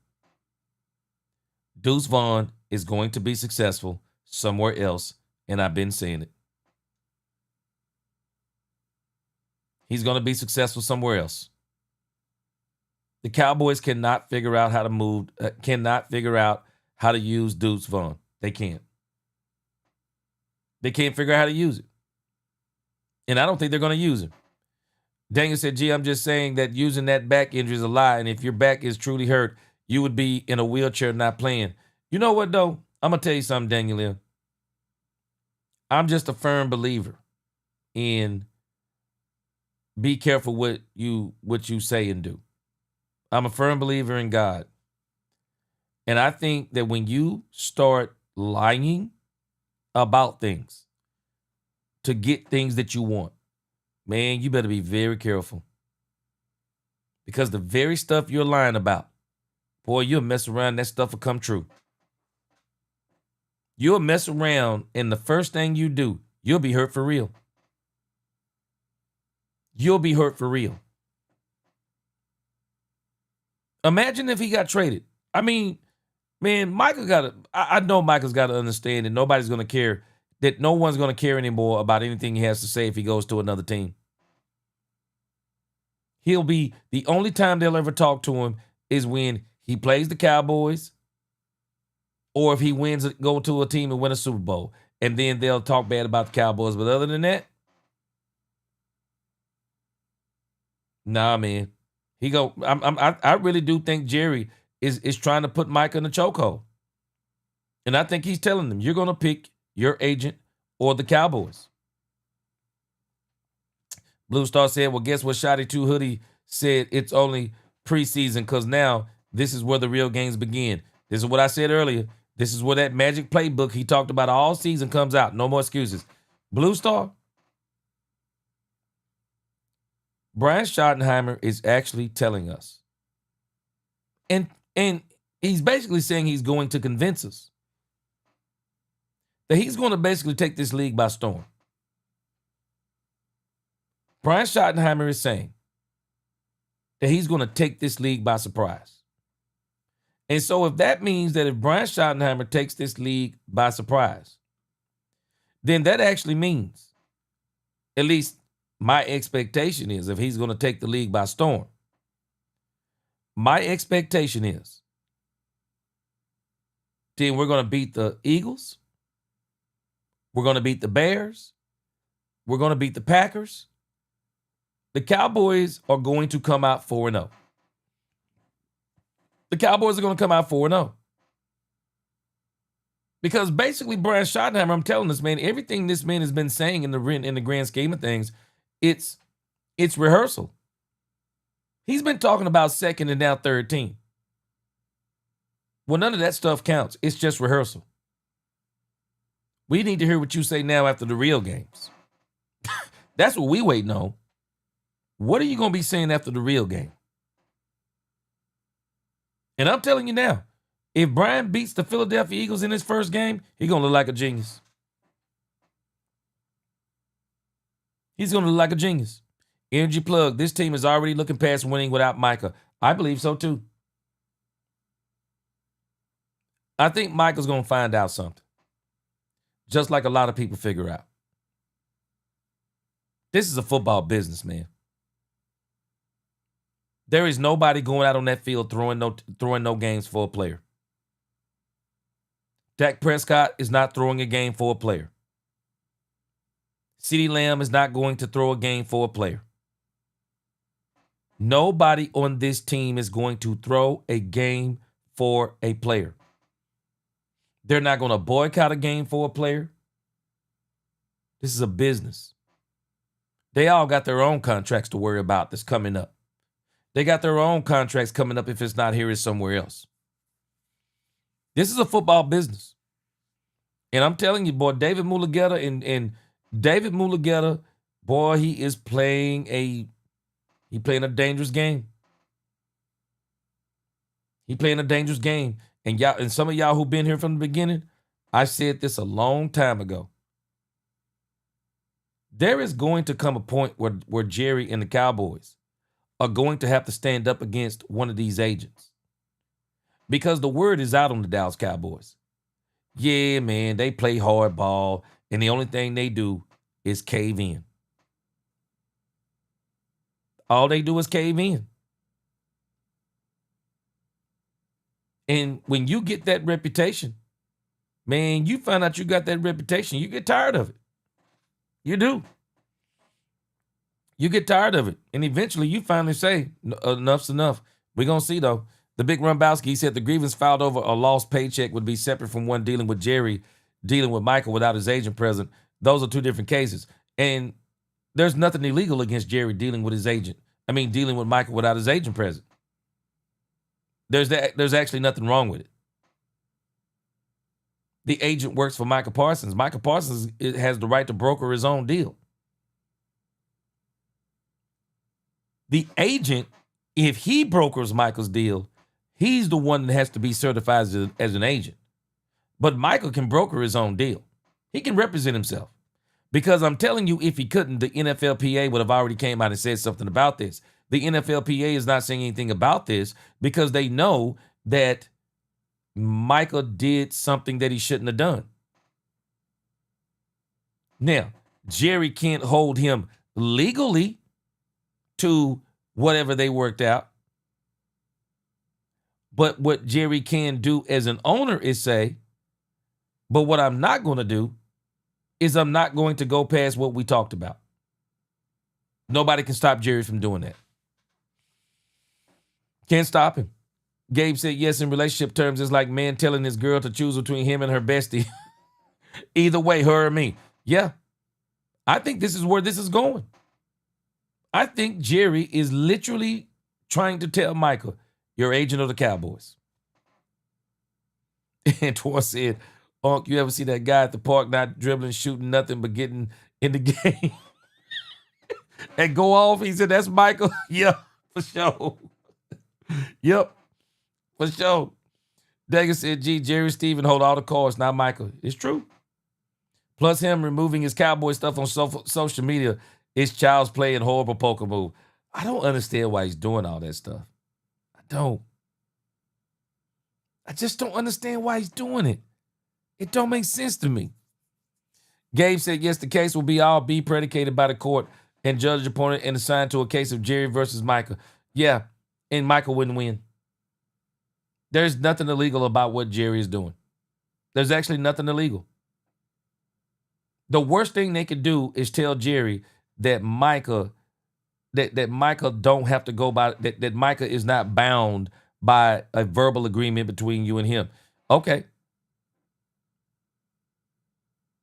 Deuce Vaughn is going to be successful somewhere else, and I've been saying it. He's going to be successful somewhere else. The Cowboys cannot figure out how to use Deuce Vaughn. They can't. They can't figure out how to use it. And I don't think they're going to use him. Daniel said, gee, I'm just saying that using that back injury is a lie. And if your back is truly hurt, you would be in a wheelchair not playing. You know what, though? I'm going to tell you something, Daniel. I'm just a firm believer in be careful what you say and do. I'm a firm believer in God. And I think that when you start lying about things to get things that you want, man, you better be very careful. Because the very stuff you're lying about, boy, you'll mess around and that stuff will come true. You'll mess around and the first thing you do, you'll be hurt for real. You'll be hurt for real. Imagine if he got traded. I mean, man, I know Michael's got to understand that nobody's going to care, that no one's going to care anymore about anything he has to say if he goes to another team. He'll be, the only time they'll ever talk to him is when he plays the Cowboys, or if he wins, go to a team and win a Super Bowl. And then they'll talk bad about the Cowboys. But other than that, nah, man. I really do think Jerry is trying to put Micah in the chokehold. And I think he's telling them, you're going to pick your agent or the Cowboys. Blue Star said, well, guess what Shotty 2 Hoodie said? It's only preseason because now this is where the real games begin. This is what I said earlier. This is where that magic playbook he talked about all season comes out. No more excuses. Blue Star, Brian Schottenheimer is actually telling us. And he's basically saying he's going to convince us that he's going to basically take this league by storm. Brian Schottenheimer is saying that he's going to take this league by surprise. And so if that means that if Brian Schottenheimer takes this league by surprise, then that actually means, at least my expectation is, if he's going to take the league by storm, my expectation is then we're going to beat the Eagles, we're going to beat the Bears, we're going to beat the Packers. The Cowboys are going to come out 4-0. The Cowboys are going to come out 4-0. Because basically, Brian Schottenheimer, I'm telling this man, everything this man has been saying in the grand scheme of things, it's rehearsal. He's been talking about second and now third team. Well, none of that stuff counts. It's just rehearsal. We need to hear what you say now after the real games. That's what we waiting on. What are you going to be saying after the real game? And I'm telling you now, if Brian beats the Philadelphia Eagles in his first game, he's going to look like a genius. He's going to look like a genius. Energy plug, this team is already looking past winning without Micah. I believe so too. I think Micah's going to find out something. Just like a lot of people figure out. This is a football business, man. There is nobody going out on that field throwing no games for a player. Dak Prescott is not throwing a game for a player. CeeDee Lamb is not going to throw a game for a player. Nobody on this team is going to throw a game for a player. They're not going to boycott a game for a player. This is a business. They all got their own contracts to worry about that's coming up. They got their own contracts coming up. If it's not here, it's somewhere else. This is a football business. And I'm telling you, boy, David Mulugeta and David Mulugeta, boy, he is playing a dangerous game. He playing a dangerous game. And y'all, and some of y'all who've been here from the beginning, I said this a long time ago. There is going to come a point where Jerry and the Cowboys are going to have to stand up against one of these agents. Because the word is out on the Dallas Cowboys. Yeah, man, they play hard ball, and the only thing they do is cave in. All they do is cave in. And when you get that reputation, man, you find out you got that reputation, you get tired of it. You do. You get tired of it. And eventually you finally say, enough's enough. We're going to see, though. The Big Rumbowski, he said the grievance filed over a lost paycheck would be separate from one dealing with Jerry, dealing with Michael without his agent present. Those are two different cases. And there's nothing illegal against Jerry dealing with his agent. I mean, dealing with Michael without his agent present. There's actually nothing wrong with it. The agent works for Micah Parsons. Micah Parsons has the right to broker his own deal. The agent, if he brokers Michael's deal, he's the one that has to be certified as an agent. But Michael can broker his own deal. He can represent himself. Because I'm telling you, if he couldn't, the NFLPA would have already came out and said something about this. The NFLPA is not saying anything about this because they know that Michael did something that he shouldn't have done. Now, Jerry can't hold him legally to whatever they worked out. But what Jerry can do as an owner is say, but what I'm not going to do is I'm not going to go past what we talked about. Nobody can stop Jerry from doing that. Can't stop him. Gabe said, yes, in relationship terms, it's like man telling his girl to choose between him and her bestie. Either way, her or me. Yeah. I think this is where this is going. I think Jerry is literally trying to tell Michael, you're agent of the Cowboys. And Twan said, Unc, you ever see that guy at the park not dribbling, shooting nothing but getting in the game and go off? He said, that's Michael. Yeah, for sure. Yep, for sure. Dagan said, gee, Jerry Stephen hold all the cards, not Michael. It's true. Plus him removing his Cowboy stuff on social media is child's play and horrible poker move. I don't understand why he's doing all that stuff. I don't. I just don't understand why he's doing it. It don't make sense to me. Gabe said, yes, the case will be predicated by the court and judge opponent and assigned to a case of Jerry versus Michael. Yeah, and Michael wouldn't win. There's nothing illegal about what Jerry is doing. There's actually nothing illegal. The worst thing they could do is tell Jerry that Micah don't have to go by, that Micah is not bound by a verbal agreement between you and him. Okay.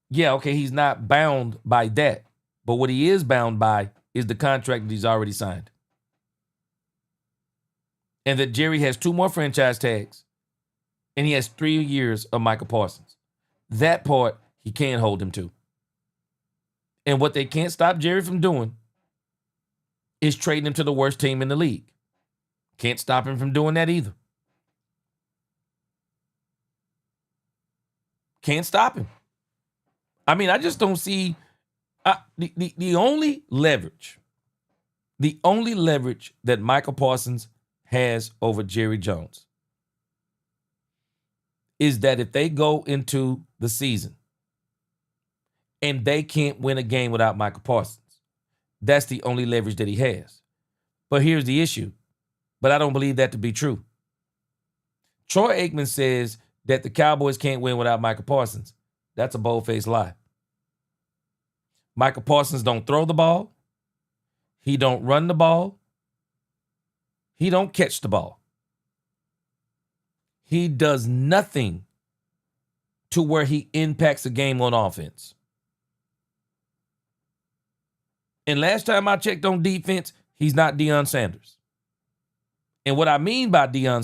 Yeah, okay, he's not bound by that. But what he is bound by is the contract that he's already signed. And that Jerry has 2 more franchise tags. And he has 3 years of Michael Parsons. That part he can't hold him to. And what they can't stop Jerry from doing is trading him to the worst team in the league. Can't stop him from doing that either. Can't stop him. I mean, I just don't see the only leverage that Michael Parsons has over Jerry Jones is that if they go into the season and they can't win a game without Michael Parsons, that's the only leverage that he has. But here's the issue. But I don't believe that to be true. Troy Aikman says that the Cowboys can't win without Michael Parsons. That's a bold-faced lie. Michael Parsons don't throw the ball. He don't run the ball. He don't catch the ball. He does nothing to where he impacts a game on offense. And last time I checked on defense, he's not Deion Sanders. And what I mean by Deion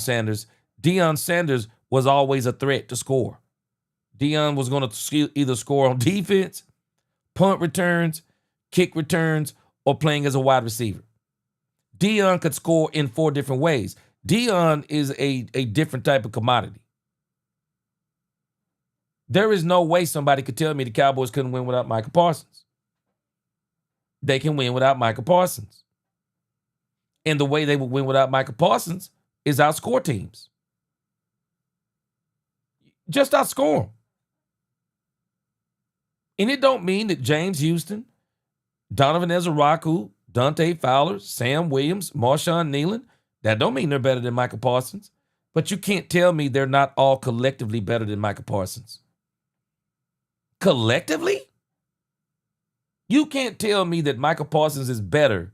Sanders was always a threat to score. Deion was going to either score on defense, punt returns, kick returns, or playing as a wide receiver. Deion could score in 4 different ways. Deion is a different type of commodity. There is no way somebody could tell me the Cowboys couldn't win without Michael Parsons. They can win without Michael Parsons. And the way they would win without Michael Parsons is outscore teams. Just outscore them. And it don't mean that James Houston, Donovan Ezeraku, Dante Fowler, Sam Williams, Marshawn Nealon, that don't mean they're better than Michael Parsons. But you can't tell me they're not all collectively better than Michael Parsons. Collectively? You can't tell me that Michael Parsons is better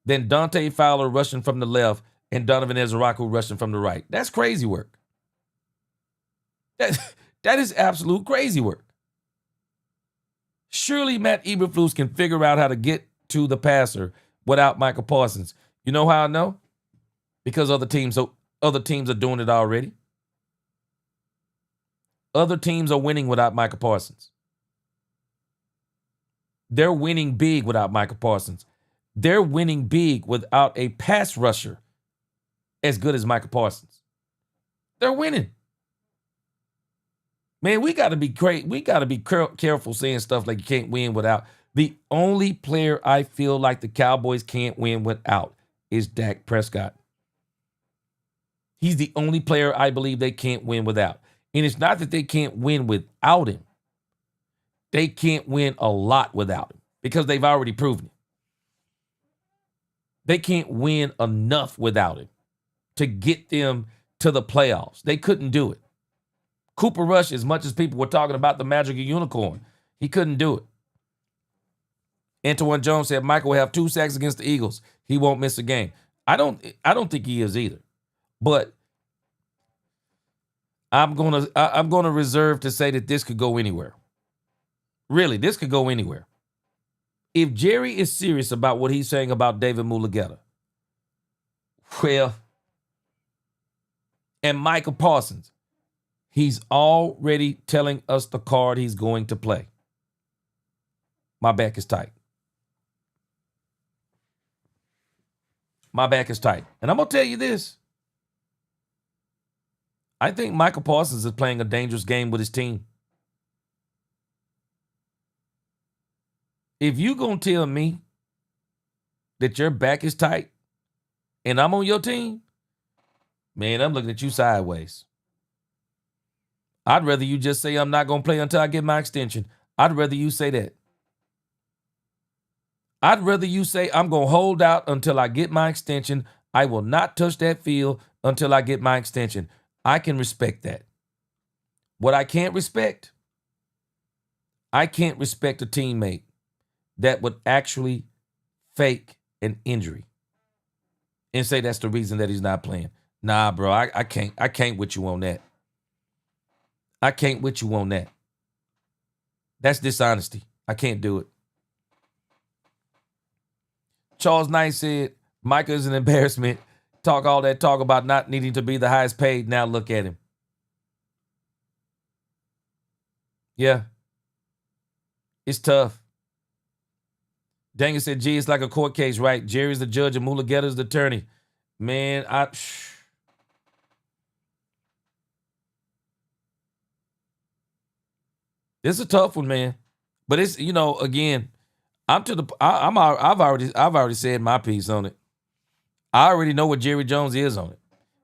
than Dante Fowler rushing from the left and Donovan Ezeraku rushing from the right. That's crazy work. That is absolute crazy work. Surely Matt Eberflus can figure out how to get to the passer without Michael Parsons. You know how I know? Because other teams are doing it already. Other teams are winning without Michael Parsons. They're winning big without Michael Parsons. They're winning big without a pass rusher as good as Michael Parsons. They're winning. Man, we got to be great. We got to be careful saying stuff like you can't win without. The only player I feel like the Cowboys can't win without is Dak Prescott. He's the only player I believe they can't win without. And it's not that they can't win without him. They can't win a lot without him because they've already proven it. They can't win enough without him to get them to the playoffs. They couldn't do it. Cooper Rush, as much as people were talking about the magical unicorn, he couldn't do it. Antoine Jones said Michael will have 2 sacks against the Eagles. He won't miss a game. I don't think he is either. But I'm gonna reserve to say that this could go anywhere. Really, this could go anywhere. If Jerry is serious about what he's saying about David Mulugeta, well, and Michael Parsons, he's already telling us the card he's going to play. My back is tight. My back is tight. And I'm going to tell you this. I think Michael Parsons is playing a dangerous game with his team. If you going to tell me that your back is tight and I'm on your team, man, I'm looking at you sideways. I'd rather you just say I'm not going to play until I get my extension. I'd rather you say that. I'd rather you say I'm going to hold out until I get my extension. I will not touch that field until I get my extension. I can respect that. What I can't respect a teammate that would actually fake an injury and say that's the reason that he's not playing. Nah, bro, I can't with you on that. I can't with you on that. That's dishonesty. I can't do it. Charles Knight said, Micah is an embarrassment. Talk all that talk about not needing to be the highest paid. Now look at him. Yeah. It's tough. Daniel said, gee, it's like a court case, right? Jerry's the judge and Mulugeta's the attorney. Man, It's a tough one, man. But it's, again, I've already said my piece on it. I already know what Jerry Jones is on it.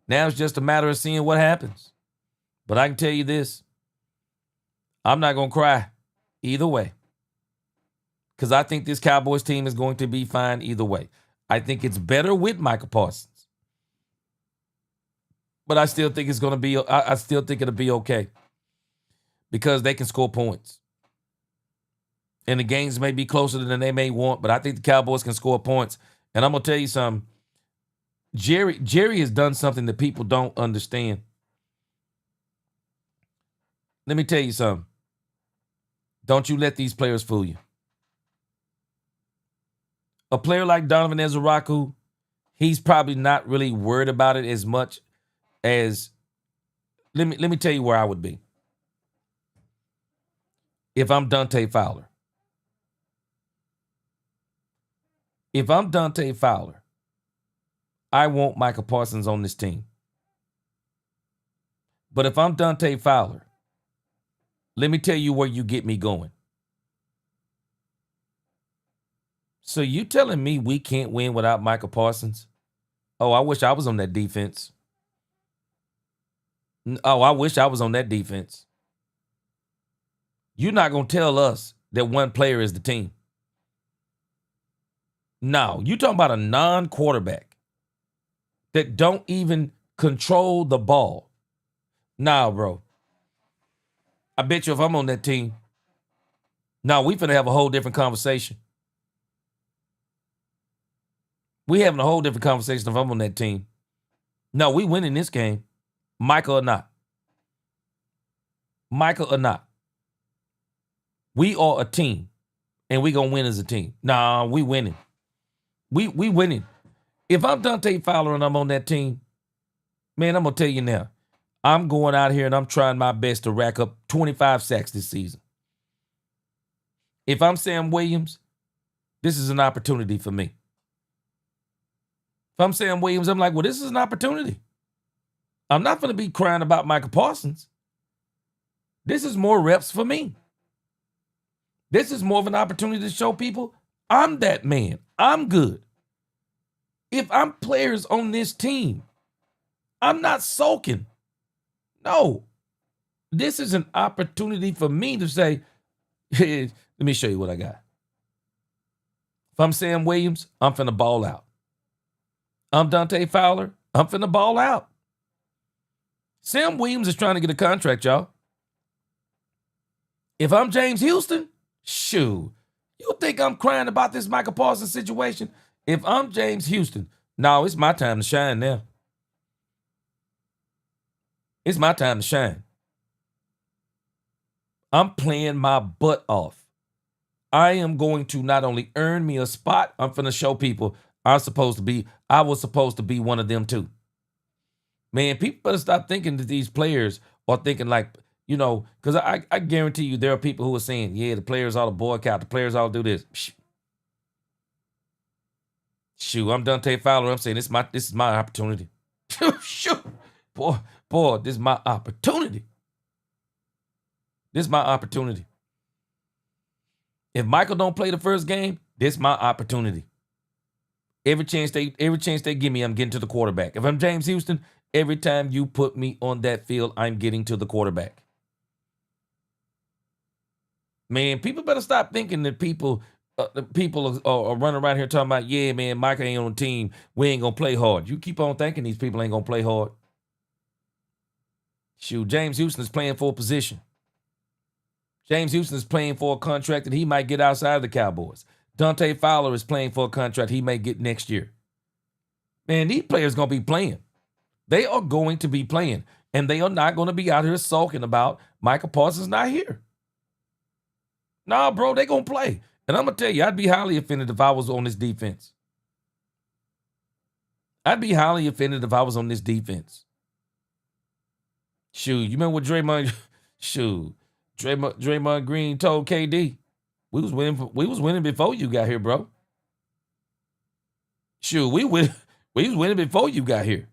Now it's just a matter of seeing what happens. But I can tell you this. I'm not going to cry either way. Because I think this Cowboys team is going to be fine either way. I think it's better with Michael Parsons. But I still think it's going to be, I still think it'll be okay. Because they can score points. And the games may be closer than they may want, but I think the Cowboys can score points. And I'm going to tell you something. Jerry has done something that people don't understand. Let me tell you something. Don't you let these players fool you. A player like Donovan Ezeraku, he's probably not really worried about it as much as, let me tell you where I would be. If I'm Dante Fowler. If I'm Dante Fowler, I want Michael Parsons on this team. But if I'm Dante Fowler, let me tell you where you get me going. So you telling me we can't win without Michael Parsons? Oh, I wish I was on that defense. Oh, I wish I was on that defense. You're not going to tell us that one player is the team. No, you're talking about a non-quarterback that don't even control the ball. Nah, bro. I bet you if I'm on that team, we finna have a whole different conversation. We having a whole different conversation if I'm on that team. No, we winning this game, Michael or not. Michael or not. We are a team, and we gonna win as a team. Nah, we winning. We winning. If I'm Dante Fowler and I'm on that team, man, I'm gonna tell you now, I'm going out here and I'm trying my best to rack up 25 sacks this season. If I'm Sam Williams, this is an opportunity for me. If I'm Sam Williams, I'm like, well, this is an opportunity. I'm not gonna be crying about Michael Parsons. This is more reps for me. This is more of an opportunity to show people I'm that man. I'm good. If I'm players on this team, I'm not sulking. No. This is an opportunity for me to say, hey, let me show you what I got. If I'm Sam Williams, I'm finna ball out. I'm Dante Fowler, I'm finna ball out. Sam Williams is trying to get a contract, y'all. If I'm James Houston, shoo. You think I'm crying about this Michael Parsons situation? If I'm James Houston, no, it's my time to shine now. It's my time to shine. I'm playing my butt off. I am going to not only earn me a spot, I'm finna show people I was supposed to be one of them too. Man, people better stop thinking that these players are thinking like, you know, because I guarantee you there are people who are saying, yeah, the players ought to boycott, the players ought to do this. Shoot, I'm Dante Fowler. I'm saying this is my opportunity. Shoot. Boy, this is my opportunity. This is my opportunity. If Michael don't play the first game, this is my opportunity. Every chance they give me, I'm getting to the quarterback. If I'm James Houston, every time you put me on that field, I'm getting to the quarterback. Man, people better stop thinking that people are running around here talking about, yeah, man, Michael ain't on the team. We ain't going to play hard. You keep on thinking these people ain't going to play hard. Shoot, James Houston is playing for a position. James Houston is playing for a contract that he might get outside of the Cowboys. Dante Fowler is playing for a contract he may get next year. Man, these players going to be playing. They are going to be playing. And they are not going to be out here sulking about Michael Parsons not here. Nah, bro, they going to play. And I'm going to tell you, I'd be highly offended if I was on this defense. I'd be highly offended if I was on this defense. Shoot, you remember what Draymond Green told KD? We was winning before you got here, bro. Shoot, we was winning before you got here.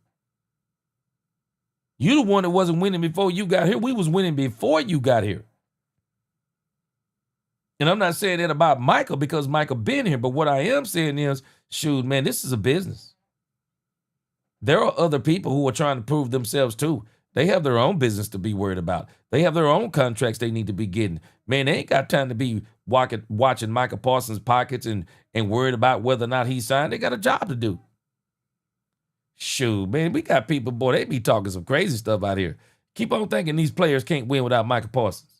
You the one that wasn't winning before you got here. We was winning before you got here. And I'm not saying that about Michael because Michael been here, but what I am saying is, shoot, man, this is a business. There are other people who are trying to prove themselves too. They have their own business to be worried about. They have their own contracts they need to be getting. Man, they ain't got time to be watching Michael Parsons' pockets and worried about whether or not he signed. They got a job to do. Shoot, man, we got people, boy, they be talking some crazy stuff out here. Keep on thinking these players can't win without Michael Parsons.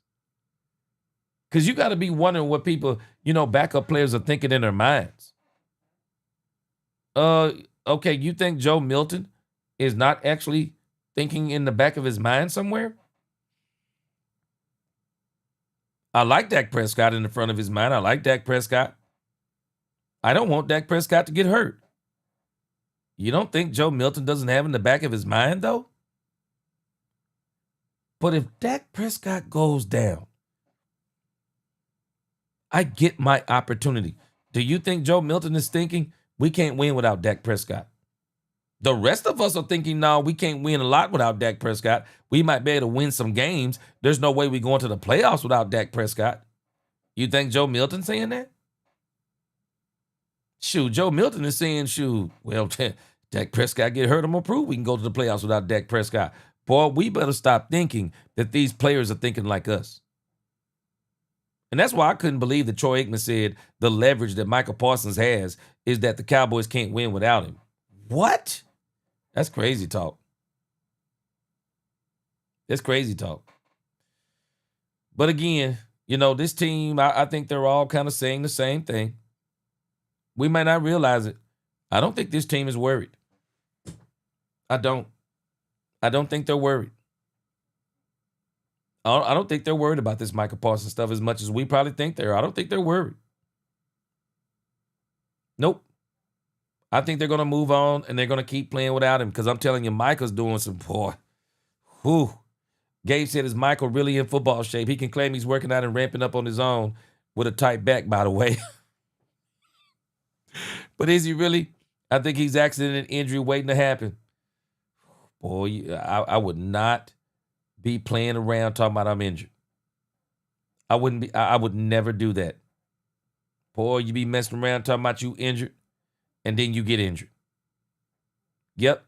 Because you got to be wondering what people, backup players are thinking in their minds. Okay, you think Joe Milton is not actually thinking in the back of his mind somewhere? I like Dak Prescott in the front of his mind. I like Dak Prescott. I don't want Dak Prescott to get hurt. You don't think Joe Milton doesn't have in the back of his mind, though? But if Dak Prescott goes down, I get my opportunity. Do you think Joe Milton is thinking we can't win without Dak Prescott? The rest of us are thinking, no, we can't win a lot without Dak Prescott. We might be able to win some games. There's no way we go into the playoffs without Dak Prescott. You think Joe Milton's saying that? Shoot, Joe Milton is saying, shoot, well, Dak Prescott get hurt, I'm going to prove we can go to the playoffs without Dak Prescott. Boy, we better stop thinking that these players are thinking like us. And that's why I couldn't believe that Troy Aikman said the leverage that Michael Parsons has is that the Cowboys can't win without him. What? That's crazy talk. That's crazy talk. But again, this team, I think they're all kind of saying the same thing. We might not realize it. I don't think this team is worried. I don't think they're worried. I don't think they're worried about this Michael Parsons stuff as much as we probably think they are. I don't think they're worried. Nope. I think they're going to move on and they're going to keep playing without him because I'm telling you, Michael's doing some, boy. Whew. Gabe said, is Michael really in football shape? He can claim he's working out and ramping up on his own with a tight back, by the way. But is he really? I think he's accident and injury waiting to happen. Boy, I would not be playing around talking about I'm injured. I would never do that. Boy, you be messing around talking about you injured, and then you get injured. Yep.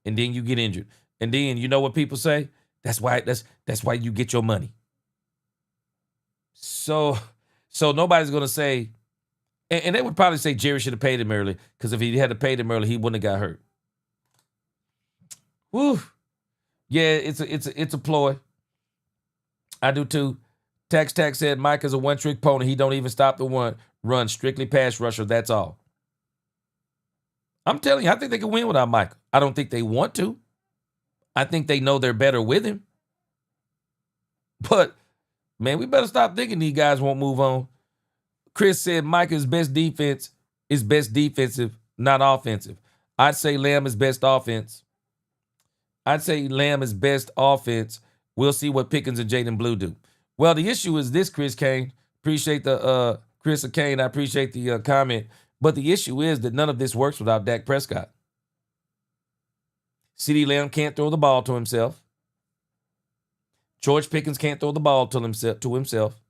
And then you get injured. And then you know what people say? That's why you get your money. So nobody's gonna say, and they would probably say Jerry should have paid him early, because if he had to pay him early, he wouldn't have got hurt. Whew. Yeah, it's a ploy. I do too. Tax said Mike is a one-trick pony. He don't even stop the run. Strictly pass rusher. That's all. I'm telling you, I think they can win without Mike. I don't think they want to. I think they know they're better with him. But, man, we better stop thinking these guys won't move on. Chris said Micah's best defense is best defensive, not offensive. I'd say Lamb is best offense. I'd say Lamb is best offense. We'll see what Pickens and Jaden Blue do. Well, the issue is this, Chris Kane. Appreciate the Chris Kane. I appreciate the comment. But the issue is that none of this works without Dak Prescott. CeeDee Lamb can't throw the ball to himself. George Pickens can't throw the ball to himself.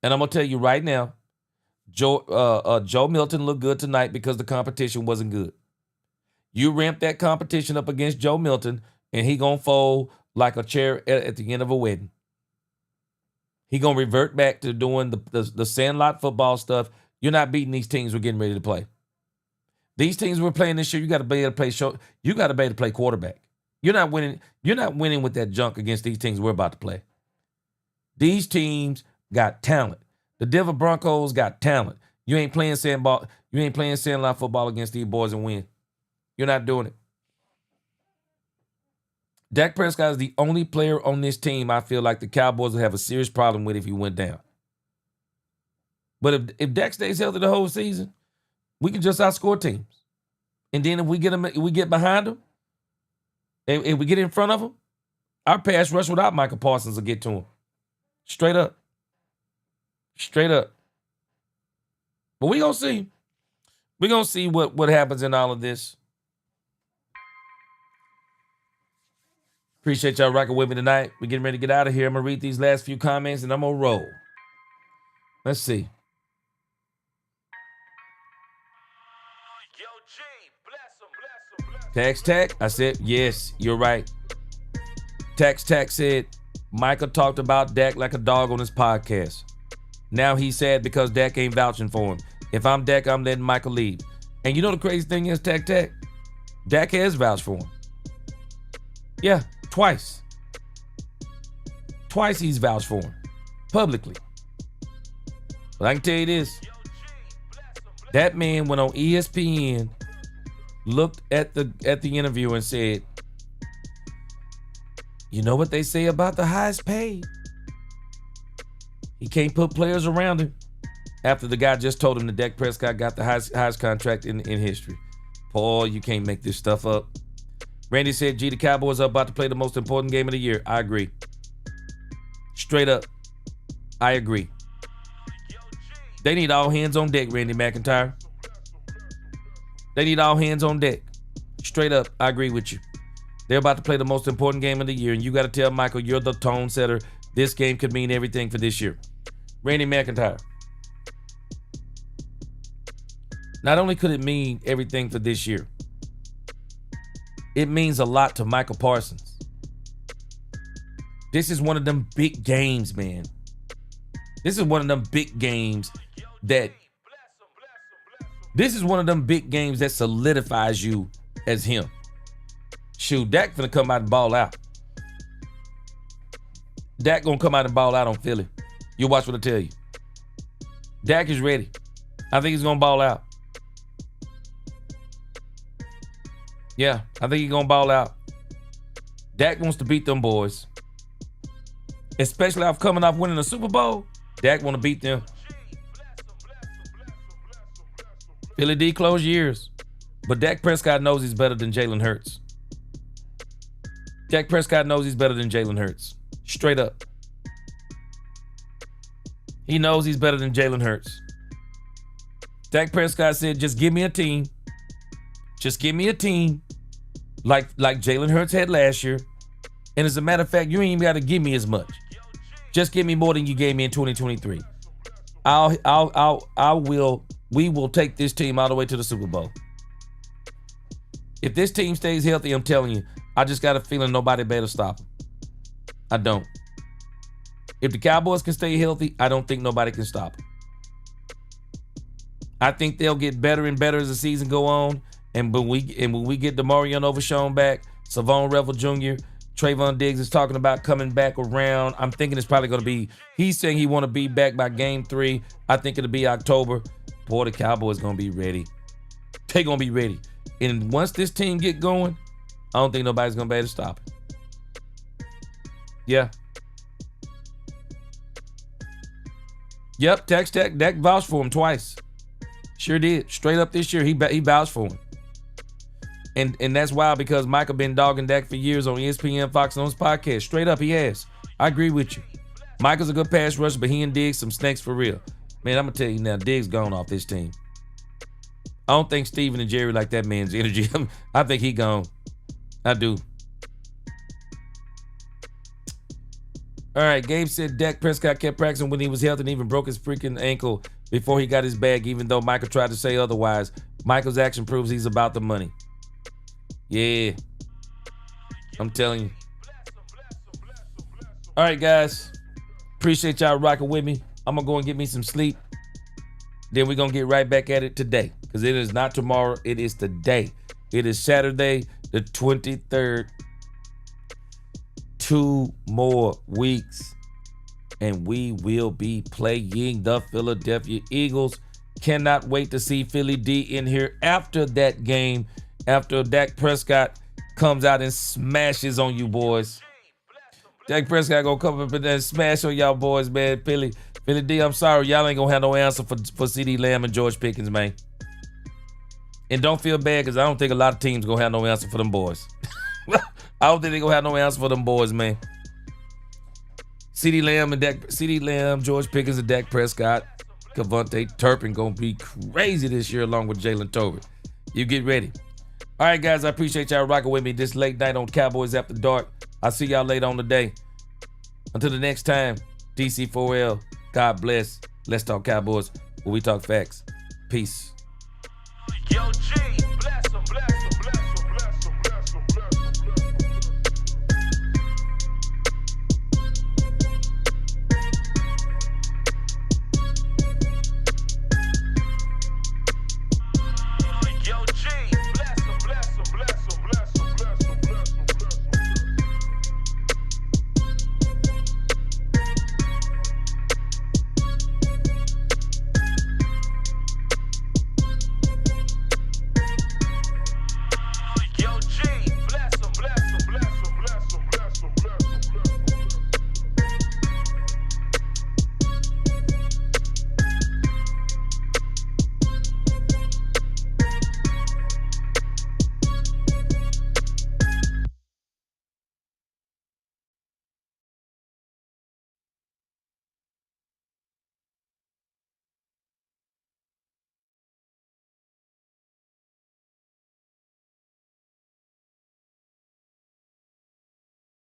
And I'm going to tell you right now, Joe Milton looked good tonight because the competition wasn't good. You ramp that competition up against Joe Milton, and he going to fold like a chair at the end of a wedding. He going to revert back to doing the sandlot football stuff. You're not beating these teams we're getting ready to play. These teams we're playing this year, you got to be able to play you got to be able to play quarterback. You're not winning with that junk against these teams we're about to play. These teams got talent. The Denver Broncos got talent. You ain't playing sandlot football against these boys and win. You're not doing it. Dak Prescott is the only player on this team I feel like the Cowboys would have a serious problem with if he went down. But if Dak stays healthy the whole season, we can just outscore teams. And then if we get behind them, and if we get in front of them, our pass rush without Michael Parsons will get to him. Straight up. Straight up. But we're going to see. We're going to see what happens in all of this. Appreciate y'all rocking with me tonight. We're getting ready to get out of here. I'm going to read these last few comments, and I'm going to roll. Let's see. Tax, I said, yes, you're right. Tax said, Michael talked about Dak like a dog on his podcast. Now he's sad because Dak ain't vouching for him. If I'm Dak, I'm letting Michael leave. And you know the crazy thing is, Dak has vouched for him. Yeah, twice. Twice he's vouched for him, publicly. But I can tell you this. That man went on ESPN, looked at the interview and said, you know what they say about the highest paid? He can't put players around him. After the guy just told him that Dak Prescott got the highest contract in history. Paul, you can't make this stuff up. Randy said, the Cowboys are about to play the most important game of the year. I agree. Straight up. I agree. They need all hands on deck, Randy McIntyre. They need all hands on deck. Straight up, I agree with you. They're about to play the most important game of the year, and you got to tell Michael you're the tone setter. This game could mean everything for this year. Randy McIntyre. Not only could it mean everything for this year, it means a lot to Michael Parsons. This is one of them big games, man. This is one of them big games that solidifies you as him. Shoot, Dak finna come out and ball out. Dak gonna come out and ball out on Philly. You watch what I tell you. Dak is ready. I think he's gonna ball out. Yeah, I think he's gonna ball out. Dak wants to beat them boys. Especially after coming off winning the Super Bowl. Dak want to beat them. Philly D close years. But Dak Prescott knows he's better than Jalen Hurts. Dak Prescott knows he's better than Jalen Hurts. Straight up. He knows he's better than Jalen Hurts. Dak Prescott said, just give me a team. Just give me a team like Jalen Hurts had last year. And as a matter of fact, you ain't even got to give me as much. Just give me more than you gave me in 2023. We will take this team all the way to the Super Bowl. If this team stays healthy, I'm telling you, I just got a feeling nobody better stop them. I don't. If the Cowboys can stay healthy, I don't think nobody can stop them. I think they'll get better and better as the season go on. And when we get DeMarion Overshown back, Savon Revel Jr., Trayvon Diggs is talking about coming back around. I'm thinking it's probably going to be, he's saying he want to be back by game 3. I think it'll be October. Boy, the Cowboys going to be ready. They going to be ready. And once this team get going, I don't think nobody's going to be able to stop it. Yeah. Yep, Dak vouched for him twice. Sure did. Straight up this year, he vouched for him. And that's wild because Michael been dogging Dak for years on ESPN, Fox, and on his podcast. Straight up, he has. I agree with you. Michael's a good pass rusher, but he and Diggs some snakes for real. Man, I'm going to tell you now, Diggs gone off this team. I don't think Steven and Jerry like that man's energy. I think he gone. I do. All right, Gabe said Dak Prescott kept practicing when he was healthy and even broke his freaking ankle before he got his bag, even though Michael tried to say otherwise. Michael's action proves he's about the money. Yeah. I'm telling you. All right, guys. Appreciate y'all rocking with me. I'm going to go and get me some sleep. Then we're going to get right back at it today. Because it is not tomorrow. It is today. It is Saturday, the 23rd. 2 more weeks. And we will be playing the Philadelphia Eagles. Cannot wait to see Philly D in here after that game. After Dak Prescott comes out and smashes on you boys. Dak Prescott gonna come up and smash on y'all boys, man. Philly D, I'm sorry. Y'all ain't gonna have no answer for CeeDee Lamb and George Pickens, man. And don't feel bad, because I don't think a lot of teams gonna have no answer for them boys. I don't think they gonna have no answer for them boys, man. CeeDee Lamb, George Pickens, and Dak Prescott. Cavante Turpin gonna be crazy this year along with Jalen Tobin. You get ready. All right, guys, I appreciate y'all rocking with me this late night on Cowboys After Dark. I'll see y'all later on the day. Until the next time, DC4L, God bless. Let's talk Cowboys, where we talk facts. Peace. Yo, G.